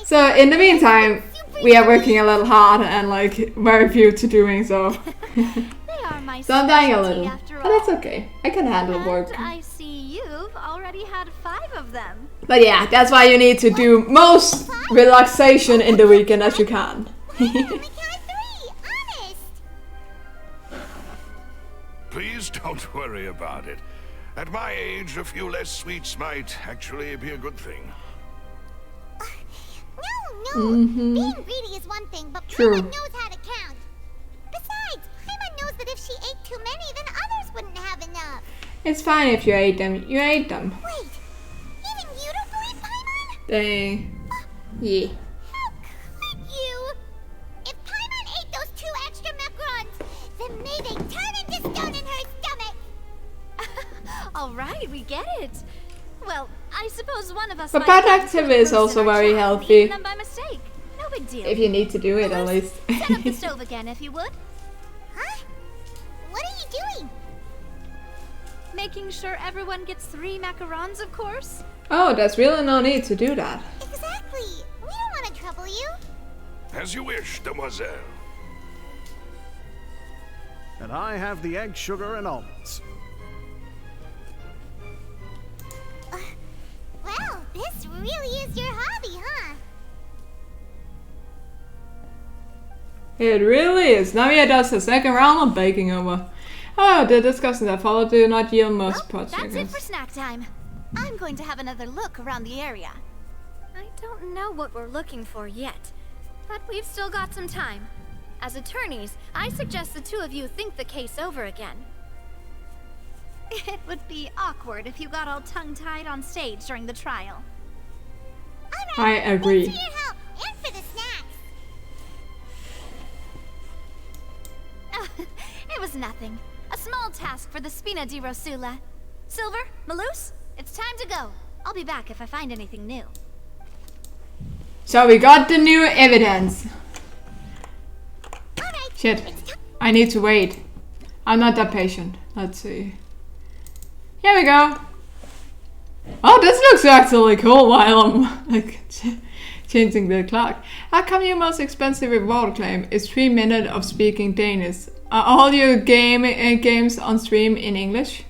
So in the meantime, we are working a little hard and like very few to doing so. So I'm dying a little, but that's okay. I can handle work. I see you've already had 5 of them. But yeah, that's why you need to do most relaxation in the weekend as you can. Please don't worry about it. At my age, a few less sweets might actually be a good thing. No, being greedy is one thing, but Paimon knows how to count. Besides, Paimon knows that if she ate too many, then others wouldn't have enough. It's fine if you ate them. You ate them. Wait, even you don't believe Paimon? Dang. Yeah. How could you? If Paimon ate those 2 extra macarons, then may they turn into stone in her stomach. All right, we get it. Well, I suppose one of us. But bad activity is also very healthy. Them by mistake. No big deal. If you need to do it, at least. Set up the stove again, if you would. Huh? What are you doing? Making sure everyone gets 3 macarons, of course. Oh, there's really no need to do that. Exactly. We don't want to trouble you. As you wish, demoiselle. And I have the egg, sugar, and almonds. Well, this really is your hobby, huh? It really is. Namia does the second round of baking over. Oh, the discussions that follow do not yield most That's it projects. for snack time. I'm going to have another look around the area. I don't know what we're looking for yet, but we've still got some time. As attorneys, I suggest the 2 of you think the case over again. It would be awkward if you got all tongue-tied on stage during the trial. I agree. Thanks for your help and for the snacks. It was nothing. A small task for the Spina di Rosula. Silver, Malus, it's time to go. I'll be back if I find anything new. So we got the new evidence. Shit. I need to wait. I'm not that patient. Let's see. Here we go. Oh, this looks actually cool while I'm like changing the clock. How come your most expensive reward claim is 3 minutes of speaking Danish? Are all your games on stream in English?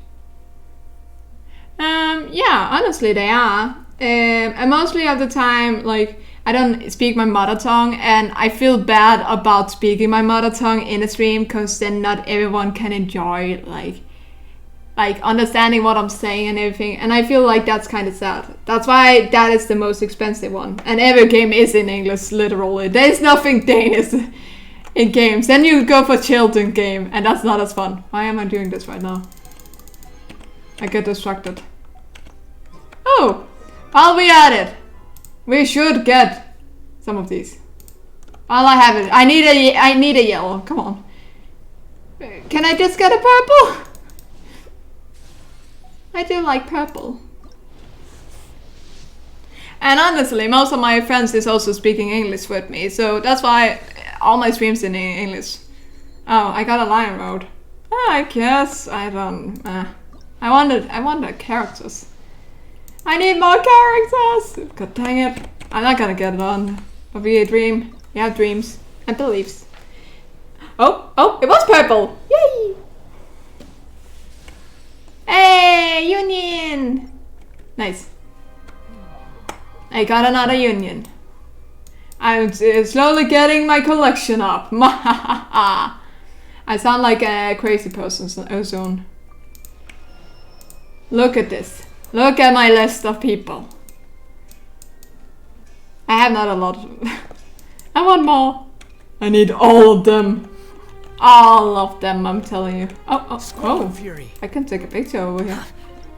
Yeah, honestly they are. And mostly of the time, like, I don't speak my mother tongue, and I feel bad about speaking my mother tongue in a stream, because then not everyone can enjoy, like understanding what I'm saying and everything, and I feel like that's kind of sad. That's why that is the most expensive one, and every game is in English, literally. There's nothing Danish in games. Then you go for children game, and that's not as fun. Why am I doing this right now? I get distracted. Oh, while we at it, we should get some of these. While I have it, I need a yellow. Come on. Can I just get a purple? I do like purple. And honestly, most of my friends is also speaking English with me, so that's why all my streams in English. Oh, I got a lion mode. Oh, I guess I don't. I wanted characters. I need more characters. God dang it! I'm not gonna get it on. But we dream. We have dreams and beliefs. Oh! It was purple! Yay! Hey, union! Nice. I got another union. I'm slowly getting my collection up. I sound like a crazy person soon. Look at this. Look at my list of people. I have not a lot. I want more. I need all of them. All of them, I'm telling you. Oh. I can take a picture over here.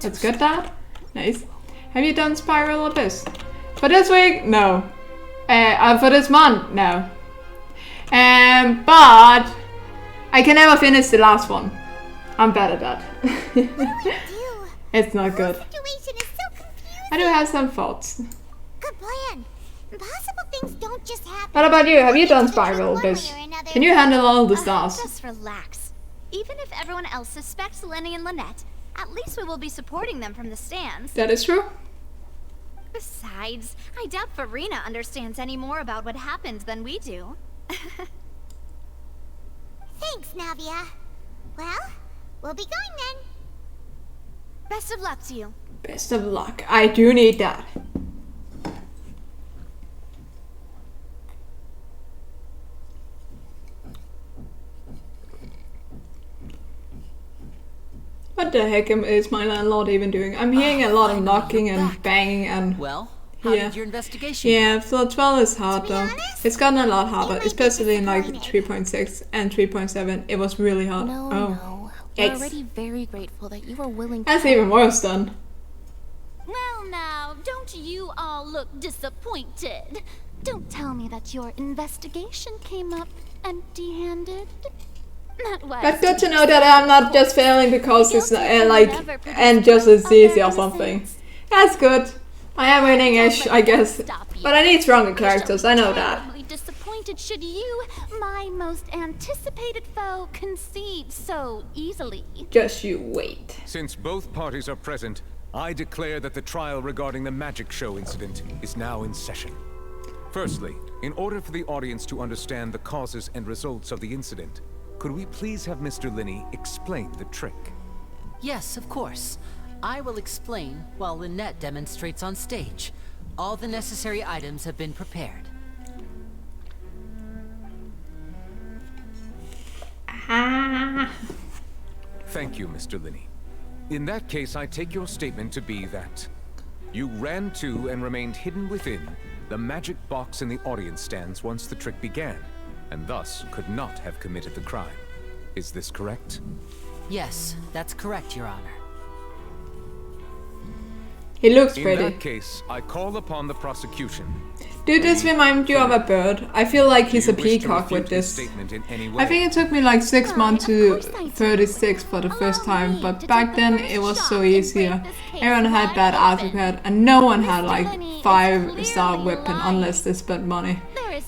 That's good, Dad. Nice. Have you done Spiral Abyss? For this week? No. For this month? No. But I can never finish the last one. I'm bad at that. It's not good. I do have some thoughts. Good plan. Impossible things don't just happen. What about you? Have you done Spiral Abyss? Can you handle all the stars? Just relax. Even if everyone else suspects Lenny and Lynette, at least we will be supporting them from the stands. That is true. Besides, I doubt Farina understands any more about what happened than we do. Thanks, Navia. Well, we'll be going then. Best of luck to you. Best of luck. I do need that. What the heck is my landlord even doing? I'm hearing a lot of knocking and banging and... Well, how did your investigation Yeah, Flood 12 is hard though. It's gotten a lot harder, especially in like 3.6 and 3.7. It was really hard. No. We're already very grateful that you were willing to... That's even worse then. Well now, don't you all look disappointed? Don't tell me that your investigation came up empty-handed. But good to know that I'm not just failing because it's like and just as easy or something. That's good. I am winning-ish, I guess. But I need stronger characters, I know that. Disappointed should you, my most anticipated foe, concede so easily. Just you wait. Since both parties are present, I declare that the trial regarding the magic show incident is now in session. Firstly, in order for the audience to understand the causes and results of the incident, could we please have Mr. Linney explain the trick? Yes, of course. I will explain while Lynette demonstrates on stage. All the necessary items have been prepared. Thank you, Mr. Linney. In that case, I take your statement to be that you ran to and remained hidden within the magic box in the audience stands once the trick began, and thus could not have committed the crime. Is this correct? Yes, that's correct, Your Honor. He looks pretty. In that case, I call upon the prosecution. Did this remind you of a bird? I feel like he's a peacock with this. I think it took me like 6 months to 36 for the first time, but back then it was so easier. Everyone had bad AutoCAD and no one had like 5-star weapon unless they spent money.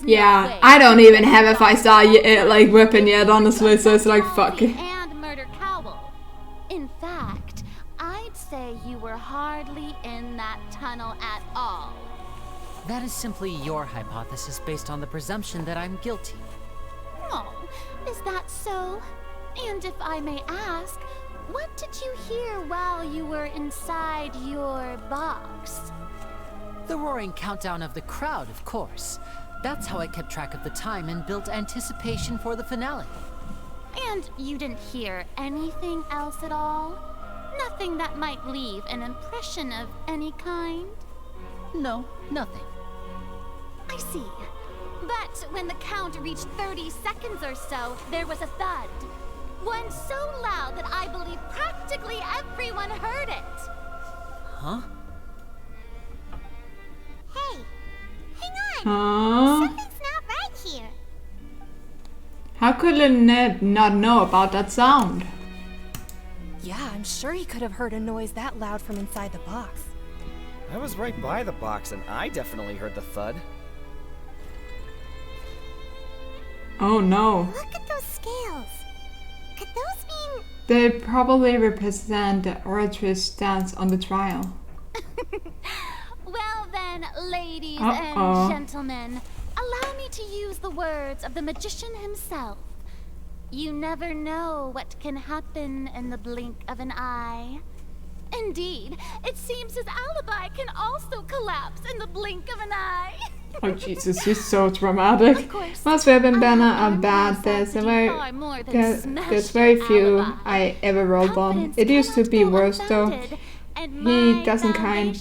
Yeah, I don't even have a 5-star like weapon yet, honestly, so it's like fuck. And Murder Cowl. In fact, I'd say you were hardly in that tunnel at all. That is simply your hypothesis based on the presumption that I'm guilty. Oh, is that so? And if I may ask, what did you hear while you were inside your box? The roaring countdown of the crowd, of course. That's how I kept track of the time and built anticipation for the finale. And you didn't hear anything else at all? Nothing that might leave an impression of any kind? No, nothing. I see. But when the count reached 30 seconds or so, there was a thud. One so loud that I believe practically everyone heard it. Huh? Hey, hang on. Something's not right here. How could Lynette not know about that sound? Yeah, I'm sure he could have heard a noise that loud from inside the box. I was right by the box and I definitely heard the thud. Oh no. Look at those scales. Could those mean... They probably represent the orator's stance on the trial. Well then, ladies and gentlemen, allow me to use the words of the magician himself. You never know what can happen in the blink of an eye. Indeed, it seems his alibi can also collapse in the blink of an eye. Oh Jesus, she's so dramatic. Most weapon banner are bad. There's very few I ever rolled on. It used to be worse though. And He doesn't kind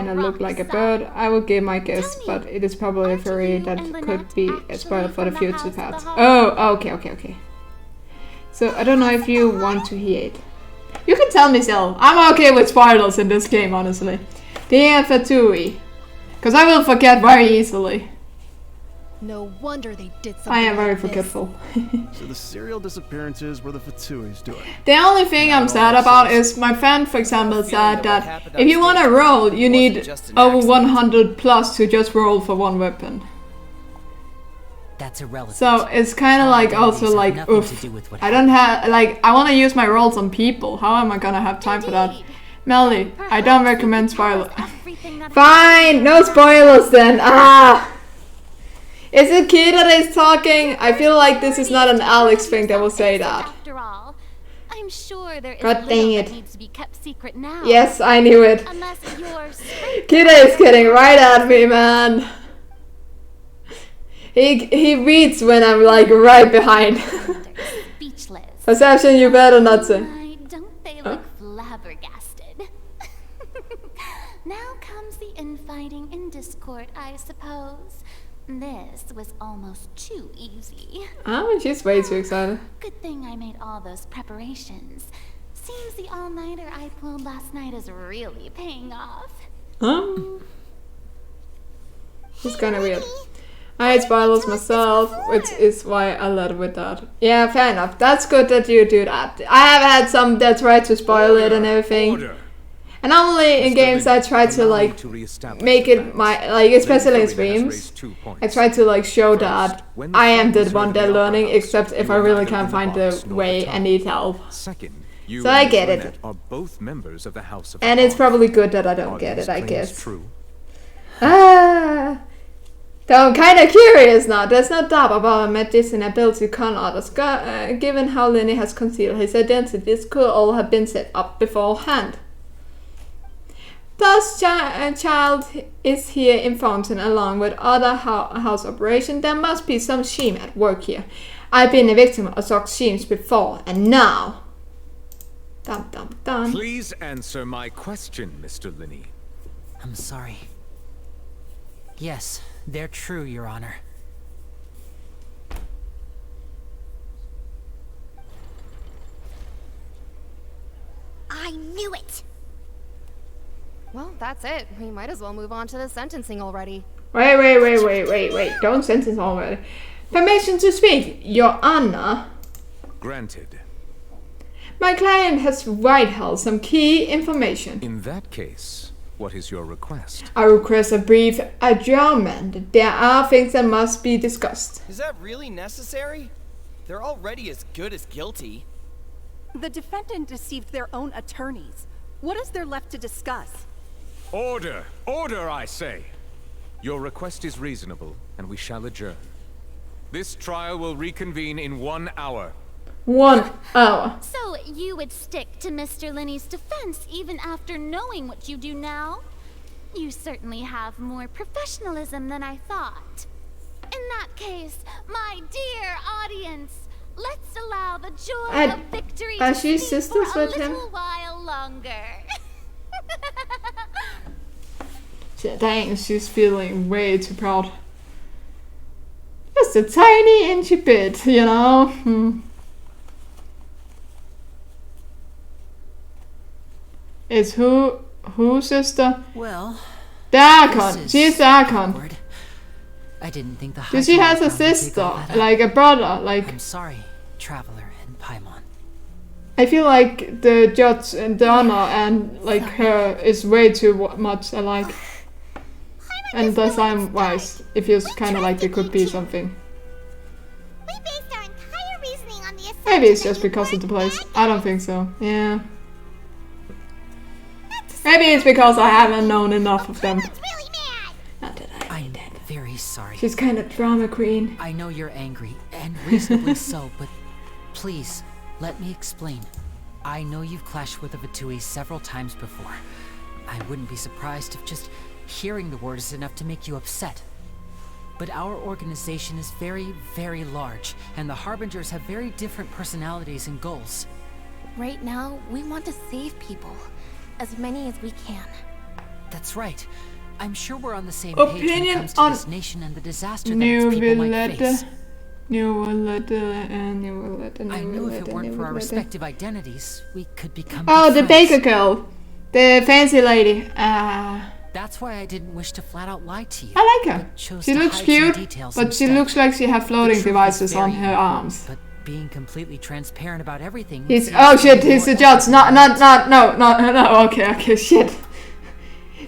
of look like a bird. I will give my guess, but it is probably a furry that could be a spoiler for the future parts. Oh, okay. So I don't know if you want to hear it. You can tell me so. I'm okay with spoilers in this game, honestly. Dear Fatui. Because I will forget very easily. No wonder they did something. I am very like this. forgetful. So the serial disappearances were the Fatui's doing. The only thing I'm sad about is my friend, for example, said that if you want to roll, you need over 100 plus to just roll for one weapon. That's irrelevant. So it's kind of like also like, oof, I don't have, like, I want to use my rolls on people. How am I gonna have time for that? Melly, I don't recommend spoilers. Fine, no spoilers then. Is it Key that is talking? I feel like this is not an Alex thing that will say that. After all, I'm sure there is God dang little it. that needs to be kept secret now. Yes, I knew it. Unless you're Kida is getting right at me, man. He reads when I'm like right behind. speechless. Perception, you better not say. Don't they look flabbergasted? Now comes the infighting and discord, I suppose. This was almost too easy. Oh, she's way too excited. Good thing I made all those preparations. Seems the all-nighter I pulled last night is really paying off. It's kind of weird. I hate spoilers myself, which is why I led with that. Yeah, fair enough. That's good that you do that. I have had some that try to spoil it and everything. And normally in games I try to like make it my, like especially in streams, I try to like show that I am the one that learning, except if I really can't find the way and need help. So I get it. And it's probably good that I don't get it, I guess. Though I'm kind of curious now. There's no doubt about a magician's ability to con others. Given how Lenny has concealed his identity, this could all have been set up beforehand. Thus, child is here in Fountain along with other house operations. There must be some scheme at work here. I've been a victim of such schemes before, and now... Dun dun dun. Please answer my question, Mr. Linney. I'm sorry. Yes, they're true, Your Honor. I knew it! Well, that's it. We might as well move on to the sentencing already. Wait. Don't sentence already. Permission to speak, Your Honor. Granted. My client has withheld some key information. In that case, what is your request? I request a brief adjournment. There are things that must be discussed. Is that really necessary? They're already as good as guilty. The defendant deceived their own attorneys. What is there left to discuss? Order! Order, I say! Your request is reasonable, and we shall adjourn. This trial will reconvene in 1 hour. 1 hour. So you would stick to Mr. Linney's defense even after knowing what you do now? You certainly have more professionalism than I thought. In that case, my dear audience, let's allow the joy of victory to she speak sisters for a with him? little while longer. Dang, she's feeling way too proud. Just a tiny inky bit, you know? Is who sister? Well, the Archon. She's the Archon. I didn't think the High She has a Court would take sister, all that up. like a brother, like... I'm sorry, Traveler and Paimon. I feel like the judge and Donna and like her is way too much alike. And design-wise, it feels kind of like it could be something. We based our entire reasoning on the assumption Maybe it's just because of the place. I don't think so. Yeah. Maybe it's because I haven't known enough of them. Not that I'm very sorry. She's kind of drama queen. I know you're angry, and reasonably so, but please, let me explain. I know you've clashed with the Fatui several times before. I wouldn't be surprised if just hearing the word is enough to make you upset. But our organization is very, very large, and the Harbingers have very different personalities and goals. Right now, we want to save people. as many as we can. That's right. I'm sure we're on the same page when it Opinion comes to on this nation and the disaster that its people might face. I knew if it weren't for our respective identities, we could become Oh, good the friends. baker girl. The fancy lady. That's why I didn't wish to flat out lie to you. I like her. but chose She to looks hide some cute, details but she instead. looks like she has The floating truth is devices on very her important, arms. But being completely transparent about everything. He's seems oh to shit, be he's the more judge. No, okay, shit.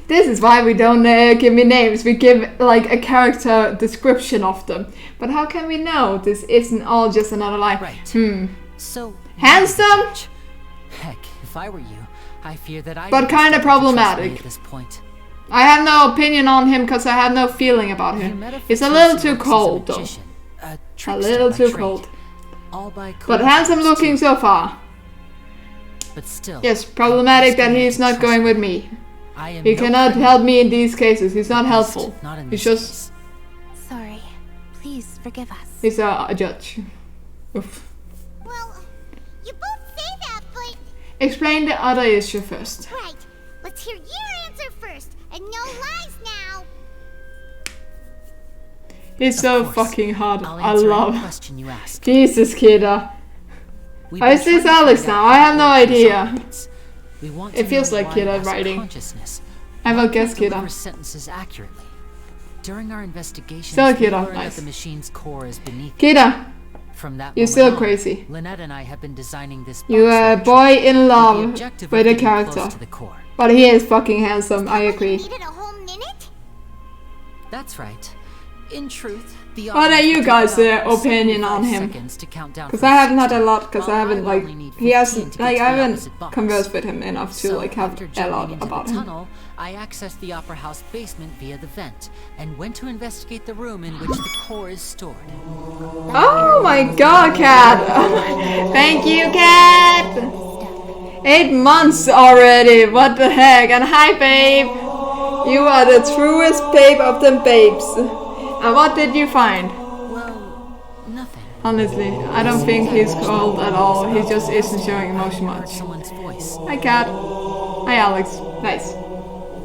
This is why we don't give me names. We give like a character description of them. But how can we know this isn't all just another lie? Right. So handsome, heck, if I were you, I fear that I. but kind of problematic. At this point. I have no opinion on him because I have no feeling about him. He's a little too cold though. A little too cold. But handsome looking so far. But still. Yes, problematic that he's not going with me. He cannot help me in these cases. He's not helpful. He's just. Sorry. Please forgive us. He's a judge. Oof. Well, you both say that, but... Explain the other issue first. Right. Let's hear your answer first. And no lies now. He's so fucking hot. I'll I answer any love. question you ask. Jesus, Kida. We've How been is this trying to Alex find now? out I have no what this idea. all means. We want It to feels know like why Kida has writing. consciousness. I will Why guess it delivers Kida. sentences accurately. During our investigations, Still we Kida, learned nice. that the machine's core is beneath. Kida, From that you're moment still on, crazy. Lynette and I have been designing this. You're box a launcher boy in with the love objective with of a getting close character. to the core. But he is fucking handsome, I agree. Needed a whole minute? That's right. In truth, the What are audience you will guys' take about opinion on 75 him? seconds to count down Because from I haven't had 60, a lot, because I while haven't will like only need he 15 hasn't to like get I to the haven't opposite box. conversed with him enough to So, like have after a jumping lot into about the him. tunnel, I accessed the Opera House basement via the vent and went to investigate the room in which the core is stored. Oh my god, Cat! Thank you, Cat! 8 months already, what the heck? And hi, babe! You are the truest babe of them babes. And what did you find? Well, nothing. Honestly, I don't think he's cold at all. He just isn't showing emotion much. Someone's voice. Hi, Cat. Hi, Alex. Nice.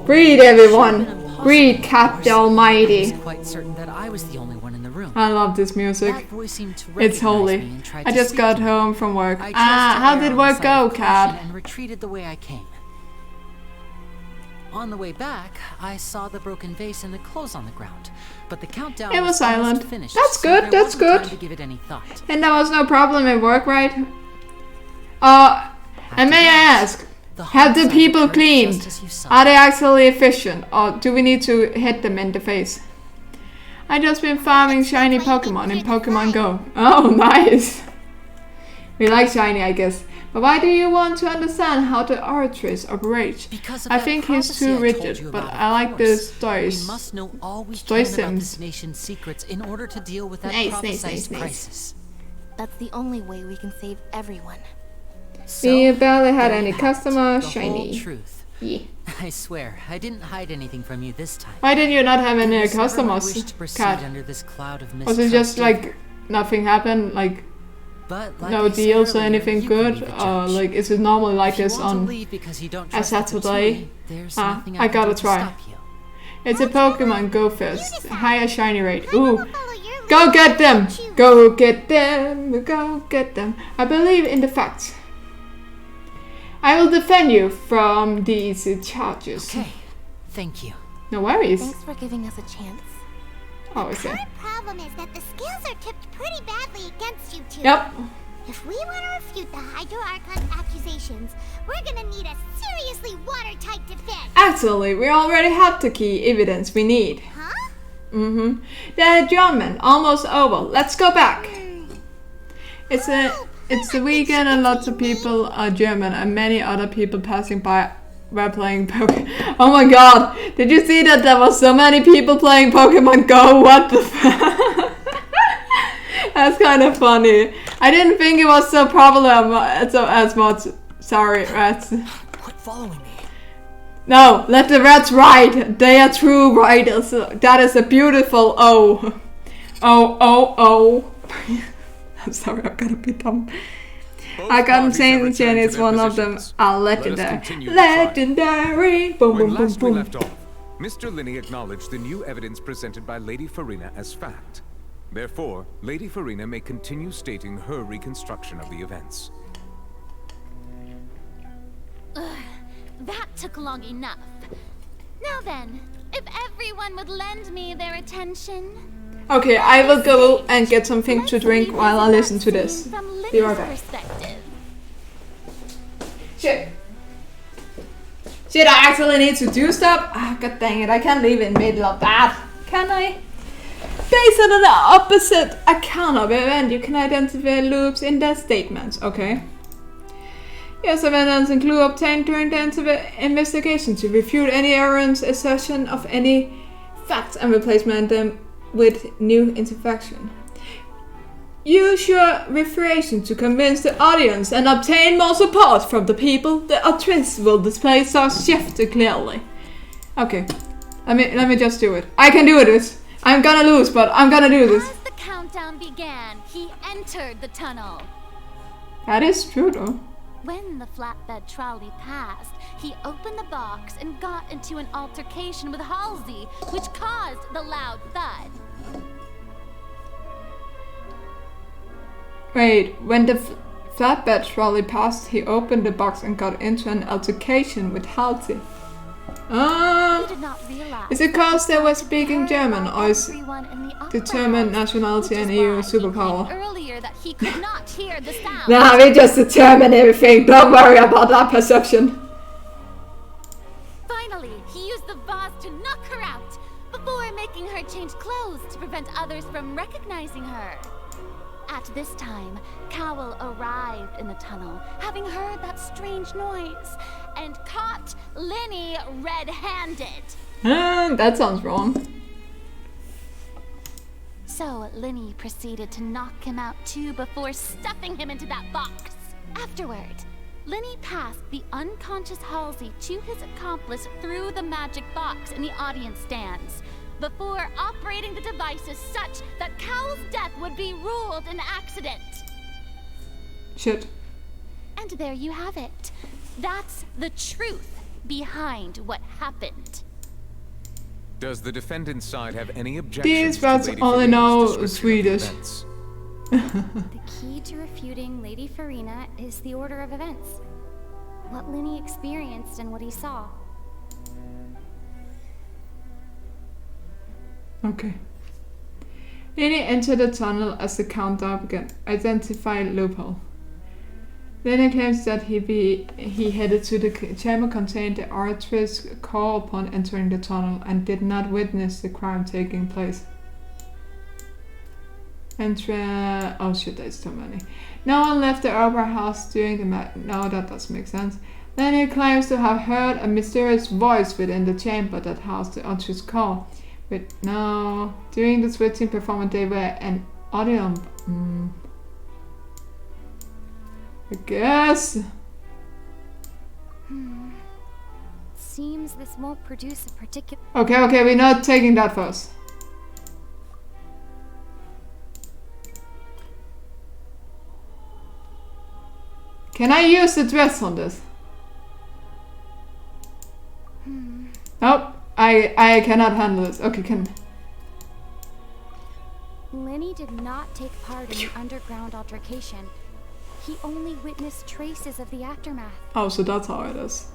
Breathe, everyone. Breathe, Cat the I Almighty. was quite certain that I was the only one in the room. I love this music. That voice seemed to It's recognize me holy. and tried I to just speak got to me. home from work. I chose Ah, to how err did on work the side go, of caution Cat? and retreated the way I came. On the way back, I saw the broken vase and the clothes on the ground, but the countdown It was almost silent. finished, That's so good, there that's wasn't good. time to give it any thought. And there was no problem at work, right? And may I ask, have the people cleaned? Are they actually efficient, or do we need to hit them in the face? I just been farming shiny Pokemon in Pokemon Go. Oh, nice. We like shiny, I guess. But why do you want to understand how the Archers operate? I think he's too rigid, but I like the We stories. must know all we Story can about this Sims. nation's secrets in order to deal with that Nice, prophesized nice. crisis. That's the only way we can save everyone. We barely had there any you have it, customer, the whole shiny. truth. Yeah. I swear, I didn't hide anything from you this time. Why did you not have any It was never my customers, wish to proceed Cat? under this cloud of Was it just mistrust like nothing happened? Like But like no I said deals or earlier, anything you can good? be the Or judge. like is it normally like If you this want to on leave because you don't a trust the Saturday? Pitsui, there's Ah, nothing I can gotta do to try. stop you. It's a Pokemon Go Fest. Higher shiny rate. Ooh. Go get them! Go get them! Go get them! I believe in the facts. I will defend you from these charges. Okay, thank you. No worries. Thanks for giving us a chance. Oh, okay. The problem is that the scales are tipped pretty badly against you two. Yep. If we want to refute the Hydro Archon's accusations, we're gonna need a seriously watertight defense. Actually, we already have the key evidence we need. Huh? Mm-hmm. The adjournment almost over. Let's go back. It's the weekend and lots of people are German and many other people passing by were playing Pokemon. Oh my god! Did you see that there were so many people playing Pokemon Go? What the fuck? That's kind of funny. I didn't think it was so problem as much. Sorry, rats. Quit following me. No, let the rats ride. They are true riders. That is a beautiful oh. Oh. I'm sorry, I'm gonna be dumb. I can't say it's one of them are legendary. Legendary! Boom, When boom, boom, last we boom. left off, Mr. Linney acknowledged the new evidence presented by Lady Farina as fact. Therefore, Lady Farina may continue stating her reconstruction of the events. That took long enough. Now then, if everyone would lend me their attention. Okay, I will go and get something to drink while I listen to this. Be right back. Shit. Shit, I actually need to do stuff? Ah, god dang it, I can't leave in the middle of that. Can I? Based on the opposite account of event, you can identify loops in their statements. Okay. Yes, evidence and clue obtained during the investigation to refute any errors, assertion of any facts, and replacement them with new information. Use your referation to convince the audience and obtain more support from the people. The actress will display such shift clearly. Okay, let me just do it. I can do this. I'm gonna lose, but I'm gonna do this. As the countdown began, he entered the tunnel. That is true, though. When the flatbed trolley passed, he opened the box and got into an altercation with Halsey, which caused the loud thud. Wait, when the flatbed trolley passed, he opened the box and got into an altercation with Halsey. Is it because they were speaking German, or is determined nationality and EU superpower? Earlier that he could not hear the sound. Nah, we just determine everything. Don't worry about that perception. Finally, he used the vase to knock her out before making her change clothes to prevent others from recognizing her. At this time, Cowell arrived in the tunnel, having heard that strange noise, and caught Linny red-handed. That sounds wrong. So Linny proceeded to knock him out too before stuffing him into that box. Afterward, Linny passed the unconscious Halsey to his accomplice through the magic box in the audience stands, before operating the devices such that Cowell's death would be ruled an accident. Shit. And there you have it. That's the truth behind what happened. Does the defendant's side have any objections? These rats only know Swedish. The key to refuting Lady Farina is the order of events. What Linny experienced and what he saw. Okay. Linny entered the tunnel as the countdown began. Identify loophole. Linny claims that he headed to the chamber containing the Oratrice core upon entering the tunnel and did not witness the crime taking place. Oh shit, there's too many. No one left the opera house during the No, that doesn't make sense. Linny claims to have heard a mysterious voice within the chamber that housed the Oratrice core. No, during the switching performance they were an audience. I guess. Seems this won't produce a particular. Okay, we're not taking that first. Can I use the dress on this? Nope, I cannot handle this. Okay, can. Linny did not take part in the underground altercation. He only witnessed traces of the aftermath. Oh, so that's how it is.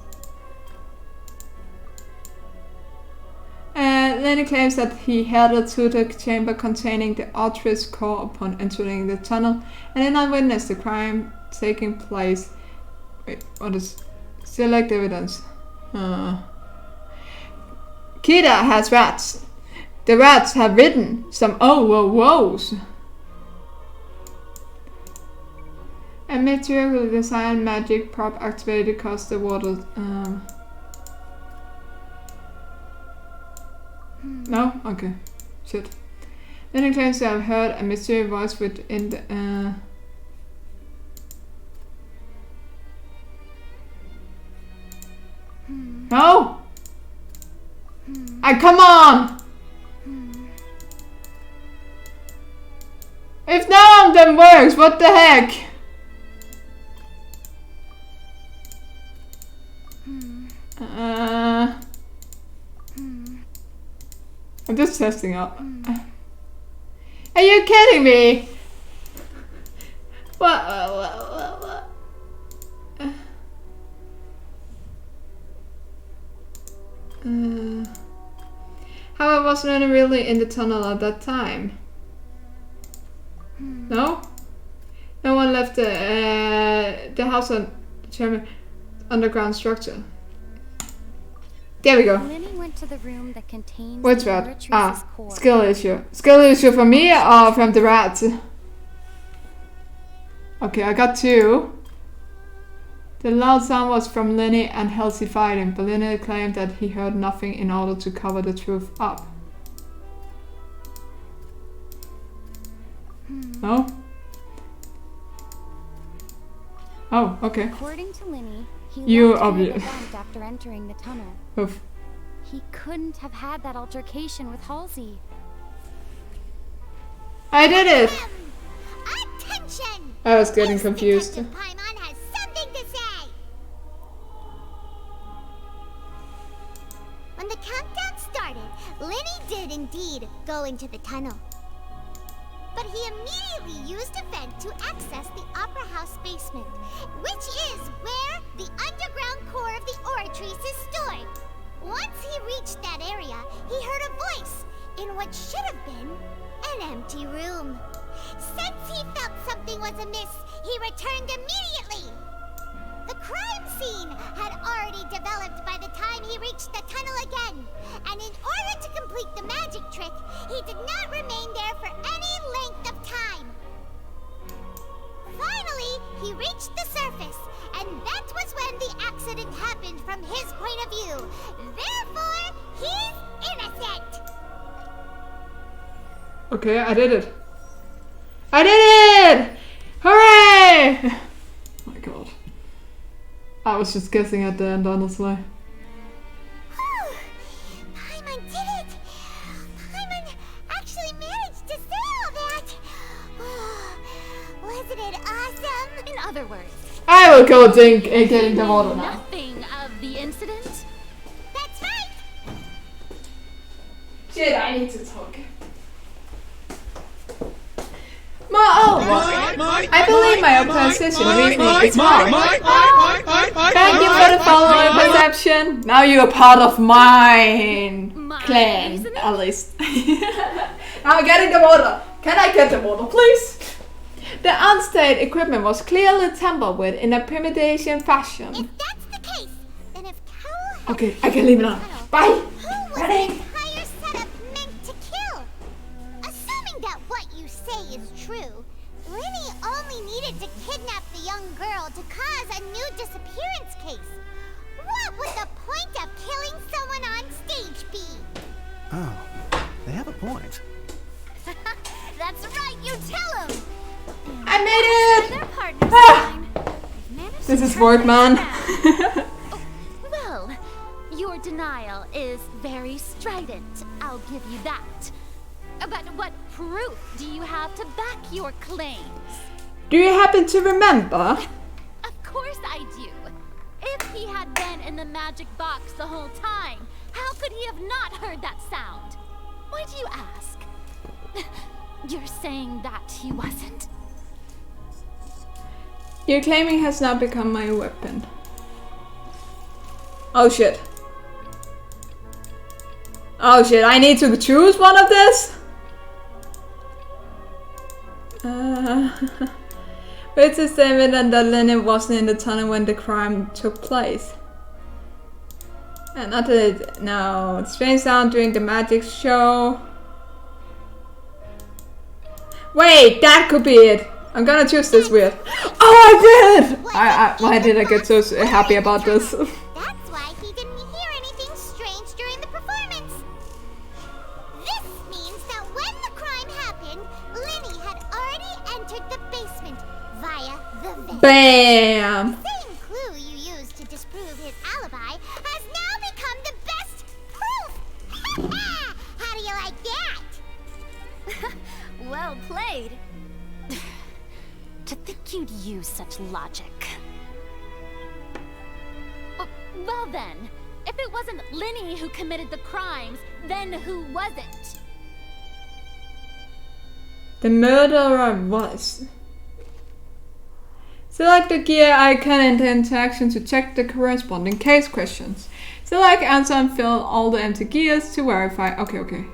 Linny claims that he headed to the chamber containing the Oratrice core upon entering the tunnel and did not witness the crime taking place. Wait, what is... Select evidence. Kita has rats. The rats have ridden some woes. A material design magic prop activated caused the water. No? Okay. Shit. Then it claims to have heard a mysterious voice within the. No! Come on! If none of them works, what the heck? just testing out. Are you kidding me? What? How was Lenny really in the tunnel at that time? No? No one left the house on the underground structure. There we go. Lenny went to the room that contains What's the that? Meretrice's core. Skill issue. Skill issue for me or from the rat? Okay, I got 2. The loud sound was from Lenny and Halsey fighting, but Lenny claimed that he heard nothing in order to cover the truth up. No? Oh, okay. According to Lenny, he You walked through the obvious. vent after entering the tunnel. Oof. He couldn't have had that altercation with Halsey. I did it! Attention! I was getting confused. Paimon has something to say! When the countdown started, Lenny did indeed go into the tunnel. But he immediately used a vent to access the Opera House basement, which is where the underground core of the Oratrice is stored. Once he reached that area, he heard a voice in what should have been an empty room. Since he felt something was amiss, he returned immediately. The crime scene had already developed by the time he reached the tunnel again, and in order to complete the magic trick, he did not remain there for any length of time. Finally, he reached the surface, and that was when the accident happened from his point of view. Therefore, he's innocent. Okay, I did it. I did it! Hooray! Oh my god. I was just guessing at the end, honestly. Paimon did it! Paimon actually managed to say all that! Wasn't it awesome? In other words, I will go drink and getting the water now. nothing of the incident? That's right! Shit, I need to talk. I believe my opposition reasoning is wrong. Thank you for the following perception. Now you're part of mine clan, at least. I'm getting the water. Can I get the water, please? The unstayed equipment was clearly tampered with in a premeditation fashion. If that's the case, then if Carol Okay, I can leave now. Bye. who was Ready? the entire setup meant to kill? Assuming that what you say is true, Lenny only needed to kidnap the young girl to cause a new disappearance case. What would the point of killing someone on stage be? Oh, they have a point. That's right, you tell him! I made it! Their partners Ah! managed This to is track work, them man. down. Well, your denial is very strident, I'll give you that. But what proof do you have to back your claims? Do you happen to remember? Of course I do. If he had been in the magic box the whole time, how could he have not heard that sound? Why do you ask? You're saying that he wasn't? Your claiming has now become my weapon. Oh shit. Oh shit, I need to choose one of this? It's a statement that Lenny wasn't in the tunnel when the crime took place. And not that no, strange sound during the magic show. Wait, that could be it. I'm gonna choose this weird. Oh, I did! Why did I get so happy about this? That's why he didn't hear anything strange during the performance. This means that when the crime happened, Lenny had already entered the basement via the vent. Bam! The same clue you used to disprove his alibi has now become the best proof. How do you like that? Well played. To think you'd use such logic. Oh, well then, if it wasn't Lenny who committed the crimes, then who was it? The murderer was. Select the gear icon in the interaction to check the corresponding case questions. Select answer and fill all the empty gears to verify. Okay.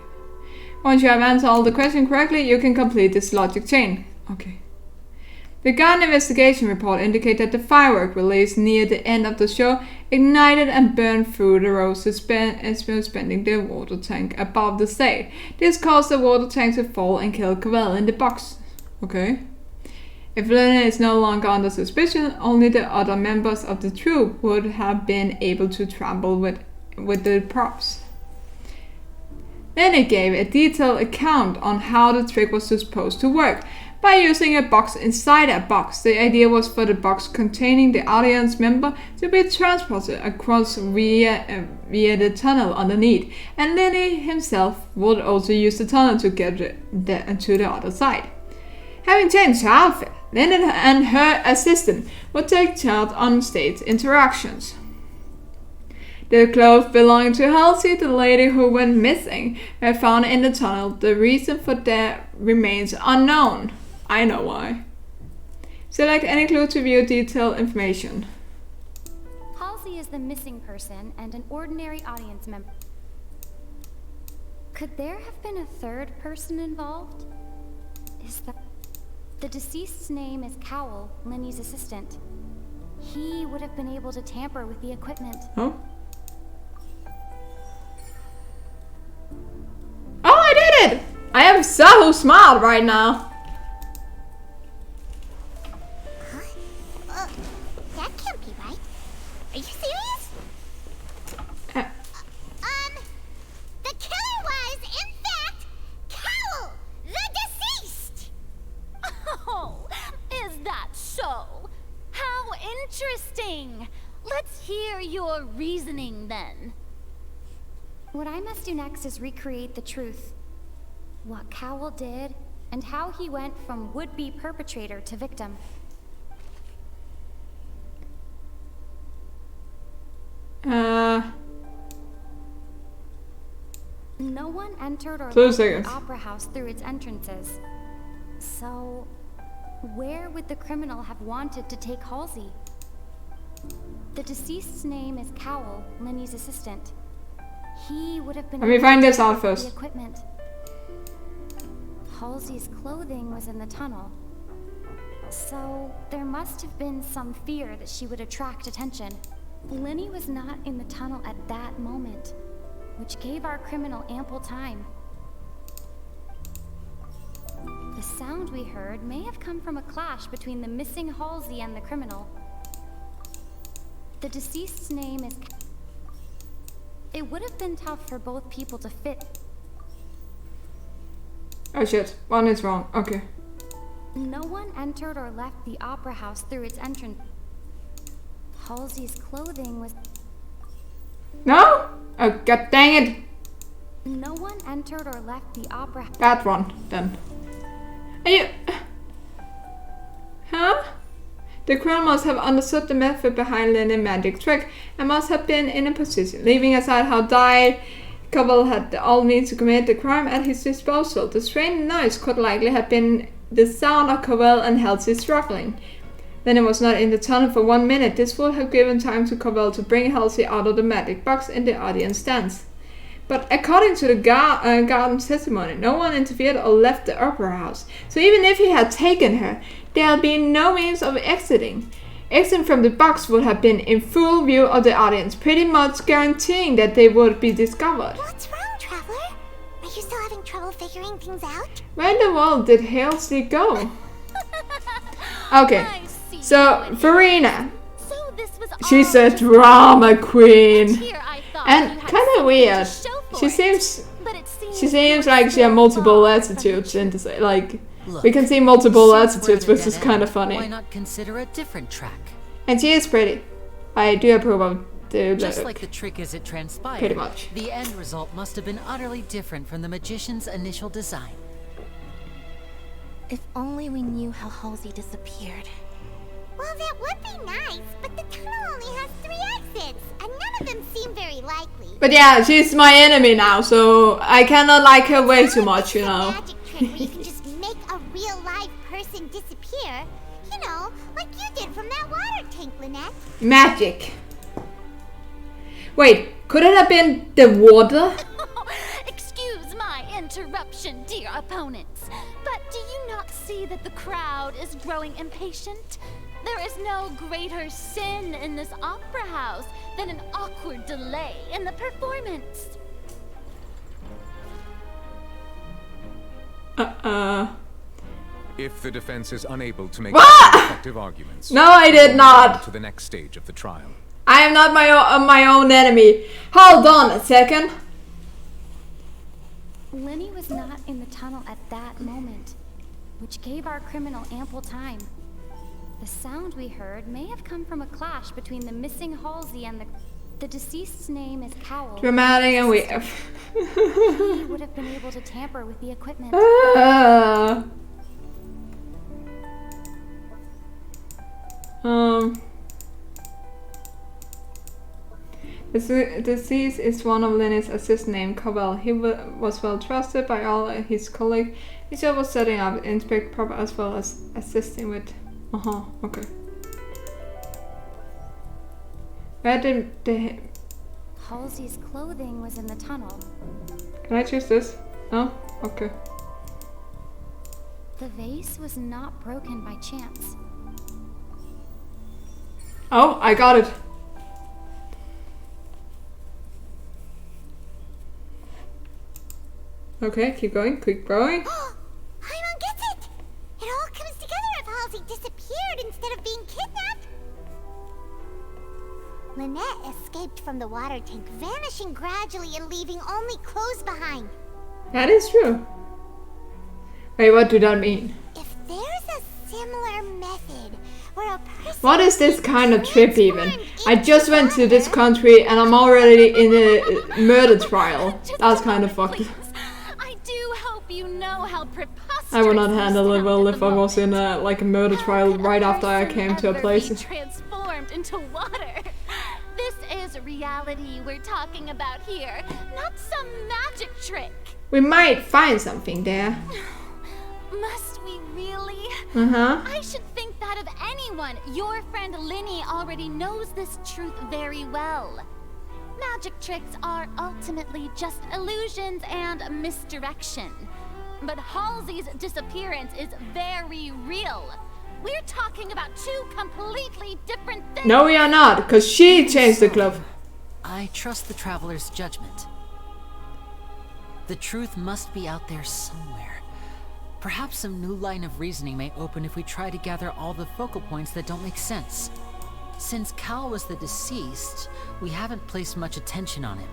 Once you have answered all the questions correctly, you can complete this logic chain. Okay. The Garden investigation report indicates that the firework released near the end of the show ignited and burned through the roses suspending the water tank above the stage. This caused the water tank to fall and kill Cavell in the box. Okay. If Lenny is no longer under suspicion, only the other members of the troupe would have been able to travel with the props. Lenny gave a detailed account on how the trick was supposed to work. By using a box inside a box, the idea was for the box containing the audience member to be transported across via the tunnel underneath, and Lenny himself would also use the tunnel to get to the other side. Having changed her outfit, Lenny and her assistant would take charge on stage interactions. The clothes belonging to Halsey, the lady who went missing, were found in the tunnel. The reason for that remains unknown. I know why. Select any clue to view detailed information. Halsey is the missing person and an ordinary audience member. Could there have been a third person involved? The deceased's name is Cowell, Lenny's assistant. He would have been able to tamper with the equipment. Oh, I did it! I am so smart right now. That can't be right. Are you serious? The killer was, in fact, Cowell, the deceased! Oh, is that so? How interesting! Let's hear your reasoning then. What I must do next is recreate the truth. What Cowell did, and how he went from would-be perpetrator to victim. No one entered or left the opera house through its entrances. So, where would the criminal have wanted to take Halsey? The deceased's name is Cowell, Lenny's assistant. He would have been. Let me find this out first. The equipment. Halsey's clothing was in the tunnel. So, there must have been some fear that she would attract attention. Lenny was not in the tunnel at that moment, which gave our criminal ample time. The sound we heard may have come from a clash between the missing Halsey and the criminal. The deceased's name is... It would have been tough for both people to fit. Oh shit, one is wrong. Okay. No one entered or left the opera house through its entrance. Halsey's clothing was... No? Oh, god dang it! No one entered or left the opera... That one, then. Are you... Huh? The criminal must have understood the method behind Lenny's magic trick and must have been in a position, leaving aside how dire Cowell had all means to commit the crime at his disposal. The strange noise could likely have been the sound of Cowell and Halsey struggling. Lenny was not in the tunnel for 1 minute. This would have given time to Cowell to bring Halsey out of the magic box in the audience stands. But according to the Garden's testimony, no one interfered or left the opera house. So even if he had taken her, there had been no means of exiting. Exiting from the box would have been in full view of the audience, pretty much guaranteeing that they would be discovered. What's wrong, Traveler? Are you still having trouble figuring things out? Where in the world did Halsey go? Okay, so Farina. She's a drama queen. And kind of weird. She seems like she has multiple attitudes in this, like, we can see multiple attitudes, which is kind of funny. Why not consider a different track? And she is pretty. I do approve of the Just look. like the trick as it transpired, Pretty much. the end result must have been utterly different from the magician's initial design. If only we knew how Halsey disappeared. Well, that would be nice, but the tunnel only has 3 exits, and none of them seem very likely. But yeah, she's my enemy now, so I cannot like her way too much, you know. Magic trick where you can just make a disappear. You know, like you did from that water tank, Lynette. Magic. Wait, could it have been the water? Excuse my interruption, dear opponents, but do you not see that the crowd is growing impatient? There is no greater sin in this opera house than an awkward delay in the performance. If the defense is unable to make effective arguments, No, I did not. To the next stage of the trial. I am not my own enemy. Hold on a second. Lenny was not in the tunnel at that moment, which gave our criminal ample time. The sound we heard may have come from a clash between the missing Halsey and the deceased's name is Cowell. Dramatic and we. He would have been able to tamper with the equipment. The deceased is one of Lenny's assistants named Cowell. He was well trusted by all his colleagues. His job was setting up inspect proper as well as assisting with. Okay. Where did the. Halsey's clothing was in the tunnel. Can I choose this? No? Okay. The vase was not broken by chance. Oh, I got it. Okay, keep going, keep going. Paimon gets it! It all comes together if Halsey disappeared instead of being kidnapped. Lynette escaped from the water tank, vanishing gradually and leaving only clothes behind. That is true. Wait, what do that mean? If there's a similar method where a person... What is this kind of trip even? I just went to this country and I'm already in a murder trial. That's kind of fucked. I do hope you know how preposterous I would not handle it well if I was in a murder trial right after I came to a place. Transformed into water. This is reality we're talking about here, not some magic trick. We might find something there. Must we really? I should think that of anyone. Your friend Linny already knows this truth very well. Magic tricks are ultimately just illusions and misdirection. But Halsey's disappearance is very real. We're talking about two completely different things. No, we are not, because she changed the club. I trust the Traveler's judgment. The truth must be out there somewhere. Perhaps some new line of reasoning may open if we try to gather all the focal points that don't make sense. Since Cal was the deceased, we haven't placed much attention on him.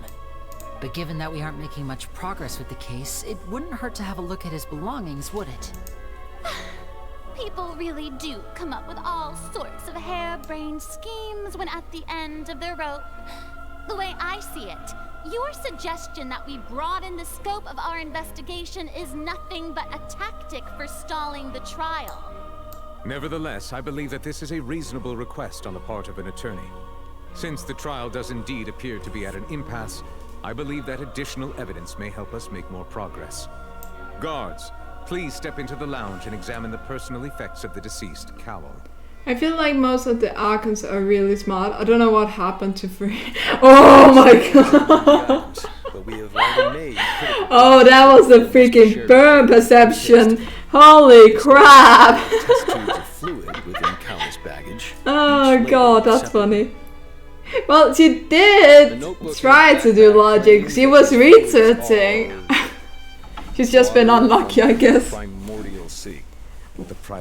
But given that we aren't making much progress with the case, it wouldn't hurt to have a look at his belongings, would it? People really do come up with all sorts of harebrained schemes when at the end of their rope. The way I see it, your suggestion that we broaden the scope of our investigation is nothing but a tactic for stalling the trial. Nevertheless, I believe that this is a reasonable request on the part of an attorney. Since the trial does indeed appear to be at an impasse, I believe that additional evidence may help us make more progress. Guards, please step into the lounge and examine the personal effects of the deceased Cowell. I feel like most of the Archons are really smart. I don't know what happened to Free. Oh my god! Oh, that was a freaking burn perception. Holy crap! Oh god, that's funny. Well, she did try to do logic. She was researching. She's just been unlucky, I guess.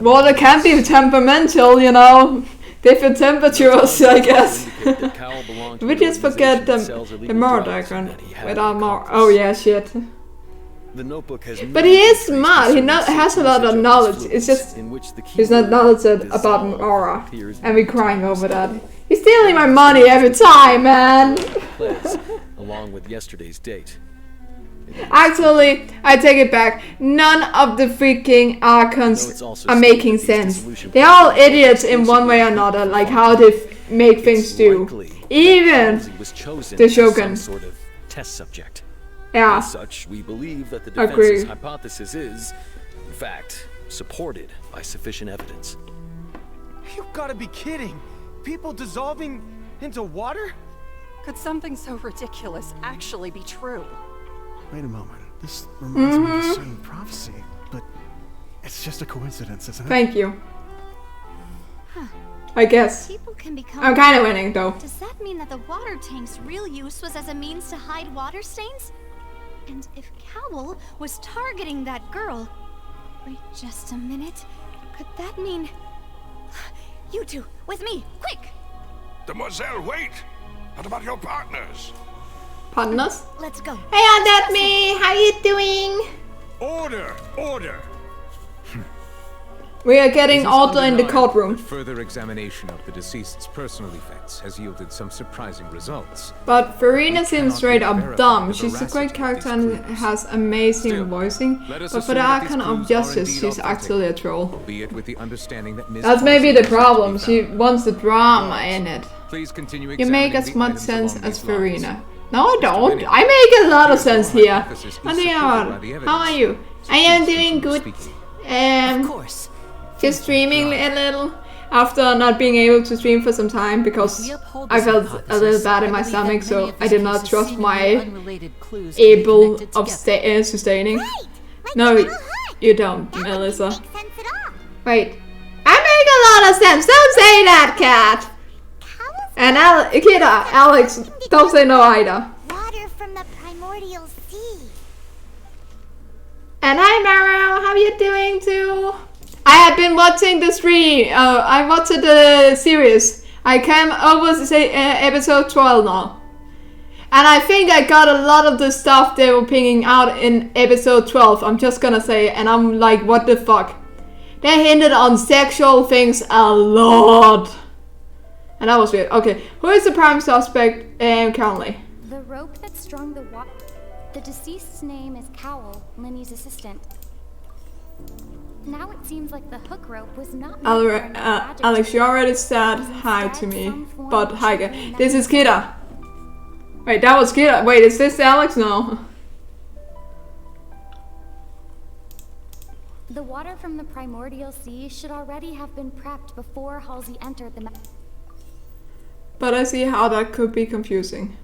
Water can be temperamental, you know. Different temperatures, I guess. We just forget the Mora diagram without more. Oh yeah, shit. The notebook has but he is smart. He has a lot of knowledge. It's just he's not knowledge about Mora, and we're crying over that. He's stealing my money every time, man. Along with yesterday's date. Actually, I take it back. None of the freaking Archons are making sense. They're all idiots in one way or another, like how they make things do. Even the Shogun. Sort of test subject. Yeah. As such, we believe that the defense's hypothesis is, in fact, supported by sufficient evidence. You've got to be kidding! People dissolving into water? Could something so ridiculous actually be true? Wait a moment. This reminds me of a certain prophecy, but it's just a coincidence, isn't it? Thank you. I guess. People can become... I'm kind of winning, though. Does that mean that the water tank's real use was as a means to hide water stains? And if Cowell was targeting that girl... Wait just a minute. Could that mean... You two, with me, quick! Demoiselle, wait! What about your partners? Partners? Let's go. Hey, Aunt Me, how you doing? Order! Order! We are getting Alder in the courtroom. Further examination of the deceased's personal effects has yielded some surprising results. But Farina seems straight up dumb. She's a great character and has amazing voicing. But for the Archon of Justice, she's actually a troll. Albeit with the understanding that That's maybe the problem. She wants the drama in it. Please continue You make as much sense as Farina. No, I don't. I make a lot of sense here. How are you? I am doing good. Of course. Just streaming a little after not being able to stream for some time because I felt a little bad in my stomach, so I did not trust my able of sustaining. No, you don't, Melissa. Wait, I make a lot of sense. Don't say that, Cat. And Alex, don't say no either. Water from the primordial sea. And hi, Maro. How you doing too? I have been watching the stream. I watched the series. I came over to say episode 12 now. And I think I got a lot of the stuff they were pinging out in episode 12. I'm just gonna say, and I'm like, what the fuck? They hinted on sexual things a lot. And that was weird. Okay, who is the prime suspect currently? The rope that strung the The deceased's name is Cowell, Linny's assistant. Now it seems like the hook rope was not Alex, you already said hi to me, but hi, this is Kira. Wait, that was Kira. Wait, is this Alex? No. The water from the primordial sea should already have been prepped before Halsey entered the But I see how that could be confusing.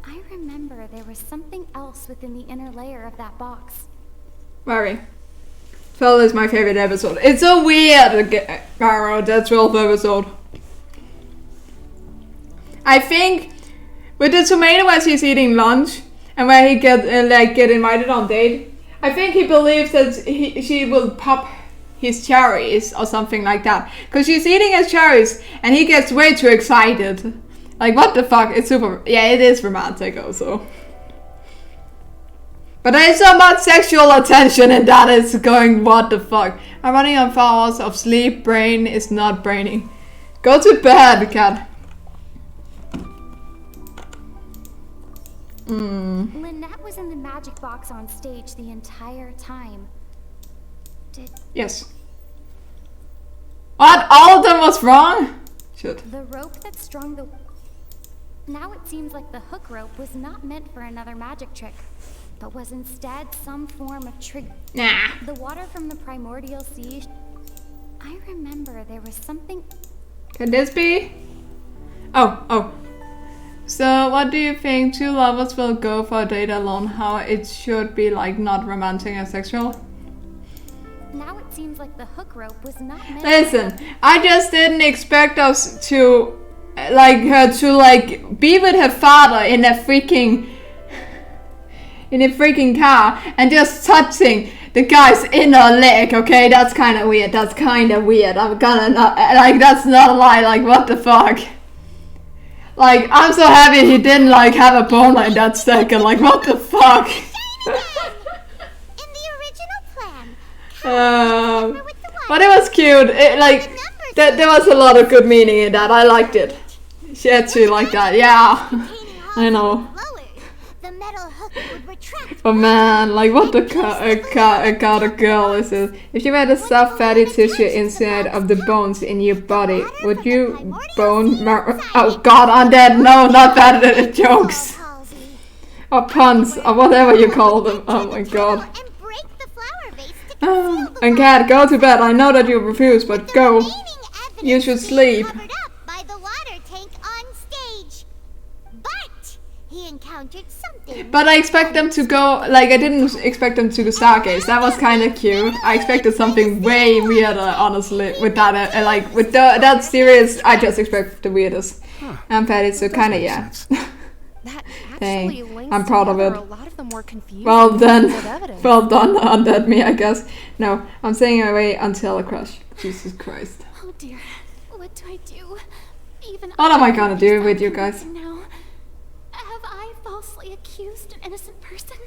I remember there was something else within the inner layer of that box. Very. 12 is my favorite episode. It's so weird, Maro, that 12th episode. I think with the tomato as he's eating lunch and where he get invited on date, I think he believes that she will pop his cherries or something like that. Because she's eating his cherries and he gets way too excited. Like, what the fuck? It's super... Yeah, it is romantic also. But there's so much sexual attention and that is going, what the fuck? I'm running on 4 hours of sleep. Brain is not braining. Go to bed, cat. Lynette was in the magic box on stage the entire time. Yes. What? All of them was wrong? Shit. The rope that strung the... Now it seems like the hook rope was not meant for another magic trick, but was instead some form of trigger. Nah. The water from the primordial sea... I remember there was something... Can this be? Oh. So what do you think? Two lovers will go for a date alone, how it should be like not romantic and sexual? Now it seems like the hook rope was not meant... Listen, I just didn't expect us to... Like her to like be with her father in a freaking car and just touching the guy's inner leg, okay? That's kind of weird. I'm gonna not, like, that's not a lie. Like, what the fuck? Like, I'm so happy he didn't like have a boner in that second. Like, what the fuck? In the original plan. But it was cute. There was a lot of good meaning in that. I liked it. She actually liked that. Yeah, I know. The metal hook would retract. But man, like, what the kind of girl is this? If you had a soft fatty tissue inside of the bones in your body, would you bone oh god, undead, no, not that, jokes. Or puns, or whatever you call them, oh my god. And break the flower vase to And Cat, go to bed. I know that you refuse, but go. You should sleep. By the water tank on stage. But he encountered something. But I expect them to go, like, I didn't expect them to go stargaze. That was kind of cute. I expected something way weirder, honestly, with that, like, with that series, I just expect the weirdest. I'm petty, so kind of, yeah. Dang, I'm proud of it. Well done on that, me, I guess. No, I'm staying away until a crush. Jesus Christ. Oh dear, what do I do? Even what am I gonna do with you guys? Now, have I falsely accused an innocent person?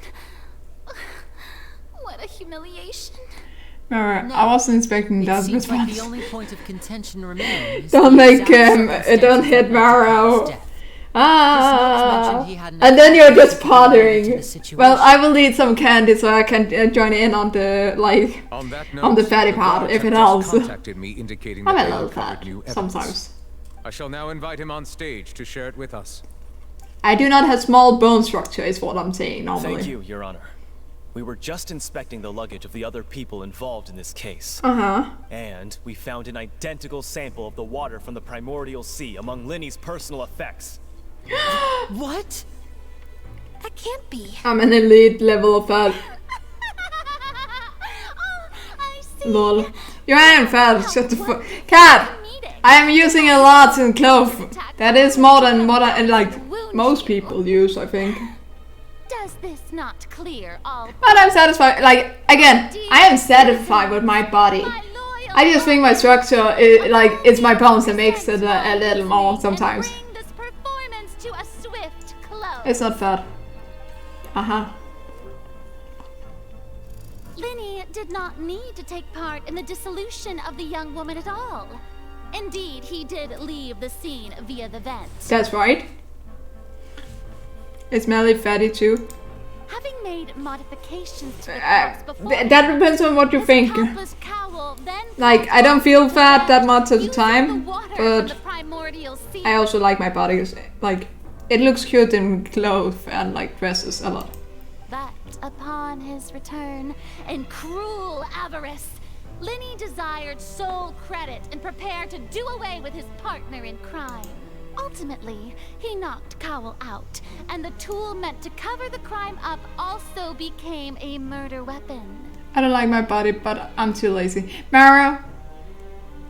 What a humiliation. Remember, I wasn't expecting that response. Like the only point of contention remaining don't make don't hit Marrow. And then you're just pottering. Well, I will need some candy so I can join in on the on the fatty part if it helps. I'm a little fat sometimes. I shall now invite him on stage to share it with us. I do not have small bone structure, is what I'm saying normally. Thank you, Your Honor. We were just inspecting the luggage of the other people involved in this case. And we found an identical sample of the water from the Primordial Sea among Linny's personal effects. What? That can't be. I'm an elite level of fat. Lol. You ain't fat, shut the fuck. Cat! I am using a lot in clove. That is more than what most people use, I think. Does this not clear all? But I'm satisfied. Like, again, I am satisfied with my body. I just think my structure is it's my bones that makes it a little more sometimes. It's not fat. Linny did not need to take part in the dissolution of the young woman at all. Indeed, he did leave the scene via the vents. That's right. Is Melly fatty too? Having made modifications to the corpse before, that depends on what you think. Like, I don't feel fat that much at the time, but I also like my body. Like, it looks cute in clothes and like dresses a lot. But upon his return, in cruel avarice, Linny desired sole credit and prepared to do away with his partner in crime. Ultimately, he knocked Cowell out, and the tool meant to cover the crime up also became a murder weapon. I don't like my body, but I'm too lazy. Marrow,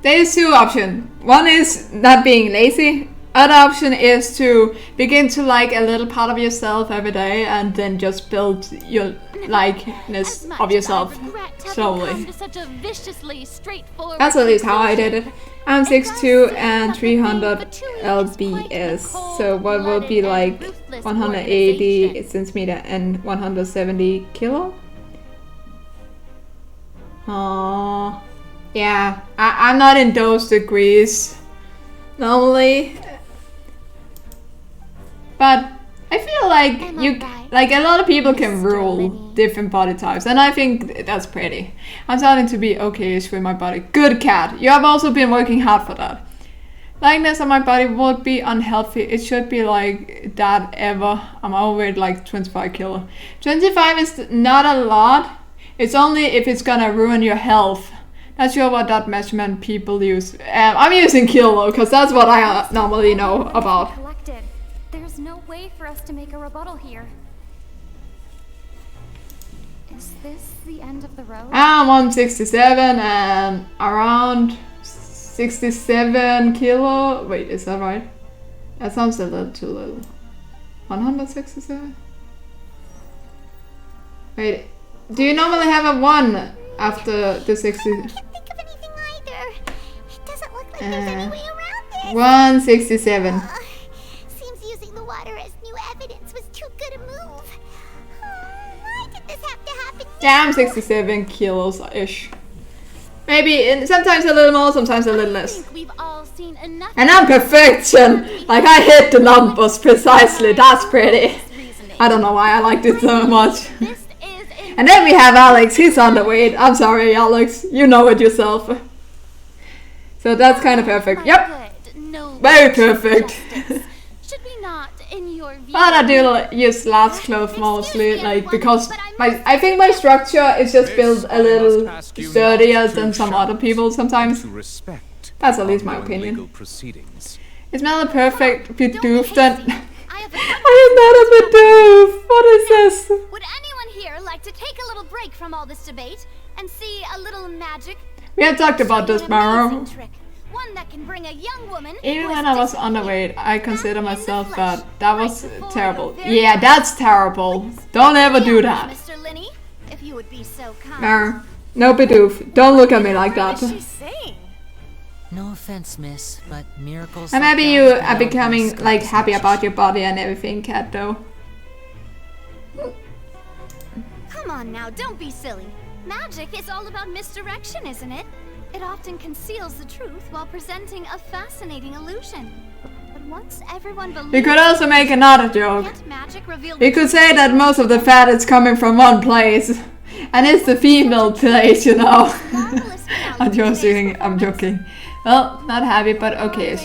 there's two options. One is not being lazy. Other option is to begin to like a little part of yourself every day and then just build your likeness of yourself slowly. That's at least how I did it. I'm 6'2" and 300 lbs, so what would be like 180 centimeter and 170 kilo? Yeah, I'm not in those degrees normally. But I feel like a lot of people can rule different body types, and I think that's pretty. I'm starting to be okay-ish with my body. Good cat. You have also been working hard for that. Likeness of my body would be unhealthy. It should be like that ever. I'm overweight like 25 kilo. 25 is not a lot. It's only if it's gonna ruin your health. Not sure what that measurement people use. I'm using kilo because that's what I normally know about. There's no way for us to make a rebuttal here. Is this the end of the road? I'm 167 and around 67 kilo. Wait, is that right? That sounds a little too little. 167? Wait, do you normally have a 1 after the 60? I can't think of anything either. It doesn't look like there's any way around this. 167. Seems using the water as new evidence was too good a move. Why did this have to happen? Yeah, I'm 67 kilos-ish. Maybe sometimes a little more, sometimes a little less. And I'm perfection! Like, I hit the numbers precisely. That's pretty. I don't know why I liked it so much. And then we have Alex. He's underweight. I'm sorry, Alex. You know it yourself. So that's kind of perfect. Yep. Very perfect. Should we not in your view. But I do use large clothes mostly, like, because I think my structure is just built a little sturdier than some other people sometimes. That's at least my opinion. Is Mel a perfect Bidoof then? I am not a Bidoof! What is this? Would anyone here like to take a little break from all this debate and see a little magic? We have talked about this, Maro. One that can bring a young woman. Even when I was underweight, I consider myself fat. That was terrible. Yeah, that's terrible. Don't ever do that. Mr. Linney, if you would be so kind. Maro, no Bidoof. Don't look at me like that. What is she saying? No offense, miss, but miracles. And maybe you are becoming like happy about your body and everything, Cat, though. Come on now, don't be silly. Magic is all about misdirection, isn't it? It often conceals the truth while presenting a fascinating illusion. But once everyone believes, We could also make another joke. We could say that most of the fat is coming from one place. And it's the female place, you know. I'm joking. Well, not happy, but okay.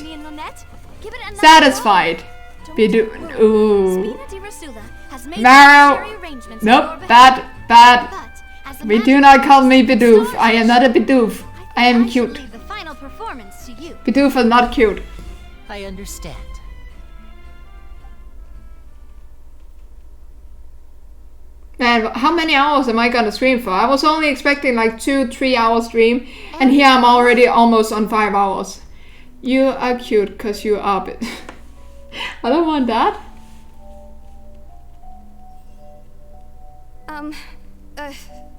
Satisfied. Ooh. Maro. Nope, bad. We do not call me Bidoof. I am not a Bidoof. I am cute. Bidoof is not cute. I understand. Man, how many hours am I gonna stream for? I was only expecting like 2-3 hour stream, and here I'm already almost on 5 hours. You are cute, cause you are bit. I don't want that.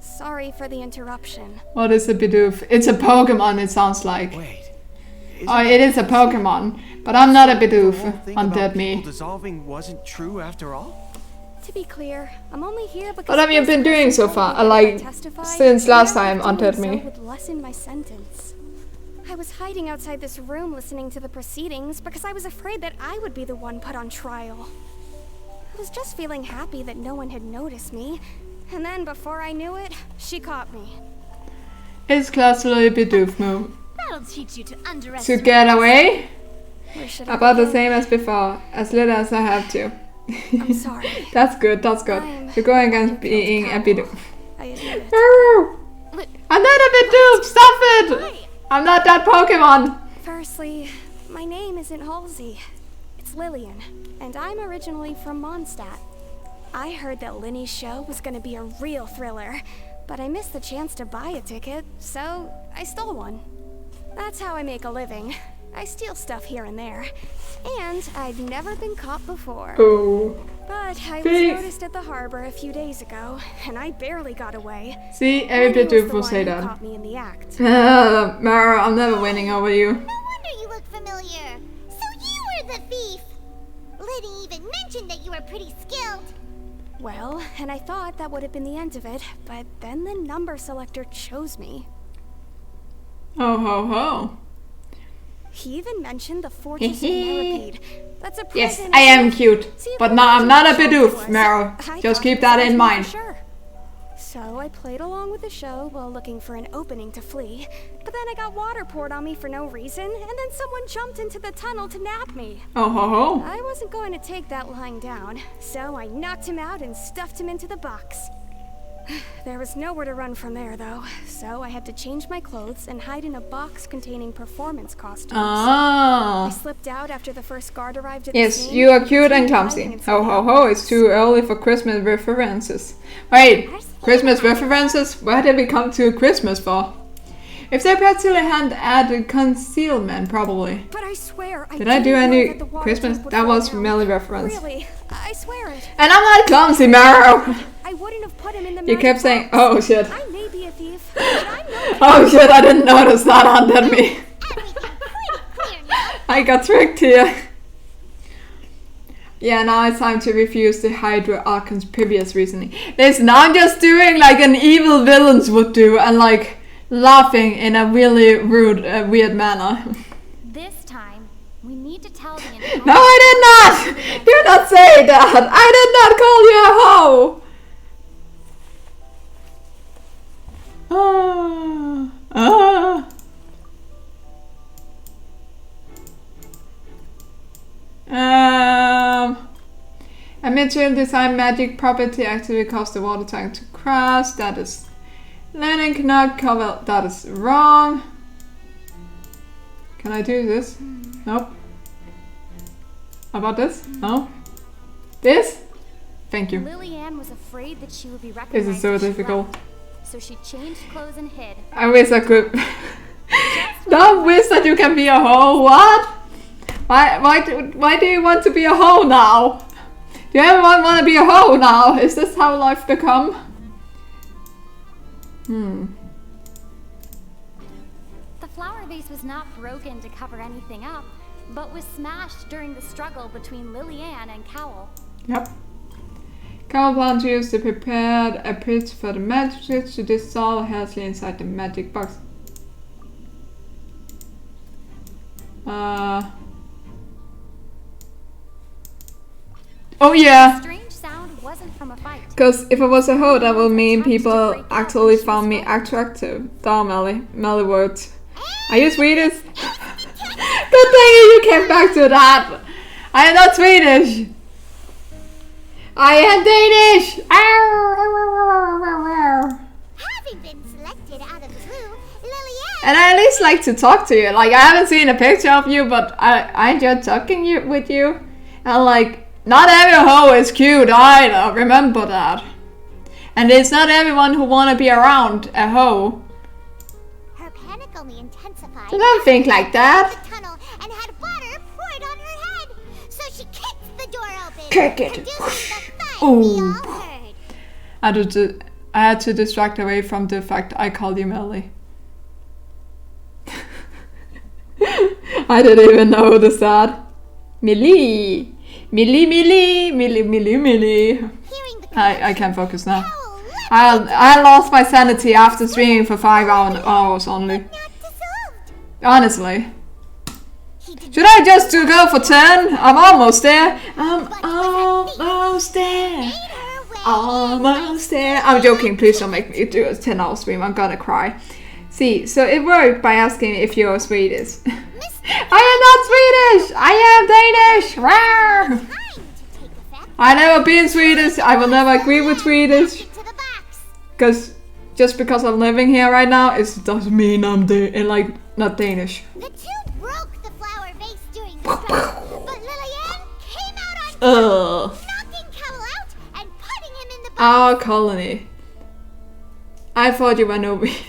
Sorry for the interruption. What is a Bidoof? It's a Pokemon, it sounds like. Wait. Oh, it is a Pokemon, but I'm not a Bidoof. Undead me. Dissolving wasn't true after all? To be clear, I'm only here because What have you been doing so far? Like, since last time, Undead me. would lessen my sentence. I was hiding outside this room listening to the proceedings because I was afraid that I would be the one put on trial. I was just feeling happy that no one had noticed me, and then before I knew it, she caught me. It's classically Bidoof move. That'll teach you to To underestimate. get away? Where should I About the begin? same as before, as little as I have to. I'm sorry. That's good. You're going against being a Bidoof. I admit it. No! I'm not a Bidoof! Stop it! I'm not that Pokemon! Firstly, my name isn't Halsey. It's Lillian, and I'm originally from Mondstadt. I heard that Linny's show was gonna be a real thriller, but I missed the chance to buy a ticket, so I stole one. That's how I make a living. I steal stuff here and there. And I'd never been caught before. Oh. But I was Thief. noticed at the harbor a few days ago, and I barely got away. See, every Linny was Bidoof the will one say who that. caught me in the act. Mara, I'm never winning over you. No wonder you look familiar. So you were the thief. Liddy even mentioned that you were pretty skilled. Well, and I thought that would have been the end of it, but then the number selector chose me. Oh ho ho. He even mentioned the Fortress of Narrapede. That's a Yes, present. I am cute. See if But I no, I'm can not a show Bidoof, us. Maro. I Just thought keep you that said in you mind. for sure. So I played along with the show while looking for an opening to flee. But then I got water poured on me for no reason, and then someone jumped into the tunnel to nap me. Oh ho ho. I wasn't going to take that lying down, so I knocked him out and stuffed him into the box. There was nowhere to run from there, though, so I had to change my clothes and hide in a box containing performance costumes. Ah. I slipped out after the first guard arrived at the Yes, scene. you are cute and Hiding clumsy. inside Ho the ho ho, it's too early for Christmas references. Wait, Christmas references? Where did we come to Christmas for? If they practically had added concealment, probably. But I swear, Did I do didn't know any that the water Christmas? tank would That fall was down. Melly reference. Really, I swear it. And I'm not clumsy, Maro! I wouldn't have put him in the You magic kept saying, box. oh shit. I may be a thief, but I'm no Oh shit, I didn't notice that on me. I got tricked here. Yeah, now it's time to refuse the Hydra Archon's previous reasoning. Listen, I'm just doing like an evil villains would do and like laughing in a really rude, weird manner. This time, we need to tell the entire. No, I did not! Do not say that! I did not call you a hoe! Amateur design magic property actually cause the water tank to crash. That is... Landing cannot cover... That is wrong. Can I do this? Nope. How about this? No? This? Thank you. Lillian was afraid that she would be This is so difficult. So she changed clothes and hid. I wish I could. Don't wish that you can be a hoe. What? Why do you want to be a hoe now? Do everyone want to be a hoe now? Is this how life become? The flower vase was not broken to cover anything up, but was smashed during the struggle between Lillian and Cowell. Yep. Cowell planned to use the prepared a pit for the magic switch to dissolve Halsey inside the magic box. Oh yeah! Strange sound wasn't from a fight. Because if I was a hoe, that would mean people actually found me attractive. Damn, Melly words. Are you Swedish? Good thing you came back to that! I am not Swedish! I am Danish! Having been selected out of the blue, Lillian... And I at least like to talk to you. Like, I haven't seen a picture of you, but I enjoy talking with you. And like, not every hoe is cute either, remember that. And it's not everyone who wanna be around a hoe. Her panic only intensified. So don't think like that. The tunnel and had water poured on her head. So she kicked the door open. Kick it. Oh. I had to distract away from the fact I called you Melly. I didn't even know the sad. Millie. Millie. I can't focus now. I lost my sanity after streaming for 5 hours only. Honestly. Should I just go for 10? I'm almost there. Almost there. I'm joking, please don't make me do a 10-hour stream. I'm gonna cry. See, so it worked by asking if you're Swedish. I am not Swedish! I am Danish! I never been Swedish. I will never agree with Swedish. Because just because I'm living here right now, it doesn't mean I'm not Danish. The two broke the flower vase during the struggle, but Lillian came out on top, knocking Cowell out and putting him in the box. Our colony. I thought you were Norwegian.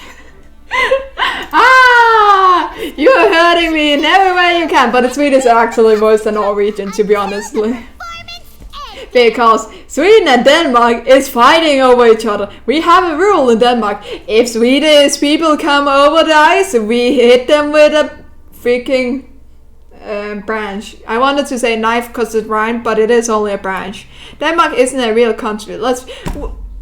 You are hurting me in every way you can, but the Swedish are actually worse than Norwegian, to be honest. Because Sweden and Denmark is fighting over each other. We have a rule in Denmark. If Swedish people come over the ice, we hit them with a freaking branch. I wanted to say knife because it rhymed, but it is only a branch. Denmark isn't a real country.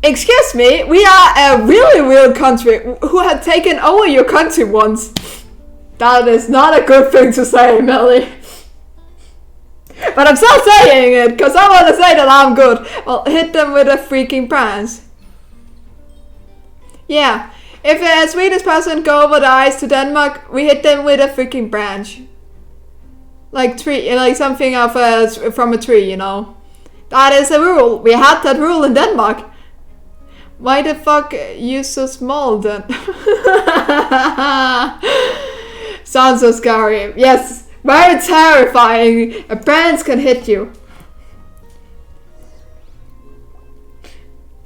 Excuse me, we are a really real country who had taken over your country once. That is not a good thing to say, Melly. But I'm still saying it, because I want to say that I'm good. Well, hit them with a freaking branch. Yeah, if a Swedish person go over the ice to Denmark, we hit them with a freaking branch. Like something from a tree, you know. That is a rule. We had that rule in Denmark. Why the fuck you so small then? Sounds so scary. Yes, very terrifying. A branch can hit you.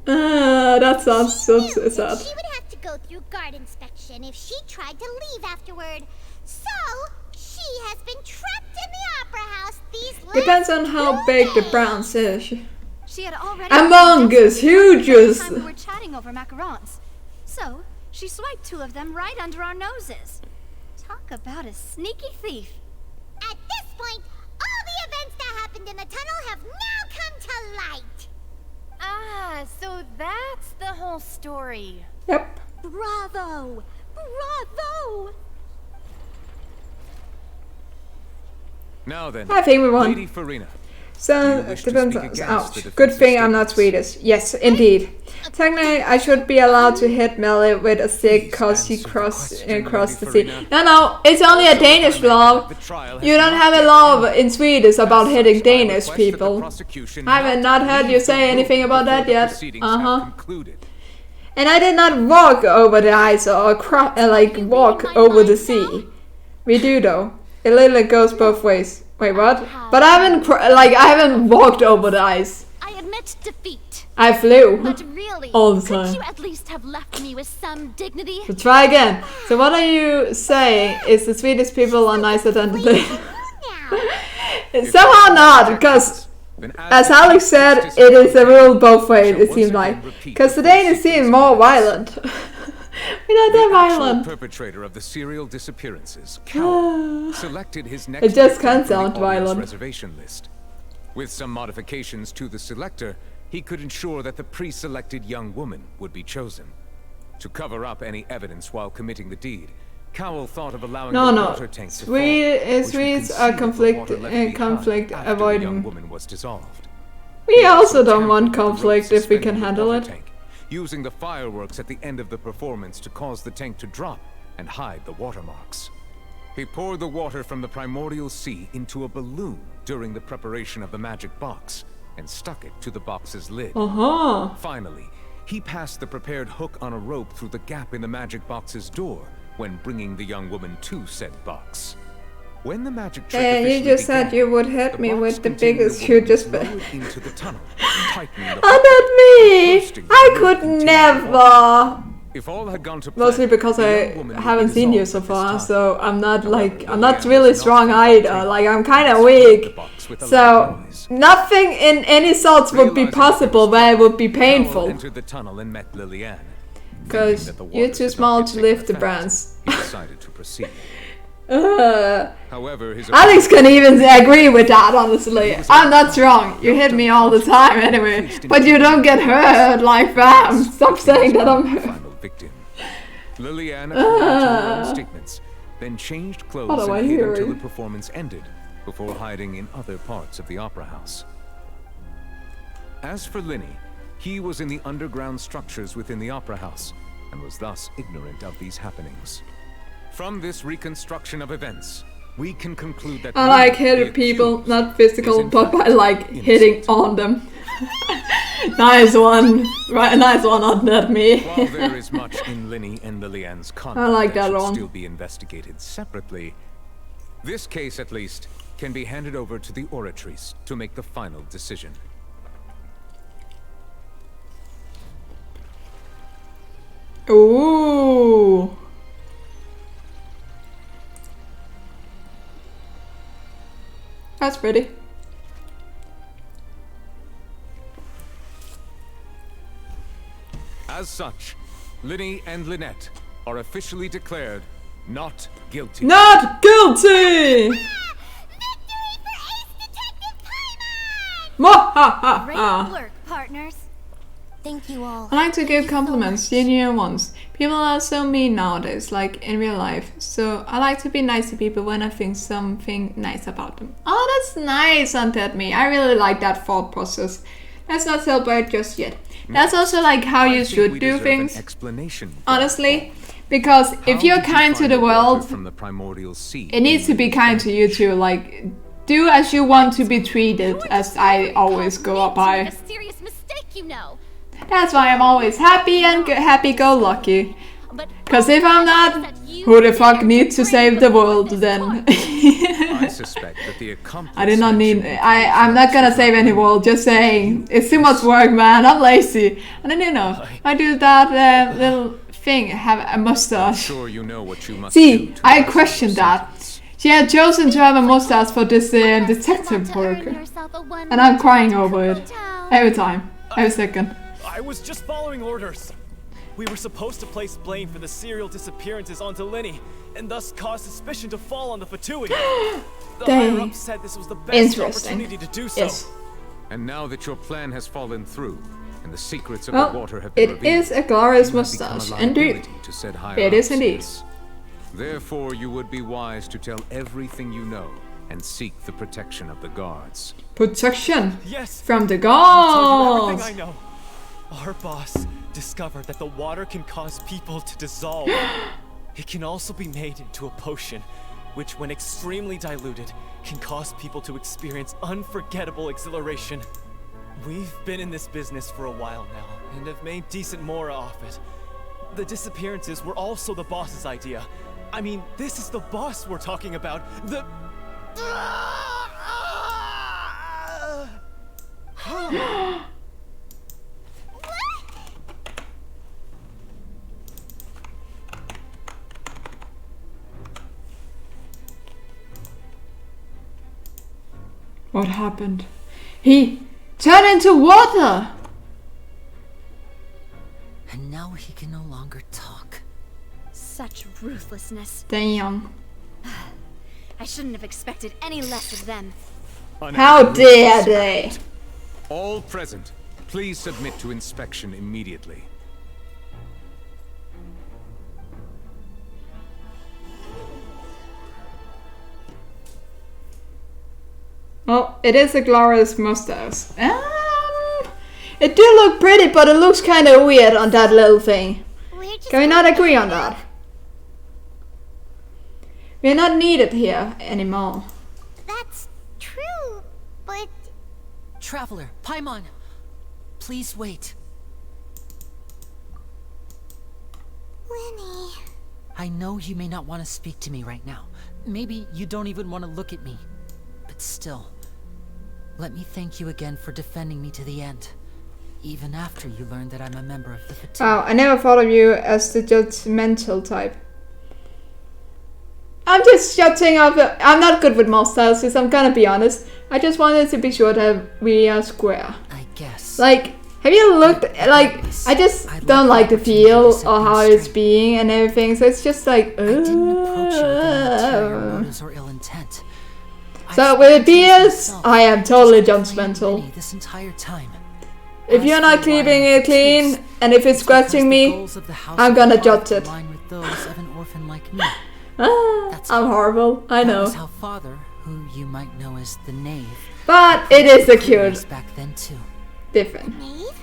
That sounds so sad. She would have to go through guard inspection if she tried to leave afterward. So, she has been trapped in the opera house these last Depends on how big the branch is. She had already Among Us, hugest. We were chatting over macarons. So, she swiped 2 of them right under our noses. Talk about a sneaky thief. At this point, all the events that happened in the tunnel have now come to light. Ah, so that's the whole story. Yep. Bravo! Bravo! Now then, I think we won. Lady Farina, So, depends. Ouch. Good thing I'm not Swedish. Yes, indeed. Technically, I should be allowed to hit Melly with a stick because he crossed the sea. No, it's only a Danish law. You don't have a law in Sweden about hitting Danish people. I have not heard you say anything about that yet. And I did not walk over the ice or walk over the sea. We do though. It literally goes both ways. Wait, what? But I haven't walked over the ice. I admit defeat. I flew. But really, all the time. Could you at least have left me with some dignity? So try again. So what are you saying is the Swedish people are nicer than the Somehow not, because as Alex said, it is a rule both ways, it seems like. Because the Danes seem more violent. We're not that violent. The perpetrator of the serial disappearances, Cowell, selected his next it just can't sound violent. Reservation list. With some modifications to the selector, he could ensure that the pre-selected young woman would be chosen. To cover up any evidence while committing the deed, Cowell thought of allowing the water tank to fall, Swedes are conflict avoiding. Young woman was dissolved. We also don't want conflict if we can handle it. Using the fireworks at the end of the performance to cause the tank to drop and hide the watermarks. He poured the water from the primordial sea into a balloon during the preparation of the magic box and stuck it to the box's lid. Finally, he passed the prepared hook on a rope through the gap in the magic box's door when bringing the young woman to said box. When the magic trick you just said you would hit me with the biggest hugest bit. Into the tunnel, not me! I could never! If all had gone to plan, mostly because I haven't seen you so far, so I'm not really strong either, like I'm kinda weak. So nothing in any sorts would be possible where it would be painful. Entered the tunnel and met Liliana. Because you're too small to lift the brands. He decided to proceed. However, Alex can even agree with that, honestly. I'm not strong. You hit me all the time anyway. But you don't get hurt like that. Stop saying that I'm hurt. Victim. Liliana her own statements, then changed clothes and hid until the performance ended, before hiding in other parts of the opera house. As for Linny, he was in the underground structures within the opera house, and was thus ignorant of these happenings. From this reconstruction of events, we can conclude that I like hitting people, not physical, but I like hitting on them. Nice one, right? Nice one, not me. While there is much in Linny and Liliana's conduct I like that should one. Still be investigated separately, this case at least can be handed over to the Oratrice to make the final decision. Ooh. That's pretty. As such, Linny and Lynette are officially declared not guilty. Not guilty! Great work, partners. Thank you all. I like to give compliments, genuine ones. People are so mean nowadays, like in real life. So I like to be nice to people when I think something nice about them. Oh, that's nice, undead me. I really like that thought process. Let's not celebrate just yet. That's also like how you should do things. Honestly, because if you're kind to the world, it needs to be kind to you too. Like, do as you want to be treated, as I always go up by. A serious mistake, you know. That's why I'm always happy and happy-go-lucky. Because if I'm not, who the fuck needs to save the world then? I suspect that the I did not need. I'm not gonna save any world. Just saying, it's too much work, man. I'm lazy, and then I do that little thing. Have a mustache. Sure, you know what you must See, I questioned that. She had chosen to have a mustache for this detective work, and I'm crying over it every time, every second. I was just following orders. We were supposed to place blame for the serial disappearances onto Linny, and thus cause suspicion to fall on the Fatui. The higher-ups said this was the best opportunity to do so. Yes. And now that your plan has fallen through, and the secrets of the water have been revealed, it is a glorious mustache, indeed. It is indeed. Therefore, you would be wise to tell everything you know, and seek the protection of the guards. Protection? Yes! From the I'll tell you gods! everything I know. Our boss discovered that the water can cause people to dissolve. It can also be made into a potion, which when extremely diluted, can cause people to experience unforgettable exhilaration. We've been in this business for a while now, and have made decent mora off it. The disappearances were also the boss's idea. I mean, this is the boss we're talking about. The... What happened? He turned into water! And now he can no longer talk. Such ruthlessness. Damn. I shouldn't have expected any less of them. How dare they? All present, please submit to inspection immediately. Oh, it is a glorious mustache. It do look pretty, but it looks kind of weird on that little thing. Can we not agree on that? We're not needed here anymore. That's true, but... Traveler, Paimon, please wait. Lyney... I know you may not want to speak to me right now. Maybe you don't even want to look at me. But still, let me thank you again for defending me to the end. Even after you learned that I'm a member of the Fatigue. Wow, I never thought of you as the judgmental type. I'm just judging of the... I'm not good with mustaches, I'm gonna be honest. I just wanted to be sure that we are square. I guess. Like, have you looked... Like, I just don't like the feel or how it's being and everything, so it's just like... I didn't approach you with ulterior motives or ill intent. So with beers, I am totally judgmental. This entire time. If you're not keeping it clean, and if it's scratching me, I'm gonna judge it. With those of an orphan like me. I'm horrible, I know. That was how Father, who you might know as the Knave, but it is a cute. Back then too. Different. Knave?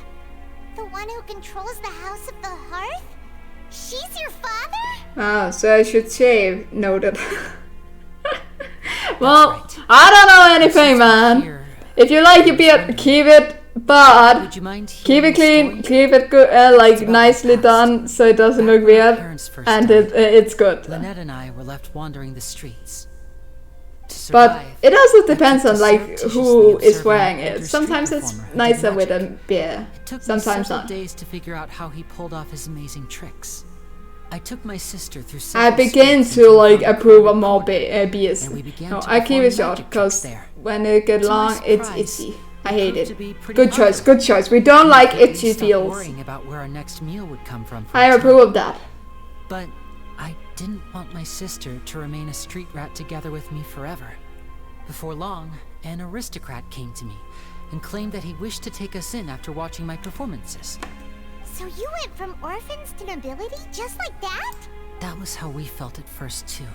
The one who controls the House of the Hearth? She's your father? Oh, so I should shave. Noted. Well, I don't know anything, man. If you like your beard, keep it. But keep it clean, keep it good, like nicely done, so it doesn't look weird, and it's good. Lynette and I were left wandering the streets. But it also depends on like who is wearing it. Sometimes it's nicer with a beard, sometimes not. Days to figure out how he pulled off his amazing tricks. I took my sister through. I begin to like approve of more beers. No, I keep it short because when it gets long, it's itchy. I hate it. Good choice, good choice. We don't like itchy feels. Worrying about where our next meal would come from. I approve of that. But I didn't want my sister to remain a street rat together with me forever. Before long, an aristocrat came to me and claimed that he wished to take us in after watching my performances. So you went from orphans to nobility just like that? That was how we felt at first too.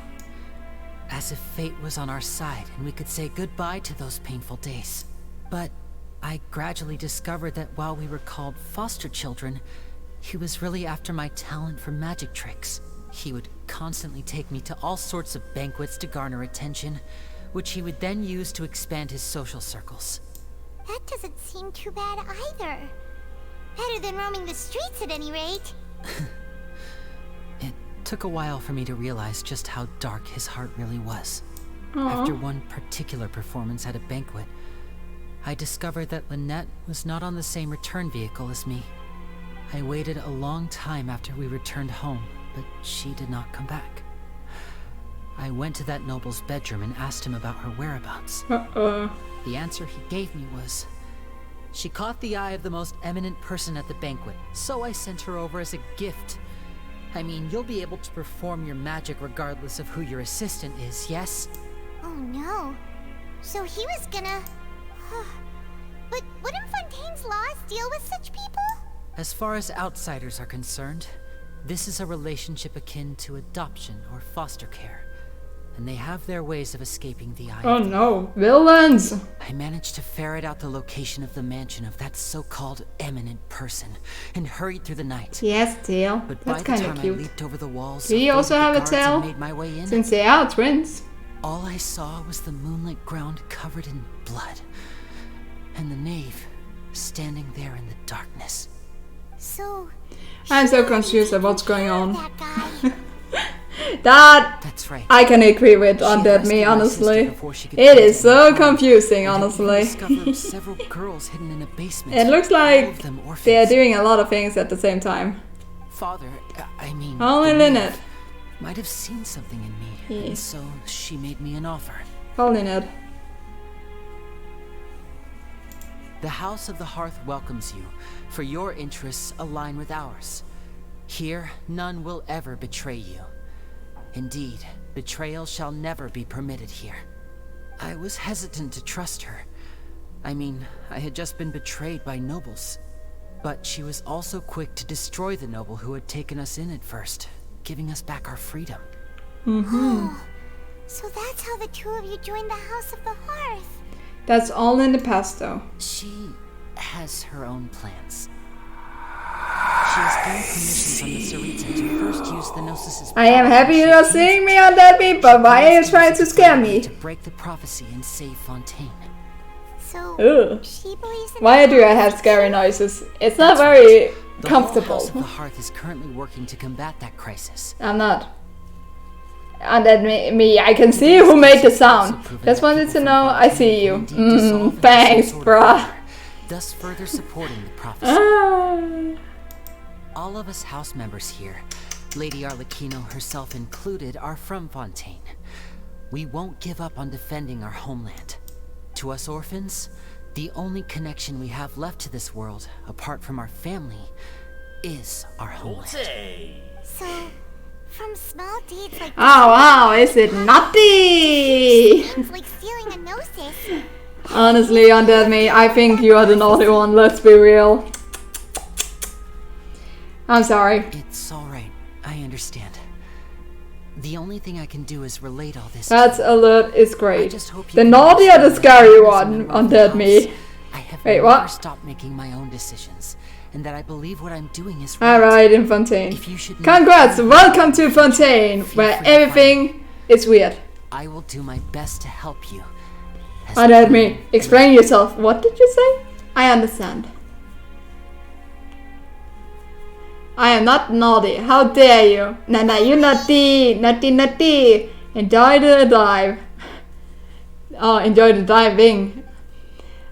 As if fate was on our side and we could say goodbye to those painful days. But I gradually discovered that while we were called foster children, he was really after my talent for magic tricks. He would constantly take me to all sorts of banquets to garner attention, which he would then use to expand his social circles. That doesn't seem too bad either. Better than roaming the streets at any rate. It took a while for me to realize just how dark his heart really was. Aww. After one particular performance at a banquet, I discovered that Lynette was not on the same return vehicle as me. I waited a long time after we returned home, but she did not come back. I went to that noble's bedroom and asked him about her whereabouts. The answer he gave me was, she caught the eye of the most eminent person at the banquet, so I sent her over as a gift. I mean, you'll be able to perform your magic regardless of who your assistant is, yes? Oh no. So he was gonna... But wouldn't Fontaine's laws deal with such people? As far as outsiders are concerned, this is a relationship akin to adoption or foster care. and they have their ways of escaping the eye. Oh no, villains! I managed to ferret out the location of the mansion of that so-called eminent person, and hurried through the night. Yes, tail. But That's by the kind of time cute. I leaped over the walls, Do you also have a tail? made my way in. Since they are twins. All I saw was the moonlit ground covered in blood, and the knave standing there in the darkness. So, I'm so confused at what's going on. That's right. I can agree with Undead Me, honestly. It is so confusing, honestly. Several girls hidden in a basement. It looks all like of them orphans. they are doing a lot of things at the same time. Father, I mean, Only the Lynette. knave might have seen something in me, Yeah. and so she made me an offer. Only Lynette. The House of the Hearth welcomes you, for your interests align with ours. Here, none will ever betray you. Indeed, betrayal shall never be permitted here. I was hesitant to trust her. I mean, I had just been betrayed by nobles. But she was also quick to destroy the noble who had taken us in at first, giving us back our freedom. Mm-hmm. So that's how the two of you joined the House of the Hearth. That's all in the past, though. She has her own plans. She has gained permission from the Sarita to first use the Gnosis' I am happy you are seeing me on that beat, but why are you trying to scare me? To break the prophecy and save Fontaine. So, Ugh. she believes in Why do I have scary noises? It's not very comfortable. The House of the Hearth is currently working to combat that crisis. I'm not. And then me, I can see who made the sound. Just wanted to know, I see you. Thanks, bruh. Thus further supporting the prophecy. All of us house members here, Lady Arlecchino herself included, are from Fontaine. We won't give up on defending our homeland. To us orphans, the only connection we have left to this world, apart from our family, is our homeland. So, from small deeds like Oh wow, is it naughty? things like stealing a Gnosis. Honestly, Undead Me, I think you are the naughty one, let's be real. I'm sorry. It's alright, I understand. The only thing I can do is relate all this. That alert is great. just hope you The can naughty or the understand scary that one, as a member of Undead the Me. house, I have Wait, never what? stopped making my own decisions, and that I believe what I'm doing is right. Alright, in Fontaine. If you should need Congrats, anything, welcome to Fontaine, where free to everything is weird. I will do my best to help you. Undead Me, explain yourself. What did you say? I understand. I am not naughty. How dare you? Nah, you naughty. Naughty. Enjoy the dive. Oh, enjoy the diving.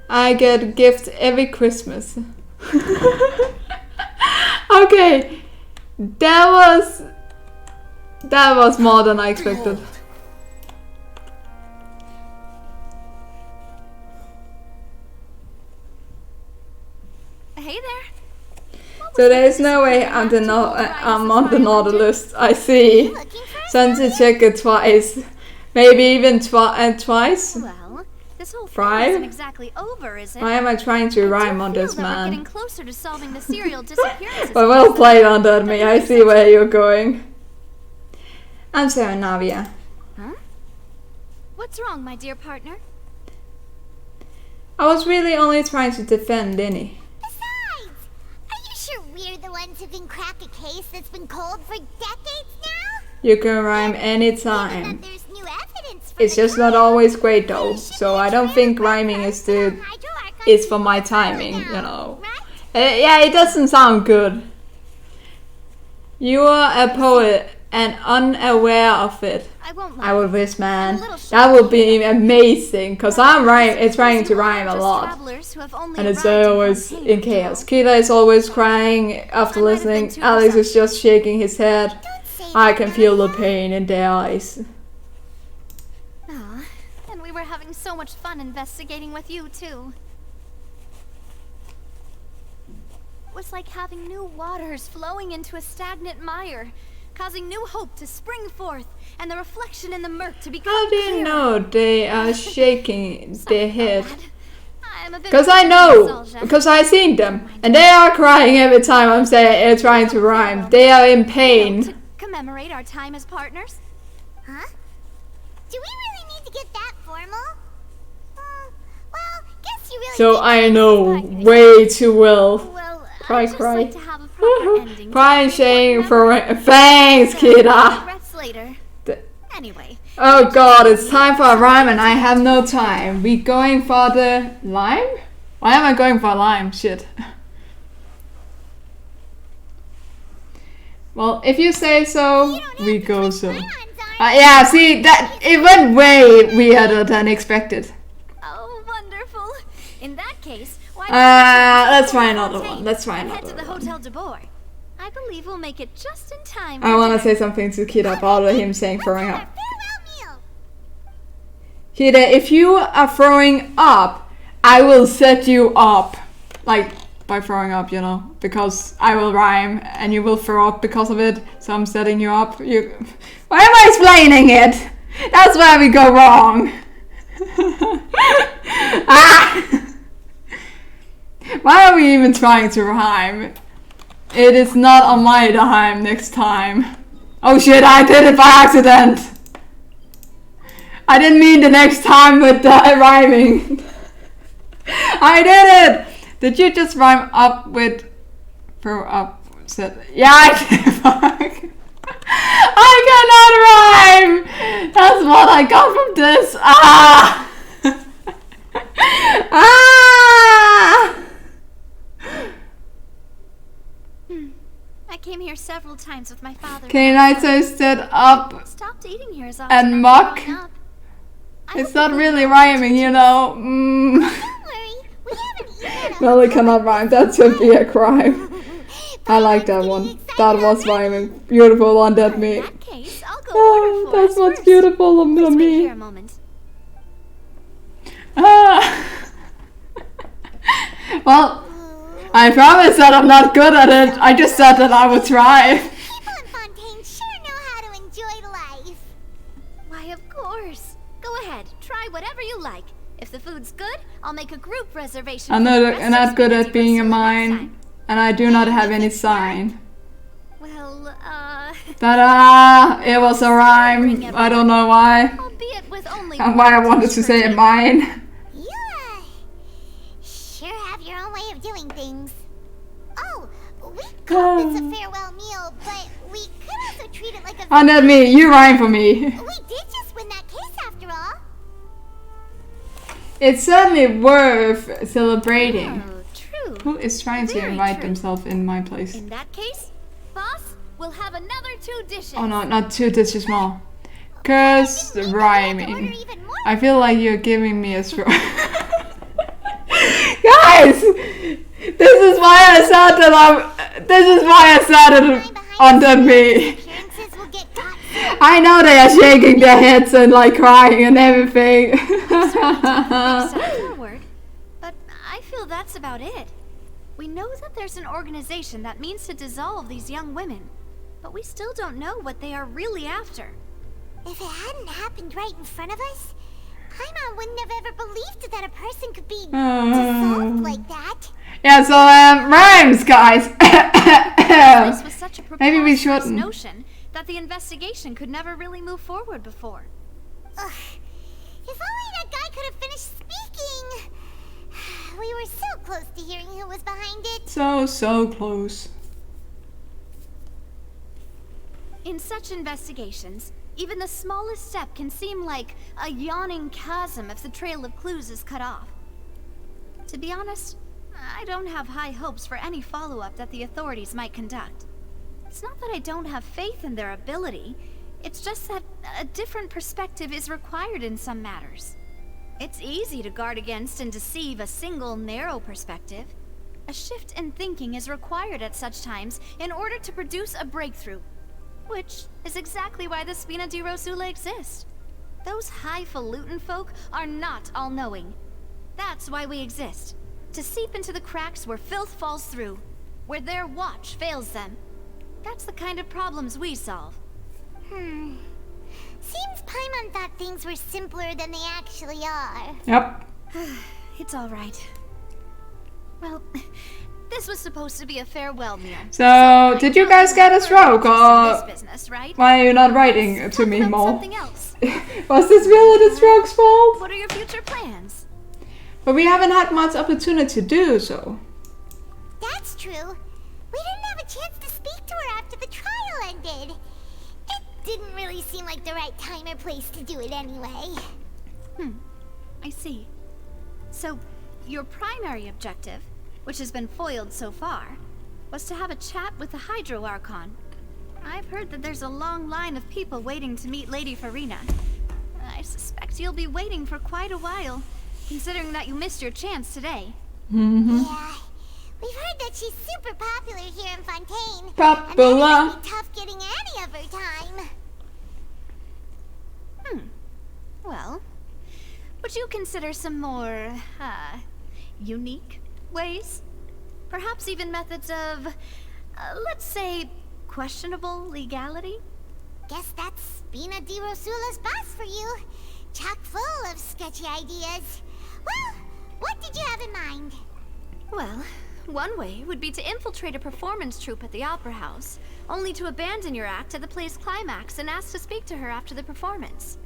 I get gifts every Christmas. Okay. That was more than I expected. Hey there. So there is no way I'm on the naughty list. I see. Sent to check it twice. Maybe even twice? Well, this whole thing Five? isn't exactly over, is it? Why am I trying to rhyme on this, Feel that we're getting man? closer to solving the serial disappearances. But well played, Undead Me. I see where you're going. I'm Sarah Navia. Huh? What's wrong, my dear partner? I was really only trying to defend Linny. Besides, are you sure we're the ones who can crack a case that's been cold for decades now? You can rhyme anytime. There's new evidence for It's just not always great though, so I don't think rhyming is for my timing, you know. Yeah, it doesn't sound good. You are a poet and unaware of it. I would wish, man. That would be amazing, cause I'm trying to rhyme a lot. And it's always in chaos. Kita is always crying after listening. Alex is just shaking his head. I can feel the pain in their eyes. Aw, and we were having so much fun investigating with you, too. It was like having new waters flowing into a stagnant mire, causing new hope to spring forth, and the reflection in the murk to become How do you clearer. know they are shaking their head? I'm a bit Because I know, because I've seen them, and they are crying every time I'm trying to rhyme. They are in pain. commemorate our time as partners. Huh? Do we really need to get that formal? Well, guess you really So I know way too well. Cry, cry. Like to have a proper ending. Cry saying for thanks, Kira. Regrets later. Anyway. Oh god, it's time for a rhyme and I have no time. We going for the lime? Why am I going for lime? Shit. Well, if you say so, we go so. Yeah, see, that it went way weirder than expected. Oh, wonderful. In that case, why let's try another one. Let's try head to another the one. Hotel de Boer. I believe we'll make it just in time. I want to say something to Kida about him saying throwing up. Kida, if you are throwing up, I will set you up. Like, by throwing up, you know. Because I will rhyme and you will throw up because of it. So I'm setting you up. Why am I explaining it? That's where we go wrong. Why are we even trying to rhyme? It is not on my time next time. Oh shit, I did it by accident. I didn't mean the next time with rhyming. I did it! Did you just rhyme up with throw up? Yeah, I did. Fuck. I cannot rhyme! That's what I got from this. Ah! Ah! I came here several times with my father. Can I say stood up Stopped eating here as often and after mock? growing up. It's not really rhyming, you know. No, it cannot rhyme. That should be a crime. I like that one. That was rhyming. Beautiful on that me. Oh, that's what's beautiful on me. Well, I promise that I'm not good at it. I just said that I would try. People in Fontaine sure know how to enjoy life. Why, of course. Go ahead, try whatever you like. If the food's good, I'll make a group reservation. I'm not good at being a mime, and I do not have any sign. Well, Ta-da! It was a rhyme. I don't know why. Albeit with only And why I wanted to say it mine. Sure have your own way of doing things. Oh, we call this a farewell meal, but we could also treat it like a... Oh, not me. You rhyme for me. We did just win that case after all. It's certainly worth celebrating. Oh, true. Who is trying to invite themselves in my place? In that case, boss, we'll have another 2 dishes. Oh no, not 2 dishes more. Cursed rhyming. I feel like you're giving me a straw. Guys! This is why I said that this is why I said it under me. I know they are shaking their heads and like crying and everything. Forward, but I feel that's about it. We know that there's an organization that means to dissolve these young women, but we still don't know what they are really after. If it hadn't happened right in front of us, Paimon wouldn't have ever believed that a person could be dissolved like that. Yeah, so rhymes, guys. This was such a Maybe we preposterous shouldn't. notion that the investigation could never really move forward before. Ugh. If only that guy could have finished speaking. We were so close to hearing who was behind it. So close. In such investigations, even the smallest step can seem like a yawning chasm if the trail of clues is cut off. To be honest, I don't have high hopes for any follow-up that the authorities might conduct. It's not that I don't have faith in their ability, it's just that a different perspective is required in some matters. It's easy to guard against and deceive a single narrow perspective. A shift in thinking is required at such times in order to produce a breakthrough. Which is exactly why the Spina di Rosula exists. Those highfalutin folk are not all-knowing. That's why we exist. To seep into the cracks where filth falls through. Where their watch fails them. That's the kind of problems we solve. Seems Paimon thought things were simpler than they actually are. Yep. It's alright. Well, this was supposed to be a farewell meal. So, did you guys get a stroke or Business, right? why are you not writing to me more? Was this really the truck's fault? What are your future plans? But we haven't had much opportunity to do so. That's true. We didn't have a chance to speak to her after the trial ended. It didn't really seem like the right time or place to do it anyway. I see. So, your primary objective, which has been foiled so far, was to have a chat with the Hydro Archon. I've heard that there's a long line of people waiting to meet Lady Farina. I suspect you'll be waiting for quite a while, considering that you missed your chance today. Yeah. We've heard that she's super popular here in Fontaine. Popular. And it'd be tough getting any of her time. Well, would you consider some more, unique ways? Perhaps even methods of, let's say, questionable legality? Guess that's Spina di Rosula's boss for you. Chock full of sketchy ideas. Well, what did you have in mind? Well, one way would be to infiltrate a performance troupe at the Opera House, only to abandon your act at the play's climax and ask to speak to her after the performance.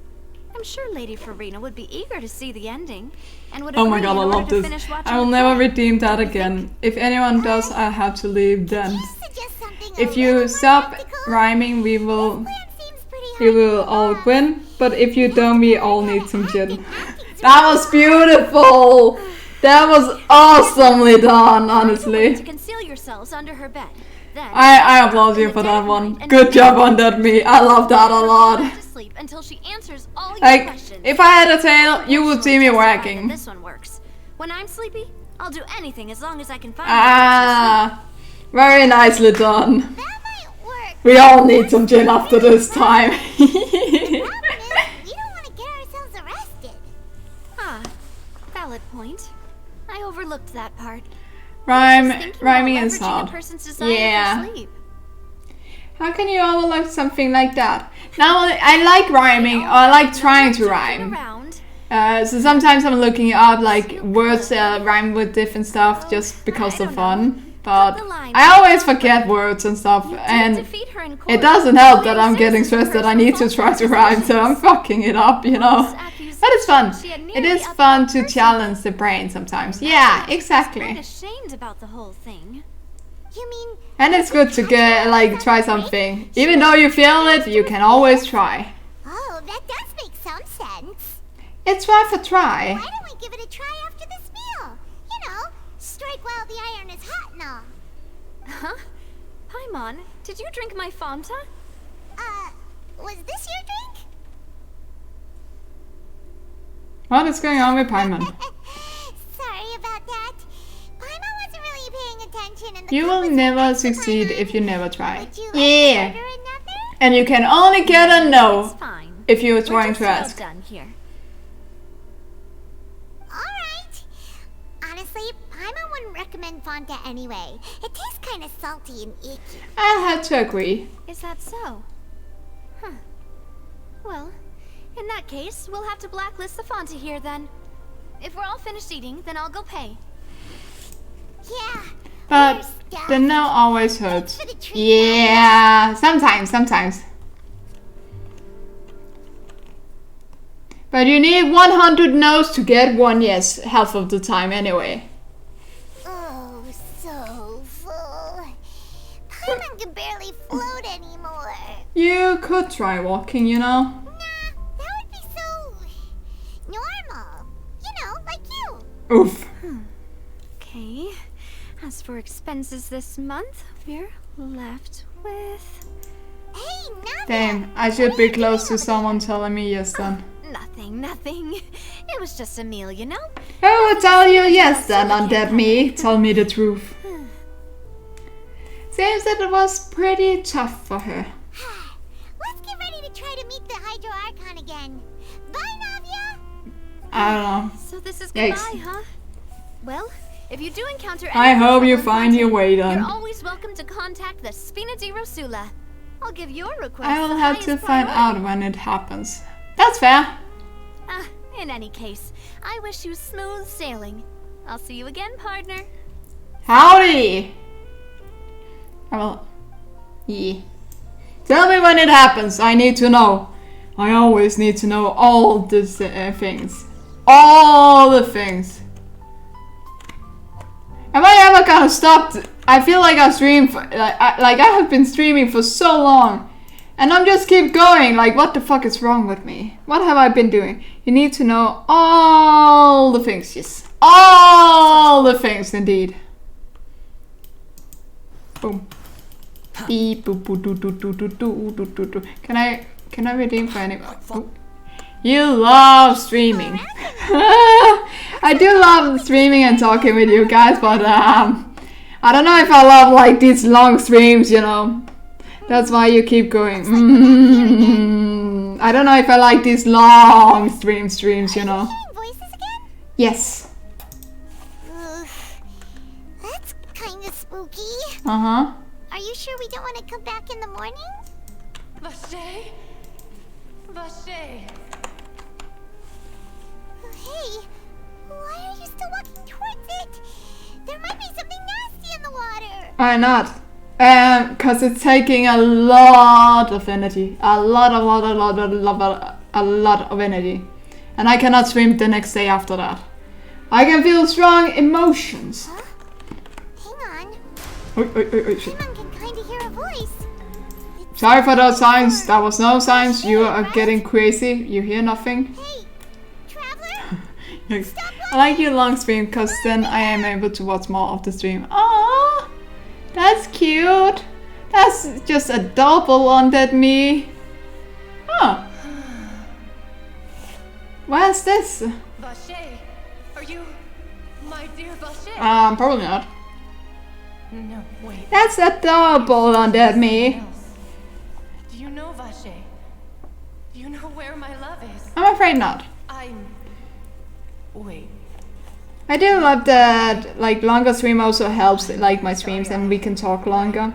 I'm sure Lady Farina would be eager to see the ending, and would Oh my agree god, I in order love to this. finish watching I will the never play. redeem that again. If anyone does, I have to leave then. If you stop rhyming, we will all win. But if you don't, we all need some gin. That was beautiful! That was awesomely done, honestly. To conceal yourselves under her bed. Then I applaud you for that one. Good job on that, me. I love that a lot. to sleep until she answers all your Like, questions. if I had a tail, you would see me wagging. This one works. When I'm sleepy, I'll do anything as long as I can find Ah, very nicely done. We all need some gin after this time. Valid point. I overlooked that part. Rhyming is Leveraging a hard. person's desire Yeah. for sleep. How can you overlook something like that? Now, I like rhyming, or I like trying to rhyme. So sometimes I'm looking up like words that rhyme with different stuff just because of fun. But I always forget words and stuff, and it doesn't help that I'm getting stressed that I need to try to rhyme, so I'm fucking it up, you know. But it's fun. It is fun to challenge the brain sometimes. Yeah, Quite exactly. ashamed about the whole thing. You mean And it's good to get like try something. Even though you fail it, you can always try. Oh, that does make some sense. It's worth a try. Why don't we give it a try after this meal? You know, strike while the iron is hot and all. Huh? Paimon, did you drink my Fanta? Was this your drink? What is going on with Paimon? Sorry about that. Paimon wasn't really paying attention and the You cup will was never succeed if you never try. Would you like Yeah. to order another? And you can only get a no Fine. if you're We're trying just to about ask. done here. Alright. Honestly, Paimon wouldn't recommend Fanta anyway. It tastes kind of salty and icky. I had to agree. Is that so? Huh. Well, in that case, we'll have to blacklist the Fanta here then. If we're all finished eating, then I'll go pay. Yeah. But the no always hurts. Yeah, sometimes. But you need 100 no's to get one yes, half of the time anyway. Oh, so full. Paimon can barely float anymore. You could try walking, you know. Nah, that would be so normal. You know, like you. Oof. Okay. As for expenses this month, we're left with... Hey, nothing. Damn, I should be close to someone telling me yes then. Nothing. It was just a meal, you know? Who would tell you yes then, undead me? Tell me the truth. Seems that it was pretty tough for her. Let's get ready to try to meet the Hydro Archon again. Bye, Navia. I don't know. So this is Yikes. goodbye, huh? Well, if you do encounter I any hope you trouble in find your Fontaine, way then. You're always welcome to contact the Spina di Rosula. I'll give your request I will the have to highest find priority. out when it happens. That's fair. In any case, I wish you smooth sailing. I'll see you again, partner. Howdy! I will... Yeah. Tell me when it happens, I need to know. I always need to know all the things. All the things. Am I ever gonna stop? I feel like I stream for, like I have been streaming for so long. And I'm just keep going. Like, what the fuck is wrong with me? What have I been doing? You need to know all the things. Yes. All the things, indeed. Boom. Beep, boop, boop, doo, doo, doo, doo, doo, doo, doo, doo. Can I redeem for any? Oh. You love streaming. I do love streaming and talking with you guys, but I don't know if I love like these long streams, you know. That's why you keep going. I don't know if I like these long streams, you know. Yes. That's kind of spooky. Uh-huh. Are you sure we don't want to come back in the morning? Vache? Vache. Hey, why are you still walking towards it? There might be something nasty in the water. Why not? Cause it's taking a lot of energy. A lot of energy. And I cannot swim the next day after that. I can feel strong emotions. Huh? Hang on. Shit. Paimon can kinda hear a voice. Sorry for those signs. That was no signs. You are getting crazy. You hear nothing. Hey, traveler. I like your long stream because then I am able to watch more of the stream. Aww. That's cute. That's just adorable, wanted me. Huh. Where's this? Vache, are you my dear Vache? Probably not. No, wait. That's adorable, wanted me. Do you know Vache? Do you know where my love is? I'm afraid not. Wait. I do love that, like, longer stream also helps, like, my streams, and we can talk longer.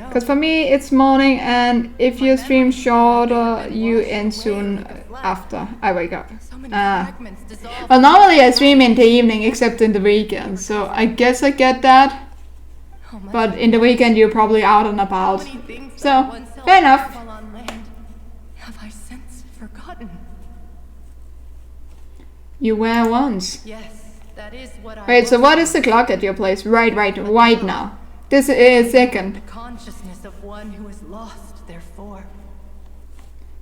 Because for me, it's morning, and if you stream shorter, you end soon after I wake up. Well, normally I stream in the evening, except in the weekend, so I guess I get that. But in the weekend, you're probably out and about. So, fair enough. Have I since forgotten? You were once. Yes. That is what Wait, so what is the clock at your place? Right now. This is second. The consciousness of one who is lost, therefore.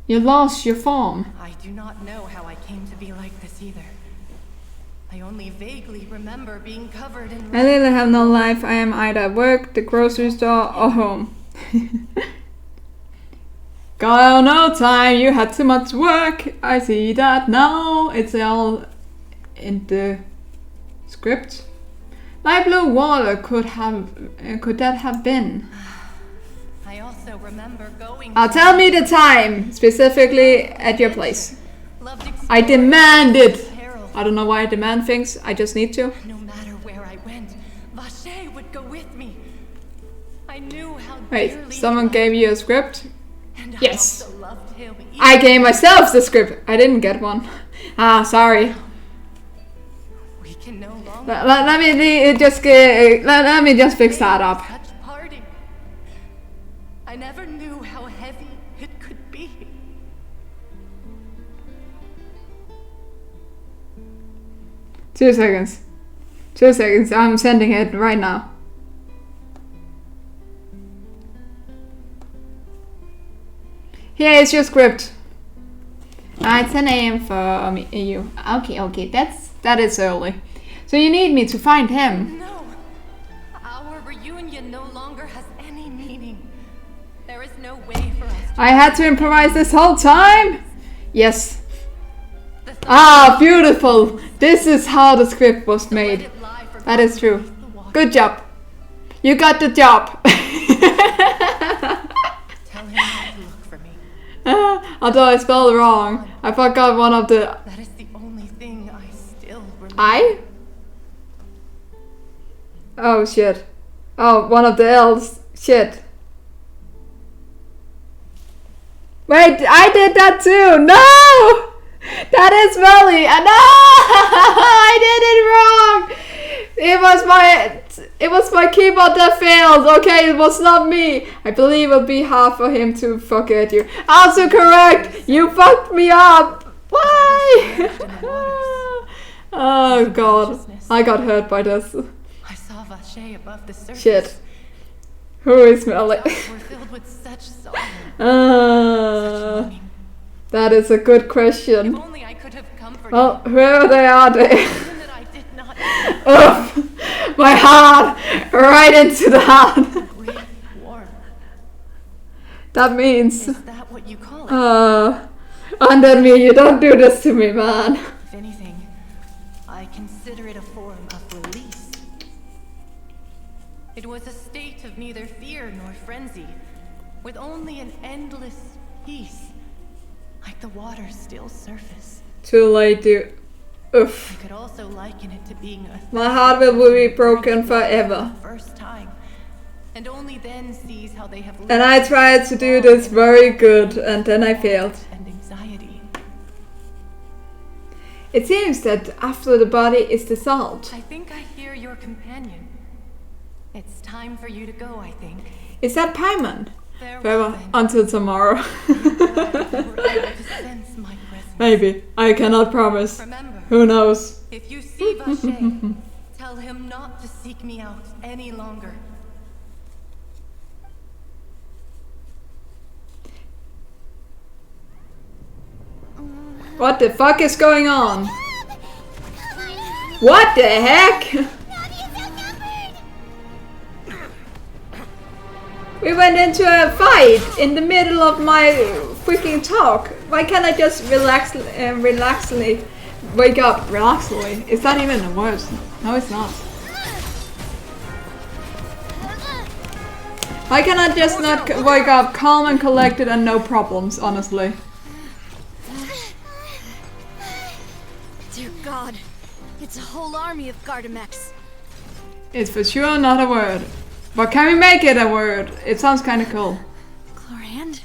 You lost your form. I do not know how I came to be like this either. I only vaguely remember being covered in... I literally have no life. I am either at work, the grocery store, or home. Got no time, you had too much work. I see that now. It's all in the script. Light blue water could that have been? I also remember going. Tell me the time specifically at your place. I demand it. I don't know why I demand things. I just need to. No matter where I went, Vache would go with me. I knew how. Wait, someone gave you a script? And yes. I gave myself the script. I didn't get one. Sorry. Let me just fix that up. I never knew how heavy it could be. Two seconds. I'm sending it right now. Here is your script. It's 10 a.m. for you. Okay, that is early. So you need me to find him. No. Our reunion no longer has any meaning. There is no way for us to... I had to improvise this whole time? Yes. Beautiful. This is how the script was made. That is true. Good job. You got the job. Tell him not to look for me. Although I spelled wrong. I forgot one of the... That is the only thing I still remember. I? Oh shit. Oh, one of the L's. Shit. Wait, I did that too. No! That is Melly. No! I did it wrong. It was my It was my keyboard that failed, okay? It was not me. I believe it would be hard for him to forget you. Also correct! You fucked me up! Why? Oh god. I got hurt by this. I saw Vache above the surface. Shit. Who is Melly? That is a good question. Well, whoever they are, Ugh, my heart! Right into the heart! That means... under me, you don't do this to me, man. If anything, I consider it a form of release. It was a state of neither fear nor frenzy, with only an endless peace, like the water's still surface. Too late, dude. Oof. I could also liken it to being a my heart will be broken forever. First time, and only then sees how they have and I tried to do this very good, and then I failed. And anxiety. It seems that after the body is dissolved. I think I hear your companion. It's time for you to go, I think. Is that Paimon? Farewell until tomorrow. Maybe. I cannot promise. Remember, who knows? If you see Vache, tell him not to seek me out any longer. What the fuck is going on? What the heck? We went into a fight in the middle of my freaking talk. Why can't I just relaxly wake up? Relaxly? Is that even a word? No, it's not. Why can I just not wake up calm and collected and no problems, honestly? Dear God, it's a whole army of Gardamex. It's for sure not a word. But can we make it a word? It sounds kind of cool. Clorinde?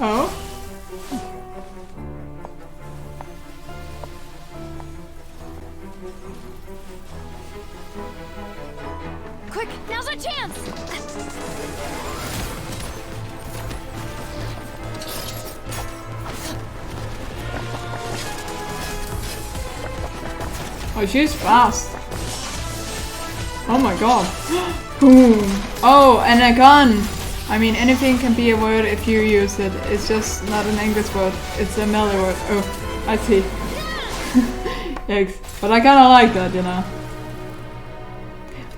Oh? Quick, now's our chance! Oh, she's fast. Oh my god. Boom. Oh, and a gun. I mean, anything can be a word if you use it. It's just not an English word. It's a Malay word. Oh, I see. Yikes. But I kind of like that, you know.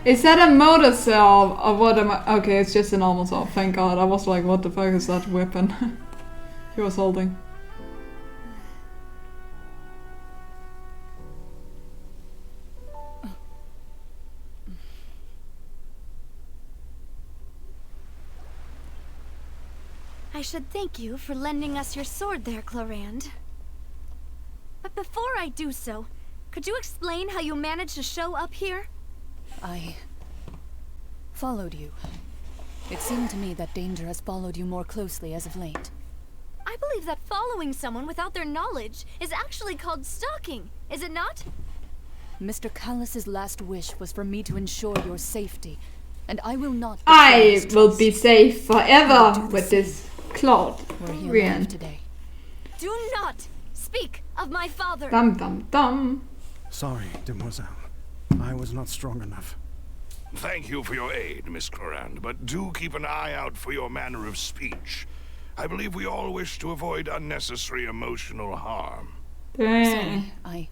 Is that a motor salve or what am I? Okay, it's just a normal salve. Thank God. I was like, what the fuck is that weapon he was holding? I should thank you for lending us your sword there, Clorinde. But before I do so, could you explain how you managed to show up here? I followed you. It seemed to me that danger has followed you more closely as of late. I believe that following someone without their knowledge is actually called stalking, is it not? Mr. Callus's last wish was for me to ensure your safety, and I will not. I will be safe forever with this Claude. We're here today. Do not speak of my father. Dum dum dum. Sorry, demoiselle. I was not strong enough. Thank you for your aid, Miss Clorinde, but do keep an eye out for your manner of speech. I believe we all wish to avoid unnecessary emotional harm. Sorry, I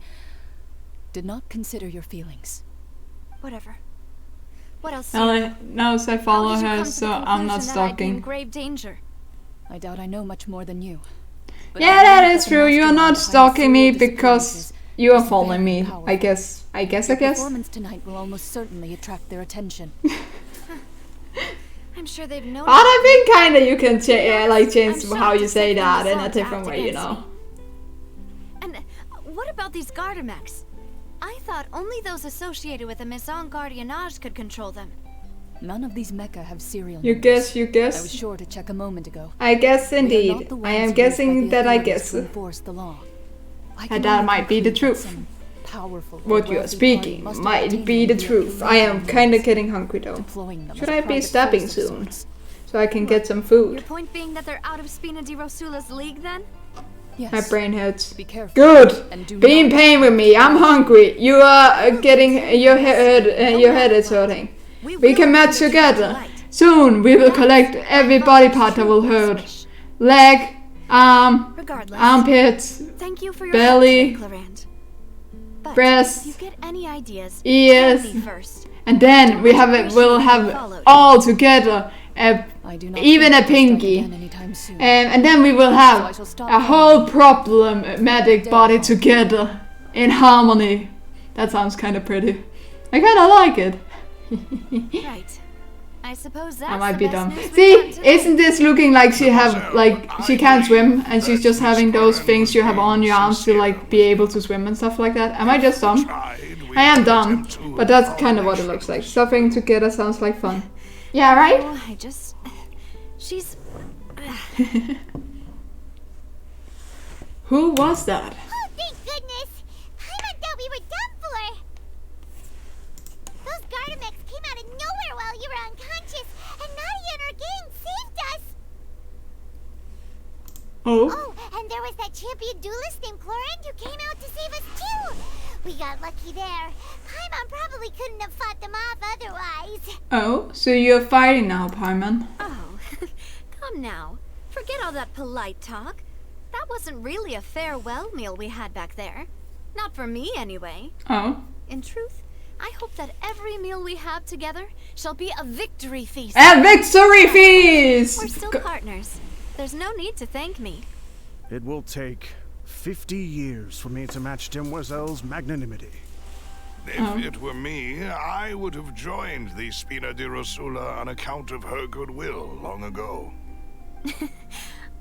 did not consider your feelings. Whatever. What else? Ellie knows I follow her, so I'm not stalking. In grave danger. I doubt I know much more than you. Yeah, that is true. You're not stalking me because you are following me. I guess. The performance tonight will almost certainly attract their attention. I'm sure they've known. I think kinda you can change how you say that in a different way, you know. And what about these Gardamex? I thought only those associated with the Maison Gardiennage could control them. None of these mecha have serial You numbers. guess? I was sure to check a moment ago. I guess We are indeed. not the I ones am used guessing by the that I authorities guess. to enforce the law. I And can that only might be the conclude that truth. some powerful or What you are wealthy speaking party must have might obtained be the them via truth. I am illegal kinda means, getting hungry though. deploying them Should as a I be private stopping force of soon? sorts. So I can get some Your food. point being that they're out of Spina di Rosula's league then? Yes. My brain hurts. Be careful. Good. And do Be in not pain with me. I'm hungry. You are getting your head is hurting. We can match together. Soon we will collect every body part that will hurt. Leg, arm, Regardless, armpits, thank you for your belly, help today, Clarant. But breasts, if you get any ideas, ears, tell me first. and then we'll have it all together. Even a pinky. And then we will have a whole problematic body together in harmony. That sounds kind of pretty. I kind of like it. Right. I suppose that's I might the be best dumb. news we've See, gotten today. isn't this looking like she can't swim and she's just having those things you have on your arms to like be able to swim and stuff like that? Am I just dumb? I am dumb, but that's kind of what it looks like. Stuffing together sounds like fun. Yeah, right? Oh, she's... Who was that? Oh, thank goodness! Paimon thought we were done for! Those Gardamex came out of nowhere while you were unconscious, and Nadia and her gang saved us! Oh? Oh, and there was that champion duelist named Clorinde who came out to save us too! We got lucky there. Paimon probably couldn't have fought them off otherwise. Oh, so you're fighting now, Paimon. Oh, come now. Forget all that polite talk. That wasn't really a farewell meal we had back there. Not for me, anyway. Oh? In truth, I hope that every meal we have together shall be a victory feast. A victory feast! We're still partners. There's no need to thank me. It will take 50 years for me to match Demoiselle's magnanimity. If it were me, I would have joined the Spina di Rosula on account of her goodwill long ago.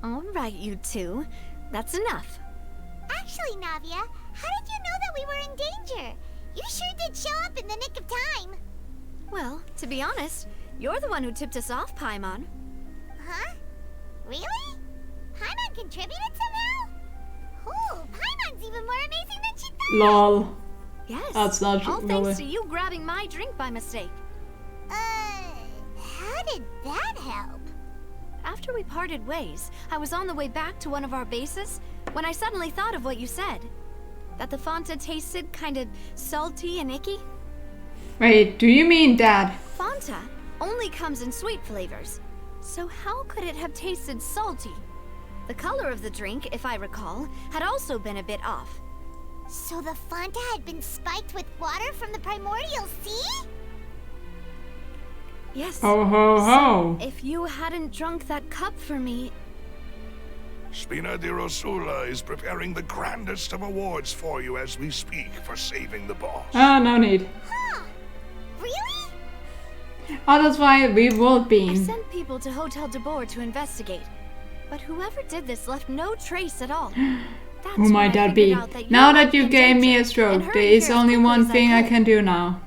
All right, you two. That's enough. Actually, Navia, how did you know that we were in danger? You sure did show up in the nick of time. Well, to be honest, you're the one who tipped us off, Paimon. Huh? Really? Paimon contributed somehow? Ooh, Paimon's even more amazing than she thought. Lol. Yes. That's not all really. thanks to you grabbing my drink by mistake. How did that help? After we parted ways, I was on the way back to one of our bases when I suddenly thought of what you said. That the Fanta tasted kind of salty and icky. Wait, do you mean Dad? Fanta only comes in sweet flavors. So how could it have tasted salty? The color of the drink, if I recall, had also been a bit off. So the Fanta had been spiked with water from the primordial sea? Yes. Ho ho ho. So if you hadn't drunk that cup for me... Spina di Rosula is preparing the grandest of awards for you as we speak for saving the boss. Oh, no need. Huh. Really? Oh, that's why we will I be. sent people to Hotel de Boer to investigate. But whoever did this left no trace at all. That's Who might that be? Now that you gave me a stroke, there is only one thing I can do now.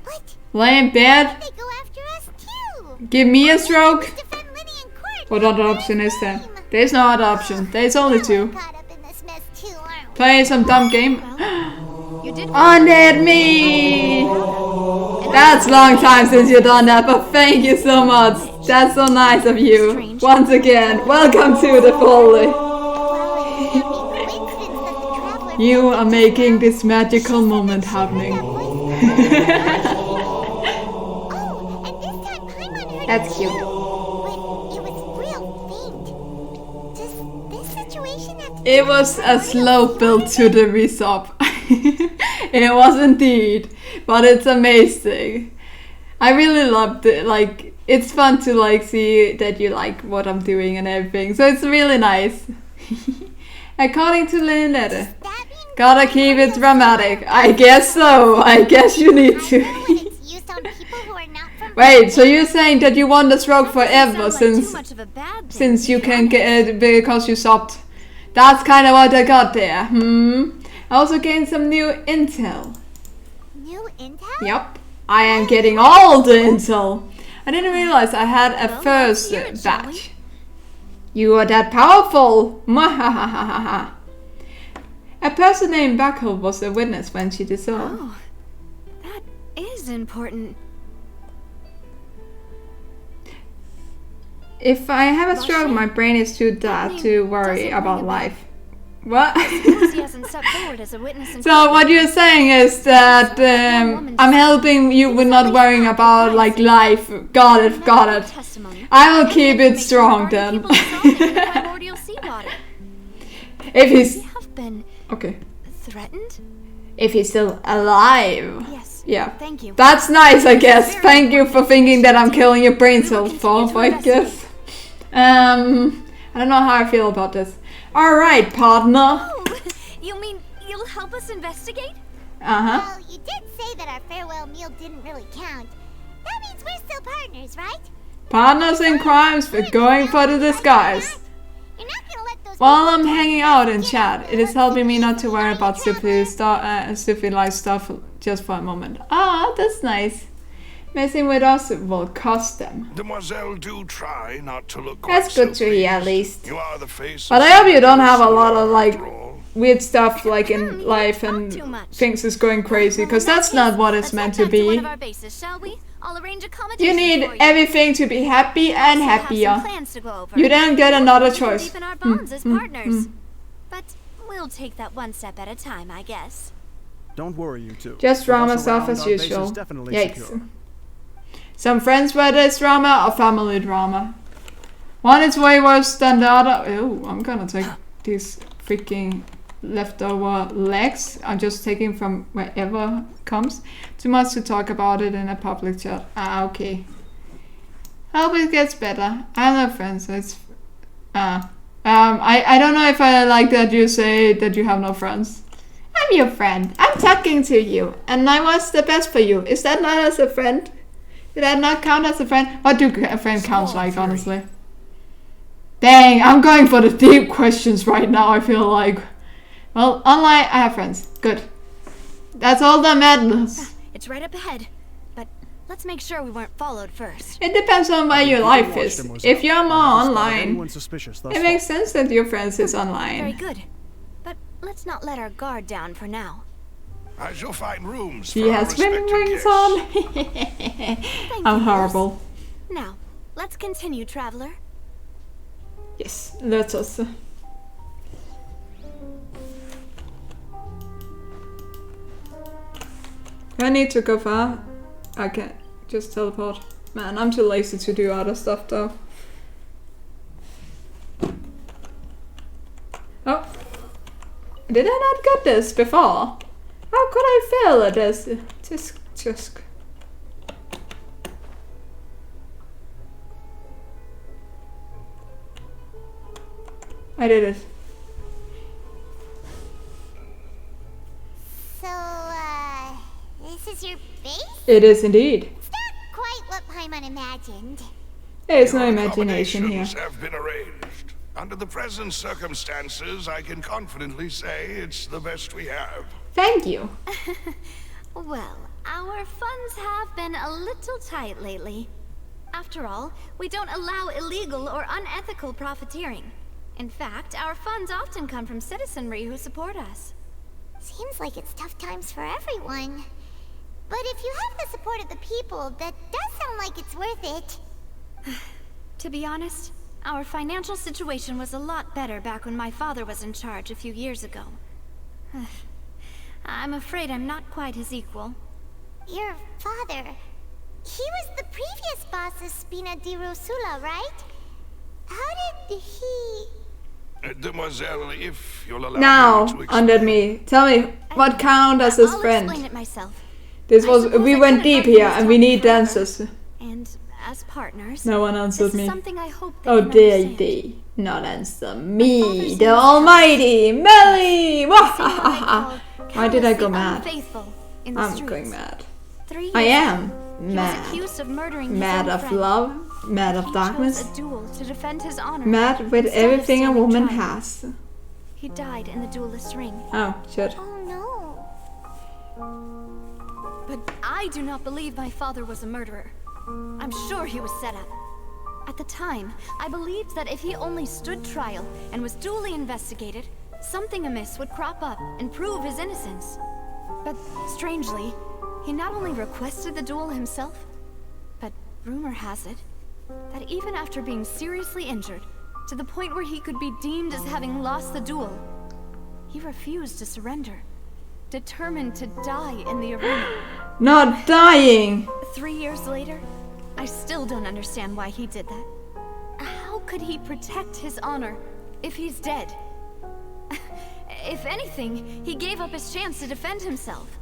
Lay in bed? They go after us too. Give me a stroke? What other option is there? There's no other option. There's only two. Play some dumb game. Undead me! That's a long time since you've done that, but thank you so much. That's so nice of you. Once again, welcome to the Folly. You are making this magical moment happening. That's cute. It was a slow build to the resub. It was indeed, but it's amazing. I really loved it. Like, it's fun to like see that you like what I'm doing and everything. So it's really nice. According to Leonetta, gotta keep it dramatic. I guess so. I guess you need to. Wait, so you're saying that you want the stroke forever since you can get it because you stopped? That's kind of what I got there. I also gained some new intel. New intel? Yep, I am getting all the intel. I didn't realize I had a first batch. You are that powerful! Mwahahaha. A person named Buckle was a witness when she dissolved. Oh, that is important. If I have a stroke, my brain is too dead to worry about life. What? He hasn't stepped forward as a witness in So what you're saying is that I'm helping you with not worrying about like life. Got it, got it. I will keep it strong then. If he's okay. Threatened? If he's still alive. Yes. Yeah. Thank you. That's nice, I guess. Thank you for thinking that I'm killing your brain cells, Bob, I guess. I don't know how I feel about this. Alright, partner. Oh, you mean you'll help us investigate? Uh-huh. Well, you did say that our farewell meal didn't really count. That means we're still partners, right? Partners in crimes for going for the disguise. While I'm hanging out in chat, it is helping me not to worry about stupid life stuff just for a moment. Ah, that's nice. Messing with us will cost them. Demoiselle, do try not to look That's good to hear, at least. You are the face but I hope you don't have a lot of like weird stuff like in life and things is going crazy, because that's not what it's meant to be. You need everything to be happy and happier. You don't get another choice. But we'll take that one step at a time, I guess. Don't worry, you two. Just drama stuff as usual. Yikes. Some friends whether it's drama or family drama. One is way worse than the other. Oh, I'm gonna take these freaking leftover legs. I'm just taking from wherever comes. Too much to talk about it in a public chat. Ah, okay. I hope it gets better. I have no friends, so it's... I don't know if I like that you say that you have no friends. I'm your friend. I'm talking to you. And I was the best for you. Is that not as a friend? Did that not count as a friend? What do a friend count like, honestly? Dang, I'm going for the deep questions right now, I feel like. Well, online, I have friends. Good. That's all that matters. It's right up ahead. But let's make sure we weren't followed first. It depends on where your life is. If you're more online, it makes sense that your friends is online. Very good. But let's not let our guard down for now. I shall find rooms. She has swimming rings on. I'm horrible. Now, let's continue, traveler. Yes, let us. Do I need to go far? I can't just teleport. Man, I'm too lazy to do other stuff though. Oh. Did I not get this before? How could I fail at this? Tisk. I did it. So, this is your base? It is indeed. It's not quite what Paimon imagined. There's no imagination here. Have been arranged. Under the present circumstances, I can confidently say it's the best we have. Thank you. Well, our funds have been a little tight lately. After all, we don't allow illegal or unethical profiteering. In fact, our funds often come from citizenry who support us. Seems like it's tough times for everyone. But if you have the support of the people, that does sound like it's worth it. To be honest, our financial situation was a lot better back when my father was in charge a few years ago. I'm afraid I'm not quite his equal. Your father... He was the previous boss of Spina di Rosula, right? How did he... Demoiselle, if you'll allow now, me to under me, tell me, what count as his friend? I'll explain it myself. This was, we went deep here, and we need dancers. And as partners, no one answered me. I hope oh, dare they not answer me, the almighty Melly! Why did I go mad? I'm going mad. I am mad. Mad of love. Mad of darkness. Mad with everything a woman has. He died in the duelist ring. Oh, shit. Oh no. But I do not believe my father was a murderer. I'm sure he was set up. At the time, I believed that if he only stood trial and was duly investigated, something amiss would crop up and prove his innocence. But strangely, he not only requested the duel himself, but rumor has it that even after being seriously injured, to the point where he could be deemed as having lost the duel, he refused to surrender, determined to die in the arena. Not dying! 3 years later, I still don't understand why he did that. How could he protect his honor if he's dead? If anything, he gave up his chance to defend himself.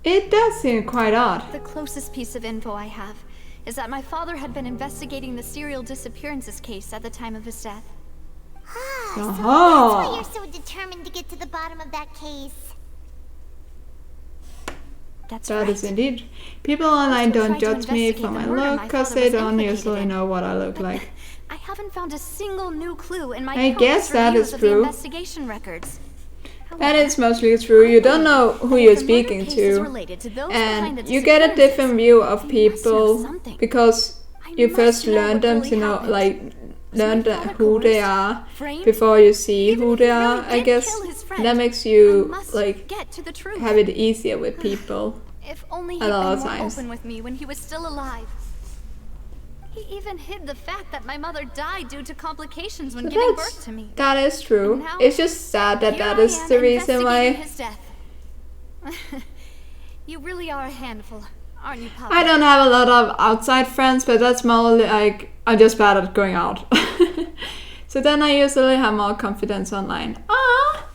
It does seem quite odd. The closest piece of info I have is that my father had been investigating the serial disappearances case at the time of his death. So that's why you're so determined to get to the bottom of that case. That is indeed. People online don't judge me for my look, because they don't usually know what I look like. I haven't found a single new clue in my I guess that is true. investigation records. That is mostly true. You don't know who you're speaking to, and you get a different view of people because you first learn them to know, like, learn who they are before you see who they are, I guess. That makes you, like, have it easier with people. If only a lot of he'd been more times. open with me when he was still alive. He even hid the fact that my mother died due to complications when giving birth to me. That is true. It's just sad that that is the reason why. His death. You really are a handful, aren't you, Papa? I don't have a lot of outside friends, but that's more like I'm just bad at going out. So then I usually have more confidence online. Ah,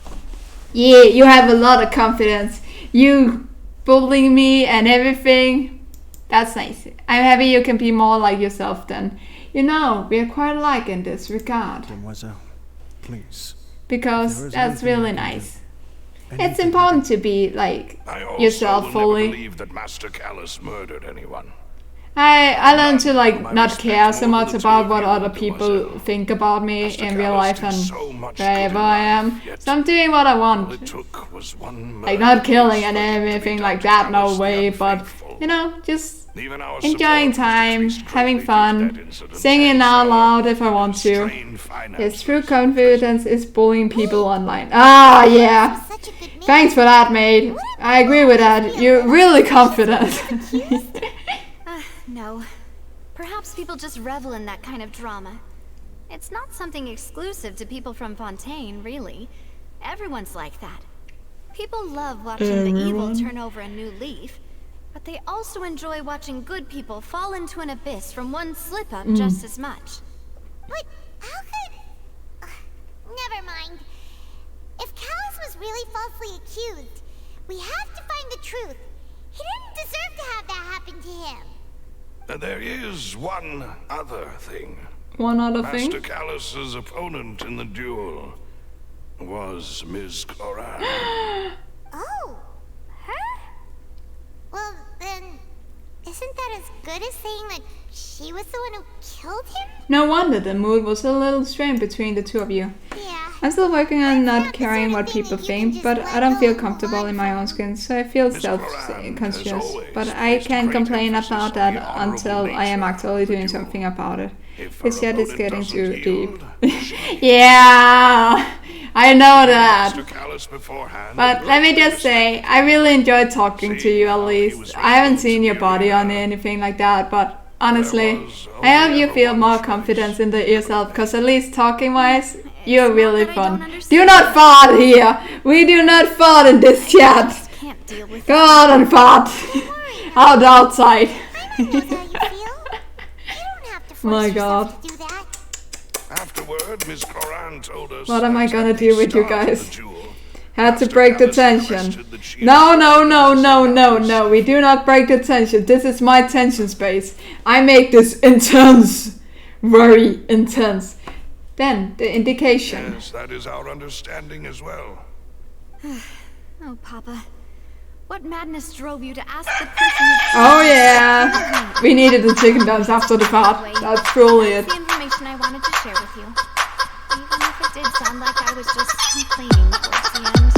yeah, you have a lot of confidence. You bullying me and everything. That's nice. I'm happy you can be more like yourself then. You know, we are quite alike in this regard. Mademoiselle, please. Because that's really nice. It's important to be like yourself fully. I also believe that Master Callus murdered anyone. I learned to like not care so much about what other people think about me in real life and wherever I am. So I'm doing what I want. Like not killing and everything like that, no way, but you know, just enjoying time, having fun, singing out loud if I want to. His true confidence is bullying people online. Ah, yeah. Thanks for that, mate. I agree with that. You're really confident. No. Perhaps people just revel in that kind of drama. It's not something exclusive to people from Fontaine, really. Everyone's like that. People love watching the evil turn over a new leaf, but they also enjoy watching good people fall into an abyss from one slip-up just as much. But how could... never mind. If Callus was really falsely accused, we have to find the truth. He didn't deserve to have that happen to him. There is one other thing. One other thing? Master Callus's opponent in the duel was Ms. Cloran. Oh, her? Well, then, isn't that as good as saying that she was the one who killed him? No wonder the mood was a little strained between the two of you. Yeah. I'm still working on not caring what people think, but I don't feel comfortable in my own skin, so I feel self-conscious. But I can't complain about that until I am actually doing something about it. This yet is getting too deep. Yeah, I know that. But let me just say, I really enjoyed talking to you at least. I haven't seen your body on anything like that, but honestly, I hope you feel more confidence in yourself, because at least talking-wise, you're really fun. Do not fart here! We do not fart in this chat! Go out and fart! Out outside! My god. Afterward, Ms. Cloran told us what am I gonna do with you guys? Had to break the tension. No, we do not break the tension. This is my tension space. I make this intense. Very intense. Then, the indication. Yes, that is our understanding as well. Oh, Papa. What madness drove you to ask the person Oh yeah! We needed the chicken dance after the part. That's truly it. The information I wanted to share with you. Even if it did sound like I was just complaining towards the end.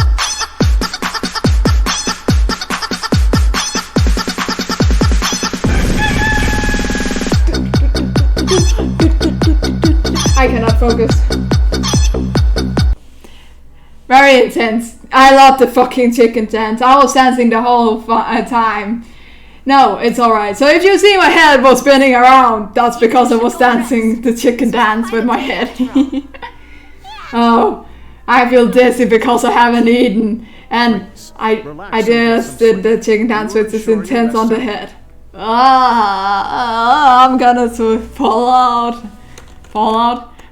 focus. Very intense. I love the fucking chicken dance. I was dancing the whole time. No, it's alright. So if you see my head was spinning around, that's because I was dancing the chicken dance with my head. Oh, I feel dizzy because I haven't eaten. And I just did the chicken dance which is intense on the head. I'm gonna fall out.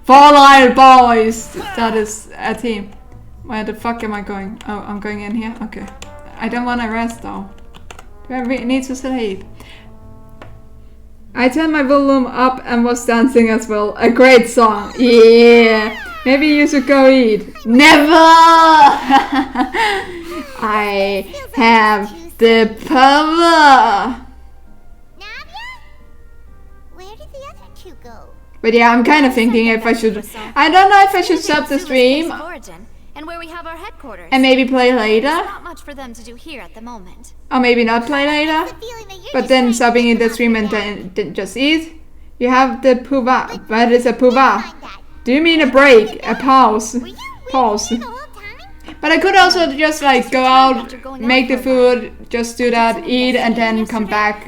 Fall out, boys! That is a team. Where the fuck am I going? Oh, I'm going in here? Okay. I don't want to rest though. Do I need to sleep? I turned my volume up and was dancing as well. A great song. Yeah. Maybe you should go eat. Never! I have the power! Where did the other two go? But yeah, I'm kind of thinking if I should... I don't know if I should stop the stream. And where we have our headquarters. And maybe play later. There's not much for them to do here at the moment. Or maybe not play later. But then stopping in the stream and then just eat. You have the puva. What is a puva? Do you mean a break? A pause? Pause. But I could also just like go out, make the food, just do that, eat, and then come back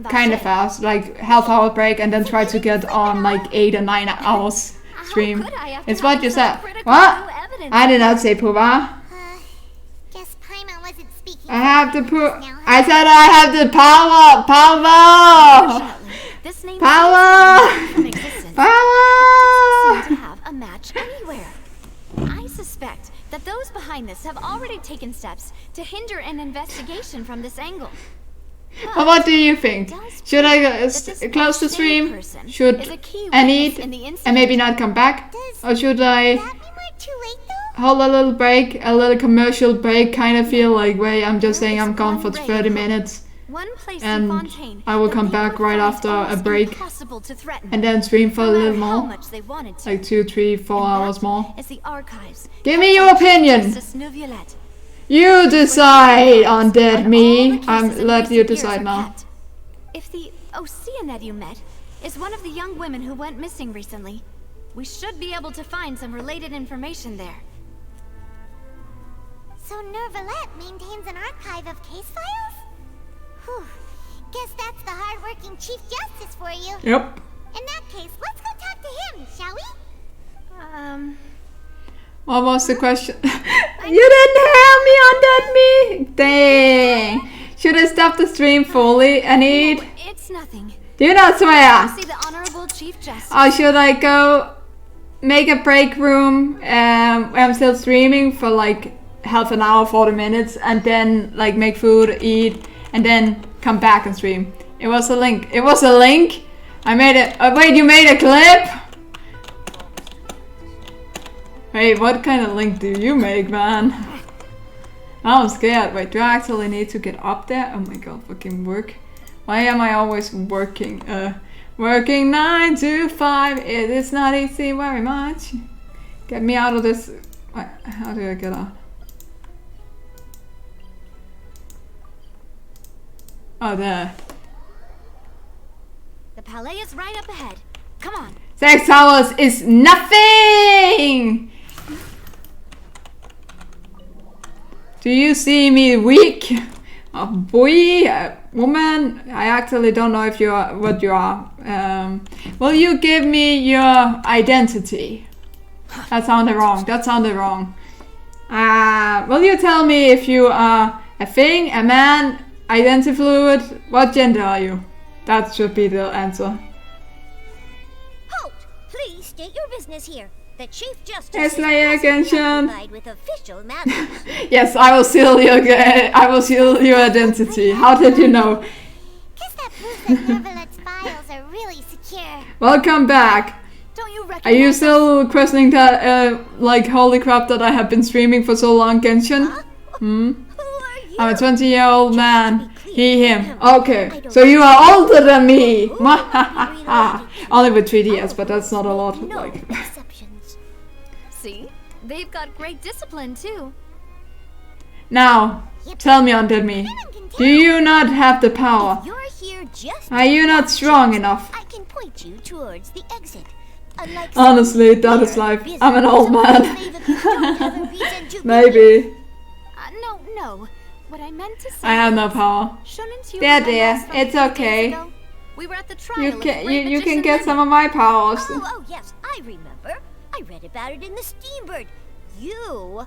kind of fast. Like half-hour break and then try to get on like 8 or 9 hours stream. It's what you said. What? I did not say puva. Guess Paimon wasn't speaking. I have the I said I have the power. Power. To have a match anywhere. I suspect that those behind this have already taken steps to hinder an investigation from this angle. Well, what do you think? Should I close the stream? Should I eat and maybe not come back? Or should I hold a little break, a little commercial break, kind of feel like, wait, I'm just saying I'm gone for 30 minutes and I will come back right after a break and then stream for a little more, like 2, 3, 4 hours more. Give me your opinion! You decide on that, me. I'm let you decide now. If the Oceanid you met is one of the young women who went missing recently, we should be able to find some related information there. So Neuvillette maintains an archive of case files? Whew. Guess that's the hard-working Chief Justice for you. Yep. In that case, let's go talk to him, shall we? What was the question? You didn't hear me on that, me? Dang. Should I stop the stream fully and eat? It's nothing. Do you not swear? See the Honorable Chief Justice. Or should I go make a break room where I'm still streaming for like half an hour, 40 minutes, and then like make food, eat, and then come back and stream? It was a link. It was a link? I made it. Oh, wait, you made a clip? Wait, what kind of link do you make, man? I'm scared. Wait, do I actually need to get up there? Oh my god, fucking work. Why am I always working? Working 9 to 5. It is not easy very much. Get me out of this. How do I get out? Oh, there. The Palais is right up ahead. Come on. 6 hours is nothing! Do you see me weak? A boy, a woman? I actually don't know if you are what you are. Will you give me your identity? That sounded wrong. That sounded wrong. Will you tell me if you are a thing, a man, identity fluid? What gender are you? That should be the answer. Halt! Please state your business here. The Chief Justice Yes, Genshin. with official matters. Yes, I will seal your identity. How did you know? Guess that proves that Neuvillette's files are really secure. Welcome back. Are you still questioning that, like, holy crap that I have been streaming for so long, Genshin? Hmm? I'm a 20-year-old man. He, him. Okay, so you are older than me. Only with 3DS, but that's not a lot. Like. See? They've got great discipline, too. Now, tell me, Undead Me. Do you not have the power? You're here just are you not strong enough? I can point you towards the exit. Honestly, that is life. I'm an old man. Maybe. No. What I meant to say I have no power. There. It's okay. We were at the trial You can get some of my powers. Oh, yes, I remember. I read about it in the Steambird.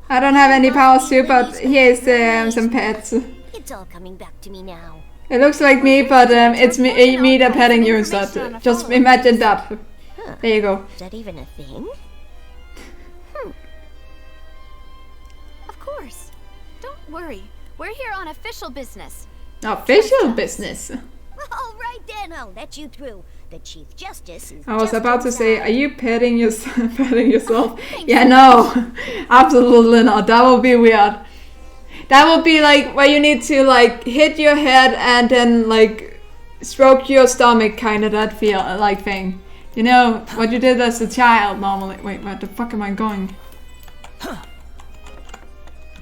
I don't have any powers too, but here's some pets. It's all coming back to me now. It looks like me, but it's me that petting you instead. Just imagine that. There you go. Is that even a thing? Of course. Don't worry. We're here on official business. Official business? All right then, I'll let you through. The Chief Justice is I was about to say, are you petting yourself? Yeah, no. Absolutely not. That would be weird. That would be like where you need to like hit your head and then like stroke your stomach, kind of that feel like thing. You know what you did as a child normally. Wait, where the fuck am I going?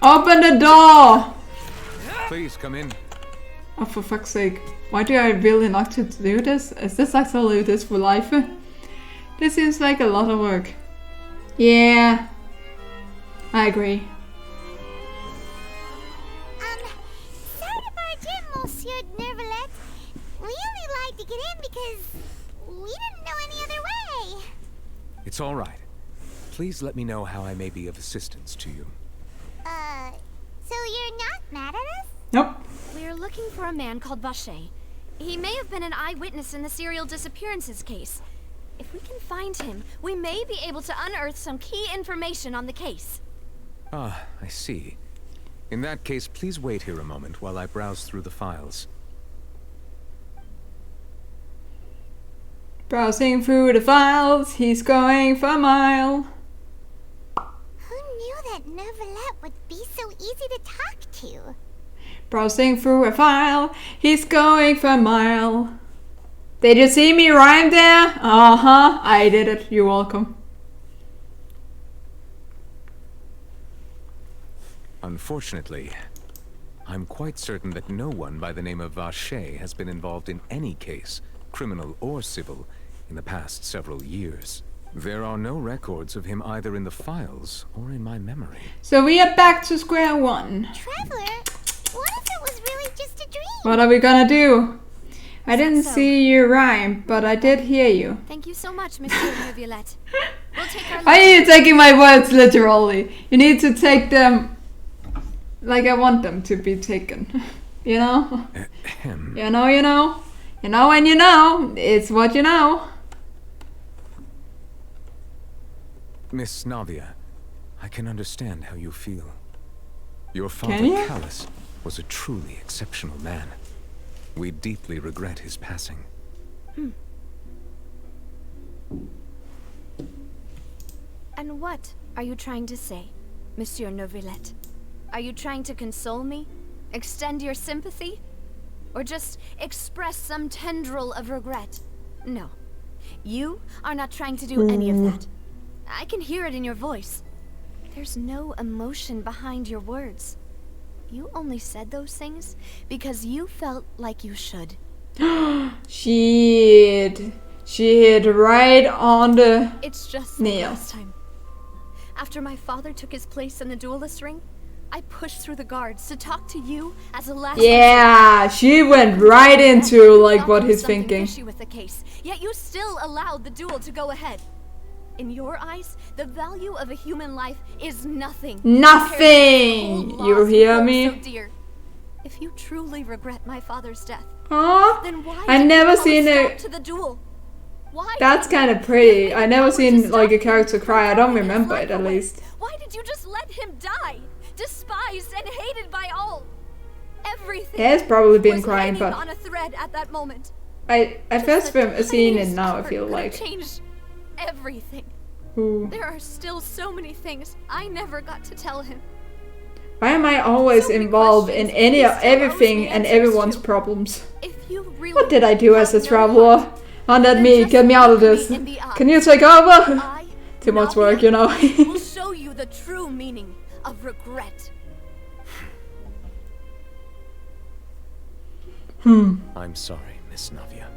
Open the door! Please come in. Oh, for fuck's sake. Why do I really like to do this? Is this actually this for life? This seems like a lot of work. Yeah. I agree. Sorry to barge in, Monsieur Nervalet. We only lied to get in because we didn't know any other way. It's all right. Please let me know how I may be of assistance to you. So you're not mad at us? Nope. We're looking for a man called Vacher. He may have been an eyewitness in the serial disappearances case. If we can find him, we may be able to unearth some key information on the case. Ah, I see. In that case, please wait here a moment while I browse through the files. Browsing through the files, he's going for a mile. Who knew that Nervalet would be so easy to talk to? Browsing through a file, he's going for a mile. Did you see me rhyme there? Uh-huh, I did it. You're welcome. Unfortunately, I'm quite certain that no one by the name of Vacher has been involved in any case, criminal or civil, in the past several years. There are no records of him either in the files or in my memory. So we are back to square one. Traveler, what if it was really just a dream? What are we gonna do? I didn't see you rhyme, but I did hear you. Thank you so much, Monsieur Nervalet. We'll take our Why are you taking my words literally? You need to take them like I want them to be taken. You know? You know. You know when you know. It's what you know. Miss Navia, I can understand how you feel. Your father, Can you? Callus, was a truly exceptional man. We deeply regret his passing. And what are you trying to say, Monsieur Nervalet? Are you trying to console me? Extend your sympathy? Or just express some tendril of regret? No. You are not trying to do any of that. I can hear it in your voice. There's no emotion behind your words. You only said those things because you felt like you should. She hit right on the It's just the nail. last time. After my father took his place in the duelist ring, I pushed through the guards to talk to you as a last Yeah, she went right into like what he's something thinking. fishy with the case, yet you still allowed the duel to go ahead. In your eyes, the value of a human life is nothing. Nothing! compared to the You whole hear loss me? so dear. If you truly regret my father's death, Aww, then why I did never you call a seen stop it. to the duel? Why That's did you kind of pretty. I never seen like a character cry. I don't remember it at least. Why did you just let him die? Despised and hated by all. Everything. He has probably been was crying, hanging but on a thread at that moment. I first seen it now. I feel Could have like. changed everything. Ooh. There are still so many things I never got to tell him. Why am I always involved in everything and everyone's problems? What did I do as a traveler? Not me. Get me out of this. Can you take over? Too much work, you know. Will show you the true meaning of regret. I'm sorry, Miss Navia.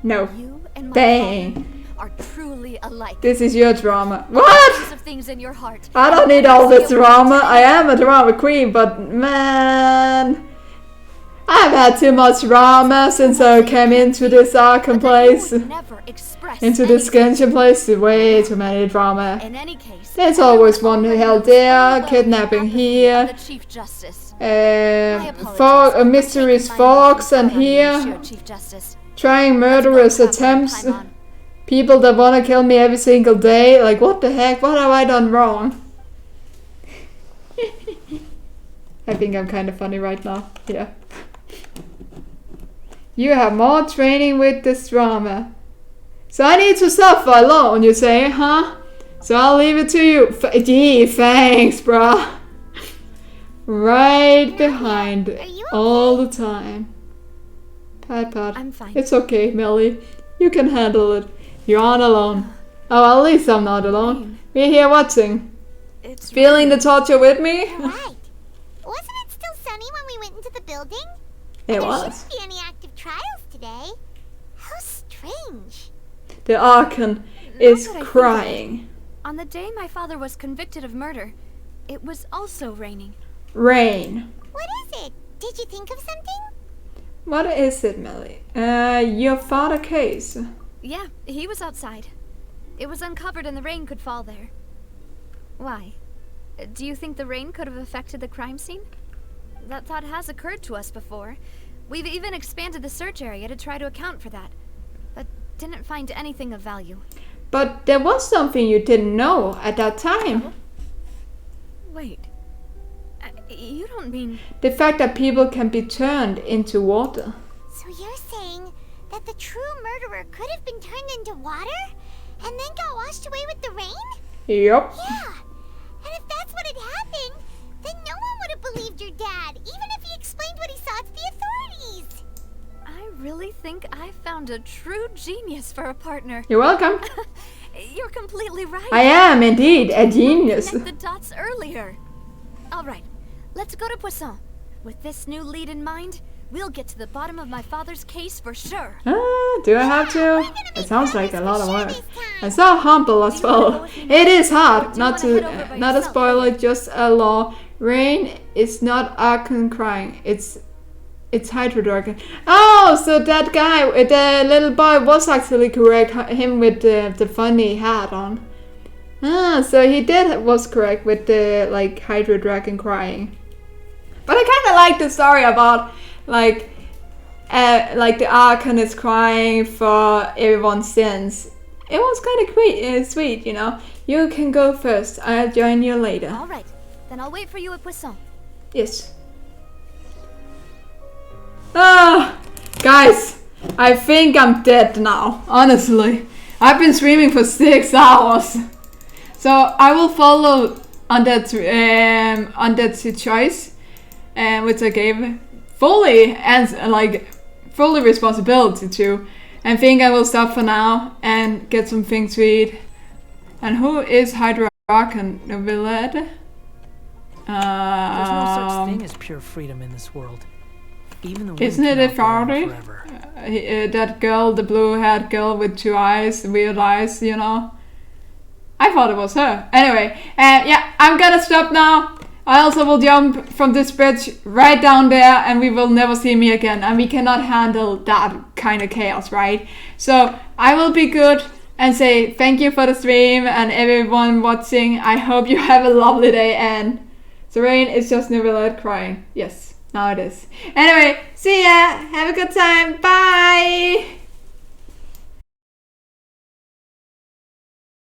No. You and my Dang. father are truly alike. This is your drama. What? Of things in your heart. I don't need all this drama. I am a drama queen, but man, I've had too much drama since I came into this Arkham place. Into this Genshin place, way too many drama. In any case, there's always one held there, kidnapping here. Mysterious fox and here. Trying murderous attempts. People that wanna kill me every single day. Like, what the heck? What have I done wrong? I think I'm kind of funny right now. Yeah. You have more training with this drama. So I need to suffer alone, you say, huh? So I'll leave it to you. Gee, thanks, bruh. Right behind all the time. Pat. I'm fine. It's okay, Melly. You can handle it. You aren't alone. Oh, at least I'm not alone. We're here watching. It's feeling the torture with me? Right. Wasn't it still sunny when we went into the building? It was. There shouldn't be any active trials today. How strange. The Archon is crying. On the day my father was convicted of murder, it was also raining. Rain. What is it? Did you think of something? What is it, Melly? Your father case. Yeah, he was outside. It was uncovered and the rain could fall there. Why? Do you think the rain could have affected the crime scene? That thought has occurred to us before. We've even expanded the search area to try to account for that, but didn't find anything of value. But there was something you didn't know at that time. Wait. You don't mean... The fact that people can be turned into water. So you're saying that the true murderer could have been turned into water and then got washed away with the rain? Yep. Yeah. And if that's what had happened, then no one would have believed your dad, even if he explained what he saw to the authorities. I really think I found a true genius for a partner. You're welcome. You're completely right. I am indeed a genius. Connect the dots earlier. All right, let's go to Poisson. With this new lead in mind, we'll get to the bottom of my father's case for sure. Do I have to? It sounds like a lot of work. And so humble as well. It is hard. Not a spoiler, just a law. Rain is not Archon crying. It's Hydro Dragon. Oh, so that guy, the little boy, was actually correct. Him with the funny hat on. So he was correct with the Hydro Dragon crying. But I kind of like the story about like the Archon is crying for everyone's sins. It was kind of sweet, you know. You can go first. I'll join you later. All right, then I'll wait for you at Poisson. Yes. Guys, I think I'm dead now. Honestly, I've been streaming for 6 hours, so I will follow on that choice, which I gave fully fully responsibility to, and think I will stop for now and get some things to eat. And who is Hydro Archon? Neuvillette? There's no such thing as pure freedom in this world. Even the isn't it a Faraday? That girl, the blue-haired girl with 2 eyes, weird eyes, you know. I thought it was her. Anyway, yeah, I'm gonna stop now. I also will jump from this bridge right down there and we will never see me again. And we cannot handle that kind of chaos, right? So I will be good and say thank you for the stream and everyone watching. I hope you have a lovely day, and the rain is just Neuvillette crying. Yes, now it is. Anyway, see ya. Have a good time. Bye.